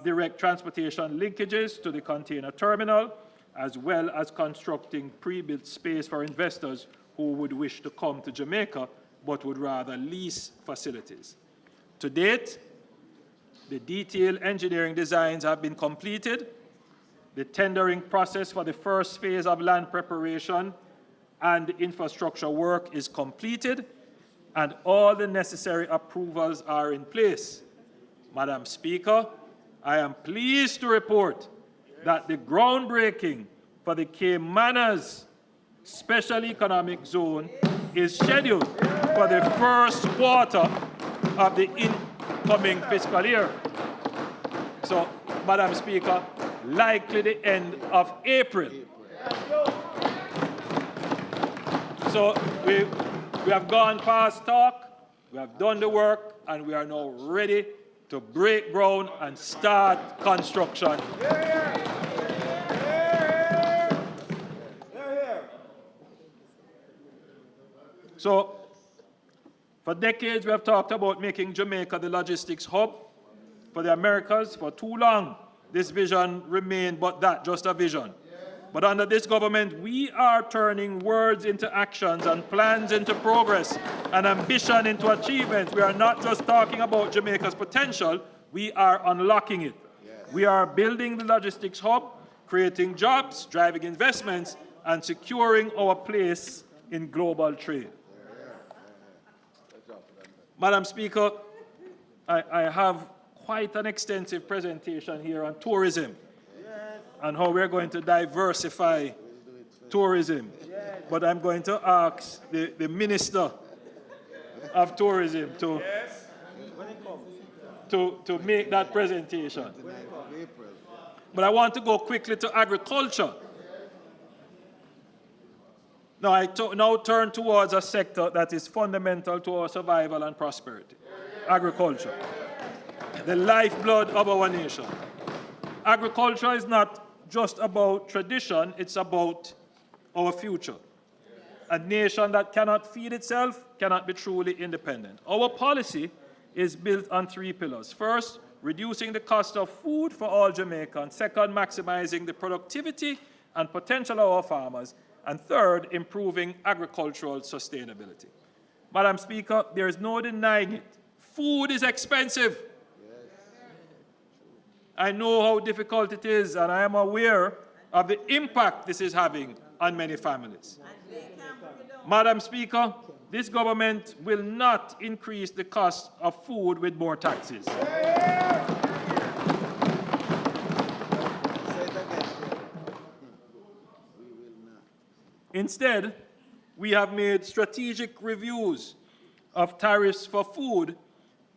direct transportation linkages to the container terminal, as well as constructing pre-built space for investors who would wish to come to Jamaica but would rather lease facilities. To date, the detailed engineering designs have been completed. The tendering process for the first phase of land preparation and infrastructure work is completed, and all the necessary approvals are in place. Madam Speaker, I am pleased to report that the groundbreaking for the Caymanas Special Economic Zone is scheduled for the first quarter of the incoming fiscal year. So, Madam Speaker, likely the end of April. So we have gone past talk, we have done the work, and we are now ready to break ground and start construction. So, for decades we have talked about making Jamaica the logistics hub for the Americas. For too long, this vision remained but that, just a vision. But under this government, we are turning words into actions and plans into progress and ambition into achievements. We are not just talking about Jamaica's potential, we are unlocking it. We are building the logistics hub, creating jobs, driving investments, and securing our place in global trade. Madam Speaker, I have quite an extensive presentation here on tourism and how we're going to diversify tourism. But I'm going to ask the Minister of Tourism to make that presentation. But I want to go quickly to agriculture. Now, I now turn towards a sector that is fundamental to our survival and prosperity. Agriculture, the lifeblood of our nation. Agriculture is not just about tradition, it's about our future. A nation that cannot feed itself cannot be truly independent. Our policy is built on 3 pillars. First, reducing the cost of food for all Jamaicans. Second, maximizing the productivity and potential of our farmers. And third, improving agricultural sustainability. Madam Speaker, there is no denying it. Food is expensive. I know how difficult it is, and I am aware of the impact this is having on many families. Madam Speaker, this government will not increase the cost of food with more taxes. Instead, we have made strategic reviews of tariffs for food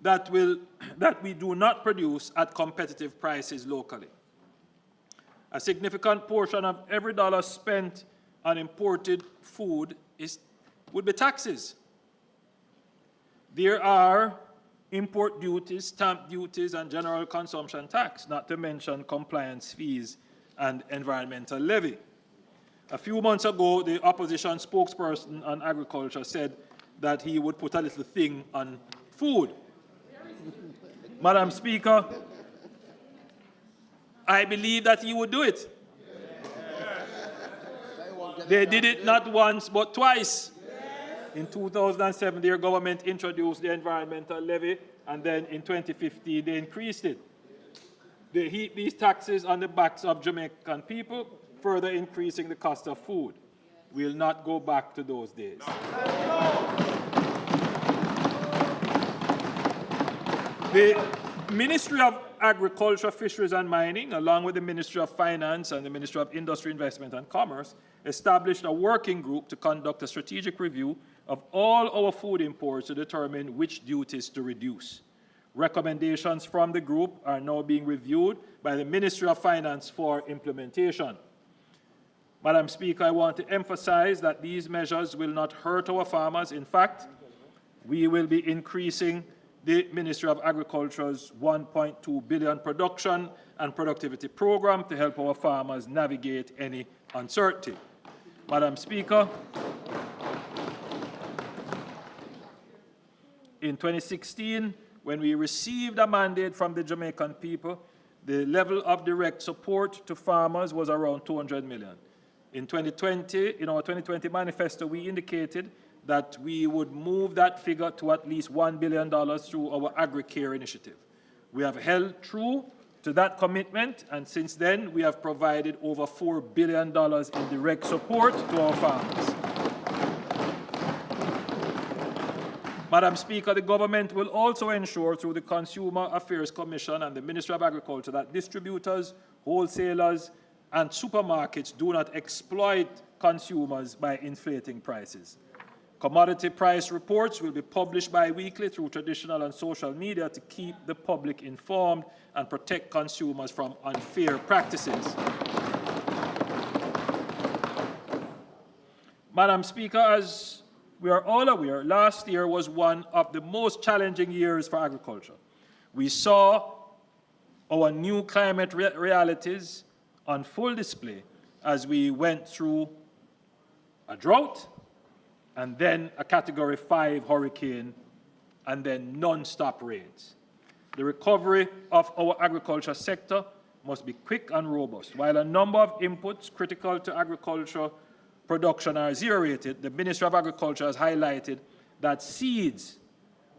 that we do not produce at competitive prices locally. A significant portion of every dollar spent on imported food would be taxes. There are import duties, stamp duties, and general consumption tax, not to mention compliance fees and environmental levy. A few months ago, the opposition spokesperson on agriculture said that he would put a little thing on food. Madam Speaker, I believe that he would do it. They did it not once, but twice. In 2007, their government introduced the environmental levy, and then in 2015, they increased it. They heap these taxes on the backs of Jamaican people, further increasing the cost of food. We'll not go back to those days. The Ministry of Agriculture, Fisheries and Mining, along with the Ministry of Finance and the Ministry of Industry, Investment and Commerce, established a working group to conduct a strategic review of all our food imports to determine which duties to reduce. Recommendations from the group are now being reviewed by the Ministry of Finance for implementation. Madam Speaker, I want to emphasize that these measures will not hurt our farmers. In fact, we will be increasing the Ministry of Agriculture's $1.2 billion production and productivity program to help our farmers navigate any uncertainty. Madam Speaker, in 2016, when we received a mandate from the Jamaican people, the level of direct support to farmers was around $200 million. In 2020, in our 2020 manifesto, we indicated that we would move that figure to at least $1 billion through our AgriCare initiative. We have held true to that commitment, and since then, we have provided over $4 billion in direct support to our farmers. Madam Speaker, the government will also ensure through the Consumer Affairs Commission and the Ministry of Agriculture that distributors, wholesalers, and supermarkets do not exploit consumers by inflating prices. Commodity price reports will be published bi-weekly through traditional and social media to keep the public informed and protect consumers from unfair practices. Madam Speaker, as we are all aware, last year was one of the most challenging years for agriculture. We saw our new climate realities on full display as we went through a drought, and then a Category 5 hurricane, and then non-stop rains. The recovery of our agriculture sector must be quick and robust. While a number of inputs critical to agriculture production are zero-rated, the Ministry of Agriculture has highlighted that seeds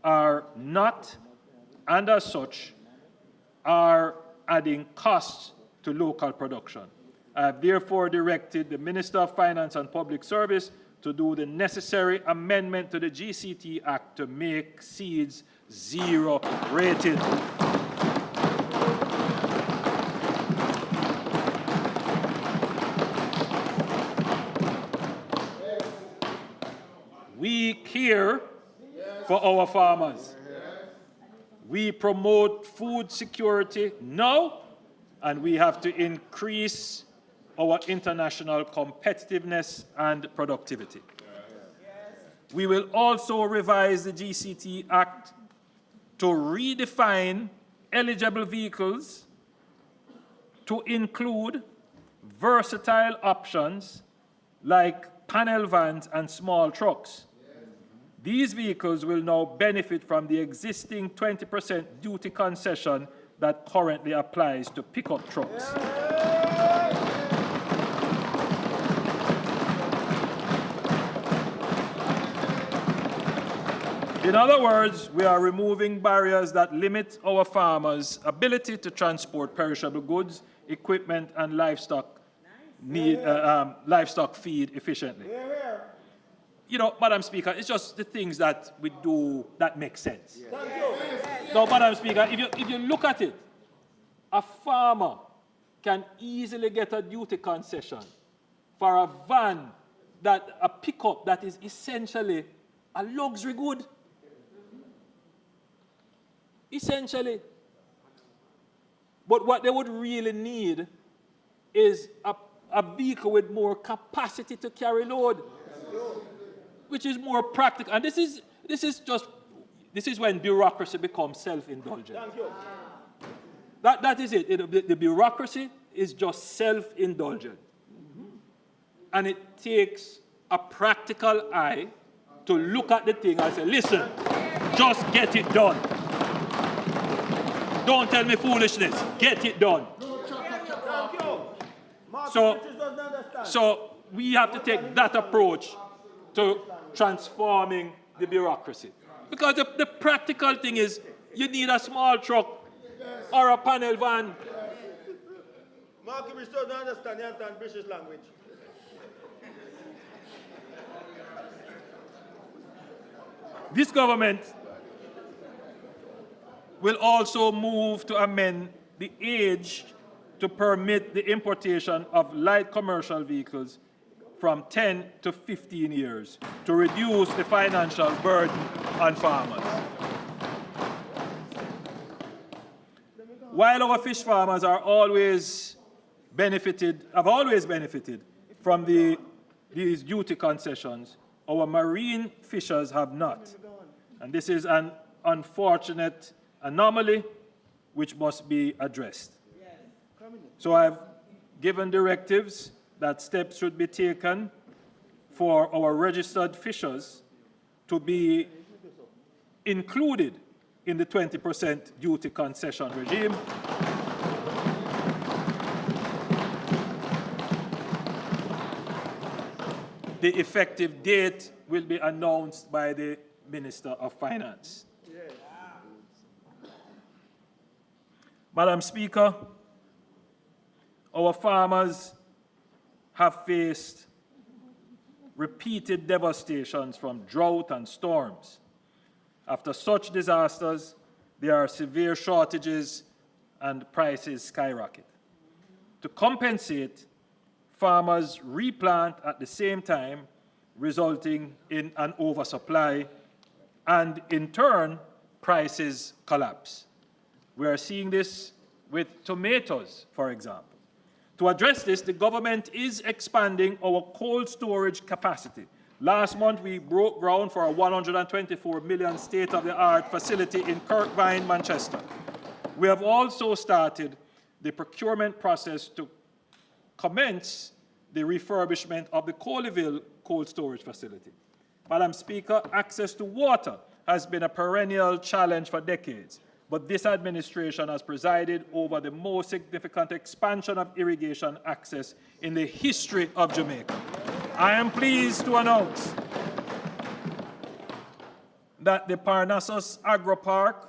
are not, and as such, are adding costs to local production. I have therefore directed the Minister of Finance and Public Service to do the necessary amendment to the GCT Act to make seeds zero-rated. We care for our farmers. We promote food security now, and we have to increase our international competitiveness and productivity. We will also revise the GCT Act to redefine eligible vehicles to include versatile options like panel vans and small trucks. These vehicles will now benefit from the existing 20% duty concession that currently applies to pickup trucks. In other words, we are removing barriers that limit our farmers' ability to transport perishable goods, equipment, and livestock feed efficiently. You know, Madam Speaker, it's just the things that we do that make sense. Now, Madam Speaker, if you look at it, a farmer can easily get a duty concession for a van, a pickup that is essentially a luxury good. Essentially. But what they would really need is a vehicle with more capacity to carry load, which is more practical. And this is when bureaucracy becomes self-indulgent. That is it. The bureaucracy is just self-indulgent. And it takes a practical eye to look at the thing and say, listen, just get it done. Don't tell me foolishness. Get it done. So we have to take that approach to transforming the bureaucracy. Because the practical thing is you need a small truck or a panel van. Mark, we still don't understand British language. This government will also move to amend the age to permit the importation of light commercial vehicles from 10 to 15 years to reduce the financial burden on farmers. While our fish farmers have always benefited from these duty concessions, our marine fishers have not. And this is an unfortunate anomaly which must be addressed. So I've given directives that steps should be taken for our registered fishers to be included in the 20% duty concession regime. The effective date will be announced by the Minister of Finance. Madam Speaker, our farmers have faced repeated devastations from drought and storms. After such disasters, there are severe shortages and prices skyrocket. To compensate, farmers replant at the same time, resulting in an oversupply, and in turn, prices collapse. We are seeing this with tomatoes, for example. To address this, the government is expanding our cold storage capacity. Last month, we broke ground for a $124 million state-of-the-art facility in Kirkvine, Manchester. We have also started the procurement process to commence the refurbishment of the Colleyville cold storage facility. Madam Speaker, access to water has been a perennial challenge for decades, but this administration has presided over the most significant expansion of irrigation access in the history of Jamaica. I am pleased to announce that the Parnassus Agro Park,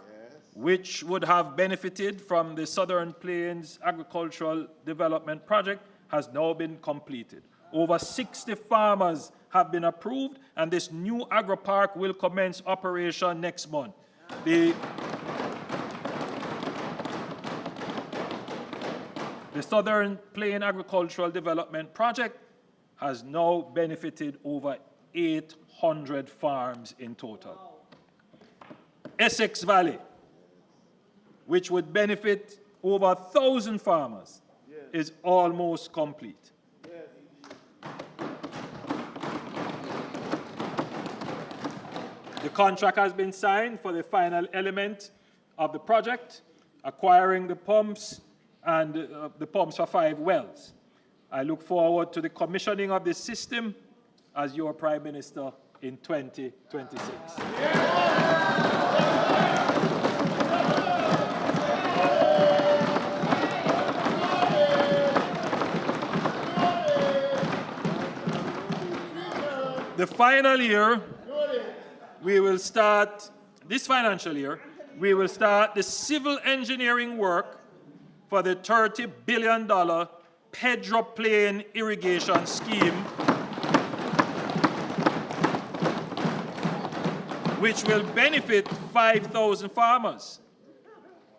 which would have benefited from the Southern Plains Agricultural Development Project, has now been completed. Over 60 farmers have been approved, and this new agro park will commence operation next month. The Southern Plain Agricultural Development Project has now benefited over 100 farms in total. Essex Valley, which would benefit over 1,000 farmers, is almost complete. The contract has been signed for the final element of the project, acquiring the pumps and the pumps for 5 wells. I look forward to the commissioning of this system as your Prime Minister in 2026. The final year, we will start, this financial year, we will start the civil engineering work for the $30 billion Pedro Plain irrigation scheme, which will benefit 5,000 farmers.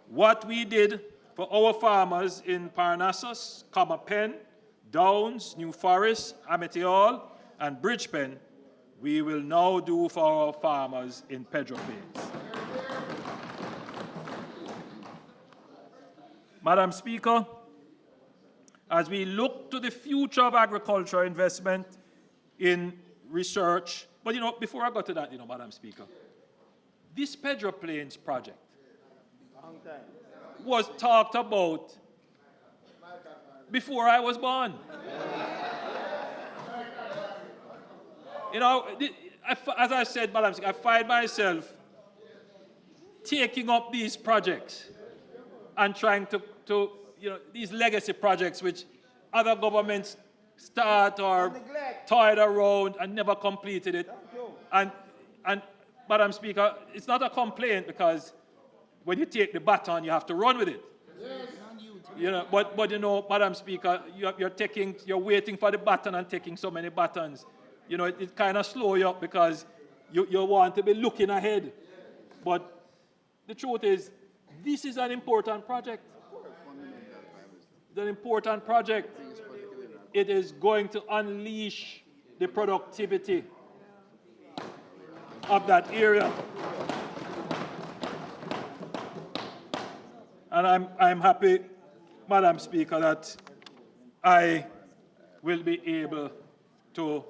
What we did for our farmers in Parnassus, Comapen, Downs, New Forest, Amity Hall, and Bridgepen, we will now do for our farmers in Pedro Plains. Madam Speaker, as we look to the future of agriculture investment in research, but before I go to that, Madam Speaker, this Pedro Plains project was talked about before I was born. As I said, Madam Speaker, I find myself taking up these projects and trying to these legacy projects which other governments start or toyed around and never completed it. And Madam Speaker, it's not a complaint because when you take the baton, you have to run with it. But Madam Speaker, you're waiting for the baton and taking so many batons. It kind of slows you up because you want to be looking ahead. But the truth is, this is an important project. It's an important project. It is going to unleash the productivity of that area. And I'm happy, Madam Speaker, that I will be able to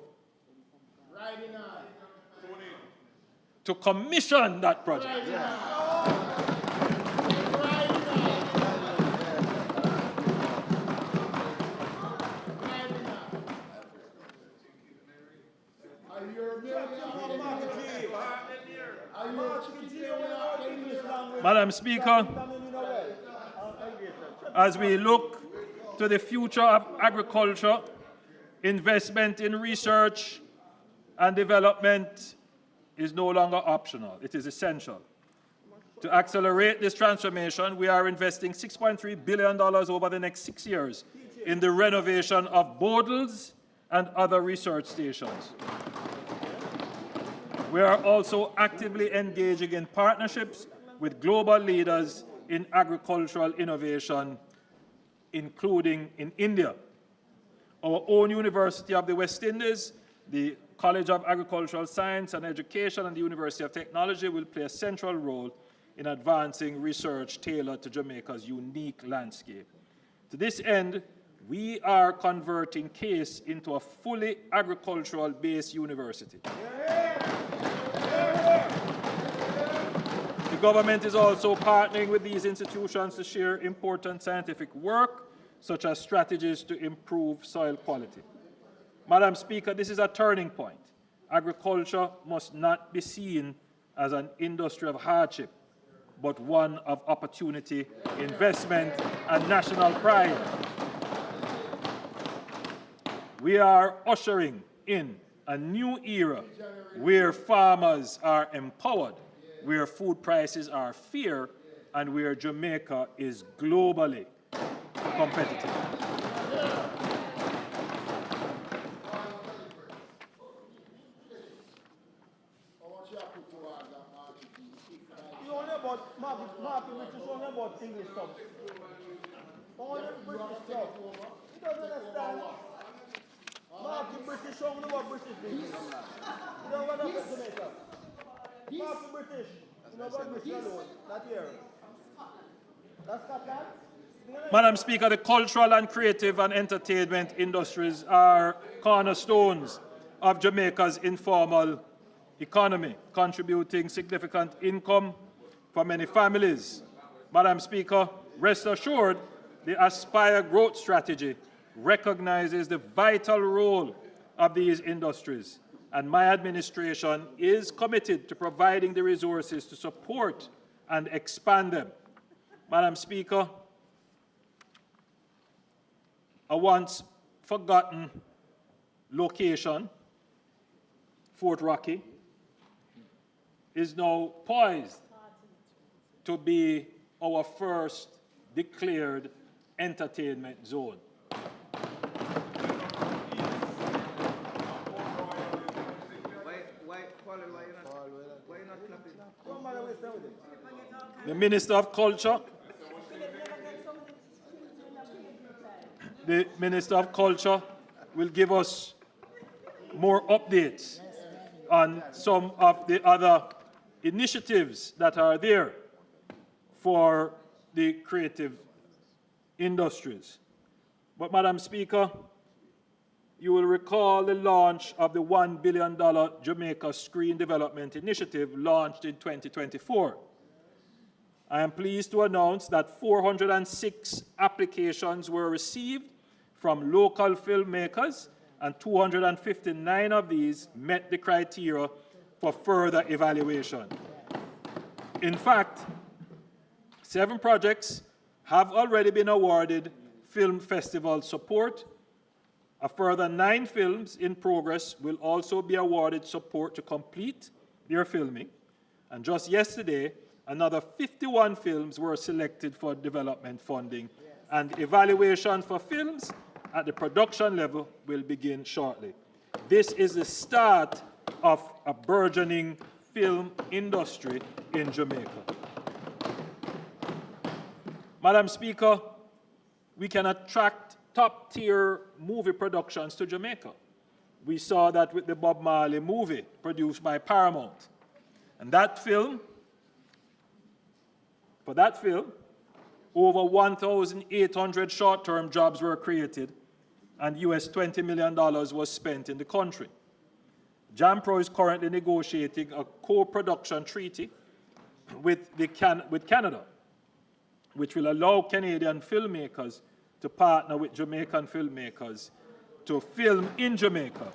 commission that project. Madam Speaker, as we look to the future of agriculture, investment in research and development is no longer optional. It is essential. To accelerate this transformation, we are investing $6.3 billion over the next 6 years in the renovation of bodles and other research stations. We are also actively engaging in partnerships with global leaders in agricultural innovation, including in India. Our own University of the West Indies, the College of Agricultural Science and Education, and the University of Technology will play a central role in advancing research tailored to Jamaica's unique landscape. To this end, we are converting CASE into a fully agricultural-based university. The government is also partnering with these institutions to share important scientific work, such as strategies to improve soil quality. Madam Speaker, this is a turning point. Agriculture must not be seen as an industry of hardship, but one of opportunity, investment, and national pride. We are ushering in a new era where farmers are empowered, where food prices are fair, and where Jamaica is globally competitive. Martin, which is only about English stuff. Only British stuff. He doesn't understand. Marking British, show me what British people. You don't want to Jamaica. Marking British. You don't want British alone. Not here. That's Scotland? Madam Speaker, the cultural and creative and entertainment industries are cornerstones of Jamaica's informal economy, contributing significant income for many families. Madam Speaker, rest assured, the Aspire growth strategy recognizes the vital role of these industries, and my administration is committed to providing the resources to support and expand them. Madam Speaker, a once forgotten location, Fort Rocky, is now poised to be our first declared entertainment zone. The Minister of Culture, will give us more updates on some of the other initiatives that are there for the creative industries. But, Madam Speaker, you will recall the launch of the $1 billion Jamaica Screen Development Initiative launched in 2024. I am pleased to announce that 406 applications were received from local filmmakers, and 259 of these met the criteria for further evaluation. In fact, 7 projects have already been awarded film festival support. A further 9 films in progress will also be awarded support to complete their filming. And just yesterday, another 51 films were selected for development funding, and evaluation for films at the production level will begin shortly. This is the start of a burgeoning film industry in Jamaica. Madam Speaker, we can attract top-tier movie productions to Jamaica. We saw that with the Bob Marley movie produced by Paramount. And for that film, over 1,800 short-term jobs were created, and US $20 million was spent in the country. JAMPRO is currently negotiating a co-production treaty with Canada, which will allow Canadian filmmakers to partner with Jamaican filmmakers to film in Jamaica.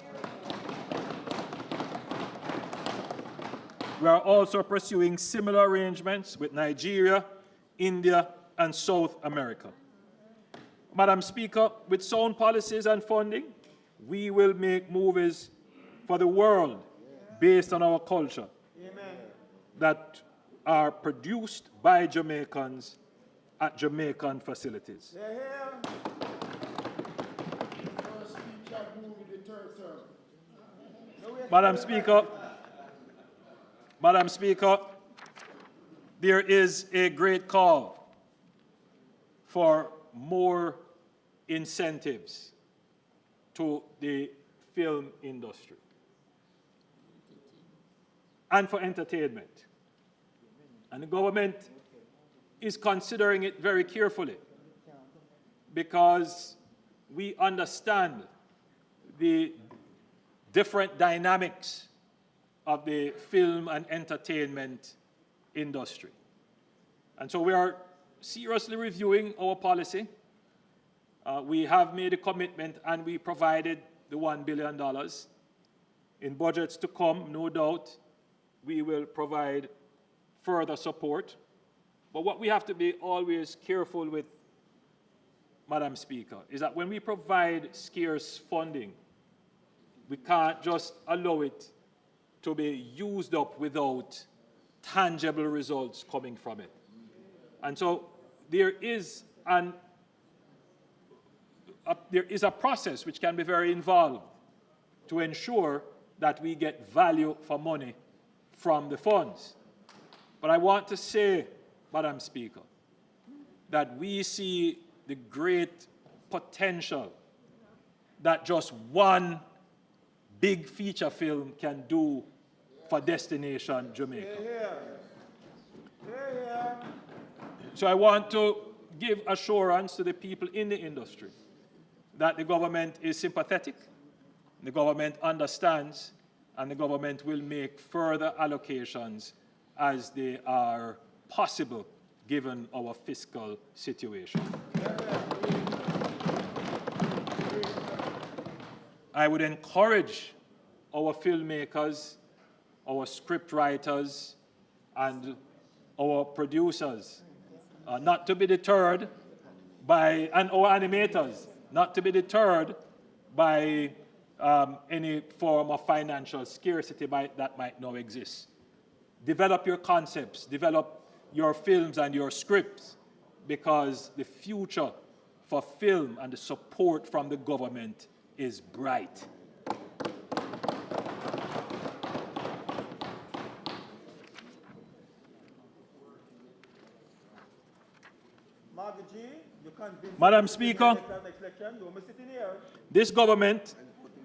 We are also pursuing similar arrangements with Nigeria, India, and South America. Madam Speaker, with sound policies and funding, we will make movies for the world based on our culture that are produced by Jamaicans at Jamaican facilities. Madam Speaker, there is a great call for more incentives to the film industry and for entertainment. And the government is considering it very carefully because we understand the different dynamics of the film and entertainment industry. And so we are seriously reviewing our policy. We have made a commitment and we provided the $1 billion. In budgets to come, no doubt, we will provide further support. But what we have to be always careful with, Madam Speaker, is that when we provide scarce funding, we can't just allow it to be used up without tangible results coming from it. And so there is a process which can be very involved to ensure that we get value for money from the funds. But I want to say, Madam Speaker, that we see the great potential that just one big feature film can do for Destination Jamaica. So I want to give assurance to the people in the industry that the government is sympathetic, the government understands, and the government will make further allocations as they are possible given our fiscal situation. I would encourage our filmmakers, our script writers, and our producers not to be deterred by, and our animators, not to be deterred by any form of financial scarcity that might now exist. Develop your concepts, develop your films and your scripts, because the future for film and the support from the government is bright. Madam Speaker, this government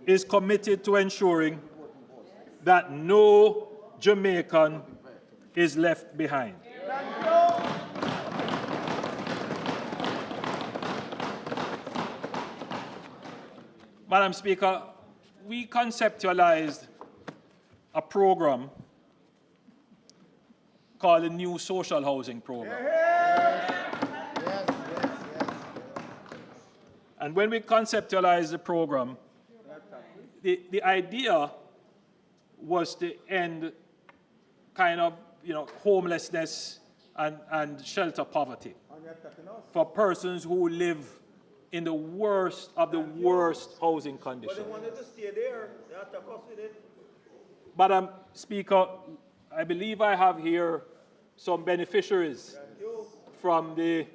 is committed to ensuring that no Jamaican is left behind. Madam Speaker, we conceptualized a program called the New Social Housing Program. And when we conceptualized the program, the idea was to end kind of, homelessness and shelter poverty for persons who live in the worst of the worst housing conditions. But they wanted to stay there. They had to cost with it. Madam Speaker, I believe I have here some beneficiaries from the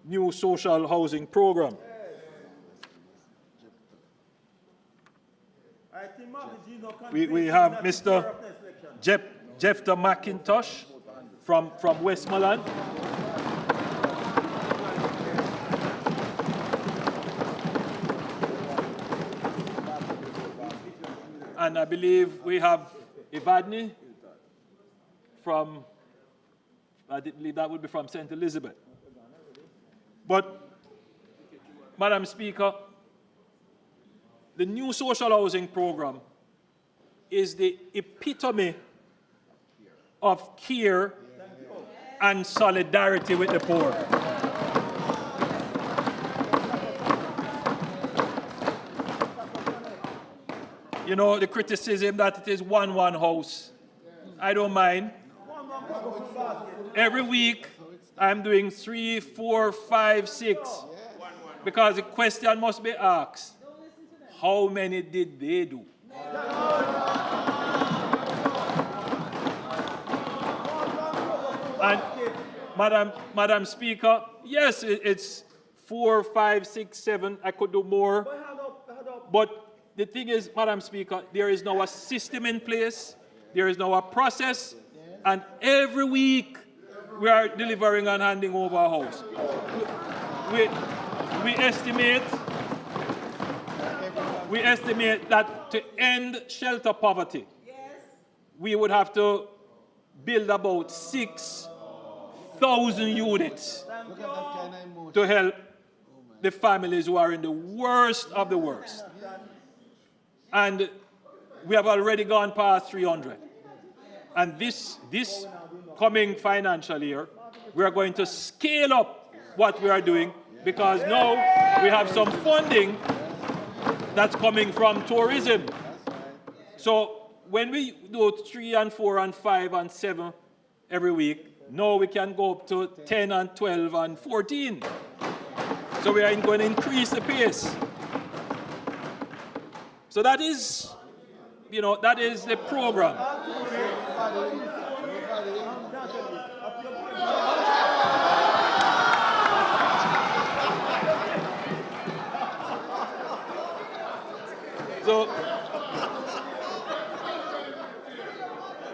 New Social Housing Program. We have Mr. Jeffter McIntosh from Westmoreland. And I believe we have Evadne from, I believe that would be from St. Elizabeth. But, Madam Speaker, the New Social Housing Program is the epitome of care and solidarity with the poor. You know, the criticism that it is one house, I don't mind. Every week, I'm doing 3, 4, 5, 6, because the question must be asked, how many did they do? And Madam Speaker, yes, it's 4, 5, 6, 7, I could do more. But the thing is, Madam Speaker, there is now a system in place, there is now a process, and every week we are delivering and handing over a house. We estimate that to end shelter poverty, we would have to build about 6,000 units to help the families who are in the worst of the worst. And we have already gone past 300. And this coming financial year, we are going to scale up what we are doing, because now we have some funding that's coming from tourism. So when we do 3 and 4 and 5 and 7 every week, now we can go up to 10 and 12 and 14. So we are going to increase the pace. So that is, that is the program. So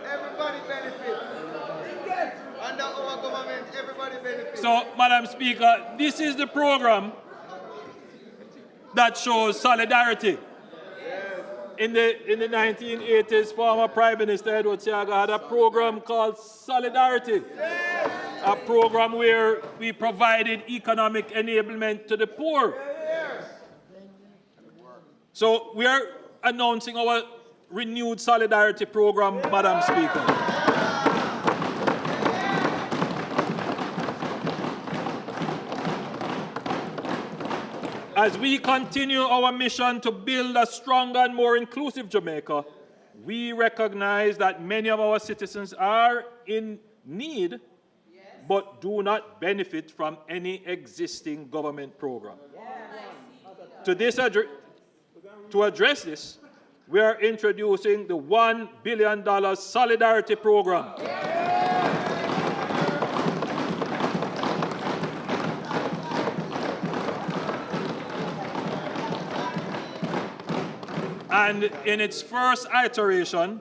everybody benefits. Under our government, everybody benefits. So, Madam Speaker, this is the program that shows solidarity. In the 1980s, former Prime Minister Edward Seaga had a program called Solidarity, a program where we provided economic enablement to the poor. So we are announcing our renewed solidarity program, Madam Speaker. As we continue our mission to build a stronger and more inclusive Jamaica, we recognize that many of our citizens are in need, but do not benefit from any existing government program. To address this, we are introducing the $1 billion Solidarity Program. And in its first iteration,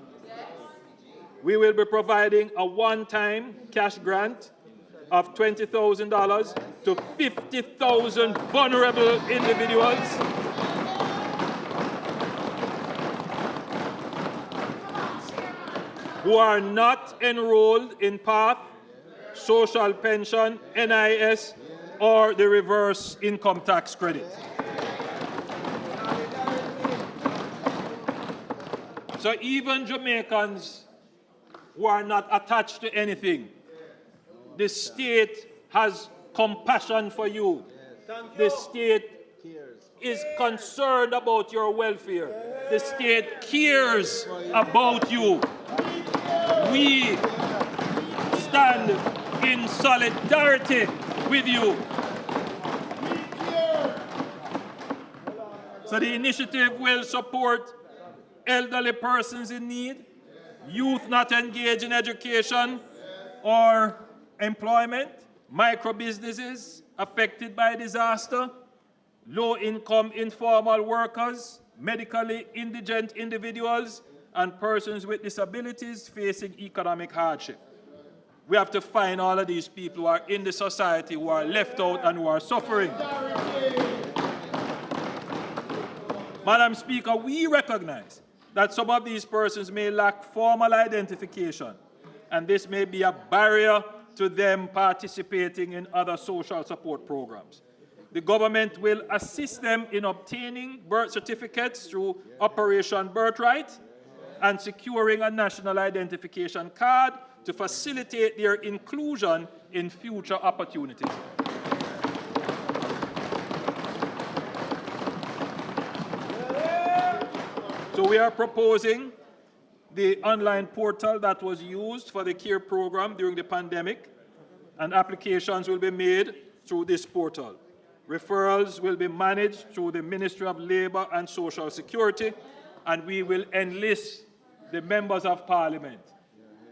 we will be providing a one-time cash grant of $20,000 to 50,000 vulnerable individuals who are not enrolled in PATH, social pension, NIS, or the reverse income tax credit. So even Jamaicans who are not attached to anything, the state has compassion for you. The state is concerned about your welfare. The state cares about you. We stand in solidarity with you. So the initiative will support elderly persons in need, youth not engaged in education or employment, micro-businesses affected by disaster, low-income informal workers, medically indigent individuals, and persons with disabilities facing economic hardship. We have to find all of these people who are in the society, who are left out and who are suffering. Madam Speaker, we recognize that some of these persons may lack formal identification, and this may be a barrier to them participating in other social support programs. The government will assist them in obtaining birth certificates through Operation Birthright and securing a national identification card to facilitate their inclusion in future opportunities. So we are proposing the online portal that was used for the CARE program during the pandemic, and applications will be made through this portal. Referrals will be managed through the Ministry of Labour and Social Security, and we will enlist the members of Parliament,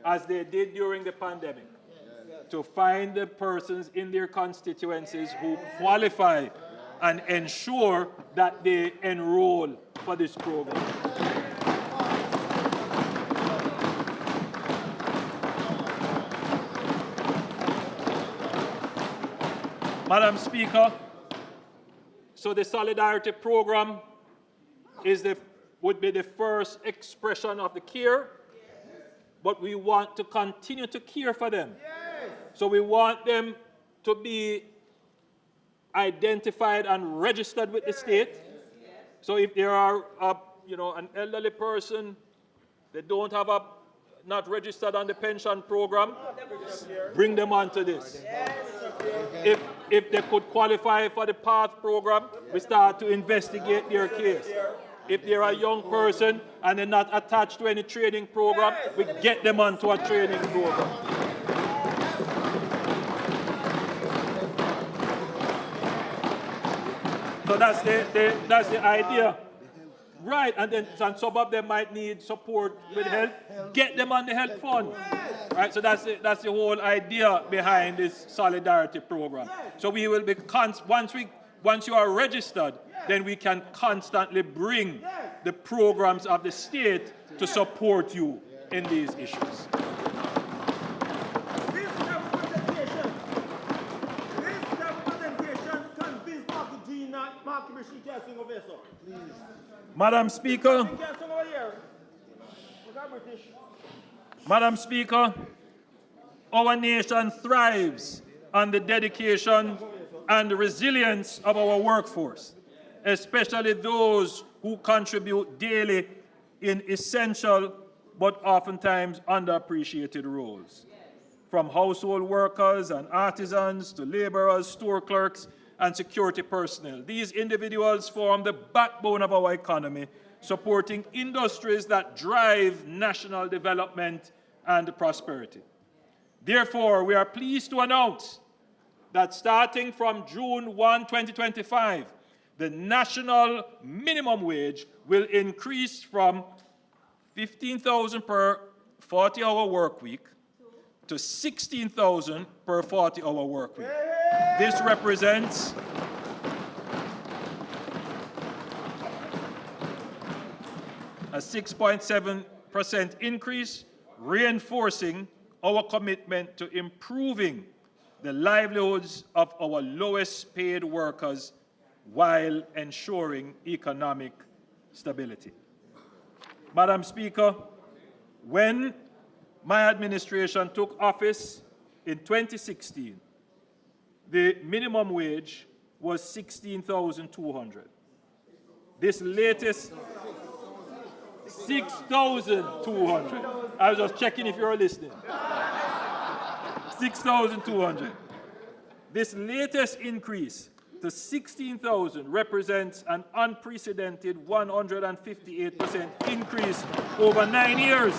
as they did during the pandemic, to find the persons in their constituencies who qualify and ensure that they enroll for this program. Madam Speaker, so the Solidarity Program would be the first expression of the care, but we want to continue to care for them. So we want them to be identified and registered with the state. So if there are, an elderly person, they don't have not registered on the pension program, bring them onto this. If they could qualify for the PATH program, we start to investigate their case. If they're a young person and they're not attached to any training program, we get them onto a training program. So that's the idea. Right, and then some of them might need support with health. Get them on the health fund. Right, so that's the whole idea behind this solidarity program. So we will be once you are registered, then we can constantly bring the programs of the state to support you in these issues. This representation convinced Mark Bishop sing over here, sir. Please. Madam Speaker, You can't sing over here. We got British. Madam Speaker, our nation thrives on the dedication and the resilience of our workforce, especially those who contribute daily in essential but oftentimes underappreciated roles. From household workers and artisans to laborers, store clerks, and security personnel. These individuals form the backbone of our economy, supporting industries that drive national development and prosperity. Therefore, we are pleased to announce that starting from June 1, 2025, the national minimum wage will increase from $15,000 per 40-hour work week to $16,000 per 40-hour work week. This represents a 6.7% increase, reinforcing our commitment to improving the livelihoods of our lowest paid workers while ensuring economic stability. Madam Speaker, when my administration took office in 2016, the minimum wage was $16,200. This latest, $6,200. I was just checking if you're listening. $6,200. This latest increase to $16,000 represents an unprecedented 158% increase over 9 years.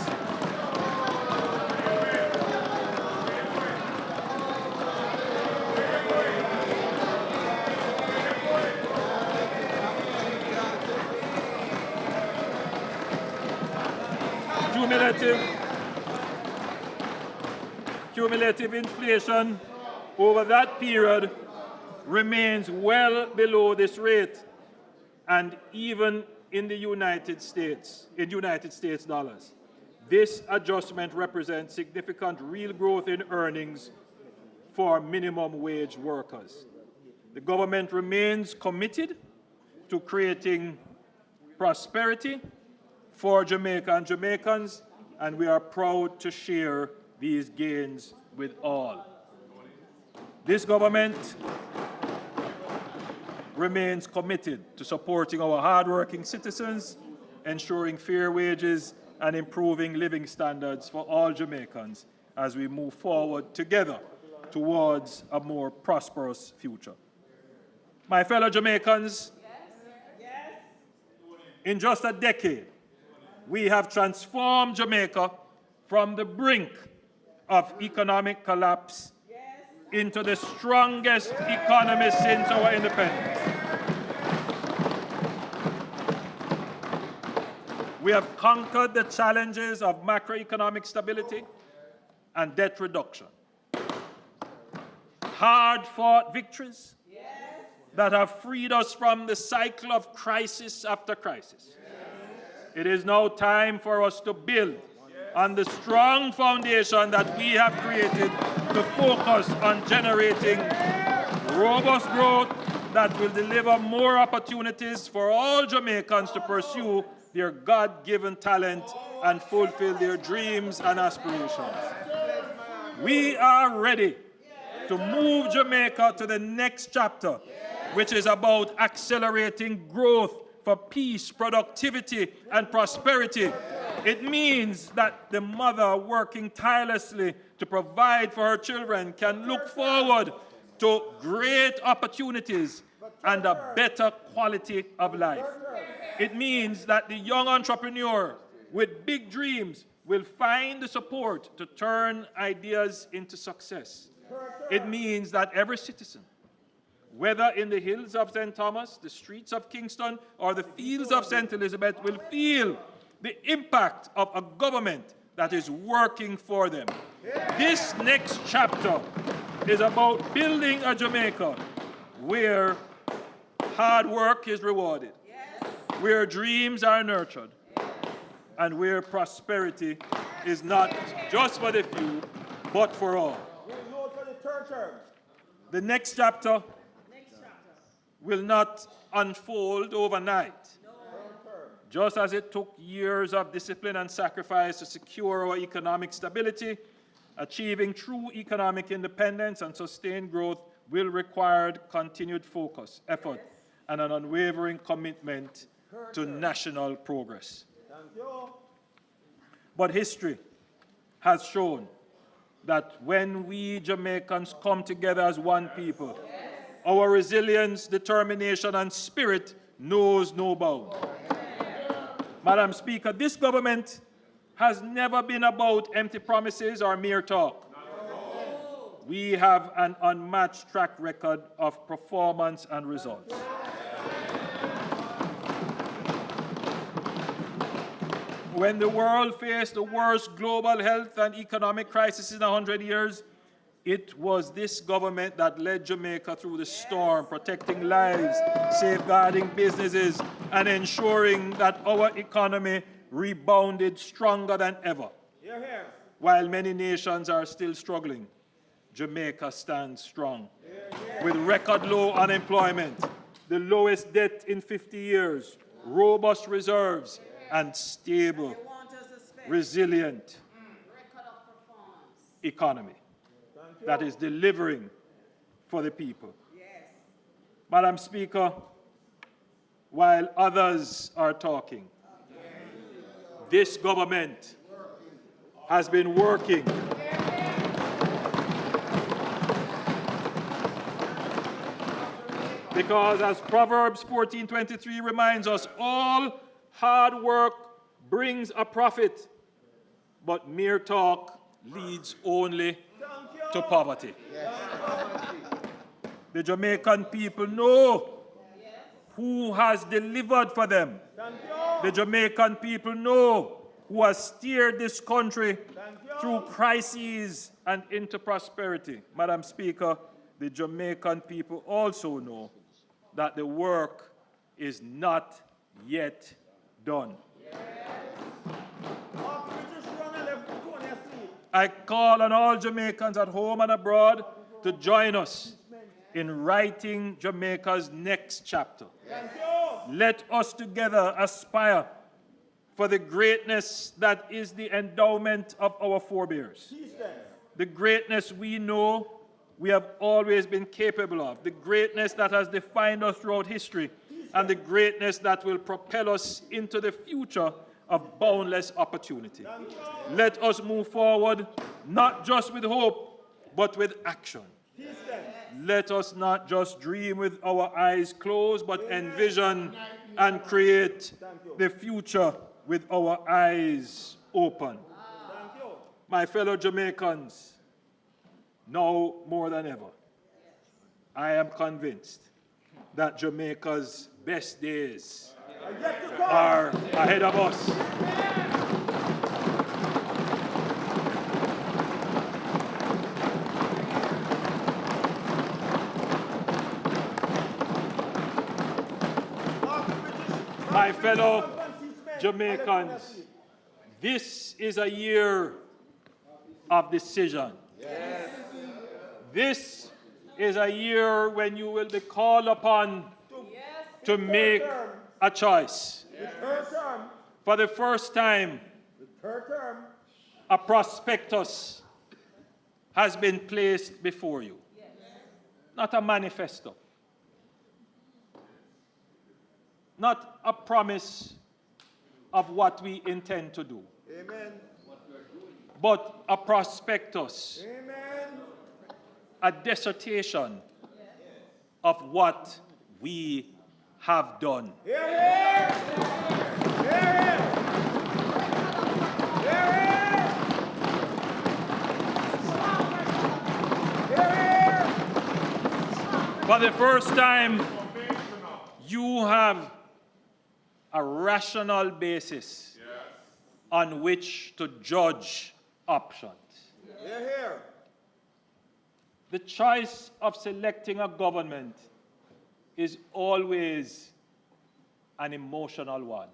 Cumulative inflation over that period remains well below this rate, and even in the United States dollars. This adjustment represents significant real growth in earnings for minimum wage workers. The government remains committed to creating prosperity for Jamaica and Jamaicans, and we are proud to share these gains with all. This government remains committed to supporting our hardworking citizens, ensuring fair wages, and improving living standards for all Jamaicans as we move forward together towards a more prosperous future. My fellow Jamaicans, in just a decade, we have transformed Jamaica from the brink of economic collapse into the strongest economy since our independence. We have conquered the challenges of macroeconomic stability and debt reduction. Hard-fought victories that have freed us from the cycle of crisis after crisis. It is now time for us to build on the strong foundation that we have created to focus on generating robust growth that will deliver more opportunities for all Jamaicans to pursue their God-given talent and fulfill their dreams and aspirations. We are ready to move Jamaica to the next chapter, which is about accelerating growth for peace, productivity, and prosperity. It means that the mother working tirelessly to provide for her children can look forward to great opportunities and a better quality of life. It means that the young entrepreneur with big dreams will find the support to turn ideas into success. It means that every citizen, whether in the hills of St. Thomas, the streets of Kingston, or the fields of St. Elizabeth, will feel the impact of a government that is working for them. This next chapter is about building a Jamaica where hard work is rewarded, where dreams are nurtured, and where prosperity is not just for the few, but for all. The next chapter will not unfold overnight. Just as it took years of discipline and sacrifice to secure our economic stability, achieving true economic independence and sustained growth will require continued focus, effort, and an unwavering commitment to national progress. But history has shown that when we Jamaicans come together as one people, our resilience, determination, and spirit knows no bound. Madam Speaker, this government has never been about empty promises or mere talk. We have an unmatched track record of performance and results. When the world faced the worst global health and economic crisis in 100 years, it was this government that led Jamaica through the storm, protecting lives, safeguarding businesses, and ensuring that our economy rebounded stronger than ever. While many nations are still struggling, Jamaica stands strong. With record low unemployment, the lowest debt in 50 years, robust reserves, and stable, resilient economy that is delivering for the people. Madam Speaker, while others are talking, this government has been working because, as Proverbs 14:23 reminds us, all hard work brings a profit, but mere talk leads only to poverty. The Jamaican people know who has delivered for them. The Jamaican people know who has steered this country through crises and into prosperity. Madam Speaker, the Jamaican people also know that the work is not yet done. I call on all Jamaicans at home and abroad to join us in writing Jamaica's next chapter. Let us together aspire for the greatness that is the endowment of our forebears. The greatness we know we have always been capable of. The greatness that has defined us throughout history. And the greatness that will propel us into the future of boundless opportunity. Let us move forward, not just with hope, but with action. Let us not just dream with our eyes closed, but envision and create the future with our eyes open. My fellow Jamaicans, now more than ever, I am convinced that Jamaica's best days are ahead of us. My fellow Jamaicans, this is a year of decision. This is a year when you will be called upon to make a choice. For the first time, a prospectus has been placed before you. Not a manifesto. Not a promise of what we intend to do. But a prospectus. A dissertation of what we have done. For the first time, you have a rational basis on which to judge options. The choice of selecting a government is always an emotional one.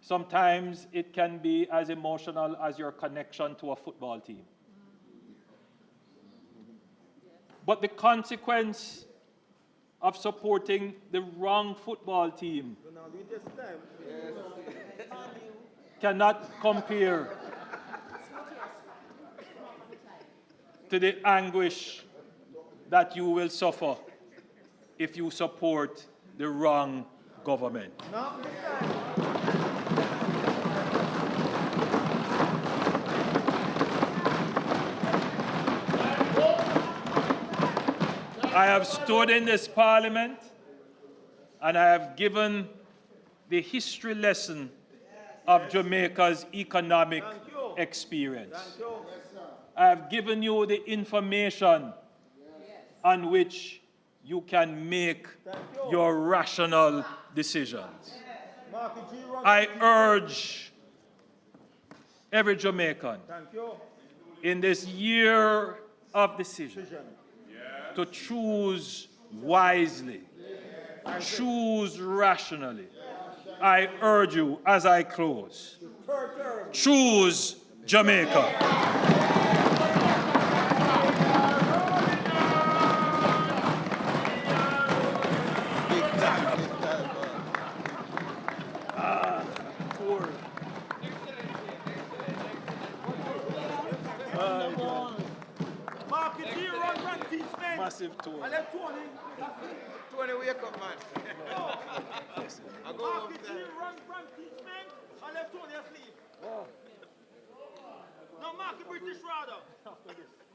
Sometimes it can be as emotional as your connection to a football team. but the consequence of supporting the wrong football team cannot compare to the anguish that you will suffer if you support the wrong government. I have stood in this parliament and I have given the history lesson of Jamaica's economic experience. I have given you the information on which you can make your rational decisions. I urge every Jamaican in this year of decision to choose wisely, choose rationally. I urge you as I close, choose Jamaica. Massive tour. Tony, wake up, man. I go home there. Run, teach, man. I left Tony asleep. No, Mark the British rather.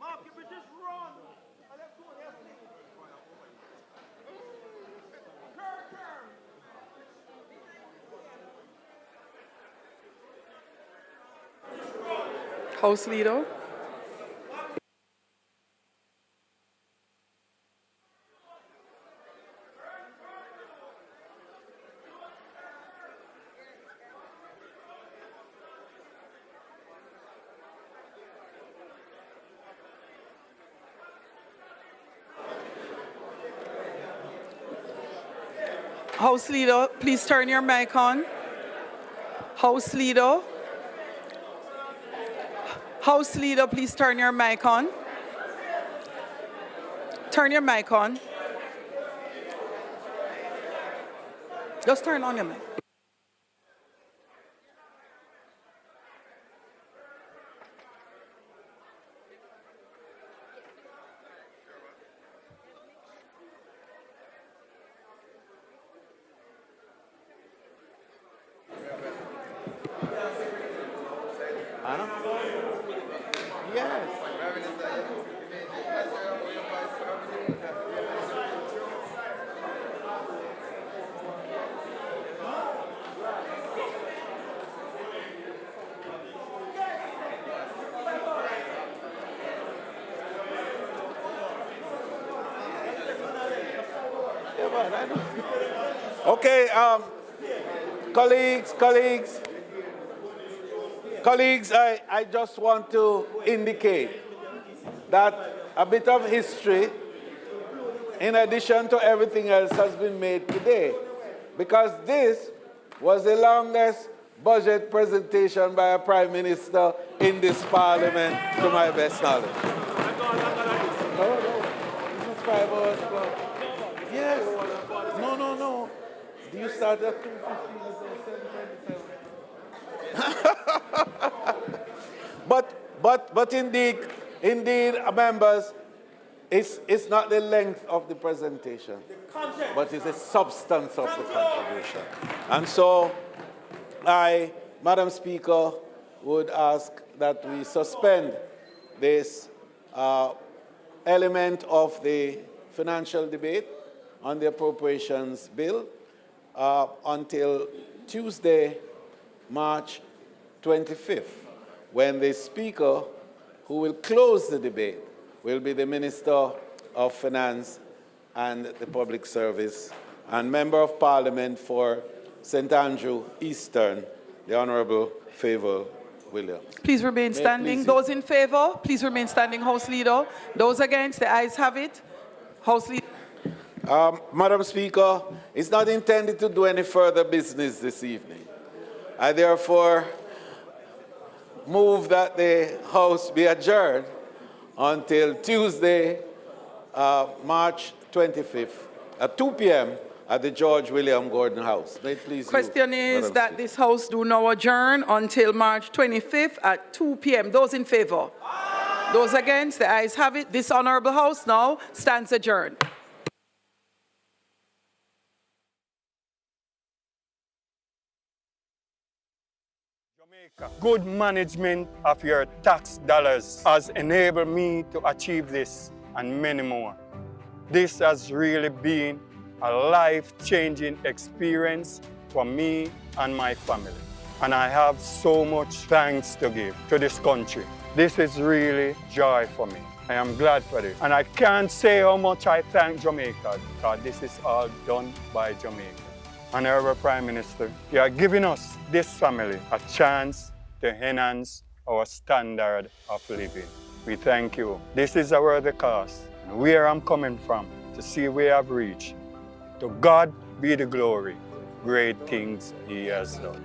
Mark the British run. I left Tony asleep. House Leader. House Leader, please turn your mic on. House Leader. House Leader, please turn your mic on. Turn your mic on. Just turn on your mic. Okay, colleagues, I just want to indicate that a bit of history, in addition to everything else, has been made today, because this was the longest budget presentation by a Prime Minister in this Parliament, to my best knowledge. No, this is 5 hours plus. Yes. No. You start at 2:57. But indeed, members, it's not the length of the presentation, but it's the substance of the contribution. And so, I, Madam Speaker, would ask that we suspend this element of the financial debate on the appropriations bill until Tuesday, March 25th, when the Speaker, who will close the debate, will be the Minister of Finance and the Public Service and Member of Parliament for St. Andrew Eastern, the Honourable Favour Williams. Please remain standing. Those in favour, please remain standing, House Leader. Those against, the ayes have it. House Leader. Madam Speaker, it's not intended to do any further business this evening. I therefore move that the House be adjourned until Tuesday, March 25th at 2 p.m. at the George William Gordon House. May it please Question you, is Madam that Speaker. this House do now adjourn until March 25th at 2 p.m. Those in favor? Those against? The ayes have it. This Honourable House now stands adjourned. Good management of your tax dollars has enabled me to achieve this and many more. This has really been a life-changing experience for me and my family. And I have so much thanks to give to this country. This is really joy for me. I am glad for this. And I can't say how much I thank Jamaica, because this is all done by Jamaica. Honorable Prime Minister, you are giving us, this family, a chance to enhance our standard of living. We thank you. This is a worthy cause, and where I'm coming from, to see where we have reached. To God be the glory. Great things He has done.